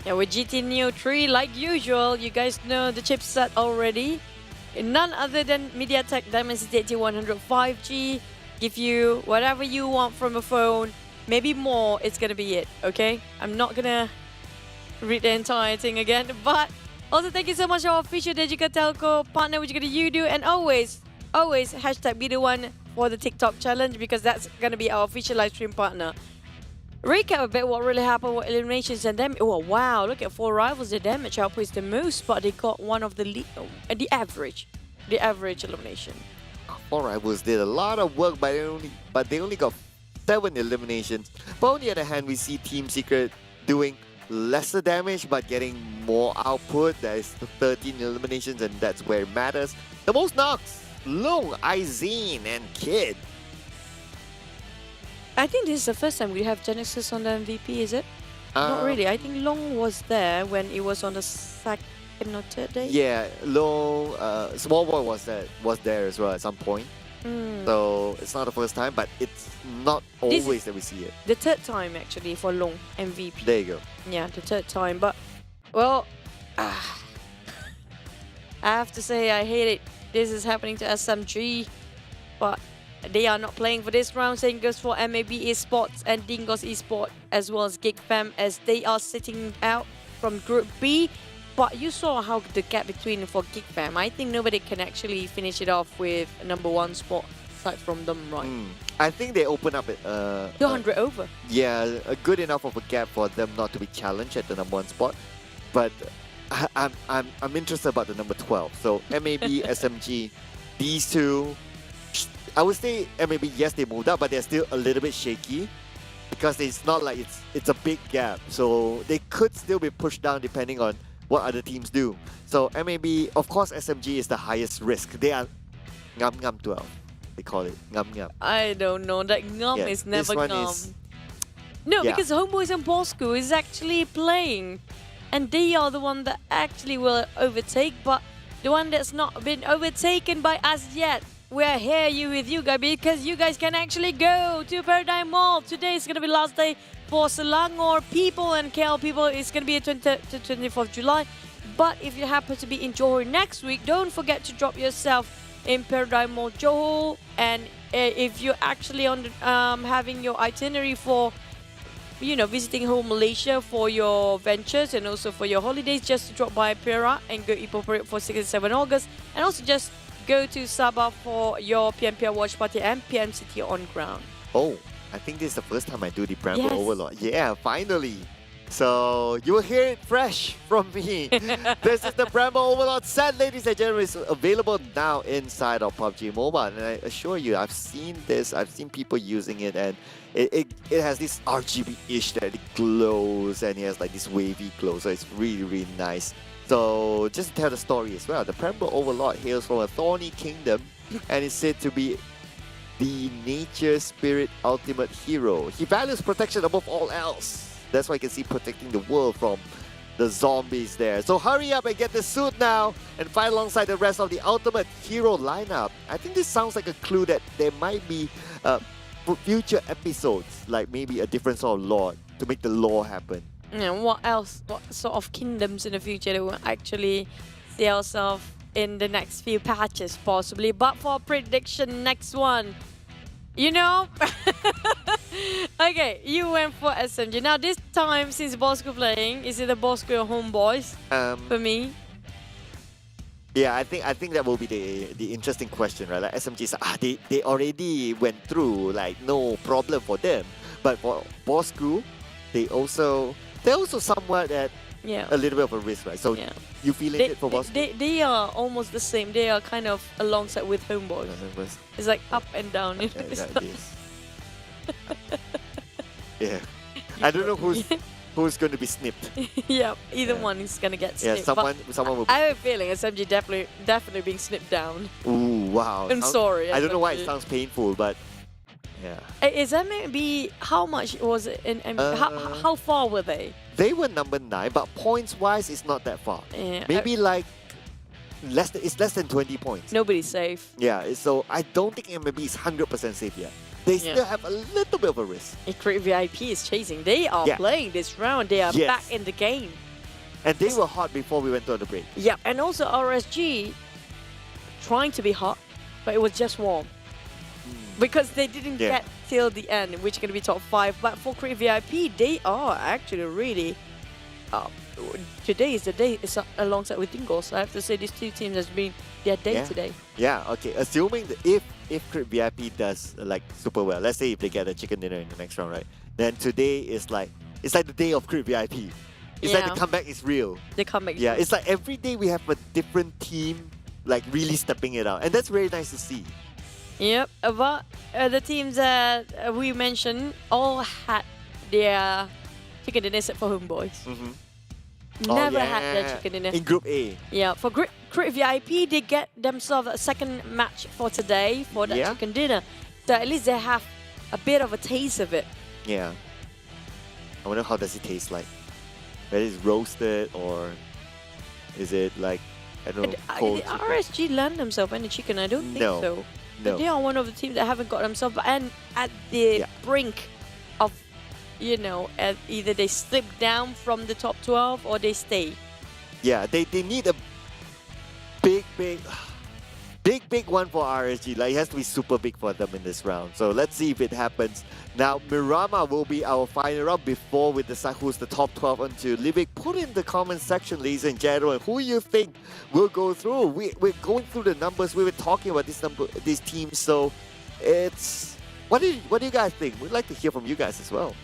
Yeah, with GT Neo 3, like usual, you guys know the chipset already. None other than MediaTek Dimensity 8100 5G. Give you whatever you want from a phone, maybe more, it's gonna be it, okay? I'm not gonna read the entire thing again, but also thank you so much to our official Digital Telco partner, which is gonna Yoodo, and always hashtag be the one for the TikTok challenge, because that's gonna be our official live stream partner. Recap a bit what really happened with eliminations and them. Oh wow, look at 4 rivals. The damage output is the most, but they got one of the average elimination. 4 rivals did a lot of work, but they only got 7 eliminations. But on the other hand, we see Team Secret doing lesser damage but getting more output. That is 13 eliminations, and that's where it matters. The most knocks: Long, Izine, and Kid. I think this is the first time we have Genexus on the MVP, is it? Not really. I think Long was there when it was on the second or third day. Yeah, Long, Small Boy was there as well at some point. So it's not the first time, but it's not always that we see it. The third time actually for Long MVP. There you go. Yeah, the third time. But, well, I have to say I hate it. This is happening to SMG, but they are not playing for this round. Same goes for MAB Esports and Dingoz Esports, as well as GEEK Fam, as they are sitting out from Group B. But you saw how the gap between for GEEK Fam. I think nobody can actually finish it off with a #1 spot aside from them, right? I think they open up it. 200 over. Yeah, a good enough of a gap for them not to be challenged at the #1 spot. But I'm interested about the number 12. So MAB, SMG, these two. I would say maybe yes, they moved up, but they're still a little bit shaky because it's not like it's a big gap. So they could still be pushed down depending on what other teams do. So MAB, of course, SMG is the highest risk. They are ngam 12. They call it ngam. I don't know. That ngam is never ngam. No, because HomeBois and Bosskurr is actually playing, and they are the one that actually will overtake. But the one that's not been overtaken by us yet. We're here with you guys because you guys can actually go to Paradigm Mall. Today is going to be last day for Selangor people and KL people. It's going to be 24th July. But if you happen to be in Johor next week, don't forget to drop yourself in Paradigm Mall Johor. And if you're actually on having your itinerary for, visiting home Malaysia for your ventures and also for your holidays, just drop by Perak and go Ipoh Parade for 6 and 7 August. And also just go to Sabah for your PMPL watch party and PM City on ground. Oh, I think this is the first time I do the Bramble Overlord. Yeah, finally. So you will hear it fresh from me. This is the Bramble Overlord set, ladies and gentlemen. It's available now inside of PUBG Mobile. And I assure you, I've seen this. I've seen people using it, and it has this RGB-ish that it glows, and it has like this wavy glow. So it's really, really nice. So, just to tell the story as well, the Bramble Overlord hails from a thorny kingdom and is said to be the nature spirit ultimate hero. He values protection above all else. That's why you can see protecting the world from the zombies there. So hurry up and get the suit now and fight alongside the rest of the ultimate hero lineup. I think this sounds like a clue that there might be future episodes, like maybe a different sort of lord to make the lore happen. What else? What sort of kingdoms in the future that will actually see ourselves in the next few patches, possibly? But for prediction, next one, okay, you went for SMG. Now this time, since Bosskurr playing, is it the Bosskurr HomeBois for me? Yeah, I think that will be the interesting question, right? Like SMG, they already went through, like no problem for them. But for Bosskurr, they're also somewhat at a little bit of a risk, right? So you feeling it for Bosskurr? They are almost the same. They are kind of alongside with HomeBois. It's like up and down. Yeah. I don't know who's going to be snipped. Yeah, either Yeah. one is gonna get Yeah, snipped. but someone will be. I have a feeling SMG definitely being snipped down. Ooh, wow. I'm sorry. I don't know why it SMG. sounds painful, but yeah. Is that maybe how much was it in? How far were they? They were number 9, but points-wise, it's not that far. Yeah, Maybe like it's less than 20 points. nobody's safe. Yeah, so I don't think MAB is 100% safe yet. They Yeah. still have a little bit of a risk. Create VIP is chasing. They are Yeah. playing this round. They are Yes. back in the game. And they were hot before we went to the break. Yeah, and also RSG trying to be hot, but it was just warm. Because they didn't Yeah. get till the end, which is going to be top 5. But for Create VIP, they are actually really... today is the day, it's alongside with Dingoz. I have to say these two teams has been their day Yeah. today. Yeah, okay. Assuming that if Crit VIP does like super well, let's say if they get a chicken dinner in the next round, right? Then today is like it's like the day of Crit VIP. It's like Yeah. the comeback is real. They come back. Yeah, it's like every day we have a different team like really stepping it out, and that's very nice to see. Yep, but the teams that we mentioned all had their chicken dinner except for HomeBois. Mm-hmm. Never had their chicken dinner. In Group A. Yeah, for Crit VIP, they get themselves a second match for today for that Yeah. chicken dinner. So at least they have a bit of a taste of it. Yeah. I wonder how does it taste like. Whether it's roasted or is it like I don't know cold. Did RSG land themselves any chicken? I don't think No. so. No. They are one of the teams that haven't got themselves and at the Yeah. brink of, you know, either they slip down from the top 12 or they stay. Yeah, they need a big one for RSG. Like, it has to be super big for them in this round. So let's see if it happens. Now, Miramar will be our final round before we decide who's the top 12 onto Livik. Put in the comment section, ladies and gentlemen, who you think will go through. We're going through the numbers. We were talking about these teams. So it's... What do you guys think? We'd like to hear from you guys as well.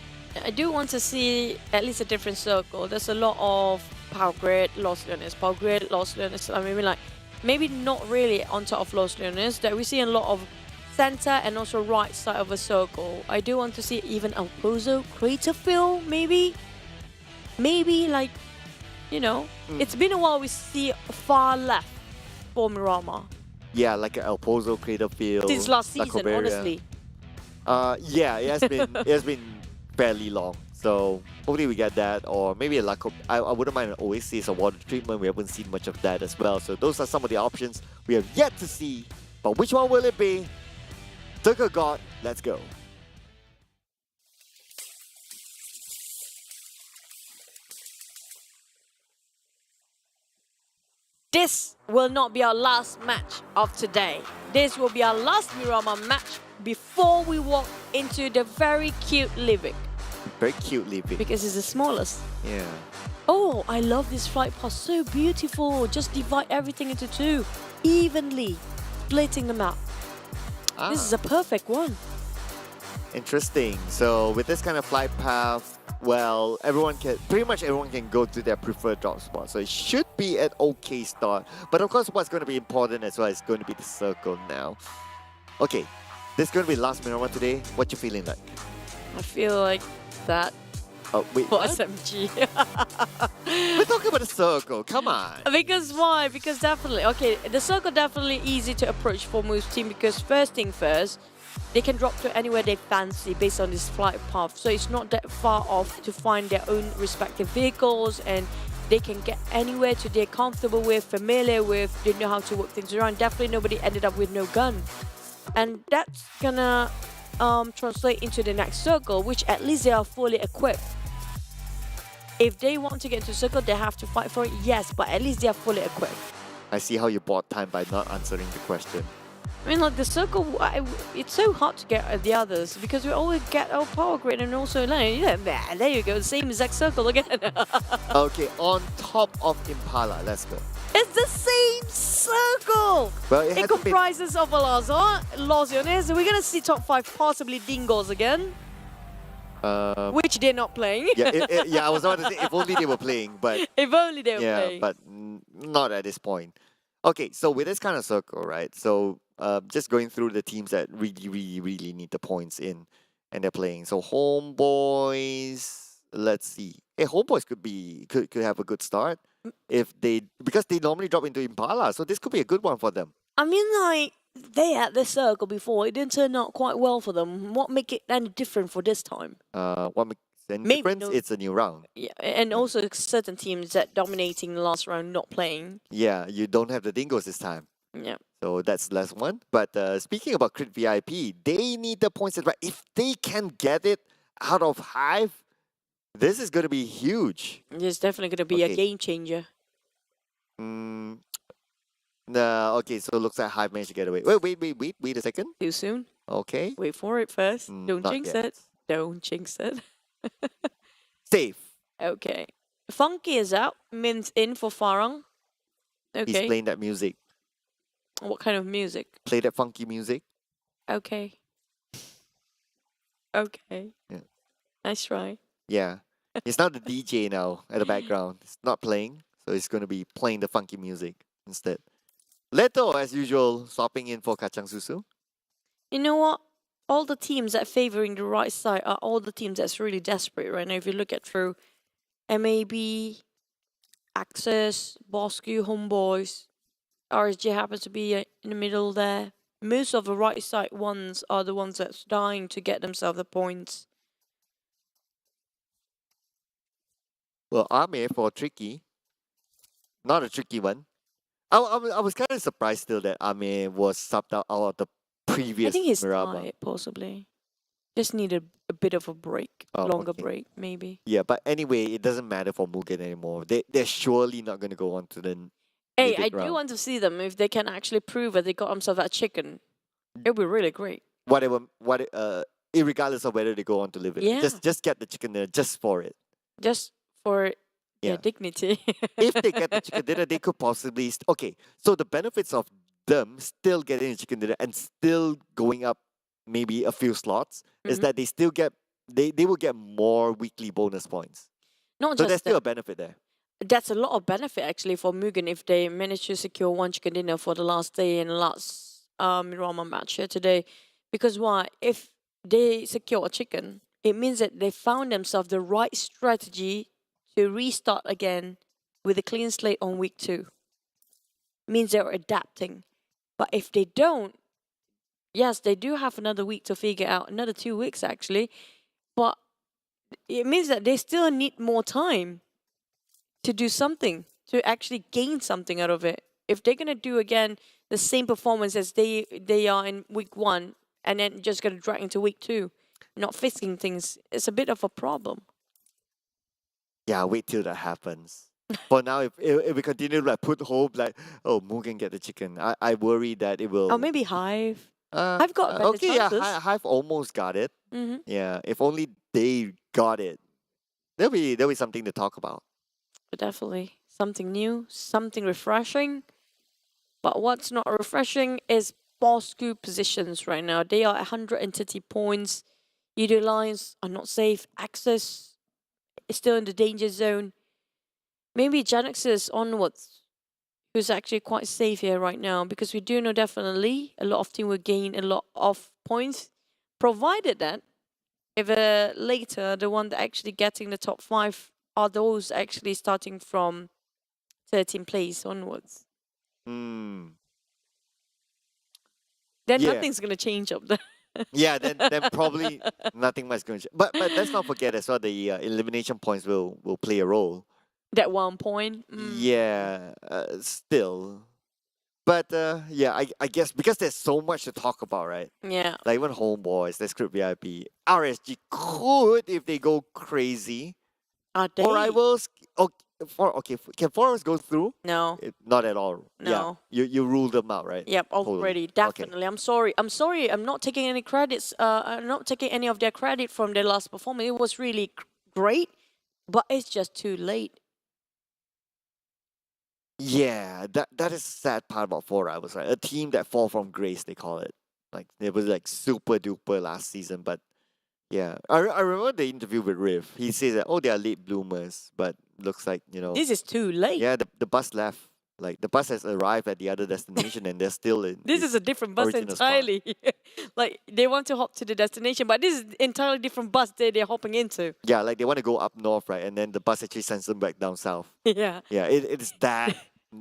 I do want to see at least a different circle. There's a lot of Power Grid, Los Leones, Power Grid, Los Leones. I mean, like, maybe not really on top of Los Leones. That we see a lot of center and also right side of a circle. I do want to see even El Pozo, Crater Fill, maybe. Maybe, like, you know, it's been a while we see far left for Miramar. Yeah, like El Pozo, Crater Field, Since last La season, Coberia. honestly. Yeah, it has been fairly long. So hopefully we get that, or maybe a I wouldn't mind an Oasis or water treatment. We haven't seen much of that as well. So those are some of the options we have yet to see. But which one will it be? Circle God, let's go. This will not be our last match of today. This will be our last Miramar match before we walk into the very cute Livik. Very cute Livik. Because it's the smallest. Yeah. Oh, I love this flight path. So beautiful. Just divide everything into two. Evenly. Splitting them out. This is a perfect one. Interesting. So with this kind of flight path, well, pretty much everyone can go to their preferred drop spot. So it should be an okay start. But of course, what's going to be important as well is going to be the circle now. Okay, this is going to be last Miramar today. What you feeling like? I feel like that Oh, wait, for what? SMG. We're talking about the circle. Come on. Because why? Because definitely, okay, the circle definitely easy to approach for most team because first thing first, they can drop to anywhere they fancy based on this flight path. So it's not that far off to find their own respective vehicles and they can get anywhere to they're comfortable with, familiar with, they know how to work things around. Definitely nobody ended up with no gun. And that's gonna translate into the next circle, which at least they are fully equipped. If they want to get into circle, they have to fight for it, yes, but at least they are fully equipped. I see how you bought time by not answering the question. I mean, like the circle, it's so hard to get at the others because we always get our power grid and also land. Yeah, there you go, same exact circle again. Okay, on top of Impala, let's go. It's the same circle. Well, It comprises of Los Leones. We're gonna see top 5, possibly Dingoz again, which they're not playing. Yeah, I was about to say if only they were playing, but If only they were playing. but not at this point. Okay, so with this kind of circle, right? So just going through the teams that really need the points in, and they're playing. So HomeBois, let's see. Hey, HomeBois could have a good start if because they normally drop into Impala, so this could be a good one for them. I mean, like, they had this circle before. It didn't turn out quite well for them. What make it any different for this time? What makes any Maybe difference? no- It's a new round. Yeah, and also certain teams that dominating the last round not playing. Yeah, you don't have the Dingoz this time. Yeah. So that's the last one. But speaking about Crit VIP, they need the points as well. If they can get it out of HYVE, this is going to be huge. It's definitely going to be a Okay. game changer. No, okay, so it looks like HYVE managed to get away. Wait a second. Too soon? Okay. Wait for it first. Don't Not jinx yet. it. Don't jinx it. Safe. Okay. Funky is out. Min's in for Farang. He's Okay. playing that music. What kind of music? Play that funky music. Okay. Okay. Yeah. Nice try. Yeah. It's not the DJ now at the background. It's not playing. So it's going to be playing the funky music instead. Leto, as usual, swapping in for Kacang Susu. You know what? All the teams that favoring the right side are all the teams that's really desperate right now. If you look at through MAB, Access, Bosskurr, HomeBois, RSG happens to be in the middle there. Most of the right side ones are the ones that's dying to get themselves the points. Well, Ame for Tricky. Not a tricky one. I was kind of surprised still that Ame was subbed out of the previous I think he's Miraba. tired, possibly. Just needed a bit of a break, Oh, longer okay. break, maybe. Yeah, but anyway, it doesn't matter for Mugen anymore. They're surely not going to go on to the Hey, Livik I do round. want to see them if they can actually prove that they got themselves that chicken. It would be really great. Irregardless of whether they go on to live it. Yeah. Just get the chicken dinner just for it. Just for Yeah. their dignity. If they get the chicken dinner, they could possibly okay. So the benefits of them still getting the chicken dinner and still going up maybe a few slots is Mhm. that they still get they will get more weekly bonus points. Not So just there's still that. a benefit there. That's a lot of benefit actually for Mugen if they manage to secure one chicken dinner for the last day and last Mirama match here today. Because why? If they secure a chicken, it means that they found themselves the right strategy to restart again with a clean slate on week 2. Means they're adapting. But if they don't, yes, they do have another week to figure out, another 2 weeks actually. But it means that they still need more time to do something, to actually gain something out of it. If they're gonna do again the same performance as they are in week 1 and then just gonna drag into week 2, not fixing things, it's a bit of a problem. Yeah, wait till that happens. For now, if we continue to put hope Mugen get the chicken, I worry that it will. Or maybe HYVE. HYVE got better okay, yeah, chances. HYVE almost got it. Mm-hmm. Yeah, if only they got it, there'll be something to talk about. But definitely something new, something refreshing. But what's not refreshing is Bosskurr positions right now. They are at 130 points. Yoodo Alliance are not safe. Access is still in the danger zone. Maybe Genexus onwards, who's actually quite safe here right now, because we do know definitely a lot of team will gain a lot of points, provided that if later the one that actually getting the top 5 are those actually starting from 13th place onwards. Hmm. Then Yeah. nothing's gonna change up there. Yeah, then probably nothing much going to. But let's not forget as well the elimination points will play a role. That 1 point. Yeah, still. But yeah, I guess because there's so much to talk about, right? Yeah. Like even HomeBois, there's Script VIP, RSG could if they go crazy. Are they? Or rivals. Can Forest go through? No. Not at all. No. Yeah, you ruled them out, right? Yep, Totally. already. Okay. Definitely. I'm sorry. I'm not taking any credits. I'm not taking any of their credit from their last performance. It was really great, but it's just too late. Yeah, that is the sad part about Four Rivals, right? A team that fall from grace, they call it. Like it was like super duper last season, but yeah, I remember the interview with Riv. He says that they are late bloomers, but looks like This is too late. yeah, the bus left. Like the bus has arrived at the other destination and they're still in. This is a different bus original spot. entirely. Like they want to hop to the destination, but this is entirely different bus they're hopping into. Yeah, like they want to go up north, right? And then the bus actually sends them back down south. Yeah. Yeah, it is that.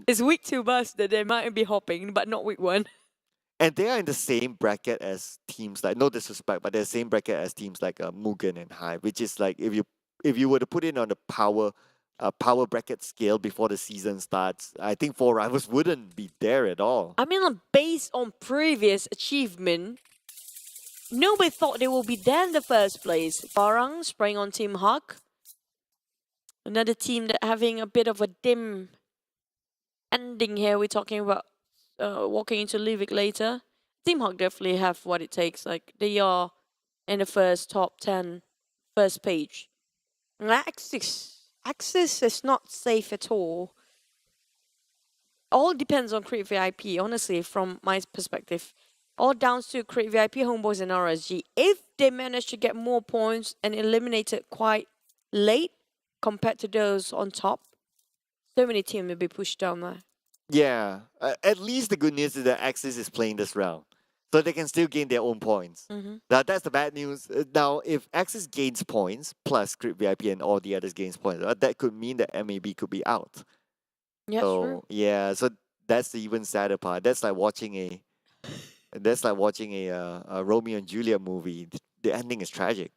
It's week 2 bus that they might be hopping, but not week 1. And they are in the same bracket as teams like, no disrespect, but they're the same bracket as teams like MUGEN and HYVE, which is like if you were to put it on the power bracket scale before the season starts, I think 4 rivals wouldn't be there at all. I mean, based on previous achievement, nobody thought they will be there in the first place. Farang spraying on Team Hawk. Another team that having a bit of a dim ending here. We're talking about walking into Livik later. Team Hawk definitely have what it takes. Like they are in the first top 10, first page. Axis is not safe at all. All depends on Create VIP, honestly, from my perspective. All down to Create VIP, HomeBois, and RSG. If they manage to get more points and eliminate it quite late compared to those on top, so many teams will be pushed down there. Yeah, at least the good news is that Axis is playing this round. So they can still gain their own points. Now, that's the bad news. Now, if Axis gains points, plus Crit VIP and all the others gains points, that could mean that MAB could be out. Yeah, so, sure. Yeah, so that's the even sadder part. That's like watching a Romeo and Juliet movie. The ending is tragic.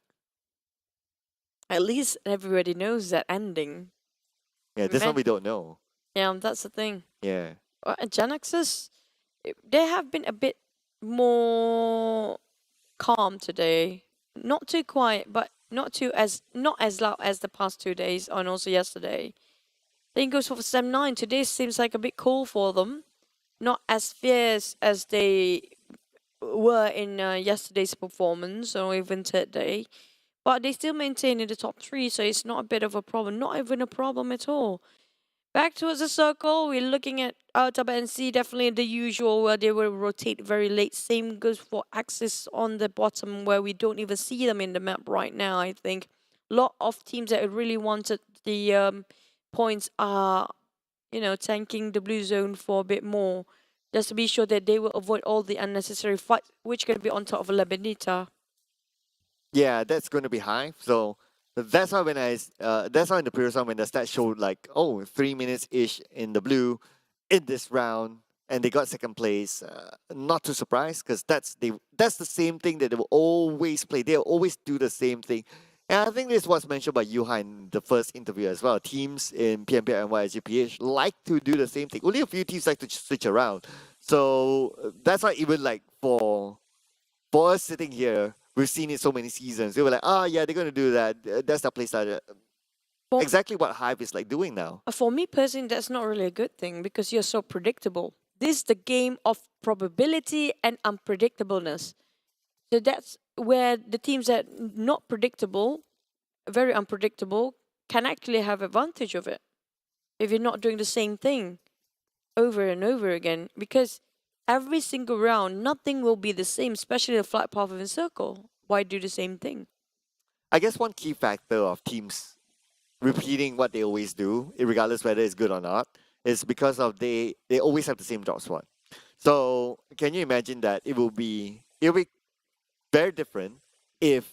At least everybody knows that ending. Yeah, this one we don't know. Yeah, that's the thing. Yeah. Genexus, they have been a bit more calm today. Not too quiet, but not as loud as the past 2 days and also yesterday. Dingoz for Sem 9 today seems like a bit cool for them. Not as fierce as they were in yesterday's performance or even today. But they still maintain in the top 3, so it's not a bit of a problem. Not even a problem at all. Back towards the circle, we're looking at Tabah NSEA, definitely the usual where they will rotate very late. Same goes for Axis on the bottom where we don't even see them in the map right now, I think. A lot of teams that really wanted the points are, tanking the blue zone for a bit more. Just to be sure that they will avoid all the unnecessary fights, which going to be on top of La Benita. Yeah, that's going to be high. So that's why that's why in the previous round when the stats showed like 3 minutes ish in the blue in this round and they got second place. Not too surprised because that's the same thing that they will always play. They'll always do the same thing. And I think this was mentioned by Yuha in the first interview as well. Teams in PMPL MYSGPH like to do the same thing. Only a few teams like to switch around. So that's why even like for us sitting here, we've seen it so many seasons. They were like, yeah, they're going to do that. That's the playstyle. Exactly what HYVE is like doing now. For me personally, that's not really a good thing because you're so predictable. This is the game of probability and unpredictableness. So that's where the teams that are not predictable, very unpredictable, can actually have advantage of it. If you're not doing the same thing over and over again. Because every single round, nothing will be the same, especially the flight path of a circle. Why do the same thing? I guess one key factor of teams repeating what they always do, regardless whether it's good or not, is because of they always have the same drop spot. So can you imagine that it will be very different if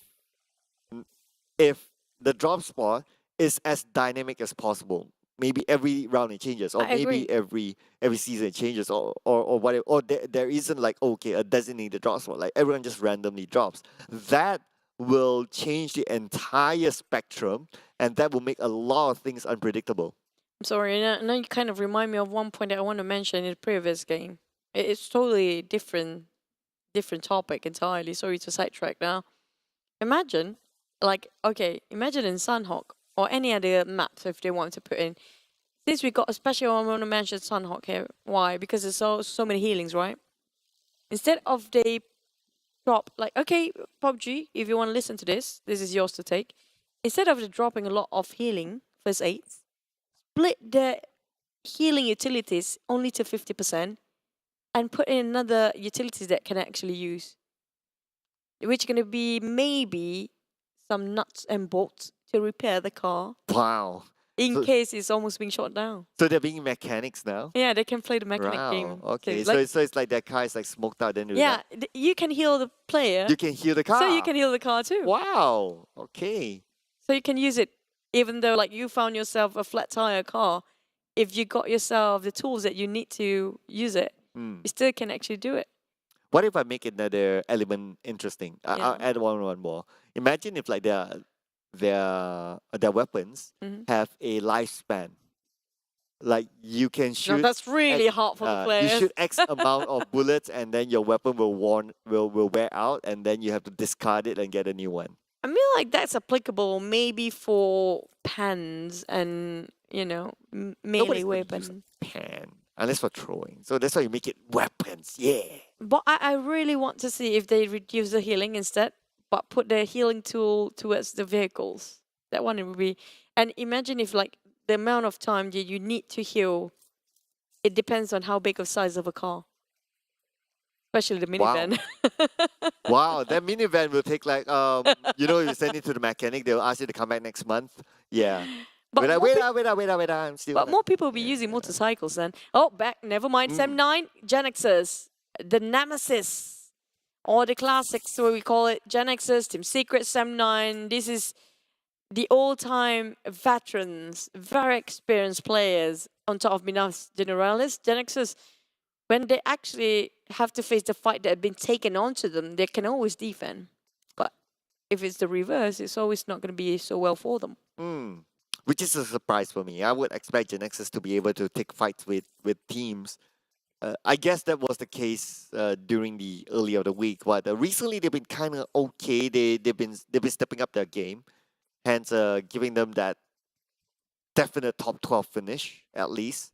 the drop spot is as dynamic as possible. Maybe every round it changes, or maybe every season it changes, or whatever. Or there isn't like a designated drop spot. Like everyone just randomly drops. That will change the entire spectrum, and that will make a lot of things unpredictable. I'm sorry, now you kind of remind me of one point that I want to mention in the previous game. It's totally different topic entirely. Sorry to sidetrack now. Imagine in Sunhawk or any other maps if they want to put in. Since we got, especially I want to mention Sunhawk here. Why? Because there's so many healings, right? Instead of they drop, PUBG, if you want to listen to this is yours to take. Instead of dropping a lot of healing, first aids, split the healing utilities only to 50% and put in another utilities that can actually use. Which is going to be maybe some nuts and bolts to repair the car. Wow. in So- case it's almost being shot down. So they're being mechanics now. Yeah, they can play the mechanic Wow. game. Okay. too. Like, So it's like that car is like smoked out. Then yeah, you can heal the player, you can heal the car. so you can heal the car too. Wow. Okay. So you can use it, even though like you found yourself a flat tire car. If you got yourself the tools that you need to use it, Hmm. you still can actually do it. What if I make another element interesting? I'll Yeah. add one more. Imagine if like their weapons Mhm. have a lifespan. Like you can Now shoot. that's really hard for the you players. shoot X amount of bullets, and then your weapon will wear out, and then you have to discard it and get a new one. I mean, like that's applicable maybe for pans and melee Nobody's gonna use weapon. a pen unless for throwing. So that's why you make it weapons. Yeah. But I really want to see if they reduce the healing instead, but put the healing tool towards the vehicles. That one would be. And imagine if like the amount of time that you need to heal, it depends on how big of size of a car. Especially the Wow. minivan. Wow, that minivan will take like you send it to the mechanic. They'll ask you to come back next month. Yeah. But more Wait, I'm still. But more people will be using motorcycles then. Oh, back. Never mind. Sem9, Genexus, the Nemesis, or the classics, so we call it Genexus, Team Secret, Sem9. This is the all-time veterans, very experienced players on top of Minas Generalis. Genexus, when they actually have to face the fight that had been taken onto them, they can always defend. But if it's the reverse, it's always not going to be so well for them. Which is a surprise for me. I would expect Genexus to be able to take fights with teams. I guess that was the case during the early of the week. But recently they've been kind of okay. They've been stepping up their game, hence giving them that definite top 12 finish at least.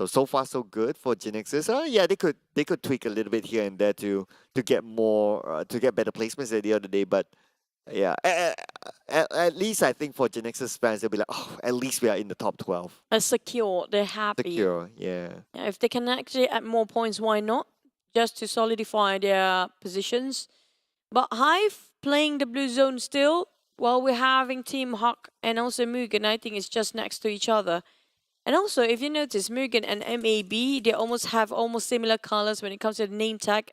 So far so good for Genexus. Yeah, they could tweak a little bit here and there to get more to get better placements at the other day. But yeah, at least I think for Genexus fans, they'll be like, oh, at least we are in the top 12. Secure, they're happy. Secure, yeah. Yeah, if they can actually add more points, why not? Just to solidify their positions. But HYVE playing the blue zone still, while we're having Team Hawk and also Mugen, I think it's just next to each other. And also, if you notice, Mugen and MAB, they have almost similar colors when it comes to the name tag.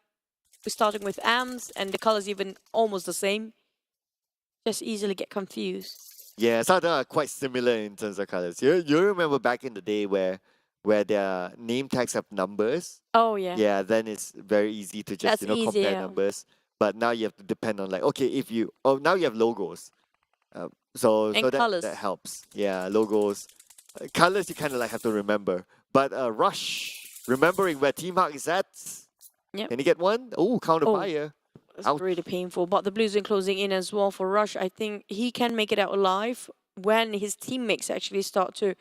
We're starting with AMS, and the colors even almost the same. Just easily get confused. Yeah, some of them are quite similar in terms of colors. You remember back in the day where their name tags have numbers? Oh, yeah. Yeah, then it's very easy to just, That's compare easier. numbers. But now you have to depend on like, okay, now you have logos. So colours. that helps. Yeah, logos. Colors you kind of like have to remember. But Rush, remembering where Team Hawk is at. Yep. Can you get one? Oh, counter fire. It's Ouch. really painful. But the Blues are closing in as well for Rush. I think he can make it out alive when his teammates actually start to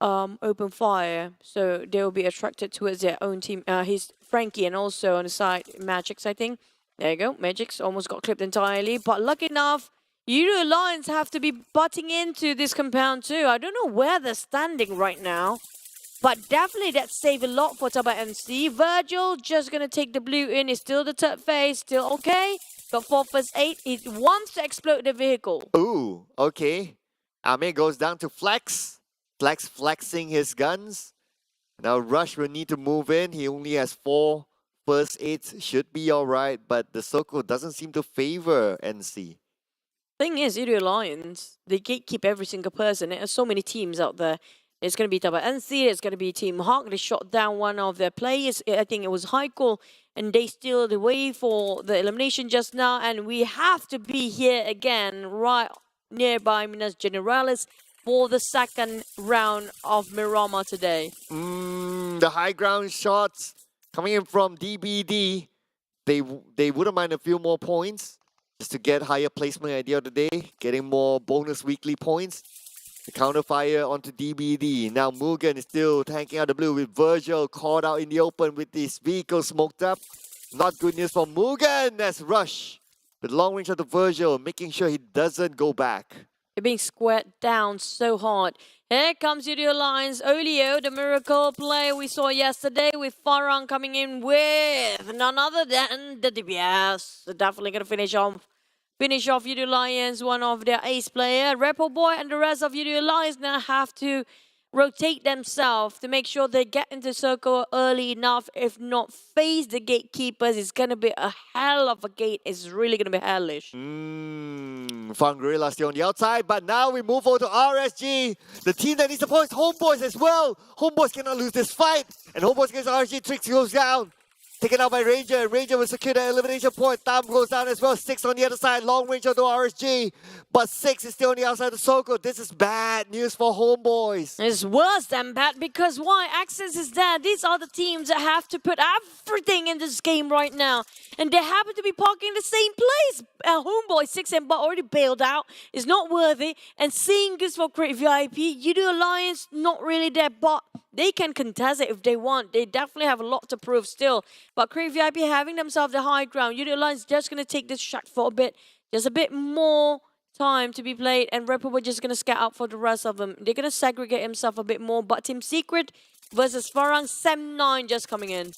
open fire. So they'll be attracted towards their own team. He's Frankie and also on the side, Magix, I think. There you go. Magix almost got clipped entirely. But lucky enough, Yoodo Alliance have to be butting into this compound too. I don't know where they're standing right now. But definitely that saved a lot for Tabah NSEA. Virgil just going to take the blue in. It's still the third phase. Still okay. Got 4 first 8. He wants to explode the vehicle. Ooh, okay. Amir goes down to Flex. Flex flexing his guns. Now Rush will need to move in. He only has 4 first 8. Should be alright. But the circle doesn't seem to favor NC. Thing is, Yoodo Alliance, they gatekeep every single person. There are so many teams out there. It's going to be Tabah NSEA, it's going to be Team Hawk. They shot down one of their players. I think it was Heiko. And they steal the way for the elimination just now. And we have to be here again, right nearby Minas Generalis, for the second round of Miramar today. The high ground shots coming in from DBD. They wouldn't mind a few more points just to get higher placement at the end of the day, getting more bonus weekly points. The counter fire onto DBD. Now Mugen is still tanking out the blue with Virgil caught out in the open with his vehicle smoked up. Not good news for Mugen as Rush with long range onto Virgil, making sure he doesn't go back. They're being squared down so hard. Here comes Yoodo Alliance. Olio, the miracle player we saw yesterday with Farang coming in with none other than the DBS. They're definitely going to finish off finish off Yoodo Alliance, one of their ace player. HomeBois and the rest of Yoodo Alliance now have to rotate themselves to make sure they get into circle early enough. If not, face the gatekeepers. It's going to be a hell of a gate. It's really going to be hellish. Farang Guerilla still on the outside, but now we move over to RSG. The team that needs to point HomeBois as well. HomeBois cannot lose this fight. And HomeBois against RSG, Trix goes down. Taken out by Ranger. Ranger will secure the elimination point. Thumb goes down as well. 6 on the other side. Long range onto RSG. But 6 is still on the outside of the circle. This is bad news for HomeBois. It's worse than bad because why? Access is there. These are the teams that have to put everything in this game right now. And they happen to be parking in the same place. HomeBois 6 and but already bailed out. It's not worthy. And seeing this for Create VIP, Yoodo Alliance not really there, but they can contest it if they want. They definitely have a lot to prove still. But Create VIP having themselves the high ground. Yoodo Alliance just going to take this shot for a bit. Just a bit more time to be played. And HomeBois just going to scout out for the rest of them. They're going to segregate himself a bit more. But Team Secret versus Farang, Sem9 just coming in.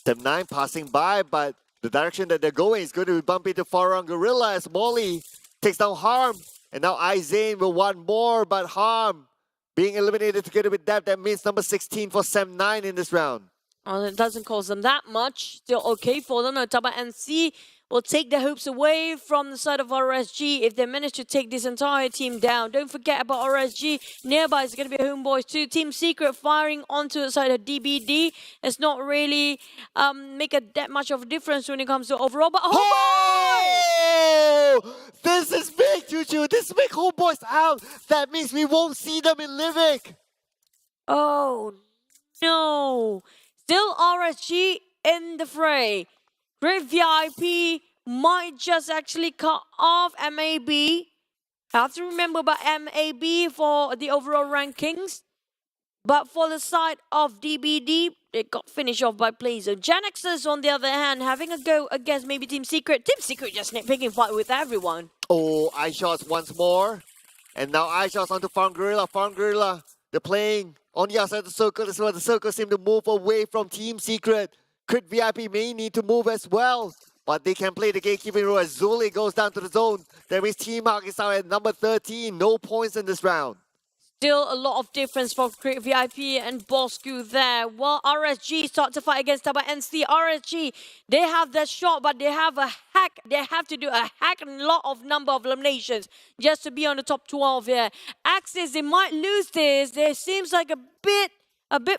Sem9 passing by, but the direction that they're going is going to bump into Farang Guerilla as Molly takes down Harm. And now Izane will want more, but Harm being eliminated together with that. That means number 16 for Sem9 in this round. Well, it doesn't cost them that much. Still okay for them. Tabah NSEA will take the hopes away from the side of RSG if they manage to take this entire team down. Don't forget about RSG. Nearby is going to be HomeBois too. Team Secret firing onto the side of DBD. It's not really make that much of a difference when it comes to overall. But Oh! This is big, Choo-Choo. This big HomeBois out. That means we won't see them in Livik. Oh, no. Still RSG in the fray. Create VIP might just actually cut off MAB. Have to remember about MAB for the overall rankings. But for the side of DBD, they got finished off by Blazer. Genexus, on the other hand, having a go against maybe Team Secret. Team Secret just nitpicking fight with everyone. Oh, eye shots once more. And now eye shots onto Farang Guerilla. Farang Guerilla, they're playing on the outside of the circle as well. The circle seem to move away from Team Secret. Crit VIP may need to move as well. But they can play the gatekeeping role as Zuli goes down to the zone. That means Team Mark is out at number 13. No points in this round. Still a lot of difference for Create VIP and Bosskurr there. While RSG start to fight against Tabah NSEA. RSG, they have that shot, but they have a hack. They have to do a hack and a lot of number of eliminations just to be on the top 12 here. Axis, they might lose this. There seems like a bit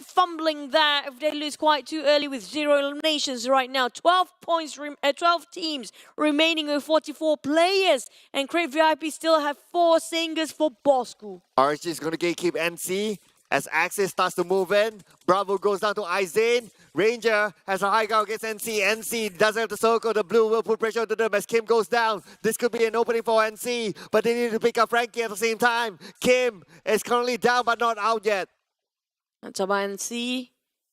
fumbling there if they lose quite too early with 0 eliminations right now. 12 points, 12 teams remaining with 44 players. And Create VIP still have 4 singers for Bosskurr. RSG is going to gatekeep NC as Axis starts to move in. Bravo goes down to Izane. Ranger has a high ground against NC. NC doesn't have the circle. The blue will put pressure onto them as Kim goes down. This could be an opening for NC, but they need to pick up Frankie at the same time. Kim is currently down but not out yet. And Tabah NSEA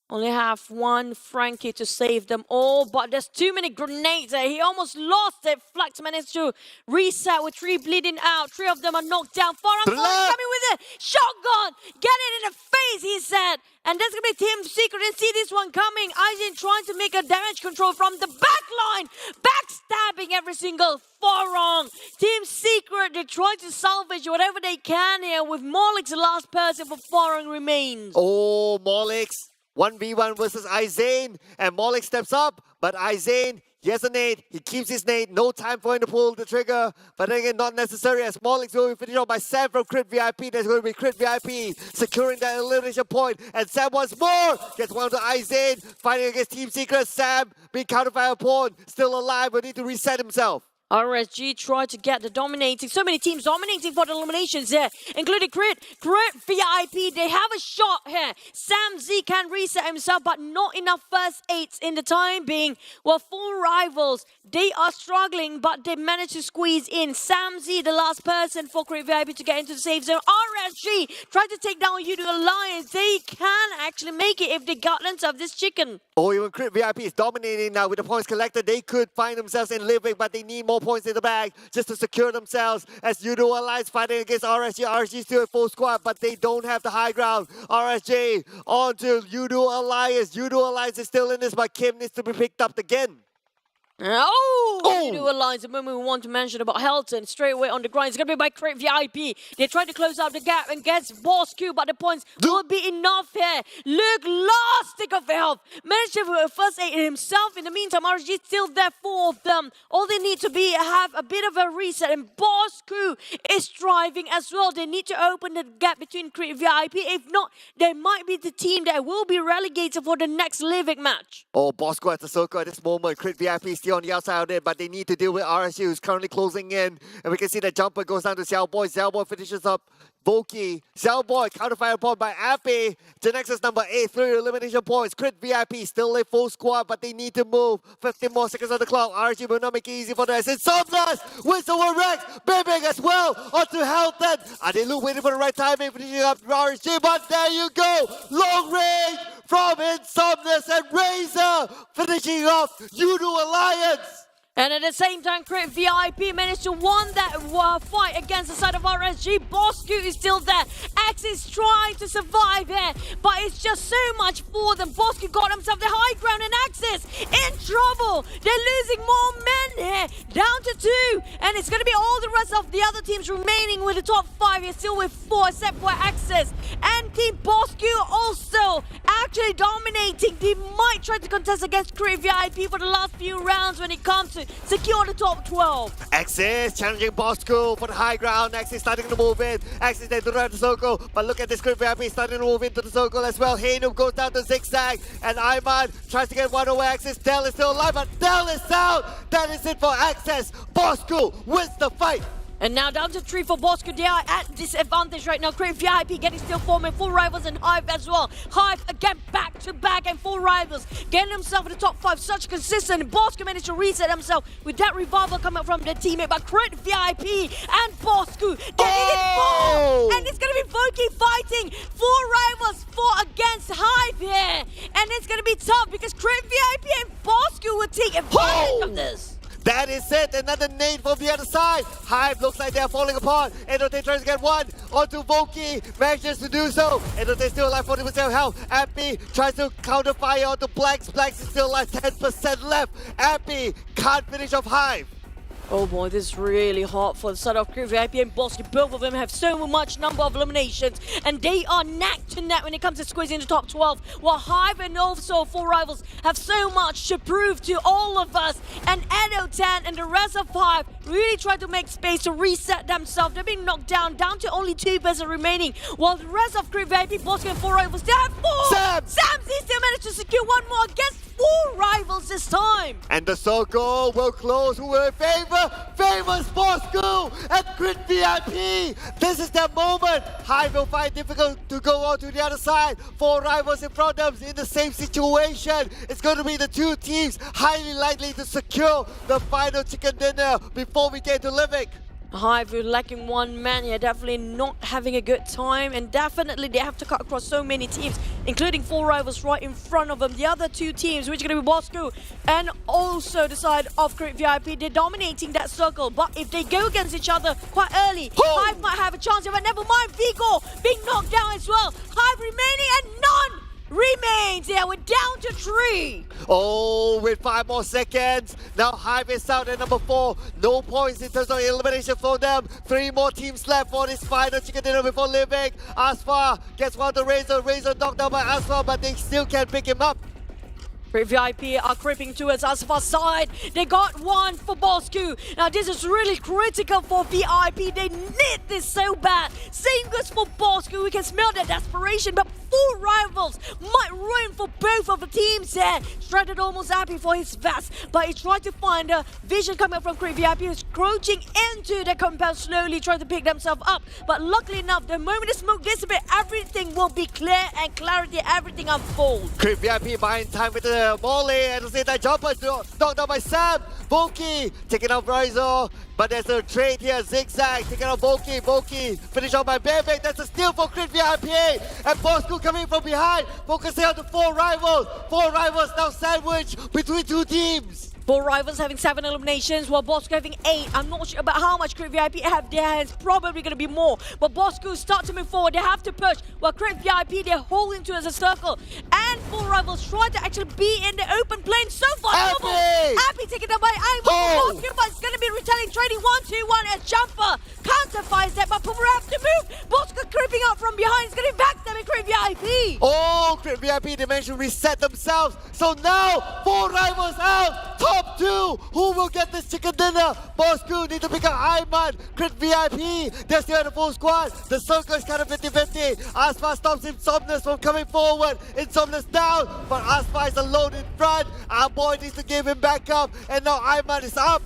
only have 1 Frankie to save them all, but there's too many grenades there. He almost lost it. Flux managed to reset with 3 bleeding out. 3 of them are knocked down. Farang coming with it. Shotgun. Get it in the face, he said. And that's going to be Team Secret. And see this one coming. Aizen trying to make a damage control from the back line. Backstabbing every single Farang. Team Secret, they're trying to salvage whatever they can here with Molix, the last person for Farang remains. Oh, Molix. 1v1 versus Izane. And Molix steps up, but Izane, he has a nade. He keeps his nade. No time for him to pull the trigger. But then again, not necessary as Molix will be finished off by Sam from Crit VIP. There's going to be Crit VIP securing that elimination point. And Sam once more gets one to Izane. Fighting against Team Secret. Sam being countered by a pawn. Still alive, but need to reset himself. RSG tried to get the dominating. So many teams dominating for the eliminations here, including Crit VIP. They have a shot here. Sam Z can reset himself, but not enough first aids in the time being. Well, 4 rivals. They are struggling, but they managed to squeeze in. Sam Z, the last person for Crit VIP to get into the safe zone. RSG tried to take down Yoodo Alliance. They can actually make it if they got themselves this chicken. Oh, even Crit VIP is dominating now with the points collected. They could find themselves in Livik, but they need more points in the bag just to secure themselves as Yoodo Alliance fighting against RSG. RSG still at full squad, but they don't have the high ground. RSG on to Yoodo Alliance. Yoodo Alliance is still in this, but Kim needs to be picked up again. Yoodo Alliance, the moment we want to mention about Helton, straight away on the grind. It's going to be by Crate VIP. They're trying to close out the gap and gets Bosskurr, but the points will be enough here. Look, last stick of health. Managed to first aid himself. In the meantime, RSG still there, 4 of them. All they need to be have a bit of a reset, and Bosskurr is driving as well. They need to open the gap between Crate VIP. If not, they might be the team that will be relegated for the next Livik match. Oh, Bosskurr at the circle at this moment. Crit VIP is still on the outside of it, but they need to deal with RSU, who's currently closing in. And we can see the jumper goes down to Xiaoboy. Xiaoboy finishes up Voki. Xiaoboy counterfire point by Appy. Genexus number 8, 3 elimination points. Crit VIP still a full squad, but they need to move. 15 more seconds on the clock. RSG will not make it easy for them. Insomniac wins over Rex. Big as well onto Helton. Are they waiting for the right timing, finishing up RSG? But there you go. Long range from Insomniac and Razor finishing off Yoodo Alliance. And at the same time, Crit VIP managed to win that fight against the side of RSG. Bosskurr is still there. X is trying to survive here, but it's just so much for them. Bosskurr got himself the high ground, and Axis in trouble. They're losing more men here, down to 2. And it's going to be all the rest of the other teams remaining with the top 5 here, still with 4, except for Axis. And Team Bosskurr also actually dominating. They might try to contest against Crit VIP for the last few rounds when it comes to secure the top 12. Axis challenging Bosskurr for the high ground. Axis starting to move in. Axis then to the circle. But look at this Crit VIP starting to move into the circle as well. Hainum goes down to Zigzag. And Iman tries to get one over Axis. Dell is still alive, but Dell is out. That is it for Axis. Bosskurr wins the fight. And now down to 3 for Bosskurr. They are at disadvantage right now. Crit VIP getting still forming. Full rivals and HYVE as well. HYVE again back to back and full rivals. Getting himself in the top 5. Such consistent. Bosskurr managed to reset himself with that revival coming from the teammate. But Crit VIP and Bosskurr, they needed 4. And it's going to be Voki fighting. 4 rivals, 4 against HYVE here. And it's going to be tough because Crit VIP and Bosskurr will take advantage of this. That is it. Another nade from the other side. HYVE looks like they're falling apart. Endote tries to get one onto Voki. Manages to do so. Endote still alive, 40% health. Appy tries to counter fire onto Blanks. Blanks is still alive, 10% left. Appy can't finish off HYVE. Oh boy, this is really hard for the side of Crit VIP and Bosskurr. Both of them have so much number of eliminations, and they are neck to neck when it comes to squeezing the top 12. While HYVE and also 4 rivals have so much to prove to all of us. And Edo10 and the rest of HYVE really try to make space to reset themselves. They're being knocked down to only 2% remaining. While the rest of Crit VIP, Bosskurr and 4 rivals, they have 4! Samzy still managed to secure one more against 4 rivals this time. And the circle will close. Who will in favor? Famous Bosskurr and Crit VIP. This is their moment. HYVE will find it difficult to go on to the other side. 4 rivals in front of them in the same situation. It's going to be the 2 teams highly likely to secure the final chicken dinner before we get to Livik. HYVE lacking 1 man here, definitely not having a good time, and definitely they have to cut across so many teams, including 4 rivals right in front of them. The other 2 teams, which are going to be Bosskurr and also the side of Crit VIP, they're dominating that circle. But if they go against each other quite early, HYVE might have a chance. But never mind, Vigo being knocked down as well. HYVE remaining and none remains. Yeah, we're down to 3. Oh, with 5 more seconds. Now HYVE is out at number 4. No points in terms of elimination for them. 3 more teams left for this final chicken dinner before Livik. Asfar gets one to Razor. Razor knocked down by Asfar, but they still can't pick him up. Crit VIP are creeping towards Asfar's side. They got 1 for Bosskurr. Now this is really critical for VIP. They need this so bad. Same goes for Bosskurr. We can smell their desperation, but 4 rivals might ruin for both of the teams here. Shredded almost happy for his vest, but he tried to find a vision coming from Crit VIP, who's crouching into the compound slowly, trying to pick themselves up. But luckily enough, the moment the smoke dissipates, everything will be clear and clarity, everything unfolds. Crit VIP buying time with the Molly, and the same time jumper knocked down by Sam. Voki taking out Rizzo, but there's a trade here. Zigzag taking out Voki. Voki finished off by Bebek. That's a steal for Crit VIP, and Bosskurr coming from behind, focusing on the 4 rivals. 4 rivals now sandwiched between 2 teams. 4 rivals having 7 eliminations, while Bosskurr having 8. I'm not sure about how much Crit VIP have their hands. Probably going to be more. But Bosskurr start to move forward. They have to push. While Crit VIP, they're holding to as a circle. And 4 rivals try to actually be in the open plane. So far, Happy taken down by Ivan. Bosskurr, but it's going to be retailing trading 1-2-1 as Jumper counterfires that. But Puma have to move. Bosskurr creeping up from behind. It's going to back them in Crit VIP. Oh, Crit VIP, they managed to reset themselves. So now, 4 rivals out. Top 2, who will get this chicken dinner? Bosskurr need to pick up Ayman. Crit VIP, they're still in the full squad. The circle is kind of 50-50. Aspa stops Insomnus from coming forward. Insomnus down, but Aspa is alone in front. Our boy needs to give him back up, and now Ayman is up.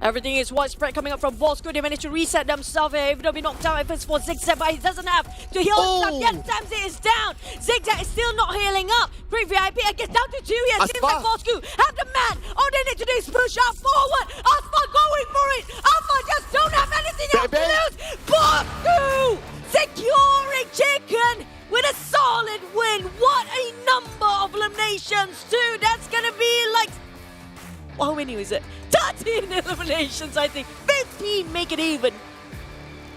Everything is widespread coming up from Bosskurr. They managed to reset themselves here. Even though we knocked out efforts for Zigzag, but he doesn't have to heal himself. Yes, Tamsin is down. Zigzag is still not healing up. Crit VIP, I guess down to 2 here. Seems like Bosskurr have the man. All they need to do is push up forward. Aspa going for it. Aspa just don't have anything else to lose. Bosskurr securing chicken with a solid win. What a number of eliminations too. That's gonna be like, how many is it? 13 eliminations, I think. 15 make it even.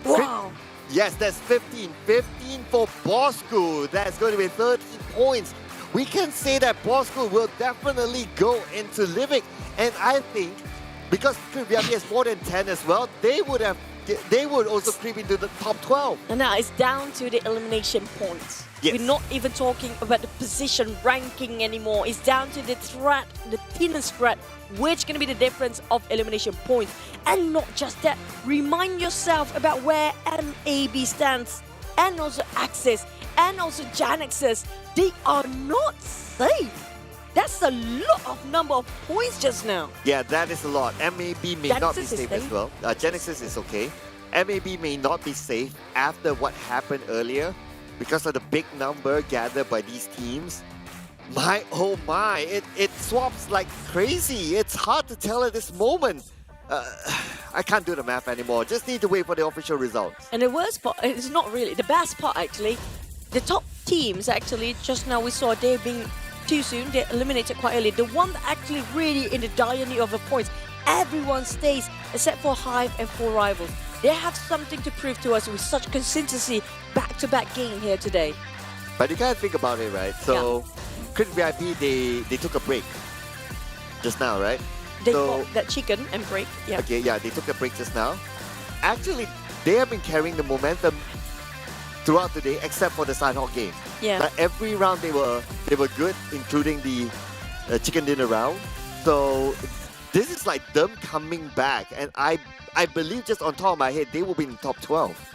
Wow. Yes, that's 15. 15 for Bosskurr. That's going to be 13 points. We can say that Bosskurr will definitely go into Livik. And I think, because Crit VIP has more than 10 as well, they would also creep into the top 12. And now it's down to the elimination points. Yes. We're not even talking about the position ranking anymore. It's down to the threat, the thinnest threat, which going to be the difference of elimination points. And not just that, remind yourself about where MAB stands, and also Axis, and also Genexus. They are not safe. That's a lot of number of points just now. Yeah, that is a lot. MAB may not be Genexus is safe as well. Genexus is okay. MAB may not be safe after what happened earlier because of the big number gathered by these teams. My, oh my, it swaps like crazy. It's hard to tell at this moment. I can't do the math anymore. Just need to wait for the official results. And the worst part, it's not really, the best part actually, the top teams actually, just now we saw they being too soon, they eliminated quite early. The one that actually really in the dire need of the points, everyone stays except for HYVE and 4 rivals. They have something to prove to us with such consistency, back-to-back game here today. But you gotta think about it, right? So, Crit VIP, they took a break just now, right? They got that chicken and break, yeah. Okay, yeah, they took a break just now. Actually, they have been carrying the momentum throughout the day, except for the Sanhok game. Yeah. But every round they were good, including the chicken dinner round. So this is like them coming back, and I believe just on top of my head they will be in the top 12.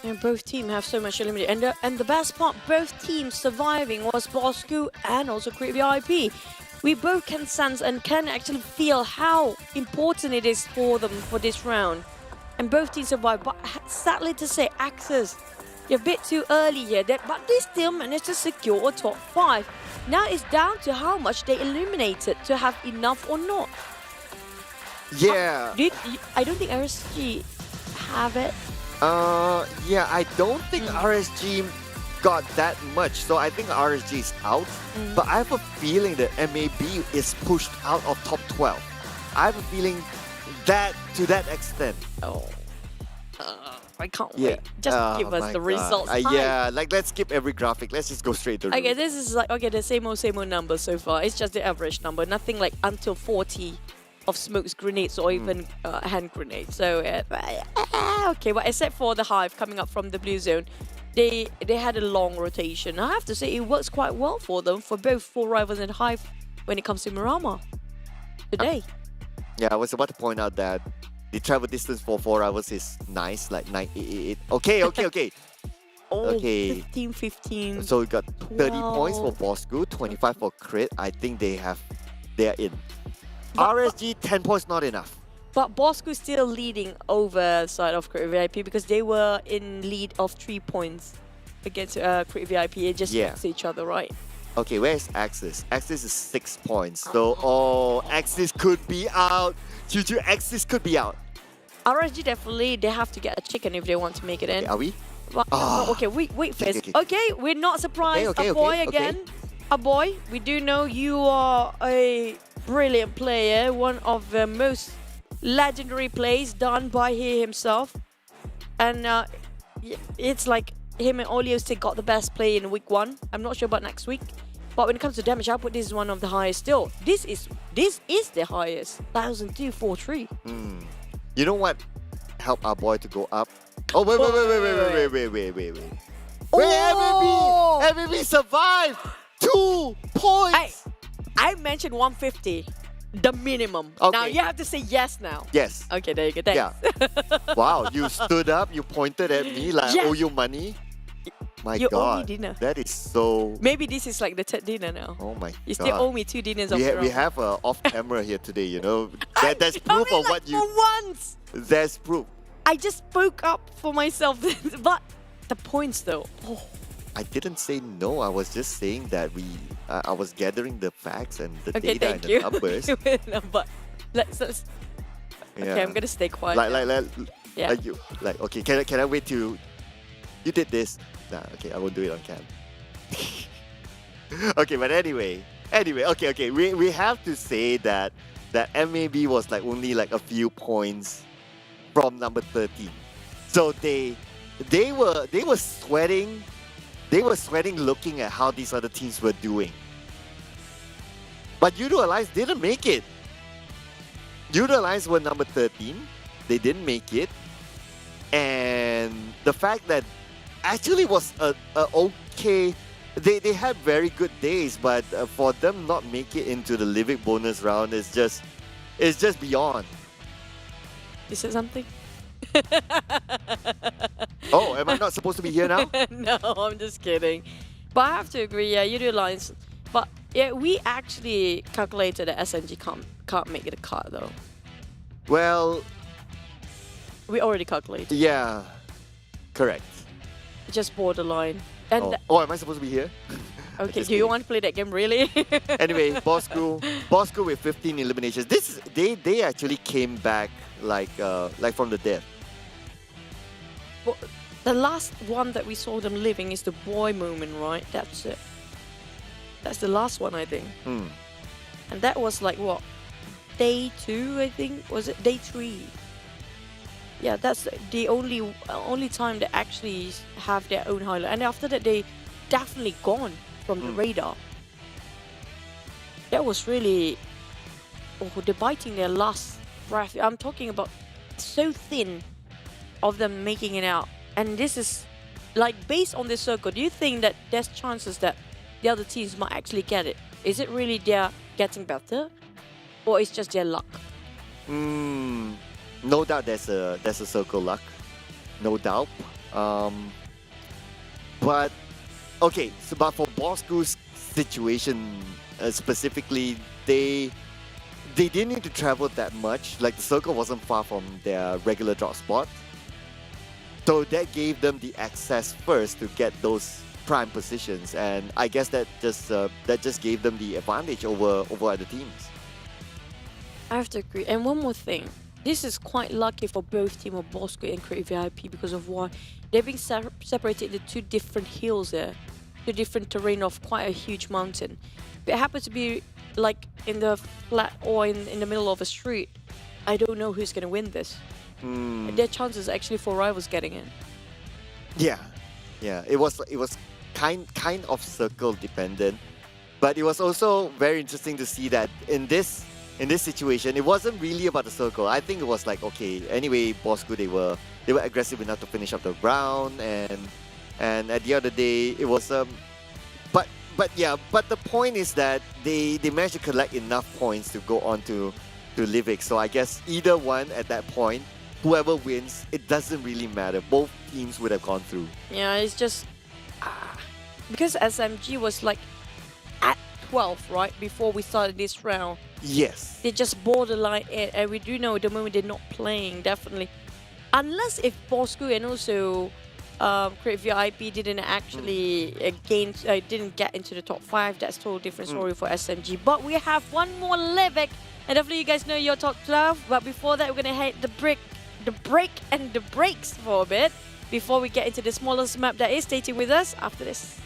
And both teams have so much eliminated. And the best part, both teams surviving was Bosskurr and also Crit VIP. We both can sense and can actually feel how important it is for them for this round. And both teams survived, but sadly to say, Axis, they're a bit too early here, but they still managed to secure a top 5. Now it's down to how much they eliminated to have enough or not. Yeah. I don't think RSG have it. Yeah, I don't think RSG got that much, so I think RSG is out. But I have a feeling that MAB is pushed out of top 12. I have a feeling that to that extent. Oh. I can't wait. Just give us the results. Yeah, like let's skip every graphic. Let's just go straight to the Okay, this is like, okay, the same old numbers so far. It's just the average number. Nothing like until 40 of smokes, grenades, or even hand grenades. So, okay, but except for the HYVE coming up from the blue zone, they had a long rotation. I have to say, it works quite well for them, for both 4 rivals and HYVE when it comes to Miramar today. Yeah, I was about to point out that the travel distance for 4 hours is nice, like 988. Okay. Oh, okay. 15. So we got 30 points for 12. Bosskurr, 25 for Crit. I think they're in. RSG, 10 points not enough. But Bosskurr still leading over side of Crit VIP because they were in lead of 3 points against Crit VIP. It just next to each other, right? Okay, where's Axis? Axis is 6 points. So, Axis could be out. Juju, Axis could be out. RSG definitely, they have to get a chicken if they want to make it in. Okay, are we? But, no, okay, wait first. okay. Okay, we're not surprised. Okay, a boy okay. again. A boy, we do know you are a brilliant player, one of the most legendary plays done by he himself. And it's like him and Olio still got the best play in week 1. I'm not sure about next week. But when it comes to damage output, this is one of the highest still. This is the highest. 1,243. You know what helped our boy to go up? Oh, wait. Oh! Wait, MAB survived 2 points. I mentioned 150, the minimum. Okay. Now you have to say yes now. Yes. Okay, there you go. Thanks. Yeah. Wow, you stood up, you pointed at me like Yeah. I owe you money. My You owe me God, dinner. that is so. Maybe this is like the third dinner now. Oh my You God. still owe me 2 dinners we, after we all. have off camera here today, you know. That's I proof mean, of what like, you. For once, There's proof. I just spoke up for myself. But the points though. Oh, I didn't say no. I was just saying that I was gathering the facts and the okay, data and thank the you. numbers. No, but let's okay, I'm gonna stay quiet. Yeah. Okay, can I wait till you did this? Nah, okay, I won't do it on cam. Okay, but anyway, okay. We have to say that MAB was like only like a few points from number 13. So they were sweating. They were sweating looking at how these other teams were doing. But Yoodo Alliance didn't make it. Yoodo Alliance were number 13. They didn't make it. And the fact that actually was a okay. They had very good days, but for them not make it into the Livik bonus round is just beyond. You said something? Oh, am I not supposed to be here now? No, I'm just kidding. But I have to agree, yeah, Yoodo Alliance. But yeah, we actually calculated that SMG can't make the cut though. Well, We already calculated. yeah, correct. Just borderline. And Oh, am I supposed to be here? okay, just do you kidding. want to play that game really? Anyway, Bosskurr with 15 eliminations. They actually came back like from the dead. Well, the last one that we saw them living is the boy moment, right? That's it. That's the last one, I think. And that was like what? Day 2, I think? Was it day 3? Yeah, that's the only time they actually have their own highlight. And after that, they definitely gone from the radar. That was really... Oh, they're biting their last breath. I'm talking about so thin of them making it out. And this is, like, based on this circle, do you think that there's chances that the other teams might actually get it? Is it really they're getting better? Or it's just their luck? No doubt there's a circle luck. No doubt. But okay, so but for Bosskurr's situation specifically, they didn't need to travel that much. Like the circle wasn't far from their regular drop spot. So that gave them the access first to get those prime positions, and I guess that just gave them the advantage over other teams. I have to agree. And one more thing. This is quite lucky for both Team of Bosskurr and Create VIP because of why they're being separated into 2 different hills there. 2 different terrain of quite a huge mountain. If it happens to be like in the flat or in the middle of a street, I don't know who's going to win this. There are chances actually for rivals getting in. Yeah, it was kind of circle dependent, but it was also very interesting to see that in this situation, it wasn't really about the circle. I think it was like, okay, anyway, Bosskurr, they were aggressive enough to finish up the round, and at the end of the day, it was but the point is that they managed to collect enough points to go on to Livik. So I guess either one at that point, whoever wins, it doesn't really matter. Both teams would have gone through. Yeah, it's just because SMG was like at 12, right, before we started this round. Yes. They just borderline it, and we do know at the moment they're not playing, definitely. Unless if Bosskurr and also Create VIP didn't actually didn't get into the top 5, that's a totally different story for SMG. But we have one more Livik, and definitely you guys know your top 12. But before that, we're gonna hit the break and the breaks for a bit, before we get into the smallest map that is. Stay tuned with us after this.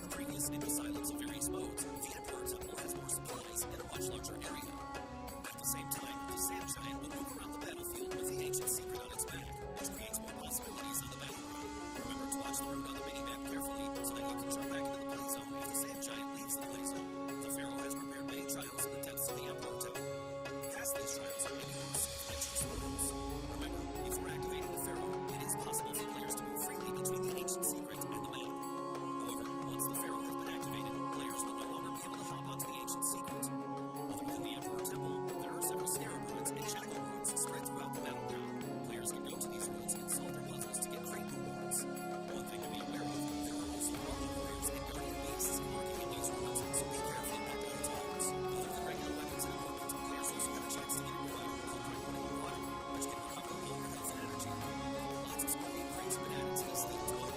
the previous nimble silos of various modes, the Emperor Temple has more supplies and a much larger area. At the same time, the Sand Giant will move around the battlefield with the ancient secret on its back, which creates more possibilities on the battlefield. Remember to watch the route on the minimap carefully so that you can jump back into the play zone if the Sand Giant leaves the play zone. The Pharaoh has prepared many trials in the depths of the Emperor Temple. Past these trials, you will receive extra spoils. Remember, before activating the Pharaoh, it is possible for players to move freely between the ancient secret and the map. However, once the Pharaoh has been activated, players will no longer be able to hop onto the ancient secret. Other than the Emperor Temple, there are several scarab ruins and shackle ruins spread throughout the battleground. Players can go to these ruins and solve their puzzles to get great rewards. One thing to be aware of, there are also roaming warriors and guardian beasts lurking in these ruins, so be careful about their attacks. Other than regular weapons and equipment, players also have a chance to get a revival called Redone Water, which can recover all your health and energy. Lots of scorpion crates have been added to this themed mode.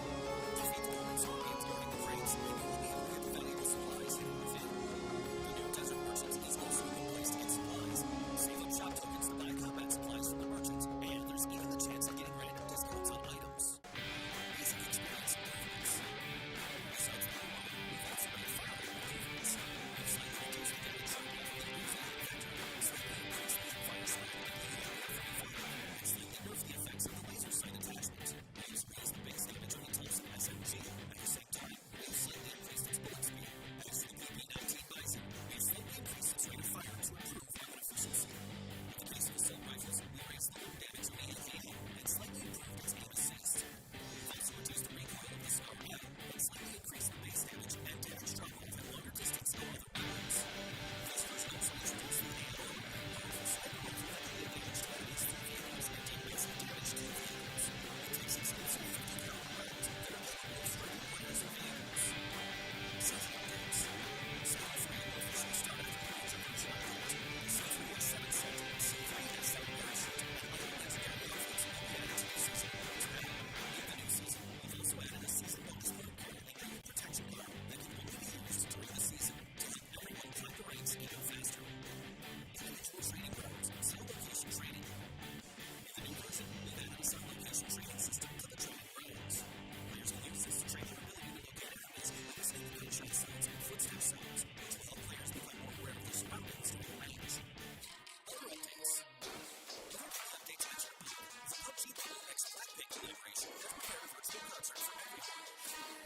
Defeat the common scorpions guarding the crates, and you will be able to get the valuable supplies hidden within. The new desert merchant is also a good place to get supplies. Save up shop tokens to buy combat supplies from the merchant, and there's even the chance of getting random discounts on items. Basic experience improvements. Besides the normal, we've also made fire improvements. We've slightly reduced the damage from the using vector, slightly increased the fire spread of the and slightly nerfed the effects of the laser sight attachment. We've raised the base damage of the Thompson SMG. At the same time, we've slightly increased its bullet speed. As for the PP-19 Bison, we've slightly increased its rate of fire to improve weapon efficiency. In the case of assault rifles, we raised the load damage of the AK and slightly improved its aim assist. We've also reduced the recoil of the Scar M and slightly increased the base damage and damage drop off at longer distance than other weapons. This version also introduced the AO, a powerful sniper rifle that can deal damage to enemies through vehicles and deal massive damage to vehicles. It takes explosive 50-pound rounds that are capable of striking players and vehicles. Season updates. Season 3 will officially start after the major version update. The C3S7 set, C3S7 parachute, and other legendary outfits will be added to the season as well. In the new season, we've also added a season bonus mode called Ignite Protection Bar that can only be used during the season to help everyone climb the ranks even faster. Individual training grounds, cell location training. In the new version, we've added a cell location training system to the training grounds. Players can use this to train their ability to locate enemies using the gunshot sounds and footstep sounds, which will help players become more aware of their surroundings during the range. Other updates. Other than the updates mentioned above, the PUBG Mobile X Blackpink collaboration has prepared a virtual concert for everyone.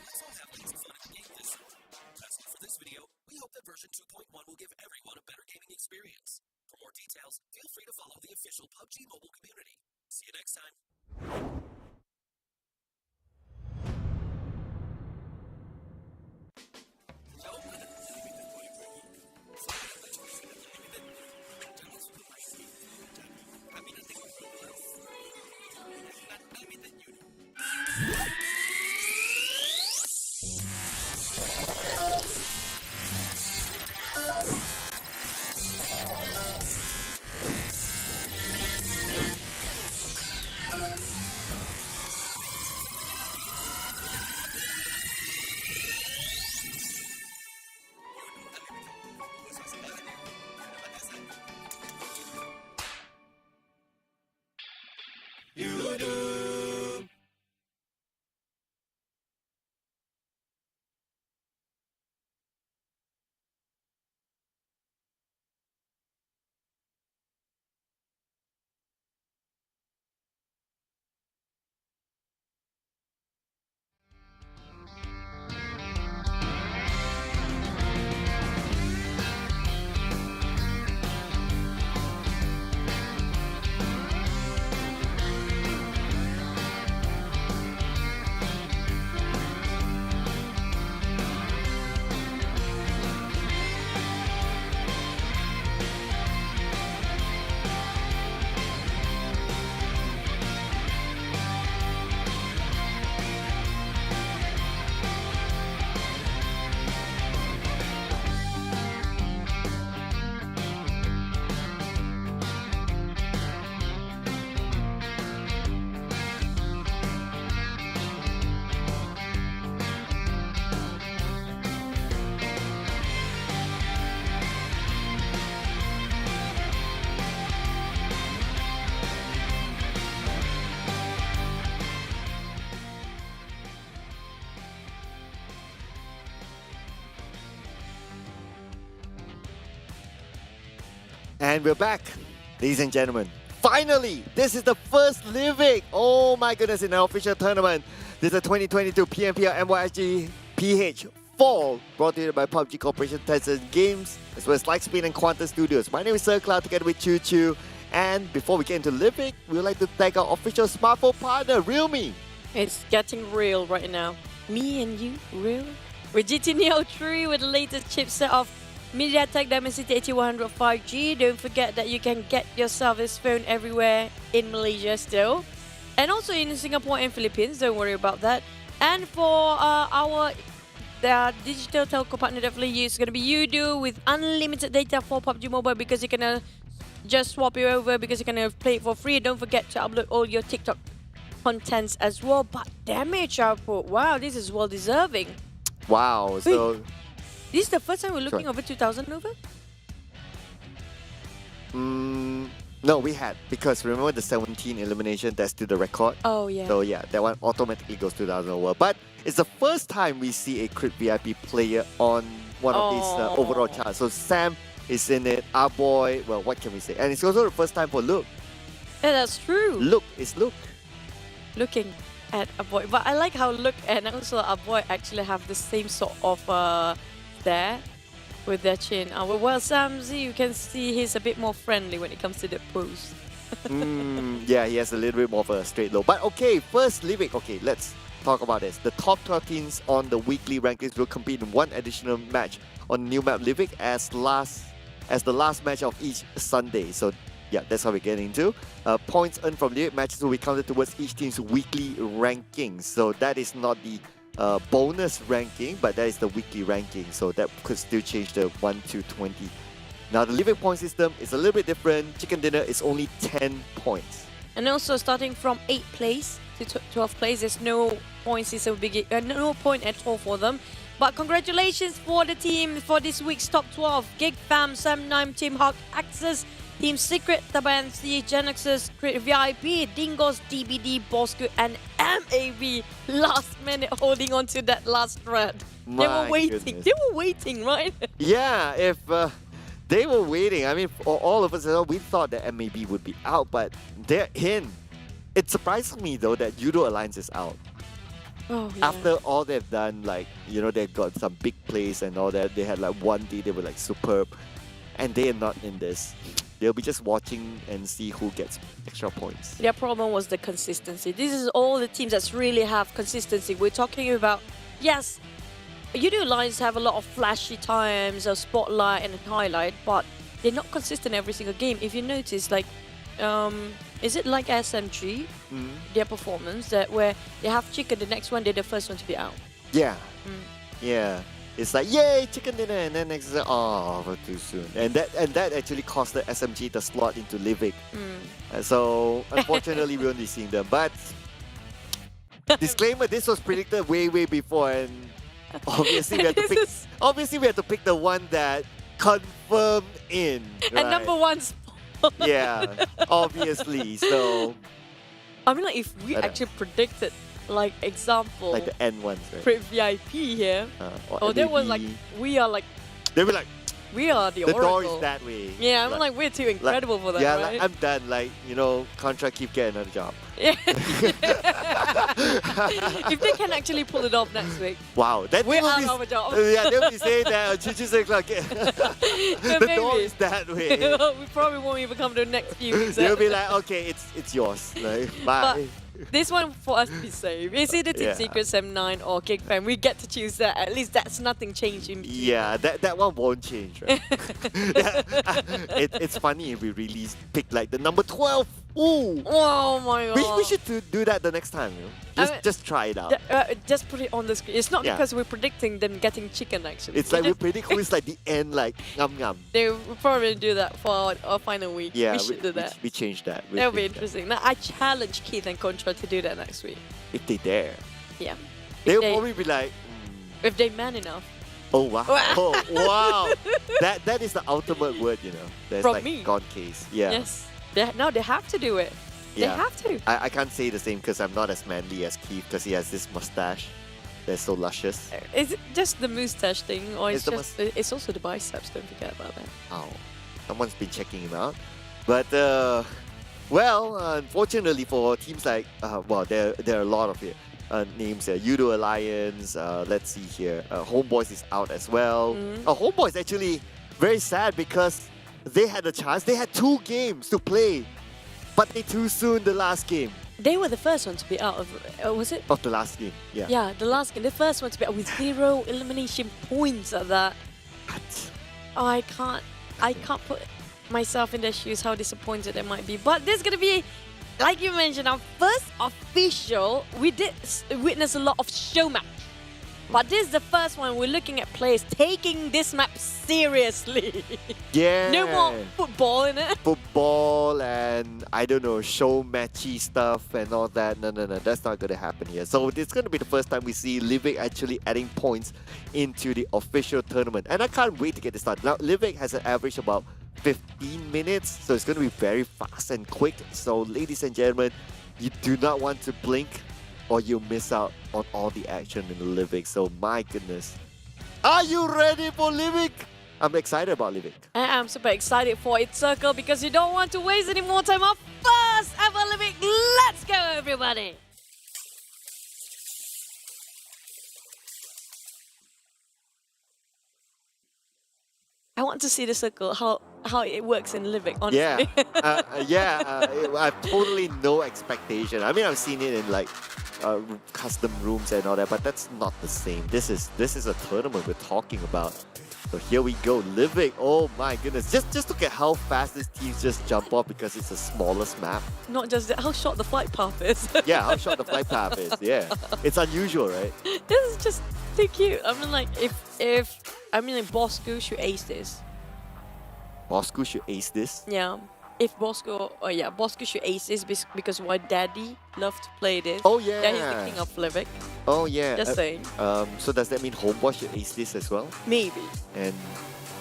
Let's all have lots of fun in the game this summer. That's all for this video. We hope that version 2.1 will give everyone a better gaming experience. For more details, feel free to follow the official PUBG Mobile community. See you next time. And we're back, ladies and gentlemen. Finally, this is the first Livik. Oh my goodness, in our official tournament. This is the 2022 PMPL MYSGPH Fall, brought to you by PUBG Corporation Tencent Games, as well as Lightspeed and Quantum Studios. My name is Sir Cloud, together with Choo Choo. And before we get into Livik, we would like to thank our official smartphone partner, Realme. It's getting real right now. Me and you, real? With GT Neo 3 with the latest chipset of MediaTek Dimensity 8100 5G. Don't forget that you can get yourself this phone everywhere in Malaysia still. And also in Singapore and Philippines, don't worry about that. And for our digital telco partner, definitely it's going to be Yoodo with unlimited data for PUBG Mobile, because you can just swap it over because you can play it for free. Don't forget to upload all your TikTok contents as well. But damage output, wow, this is well deserving. Wow, so... Wait, this is the first time we're looking over 2,000 over? No, we had, because remember the 17 elimination, that's still the record. Oh, yeah. So yeah, that one automatically goes 2,000 over. But it's the first time we see a crit VIP player on one of these overall charts. So Sam is in it, our boy, well, what can we say? And it's also the first time for Luke. Yeah, that's true. Luke is Luke. Looking at a boy. But I like how Luke and also a boy actually have the same sort of there with their chin. Well, Samzy, you can see he's a bit more friendly when it comes to the pose. Yeah, he has a little bit more of a straight low. But okay, first Livik. Okay, let's talk about this. The top 12 teams on the weekly rankings will compete in one additional match on new map Livik as the last match of each Sunday. So yeah, that's how we get into. Points earned from Livik matches will be counted towards each team's weekly rankings. So that is not the bonus ranking, but that is the weekly ranking, so that could still change the 1 to 20. Now the Livik point system is a little bit different. Chicken dinner is only 10 points. And also starting from 8th place to 12th place, there's no point system, no point at all for them. But congratulations for the team for this week's top 12. GEEK, Fam, Sam9, Team Hawk, Axis, Team Secret, Tabah NSEA, Genexus, Create VIP, Dingoz, DBD, Bosskurr, and MAB. Last minute holding on to that last thread. They were waiting. Goodness. They were waiting, right? Yeah, if they were waiting, I mean, for all of us, we thought that MAB would be out, but they're in. It surprised me though that Yoodo Alliance is out. Oh, yeah. After all they've done, like, you know, they've got some big plays and all that. They had like one day they were like superb, and they are not in this. They'll be just watching and see who gets extra points. Their problem was the consistency. This is all the teams that really have consistency. We're talking about, yes, Yoodo Alliance have a lot of flashy times, a spotlight and a highlight, but they're not consistent every single game. If you notice, like, is it like SMG, their performance, that where they have chicken, the next one they're the first one to be out? Yeah. Yeah. It's like, yay, chicken dinner, and then next is like, oh, too soon. And that actually cost the SMG the slot into Livik. So unfortunately, we won't be seeing them. But disclaimer: this was predicted way before, and obviously we had to pick the one that confirmed in. Right? And number one spot. Yeah, obviously. So I mean, like, if we actually predicted, like, example, like the N ones, right? Create VIP here. There was like, we are like, they were like, we are the door oracle. is that way. Yeah, I'm like, we're too incredible for that, yeah, right? like, I'm done. Like, you know, contract, keep getting another job. Yeah. If they can actually pull it off next week. Wow, that we're will out be, of a job. Yeah, they'll be saying that. The door is that way. We probably won't even come to the next few weeks. They'll be like, okay, it's yours. Like, bye. But this one for us to be safe. It's either Team Secret, Sam9 or GEEK Fam. We get to choose that. At least that's nothing changing. Yeah, that one won't change, right? It's funny if we really pick like the number 12. Ooh! Oh my god. We should do that the next time, you know? Just try it out. Just put it on the screen. It's not because we're predicting them getting chicken, actually. It's like we predict who is like the end, like, ngam. They will probably do that for our final week. Yeah, we should do that. We change that. That would be interesting. Now, I challenge Keith and Contra to do that next week. If they dare. Yeah. They'll probably be like... If they're man enough. Oh, wow. Oh, wow. That is the ultimate word, you know. That's From like me. gone case. Yeah. Yes. No, they have to do it. Yeah. They have to. I can't say the same because I'm not as manly as Keith because he has this mustache that's so luscious. Is it just the moustache thing, or It's it's also the biceps? Don't forget about that. Oh. Someone's been checking him out. But, unfortunately for teams like, there are a lot of names here. Yoodo Alliance, let's see here. HomeBois is out as well. HomeBois is actually very sad because they had a chance. They had 2 games to play, but they too soon the last game. They were the first one to be out of, was it? Of the last game, yeah. Yeah, the last game, the first one to be out with 0 elimination points at that. What? Oh, I can't put myself in their shoes how disappointed they might be. But this is gonna be, like you mentioned, our first official. We did witness a lot of show match, but this is the first one we're looking at players taking this map seriously. Yeah. No more football in it. Football and, I don't know, show matchy stuff and all that. No, that's not going to happen here. So it's going to be the first time we see Livik actually adding points into the official tournament. And I can't wait to get this started. Now, Livik has an average about 15 minutes, so it's going to be very fast and quick. So, ladies and gentlemen, you do not want to blink or you'll miss out on all the action in Livik. So, my goodness. Are you ready for Livik? I'm excited about Livik. I'm super excited for its circle because you don't want to waste any more time. Our first ever Livik. Let's go, everybody. I want to see the circle, how it works in Livik, honestly. I've totally no expectation. I mean, I've seen it in like custom rooms and all that, but that's not the same. This is a tournament we're talking about. So here we go, Livik. Oh my goodness! Just look at how fast these teams just jump off because it's the smallest map. Not just that, how short the flight path is. Yeah, how short the flight path is. Yeah, it's unusual, right? This is just too cute. I mean, like if Bosskurr should ace this. Bosskurr should ace this. Yeah. If Bosskurr should ace this because why Daddy loved to play this. Oh yeah. Yeah, he's the king of Livik. Oh yeah. Just saying. So does that mean HomeBois should ace this as well? Maybe. And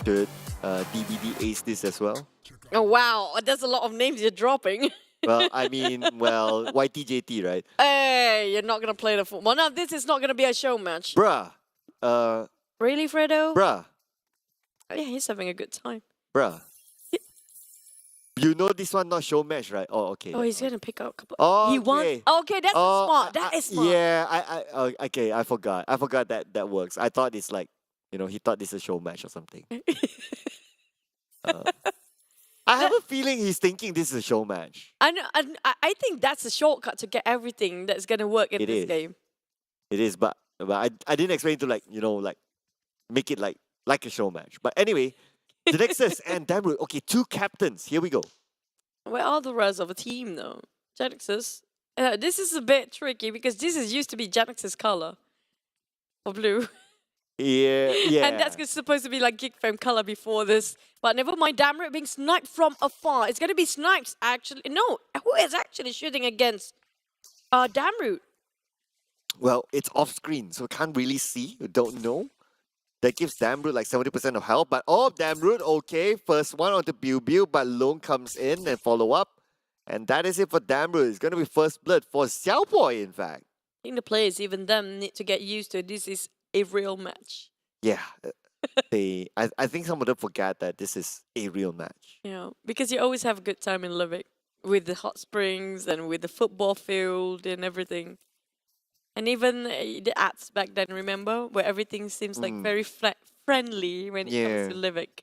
should DBD ace this as well? Oh wow, there's a lot of names you're dropping. Well, I mean, YTJT, right? Hey, you're not gonna play the football. No, this is not gonna be a show match. Bruh. Really, Fredo? Bruh. Oh, yeah, he's having a good time. Bruh. You know this one not show match, right? Oh, okay. Oh, he's gonna pick out a couple. Oh, He won. Okay, that's smart. That is smart. Yeah, okay, I forgot. I forgot that works. I thought it's like, he thought this is a show match or something. I have a feeling he's thinking this is a show match. I think that's a shortcut to get everything that's gonna work in this game. It is, but I didn't expect to make it like a show match. But anyway, Genexus and Damroot. Okay, 2 captains. Here we go. Where are the rest of the team though? Genexus. This is a bit tricky because this is used to be Genexus color. Or blue. Yeah. And that's supposed to be like GEEK Fam color before this. But never mind, Damroot being sniped from afar. It's gonna be snipes actually. No, who is actually shooting against Damroot? Well, it's off screen, so can't really see. You don't know. That gives Damroot like 70% of health. But Damroot, okay. First one onto Biu, but Lone comes in and follow up. And that is it for Damroot. It's going to be first blood for Xiaopoi, in fact. I think the players, even them, need to get used to it. This is a real match. Yeah. I think some of them forget that this is a real match. Yeah, because you always have a good time in Livik with the hot springs and with the football field and everything. And even the ads back then, remember? Where everything seems like very friendly when it comes to Livik.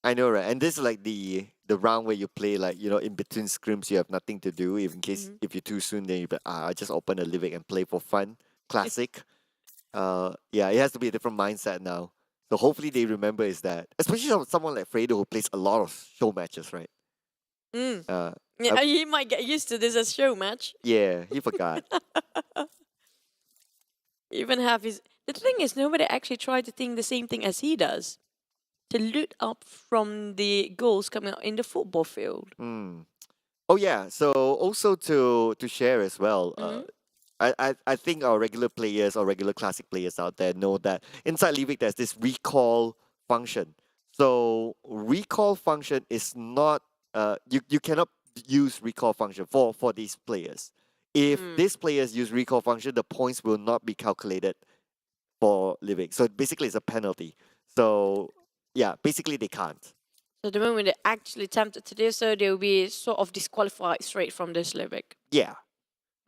I know, right? And this is like the round where you play like, in between scrims, you have nothing to do. If you're too soon, then you I just open a Livik and play for fun. Classic. It has to be a different mindset now. So hopefully they remember is that. Especially someone like Fredo who plays a lot of show matches, right? He might get used to this as show match. Yeah, he forgot. Even have his... The thing is, nobody actually tried to think the same thing as he does. To loot up from the goals coming out in the football field. Oh yeah, so also to share as well, I think our regular players or regular classic players out there know that inside Livik there's this recall function. So recall function is not, you cannot use recall function for these players. If these players use recall function, the points will not be calculated for Livik. So basically it's a penalty. So yeah, basically they can't. So the moment they actually attempted to do so, they will be sort of disqualified straight from this Livik. Yeah.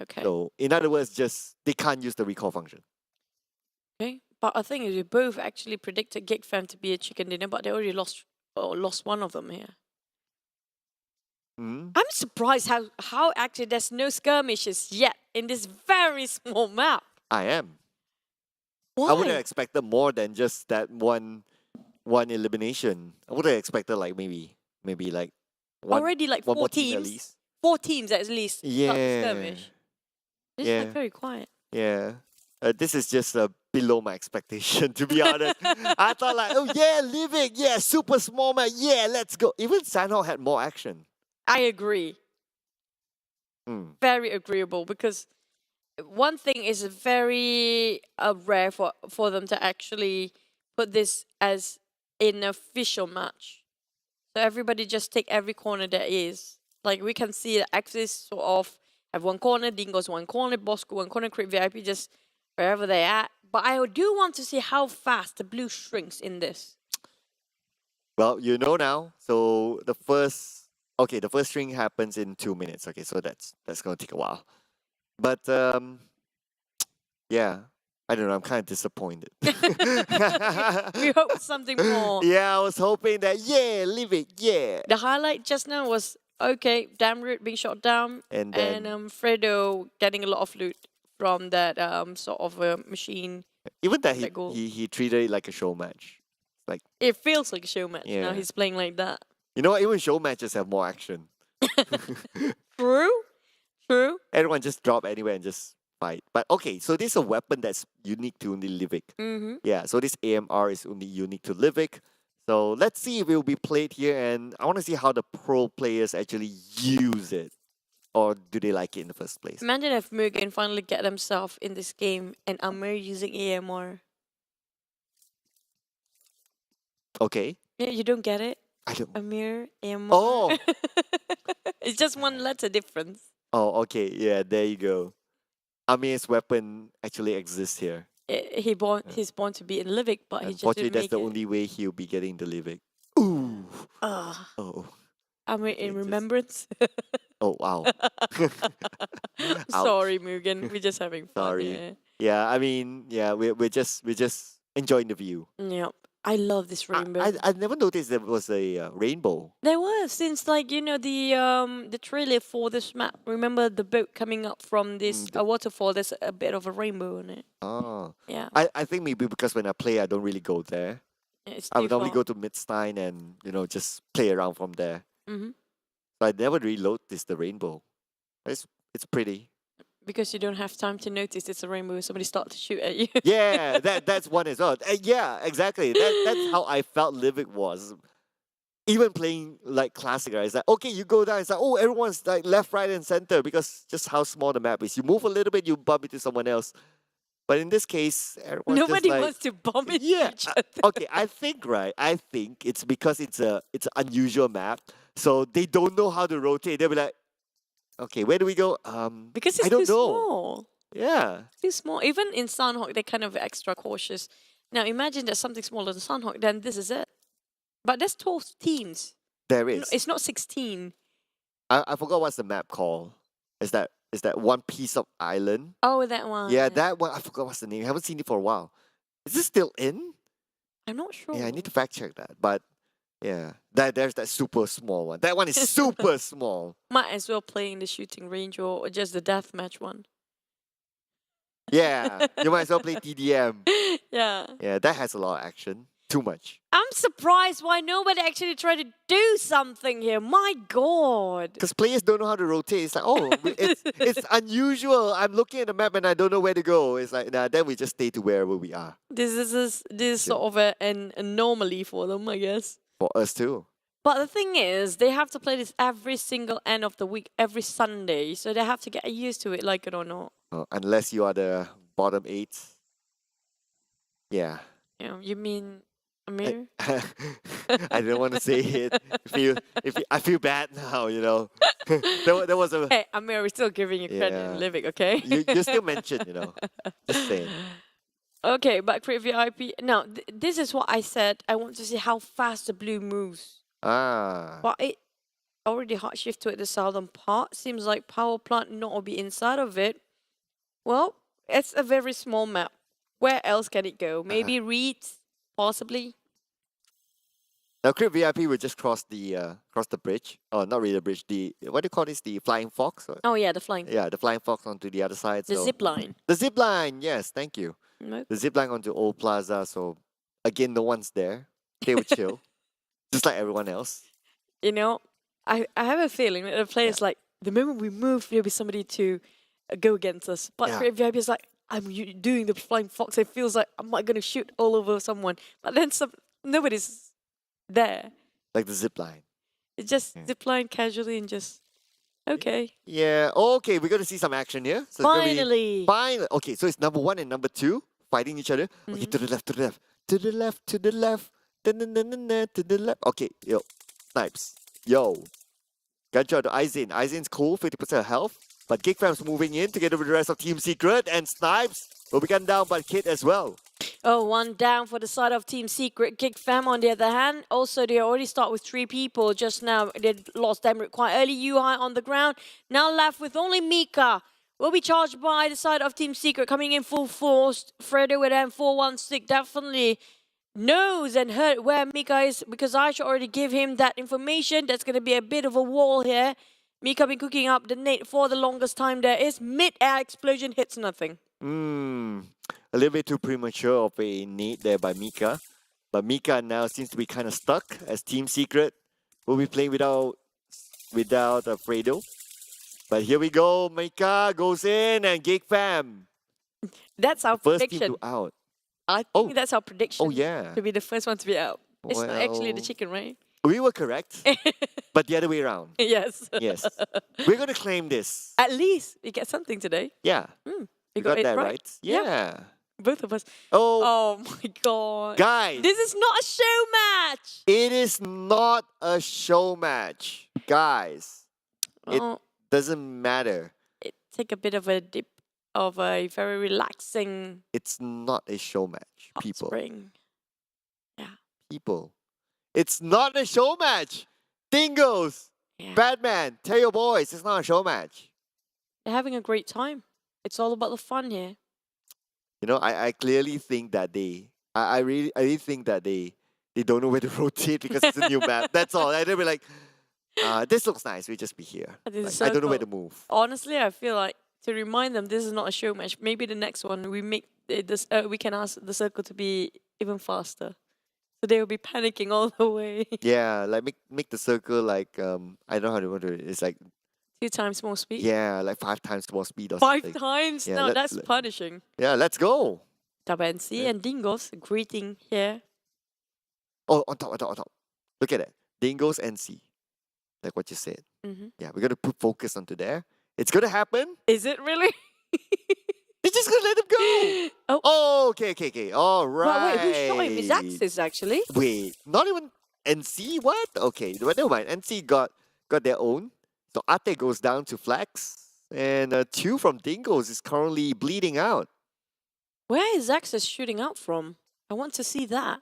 Okay. So in other words, just they can't use the recall function. Okay. But I think we both actually predicted GEEK Fam to be a chicken dinner, but they already lost one of them here. Mm? I'm surprised how actually there's no skirmishes yet in this very small map. I am. Why? I would have expected more than just that one elimination. I would have expected like maybe like one, Already like one 4 more team at teams. least. 4 teams at least. Start the Yeah. skirmish. This is Yeah. like very quiet. Yeah. This is just below my expectation, to be honest. I thought like, oh yeah, Livik, yeah, super small man, yeah, let's go. Even Sandhawk had more action. I agree. Mm. Very agreeable because one thing is very rare for them to actually put this as an official match. So everybody just take every corner there is. Like we can see the Axis sort of have one corner, Dingoz one corner, Bosskurr one corner, Creep VIP just wherever they at. But I do want to see how fast the blue shrinks in this. Well, you know now. So the first string happens in 2 minutes. Okay, so that's gonna take a while. But yeah, I don't know. I'm kind of disappointed. We hope something more. Yeah, I was hoping that Livik, yeah. The highlight just now was okay, Damroot being shot down And then Fredo getting a lot of loot from that sort of machine. even that that goal. he treated it like a show match. Like, It feels like a show match. Now Yeah. he's playing like that. you know what? Even show matches have more action. True. True. Everyone just drop anywhere and just fight. But okay, so this is a weapon that's unique to only Livik. Mm-hmm. Yeah, so this AMR is only unique to Livik. So let's see if it will be played here, and I want to see how the pro players actually use it. Or do they like it in the first place? Imagine if MUGEN finally get themselves in this game and Amir using AMR. Okay. Yeah, you don't get it? I don't. Amir, AMR. Oh! It's just one letter difference. Oh, okay. Yeah, there you go. Amir's weapon actually exists here. He's born to be in Livik, but he just Unfortunately, didn't that's make the it. only way he'll be getting the Livik. Ooh. Oh. Amir in just- remembrance. Oh, wow. Ouch. Sorry, Mugen. We're just having fun. Sorry. Yeah. Yeah, I mean, yeah, we're just enjoying the view. Yep. I love this rainbow. I never noticed there was a rainbow. There was since like the trailer for this map. Remember the boat coming up from this waterfall? There's a bit of a rainbow on it. Oh. Yeah. I think maybe because when I play, I don't really go there. It's I too would normally far. go to Midstein and just play around from there. Mhm. So I never really noticed the rainbow. It's pretty. Because you don't have time to notice it's a rainbow. Somebody start to shoot at you. Yeah, that's one as well. Yeah, exactly. That's how I felt Livik was. Even playing like classic, right? It's like, okay, you go down. It's like, oh, everyone's like left, right, and center because just how small the map is. You move a little bit, you bump into someone else. But in this case, everyone's Nobody just like, wants to bump into yeah. each other. Okay, I think it's because it's an unusual map, so they don't know how to rotate. They'll be like, okay, where do we go? Because it's I don't too know. small. Yeah. Too small. Even in Sunhawk, they're kind of extra cautious. Now imagine there's something smaller than Sunhawk, then this is it. But there's 12 teams. There No, is. it's not 16. I forgot what's the map called. Is that one piece of island? Oh, that one. Yeah, that one. I forgot what's the name. I haven't seen it for a while. Is this still in? I'm not sure. Yeah, I need to fact check that. But yeah, there's that super small one. That one is super small. Might as well play in the shooting range or just the deathmatch one. Yeah, you might as well play TDM. Yeah. Yeah, that has a lot of action. Too much. I'm surprised why nobody actually tried to do something here. My God. Because players don't know how to rotate. It's like, oh, it's unusual. I'm looking at the map and I don't know where to go. It's like, nah, then we just stay to wherever we are. This is sort of an anomaly for them, I guess. For us too. But the thing is, they have to play this every single end of the week, every Sunday. So they have to get used to it, like it or not. Unless you are the bottom 8. Yeah. You mean Amir? I don't want to say it. I feel bad now, there was a Hey, Amir, we're still giving you credit Yeah. in Livik, okay? you still mentioned, just saying. Okay, but Create VIP. Now, this is what I said. I want to see how fast the blue moves Ah. But it already hard shift to the southern part. Seems like power plant not will be inside of it. Well, it's a very small map. Where else can it go? Maybe Reeds, possibly. Now, Crip VIP will just cross the bridge. Oh, not really the bridge. The what do you call this? The flying fox. Oh yeah, the flying. Yeah, the flying fox onto the other side. The so. zip line. The zip line. Yes, thank you. Nope. The zip line onto Old Plaza. So again, no one's there. They will chill, just like everyone else. You know, I have a feeling that the players like the moment we move, there'll be somebody to go against us. But Yeah. Crip VIP is like, doing the flying fox. It feels like I'm not gonna shoot all over someone. But then nobody's there. Like the zip line. It's just zip line casually and just okay. Yeah. Okay, we're gonna see some action here. So it's gonna be- Finally. Finally. Okay, so it's number 1 and number 2 fighting each other. Okay, to the left, to the left, to the left, to the left, to the left. Okay, yo, snipes. Yo. Gunshot to Aizen. Aizen's cool, 50% health. But GEEK fam's moving in together with the rest of Team Secret, and Snipes will be gunned down by Kid as well. Oh, one down for the side of Team Secret. GEEK fam on the other hand. Also, they already start with 3 people just now. They lost Emmerich quite early. Yuhai on the ground. Now left with only Mika. Will be charged by the side of Team Secret coming in full force. Fredo with M416 definitely knows and heard where Mika is because I should already give him that information. That's going to be a bit of a wall here. Mika been cooking up the nade for the longest time. There is mid-air explosion, hits nothing. A little bit too premature of a nade there by Mika. But Mika now seems to be kind of stuck as Team Secret will be playing without Fredo. But here we go. Mika goes in and GEEK fam. That's our First prediction. team to out. I think that's our prediction. Oh, yeah. To be the first one to be out. It's not actually the Well- chicken, right? We were correct. But the other way around. Yes. Yes. We're going to claim this. At least we get something today. Yeah. We got it that right. right. Yeah. Both of us. Oh, Oh my god. guys. This is not a show match. It is not a show match. Guys. It Oh, doesn't matter. it take a bit of a dip of a very relaxing It's not a show match. hot People. spring. People. It's not a show match. Dingoz. Yeah. Batman. Tell your boys it's not a show match. They're having a great time. It's all about the fun here. You know, I clearly think that I really think that they don't know where to rotate because it's a new map. That's all. They'll be like, this looks nice. We just be here. This Like, I don't know where to circle. move. Honestly, I feel like to remind them this is not a show match. Maybe the next one we make this. We can ask the circle to be even faster, so they will be panicking all the way. Yeah, like make the circle like I don't know how to do it. It's like 2 times more speed. yeah, like 5 times more speed or 5 something. times? Yeah, No, let- that's let- punishing. Yeah, let's go. Tabah NSEA and Dingoz greeting here. Oh, on top. Look at that. Dingoz NC. Like what you said. Yeah, we're gonna put focus onto there. It's gonna happen. Is it really? They're just gonna let him go. Oh. Okay. All right. But wait, who shot him? Is Axis actually? Wait, not even NC? What? Okay, but never mind. NC got their own. So Ate goes down to Flex. And 2 from Dingoz is currently bleeding out. Where is Axis shooting out from? I want to see that.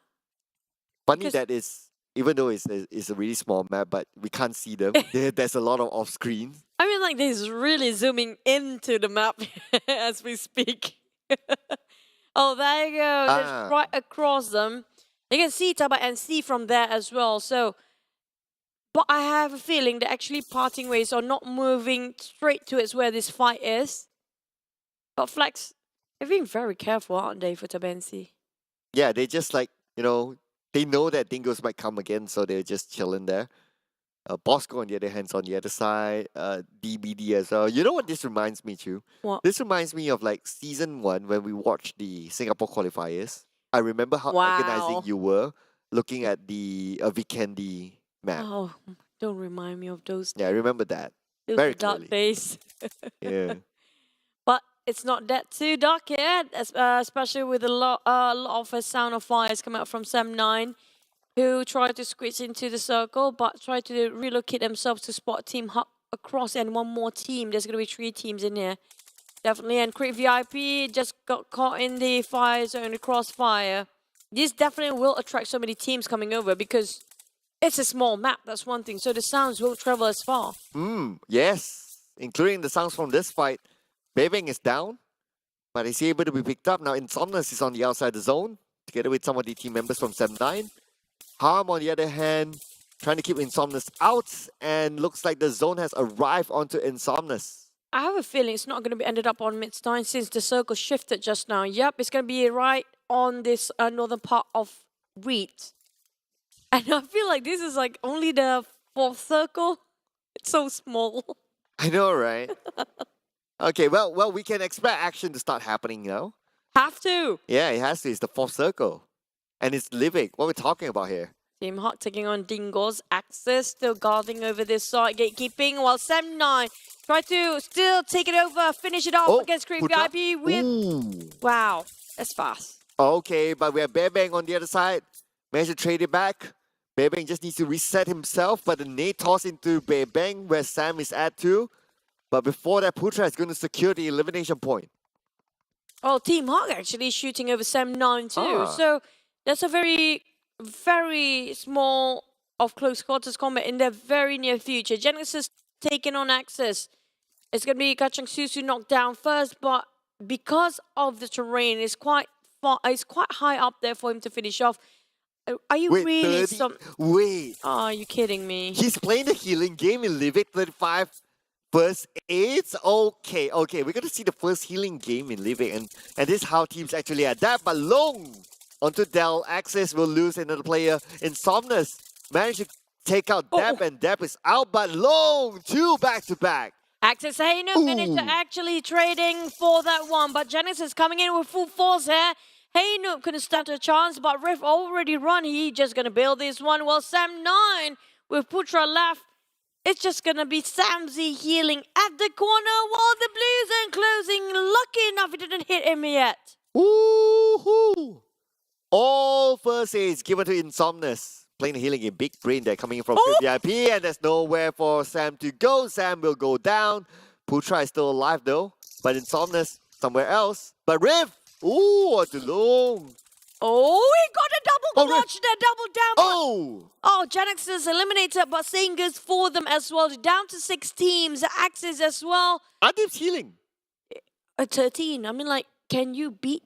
Funny Because- that is, even though it's a really small map, but we can't see them. There's a lot of off screen. I mean, like, this is really zooming into the map as we speak. Oh, there you go. Ah. Just right across them. You can see Tabah NC from there as well. So, but I have a feeling they're actually parting ways or not moving straight towards where this fight is. But Flex, they're being very careful, aren't they, for Tabah NC? Yeah, they just like, they know that Dingoz might come again, so they're just chilling there. Bosskurr on the other hand, on the other side, DBD as well. You know what this reminds me to? What? This reminds me of like season 1 when we watched the Singapore qualifiers. I remember how Wow. agonizing you were looking at the Vikendi map. Oh, don't remind me of those. Yeah, I remember that. Those very were dark clearly. days. Yeah. But it's not that too dark yet, especially with a lot of sound of fires coming out from Sam9, who tried to squeeze into the circle, but tried to relocate themselves to spot Team Hub across and one more team. There's going to be 3 teams in here. Definitely. And Crate VIP just got caught in the fire zone, the crossfire. This definitely will attract so many teams coming over because It's a small map, that's one thing, so the sounds won't travel as far. Yes, including the sounds from this fight. Bebeng is down, but is he able to be picked up? Now Insomnus is on the outside the zone, together with some of the team members from 7-9. Harm, on the other hand, trying to keep Insomnus out, and looks like the zone has arrived onto Insomnus. I have a feeling it's not going to be ended up on mid-stein since the circle shifted just now. Yep, it's going to be right on this northern part of Reed. And I feel like this is like only the 4th circle. It's so small. I know, right? Okay, well, we can expect action to start happening now. Have to. Yeah, it has to. It's the 4th circle. And it's Livik. What we're talking about here. Team Hawk taking on Dingoz. Access still guarding over this side. Gatekeeping while Sam9 try to still take it over. Finish it off against Creep Putra. VIP with... Ooh. Wow, that's fast. Okay, but we have Bebeng on the other side. Managed to trade it back. Bebeng just needs to reset himself, but the nade toss into Bebeng where Sam is at too. But before that, Putra is going to secure the elimination point. Oh, Team Hawk actually shooting over Sam9 too. So that's a very, very small of close quarters combat in the very near future. Genexus taking on Access. It's going to be Kachang Susu knocked down first, but because of the terrain, it's quite far, it's quite high up there for him to finish off. Are you really 30? Wait. Oh, are you kidding me? He's playing the healing game in Livik 35 first aids. Okay, we're going to see the first healing game in Livik, and this is how teams actually adapt. But Long onto Dell. Access will lose another player. Insomnus managed to take out Deb, and Deb is out, but Long 2 back-to-back. Access Haynook managed to actually trading for that one, but Genesis is coming in with full force here. Haynook couldn't stand a chance, but Riff already run. He just gonna build this one. Well, Sam9 with Putra left. It's just gonna be Samzy healing at the corner while the Blues are closing. Lucky enough it didn't hit him yet. Woohoo! All first aids given to Insomnus. Playing the healing game, big brain there coming in from VIP, and there's nowhere for Sam to go. Sam will go down. Putra is still alive though, but Insomnus somewhere else. But Riff! Ooh, too long. Oh, he got a double clutch there, double down. Oh, Genexus is eliminated, but same goes for them as well. Down to 6 teams. Axis as well. Adib's healing. 13. I mean, like, can you beat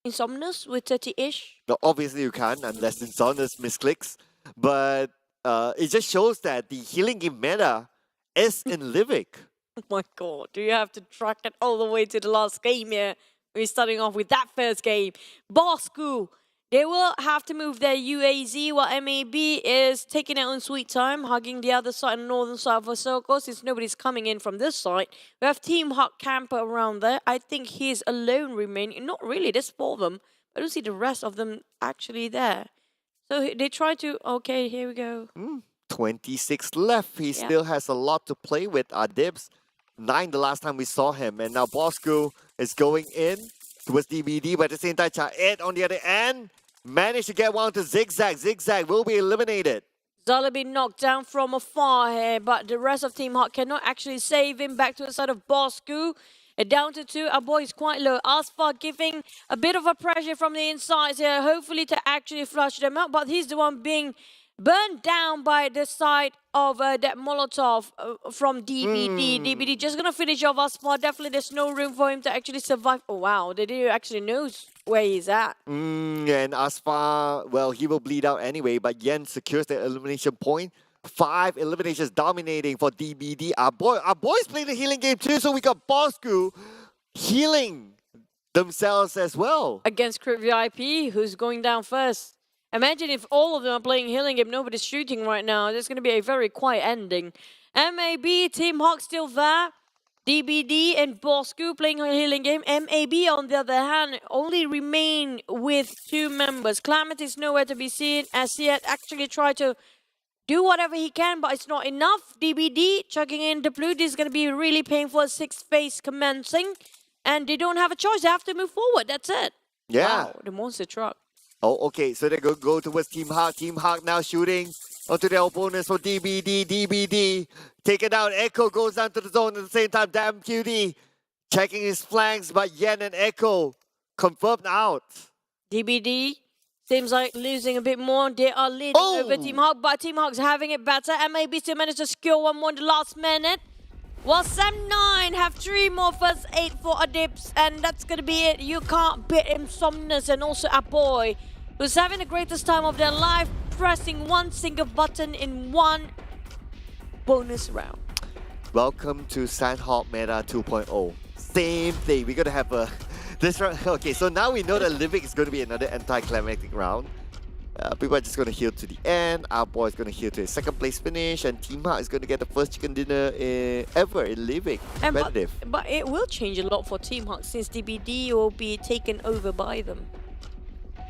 Insomnus with 30-ish? No, obviously you can't unless Insomnus misclicks. But it just shows that the healing game meta is in Livik. Oh my god, do you have to track it all the way to the last game here? We're starting off with that first game. Bosskurr, they will have to move their UAZ while MAB is taking their own sweet time, hugging the other side and northern side of the circle since nobody's coming in from this side. We have Team Hawk Camper around there. I think he's alone remaining. Not really, there's 4 of them. I don't see the rest of them actually there. So they try to, okay, here we go. 26 left. He still has a lot to play with. Adibs 9 the last time we saw him. And now Bosskurr is going in towards DBD, but at the same time, Ed on the other end managed to get one to Zigzag. Zigzag will be eliminated. Zalabi knocked down from afar here, but the rest of Team Hawk cannot actually save him. Back to the side of Bosskurr. Down to 2. Our boy is quite low. Asfar giving a bit of a pressure from the inside here, hopefully to actually flush them out, but he's the one being burned down by the side of that Molotov from DBD. DBD just gonna finish off Asfar. Definitely there's no room for him to actually survive. Oh wow, they do actually knows where he's at. And Asfar, well, he will bleed out anyway, but Yen secures the elimination point. 5 eliminations dominating for DBD. Our boys playing the healing game too, so we got Bosskurr healing themselves as well. Against Crit VIP, who's going down first. Imagine if all of them are playing healing game, nobody's shooting right now. There's going to be a very quiet ending. MAB, Team Hawk still there. DBD and Bosskurr playing a healing game. MAB, on the other hand, only remain with 2 members. Clement is nowhere to be seen as he had actually tried to do whatever he can, but it's not enough. DBD chugging in the blue. This is going to be really painful. 6th phase commencing. And they don't have a choice. They have to move forward. That's it. Yeah. Wow, the monster truck. Oh, okay. So they go towards Team Hawk. Team Hawk now shooting onto their opponents for DBD. DBD taken out. Echo goes down to the zone at the same time. Damn QD checking his flanks, but Yen and Echo confirmed out. DBD Seems like losing a bit more. They are leading over Oh! Team Hawk, but Team Hawk's having it better. MAB still managed to secure one more in the last minute. While Sam9 have 3 more first 8 for Adips, and that's gonna be it. You can't beat Insomnus and also Aboy, who's having the greatest time of their life, pressing one single button in one bonus round. Welcome to Sandhawk Meta 2.0. Same thing. We're gonna have a this round. Okay, so now we know that Livik is going to be another anticlimactic round. People are just going to heal to the end. Our boy is going to heal to his second place finish, and Team Hawk is going to get the first chicken dinner ever in Livik. Competitive. But it will change a lot for Team Hawk since DBD will be taken over by them.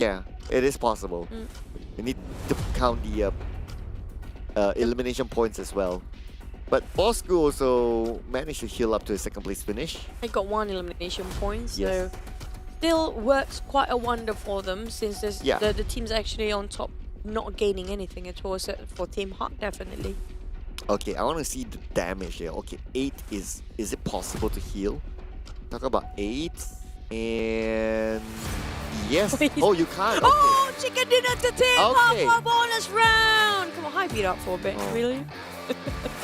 Yeah, it is possible. We need to count the elimination points as well. But Bosskurr also managed to heal up to his second place finish. They got 1 elimination point, so Yes. still works quite a wonder for them since there's Yeah. the team's actually on top, not gaining anything at all. So for Team Hawk, definitely. Okay, I want to see the damage here. Okay, 8 is it possible to heal? Talk about 8 and yes. Oh, you can't. Okay. Oh, chicken dinner to Team Hawk Okay. for a bonus round. Come on, hype it up for a bit, Oh. really.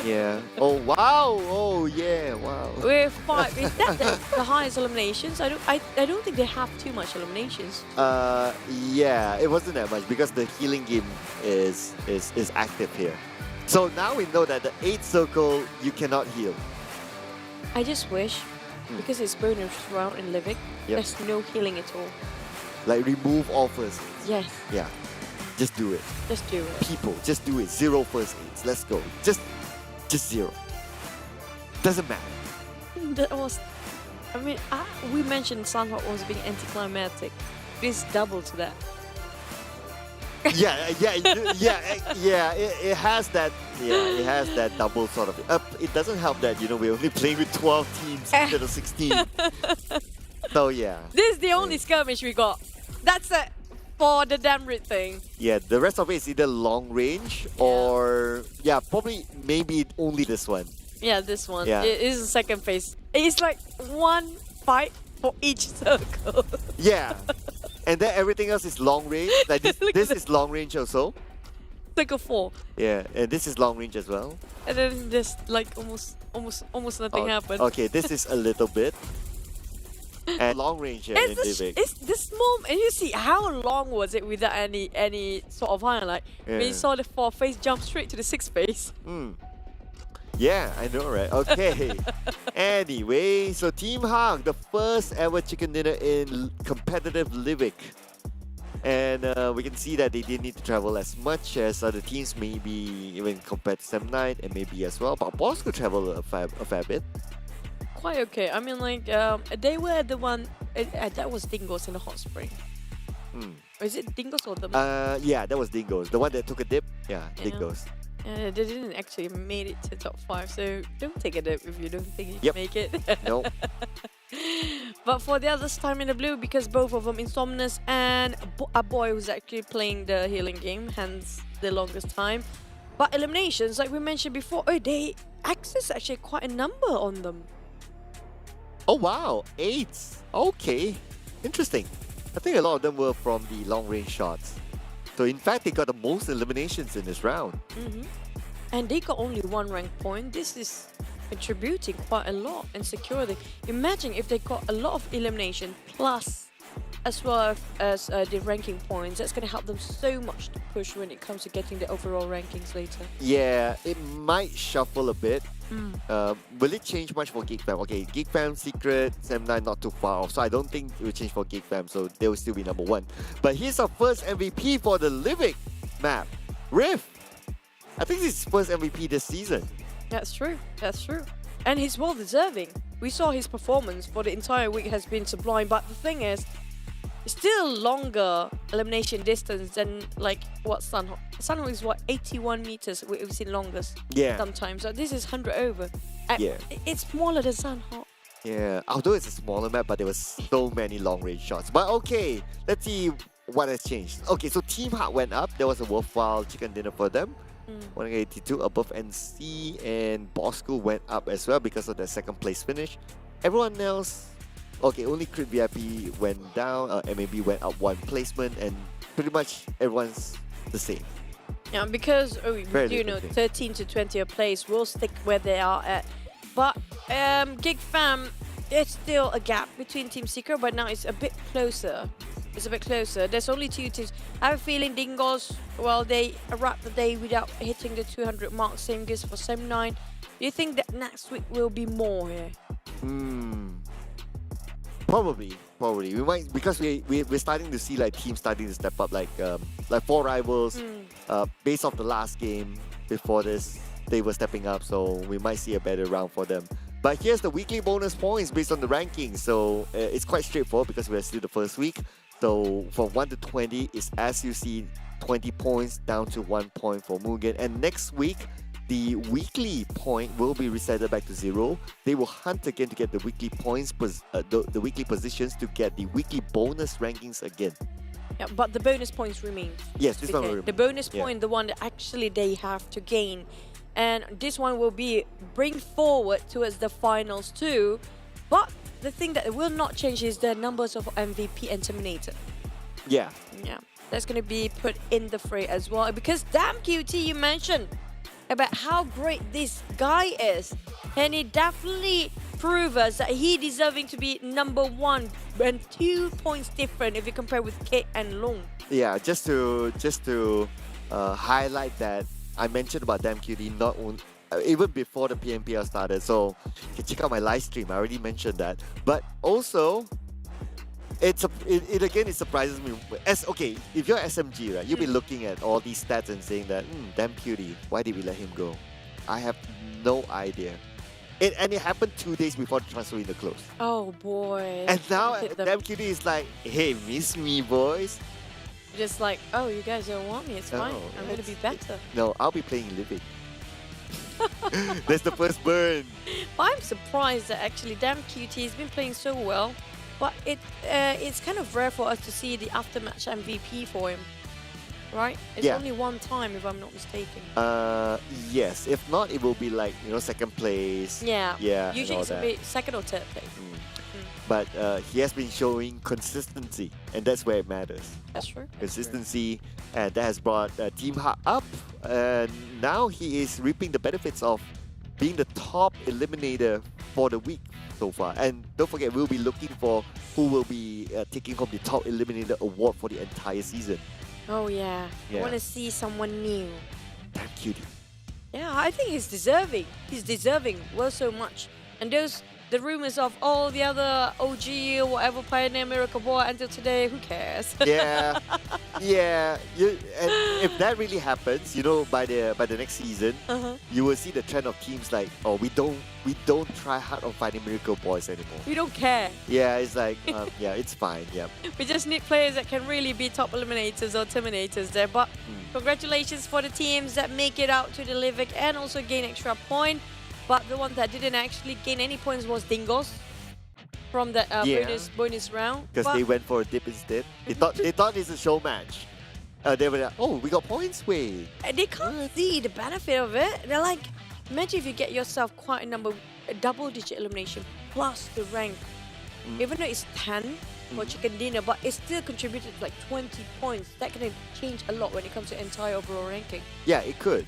Yeah. Oh wow. Oh yeah. Wow. We're 5. Is that the highest eliminations? I don't think they have too much eliminations. Yeah, it wasn't that much because the healing game is active here. So now we know that the 8th circle you cannot heal. I just wish, because it's bonus round in Livik, Yep. there's no healing at all. Like remove all first aids. Yes, Yeah. Just do it. just do it. People, just do it. 0 first aids. Let's go. Just 0. Doesn't matter. That was, I mean, we mentioned Sunhawk was being anticlimactic. This double to that. Yeah. It has that. Yeah, it has that double sort of. It doesn't help that we're only playing with 12 teams instead of 16. So yeah. This is the only skirmish we got. That's it for the Damrit thing. Yeah, the rest of it is either long range or probably maybe only this one. Yeah, this one. Yeah. It is the second phase. It's like one fight for each circle. Yeah. And then everything else is long range. Like this is long range also. Circle 4. Yeah, and this is long range as well. And then there's like almost nothing happened. Okay, this is a little bit. And long range here in Livik. It's this small, and you see how long was it without any sort of highlight? When Yeah. you saw the 4th phase jump straight to the 6th phase. Yeah, I know, right? Okay. Anyway, so Team Hawk, the first ever chicken dinner in competitive Livik. And we can see that they didn't need to travel as much as other teams, maybe even compared to Sam9 and maybe as well. But Boss could travel a fair bit. Quite okay. I mean, like, they were the one, that was Dingoz in the hot spring. Or is it Dingoz or them? Yeah, that was Dingoz. The one that took a dip. Yeah, Yeah. Dingoz. They didn't actually made it to top 5, so don't take a dip if you don't think you Yep. can make it. No. But for the others, time in the blue, because both of them, Insomnus and a boy who's actually playing the healing game, hence the longest time. But eliminations, like we mentioned before, they access actually quite a number on them. Oh wow, 8. Okay, interesting. I think a lot of them were from the long range shots. So in fact, they got the most eliminations in this round. And they got only 1 rank point. This is contributing quite a lot in security. Imagine if they got a lot of elimination plus as well as the ranking points. That's going to help them so much to push when it comes to getting the overall rankings later. Yeah, it might shuffle a bit. Will it change much for GEEK Fam? Okay, GEEK Fam, Secret, Sam9 not too far off, so I don't think it will change for GEEK Fam, so they will still be number 1. But here's our first MVP for the Livik map, Riff. I think this is his first MVP this season. That's true. That's true. And he's well deserving. We saw his performance for the entire week has been sublime, but the thing is, it's still longer elimination distance than like what Sunhawk. Sunhawk is what 81 meters. We've seen longest. Yeah. Sometimes. So this is 100 over. And Yeah. It's smaller than Sunhawk. Yeah, although it's a smaller map, but there was so many long range shots. But okay, let's see what has changed. Okay, so Team Hawk went up. There was a worthwhile chicken dinner for them. 182 above NC, and Bosskurr went up as well because of their second place finish. Everyone else, okay, only Crit VIP went down, MAB went up 1 placement, and pretty much everyone's the same. Yeah, because we Very do know different 13 to 20th place will stick where they are at. But GEEK Fam, it's still a gap between Team Seeker, but now it's a bit closer. It's a bit closer. There's only 2 teams. I have a feeling Dingoz, well, they wrapped the day without hitting the 200 mark. Same goes for Sem9. Do you think that next week will be more here? Probably. We might, because we're starting to see like teams starting to step up, like 4 Rivals. Based off the last game before this, they were stepping up, so we might see a better round for them. But here's the weekly bonus points based on the rankings. So it's quite straightforward because we're still the first week. So from 1 to 20 is as you see, 20 points down to 1 point for MUGEN. And next week, the weekly point will be reset back to 0. They will hunt again to get the weekly points, the weekly positions to get the weekly bonus rankings again. Yeah, but the bonus points remain. Yes, this one will The remain. bonus point, the one that actually they have to gain. And this one will be bring forward towards the finals too. But the thing that will not change is the numbers of MVP and Terminator. Yeah. Yeah, that's going to be put in the fray as well. Because damn QT, you mentioned about how great this guy is. And he definitely proves us that he deserving to be #1 and 2 points different if you compare with Kate and Long. Yeah, just to highlight that, I mentioned about Damn Cutie not only even before the PMPL started, so you can check out my live stream. I already mentioned that, but also it surprises me. Okay, if you're SMG, right, you'll be looking at all these stats and saying that, Damn Cutie, why did we let him go? I have no idea. And it happened 2 days before the transfer window closed. Oh boy. And now Damn Cutie is like, hey, miss me, boys. Just like, oh, you guys don't want me, it's fine. No, I'm going to be better. No, I'll be playing Livik. That's the first burn. I'm surprised that actually damn QT has been playing so well, but it's kind of rare for us to see the aftermatch MVP for him, right? It's only one time if I'm not mistaken. Yes. If not, it will be like, second place. Yeah. Yeah. Usually it's a bit second or third place. But he has been showing consistency, and that's where it matters. That's true. Consistency, and that has brought Team Ha up. And now he is reaping the benefits of being the top eliminator for the week so far. And don't forget, we'll be looking for who will be taking home the top eliminator award for the entire season. Oh yeah. I Yeah. want to see someone new. Damn cutie. Yeah, I think he's deserving. He's deserving well so much. And the rumors of all the other OG or whatever Pioneer Miracle Boy until today, who cares? Yeah, yeah. And if that really happens, by the next season, you will see the trend of teams like, oh, we don't try hard on finding Miracle Boys anymore. We don't care. Yeah, it's like, yeah, it's fine. Yeah. We just need players that can really be top eliminators or terminators there. But congratulations for the teams that make it out to the Livik and also gain extra point. But the one that didn't actually gain any points was Dingoz from the bonus round. Because they went for a dip instead. They thought it's a show match. They were like, oh, we got points, wait. They can't see the benefit of it. They're like, imagine if you get yourself quite a double-digit elimination plus the rank. Even though it's 10 for chicken dinner, but it still contributed to like 20 points. That can change a lot when it comes to entire overall ranking. Yeah, it could.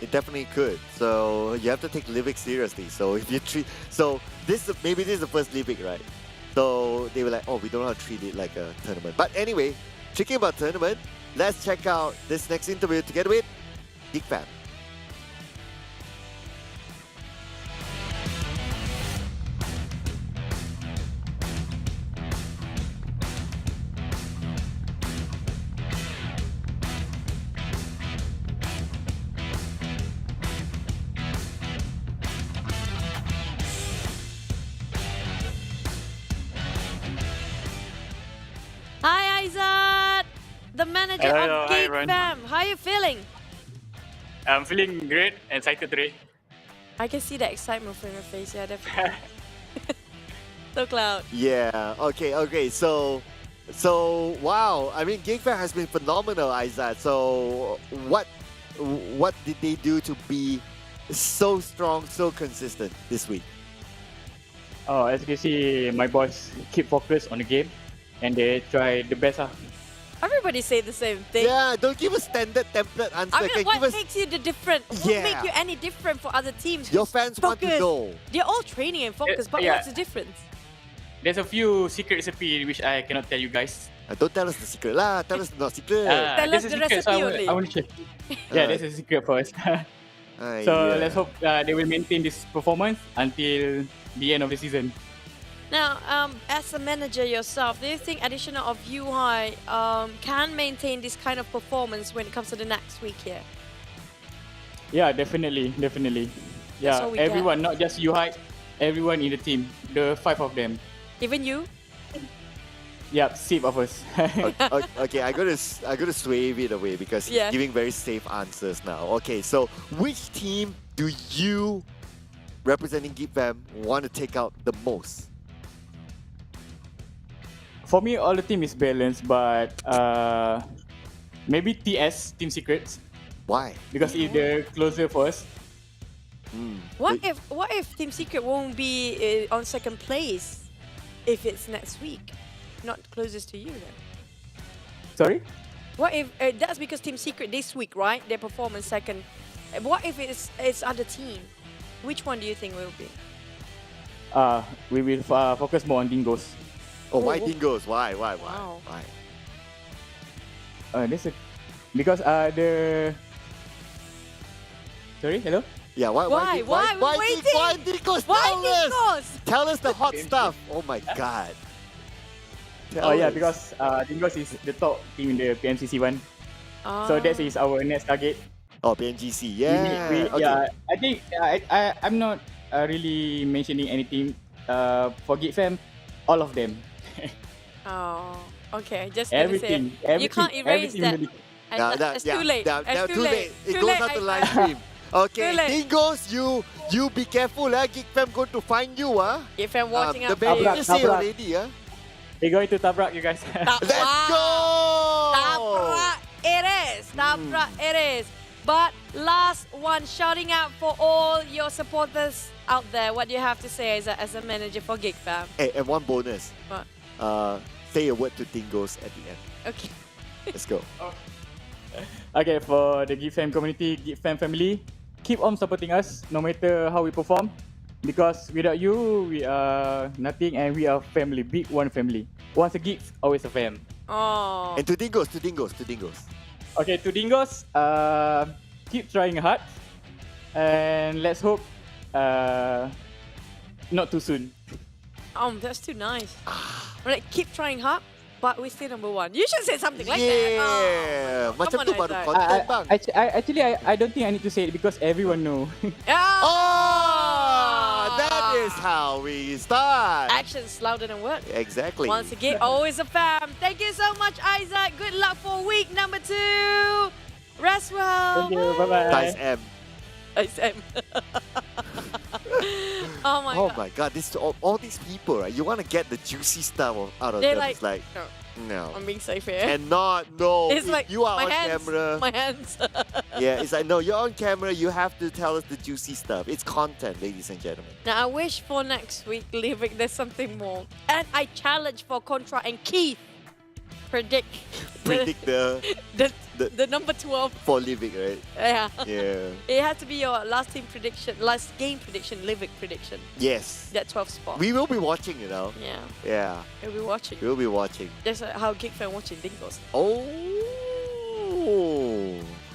It definitely could. So you have to take Livik seriously. So if you maybe this is the first Livik, right? So they were like, oh, we don't know how to treat it like a tournament. But anyway, speaking about tournament, let's check out this next interview together with GEEK Fam. Hi, Aizat, the manager Hello, of hi, GEEK everyone. Fam. How are you feeling? I'm feeling great and excited today. I can see the excitement from your face. Yeah, definitely. So Cloud. Yeah. Okay. So wow. I mean, GEEK Fam has been phenomenal, Aizat. So what did they do to be so strong, so consistent this week? Oh, as you can see, my boys keep focused on the game and they try the best. I Everybody say the same thing. Yeah, don't give a standard template answer. I mean, Can what give us makes you the different? What Yeah. make you any different for other teams? your Who's fans want to focused? know. They're all training and focused, but yeah. what's the difference? There's a few secret recipe which I cannot tell you guys. Don't tell us the secret lah. Tell us the not secret. Tell there's us a the secret, so recipe only. I want to share. Yeah, there's a secret for us. So let's hope they will maintain this performance until the end of the season. Now, as a manager yourself, do you think additional of UI can maintain this kind of performance when it comes to the next week here? Yeah, definitely. That's Yeah, what we everyone, not just HYVE, everyone in the team, the 5 of them. Even you? Yeah, 6 of us. Okay, I gotta sway it away because he's Yeah. giving very safe answers now. Okay, so which team do you, representing Geek Fam, want to take out the most? For me, all the team is balanced, but maybe TS, Team Secrets, Why? because if they're closer for us. What if Team Secret won't be on second place if it's next week? Not closest to you then. Sorry? What if that's because Team Secret this week, right? They perform in second. What if it's other team? Which one do you think will be? We will focus more on Dingoz. Oh, why Oh. Dingoz? Why? Wow. Why? Because the. Sorry, hello? Yeah, why? Why? Why We're waiting. Why Dingoz? Why Tell us. Dingoz? Tell us the hot stuff. Oh my god. Tell Yeah, us. because Dingoz is the top team in the PMCC one. So that is our next target. Oh, PNGC. Yeah. Okay. Yeah, I think I'm not really mentioning any team. For Geek Fam, all of them. Oh, okay. Just gonna Everything. say you can't erase everything that. really. It's too late. It's Too late. It goes out the live stream. Okay, Too late. Dingoz, you be careful, Geek Fam going to find you, If I'm watching the out for you. manager say Tabrak. already, We're going to Tabrak, you guys. Let's go! Tabrak it is. Tabrak it is. But last one, shouting out for all your supporters out there. What do you have to say as a manager for Geek Fam? Hey, and one bonus. What? Say a word to Dingoz at the end. Okay. Let's go. Okay, for the Geek Fam community, Geek Fam family, keep on supporting us no matter how we perform. Because without you, we are nothing and we are family, big one family. Once a geek, always a fam. Oh. And to Dingoz. Okay, to Dingoz, keep trying hard. And let's hope not too soon. That's too nice. Like, keep trying hard, but we're still number one. You should say something like that. Yeah. Macam Come tu on, baru Aizat. content bang. Actually, I don't think I need to say it because everyone know. Oh, that is how we start. Actions louder than words. Exactly. Once again, always a fam. Thank you so much, Isaac. Good luck for week number 2. Rest well. Thank you. Bye-bye. Guys, M. Isaac. Oh my Oh god. my god, this all these people, right? You want to get the juicy stuff out of They're them. like, It's like, no, no. I'm being safe here. And not, no. It's if like you are my on hands, camera. My hands. Yeah, it's like, no, you're on camera. You have to tell us the juicy stuff. It's content, ladies and gentlemen. Now I wish for next week, Livik, there's something more. And I challenge for Contra and Keith. Predict the number 12. For Livik, right? Yeah. Yeah. It has to be your last game prediction, Livik prediction. Yes. That 12 spot. We will be watching, you know. Yeah. Yeah. We'll be watching. We'll be watching. That's how Geek Fan watching Dingoz. Oh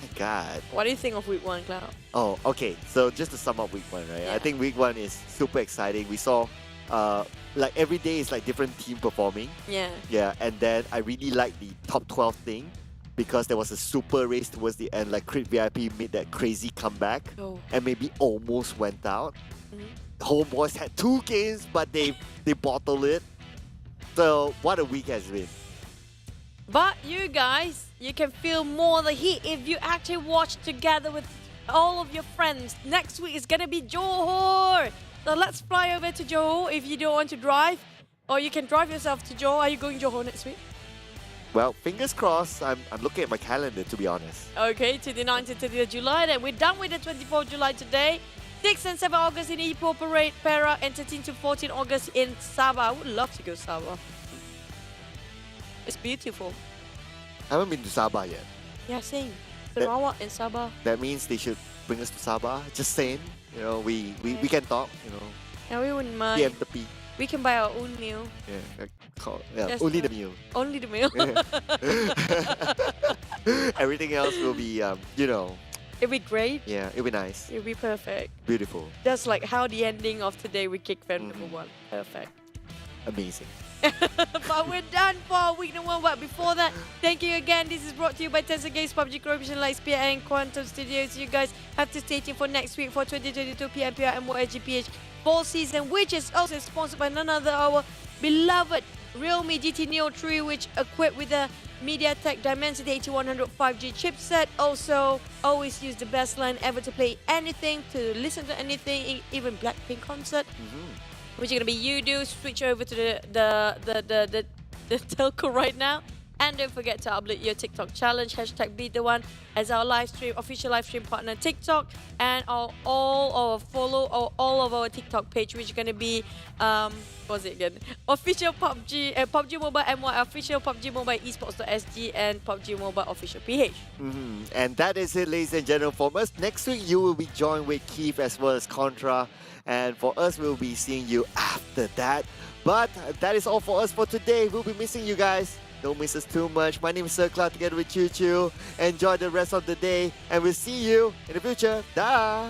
my god. What do you think of week 1, Cloud? Oh, okay. So just to sum up week 1, right? Yeah. I think week 1 is super exciting. We saw like every day is like different team performing. Yeah. Yeah, and then I really like the top 12 thing because there was a super race towards the end. Like Crit VIP made that crazy comeback Oh. and maybe almost went out. Mhm. HomeBois had 2 games, but they bottled it. So what a week has been. But you guys, you can feel more the heat if you actually watch together with all of your friends. Next week is gonna be Johor. So let's fly over to Johor if you don't want to drive. Or you can drive yourself to Johor. Are you going Johor next week? Well, fingers crossed. I'm looking at my calendar, to be honest. Okay, to the 9th to 30th of July. Then we're done with the 24th of July today. 6 and 7 August in Ipoh Parade, Perak, and 13 to 14 August in Sabah. I would love to go Sabah. It's beautiful. I haven't been to Sabah yet. Yeah, same. That- Sarawak and Sabah. That means they should bring us to Sabah. Just saying. You know, we can talk. You know, And we wouldn't mind. PMTP. We can buy our own meal. Yeah, Just only the- the meal. Only the meal. Everything else will be, you know, It'd be great. yeah, it'll be nice, It'd be perfect. beautiful, That's like how the ending of today we kick fan number one. Perfect. amazing. But we're done for week number one. But before that, thank you again. This is brought to you by Tencent Games, PUBG Corporation, Livestream, and Quantum Studios. You guys have to stay tuned for next week for 2022 PMPL MYSGPH fall season, which is also sponsored by none other our beloved Realme GT Neo 3, which equipped with a MediaTek Dimensity 8100 5G chipset. Also, always use the best line ever to play anything, to listen to anything, even Blackpink concert. Which are gonna be Yoodo. Switch over to the telco right now, and don't forget to upload your TikTok challenge #BeTheOne as our official live stream partner TikTok, and all of our TikTok page, which is gonna be what's it again? Official PUBG Mobile MY, official PUBG Mobile Esports.sg, and PUBG Mobile official PH. And that is it, ladies and gentlemen, from us. Next week, you will be joined with Keith as well as Contra. And for us, we'll be seeing you after that. But that is all for us for today. We'll be missing you guys. Don't miss us too much. My name is Sir Clark together with Choo Choo. Enjoy the rest of the day. And we'll see you in the future. Da!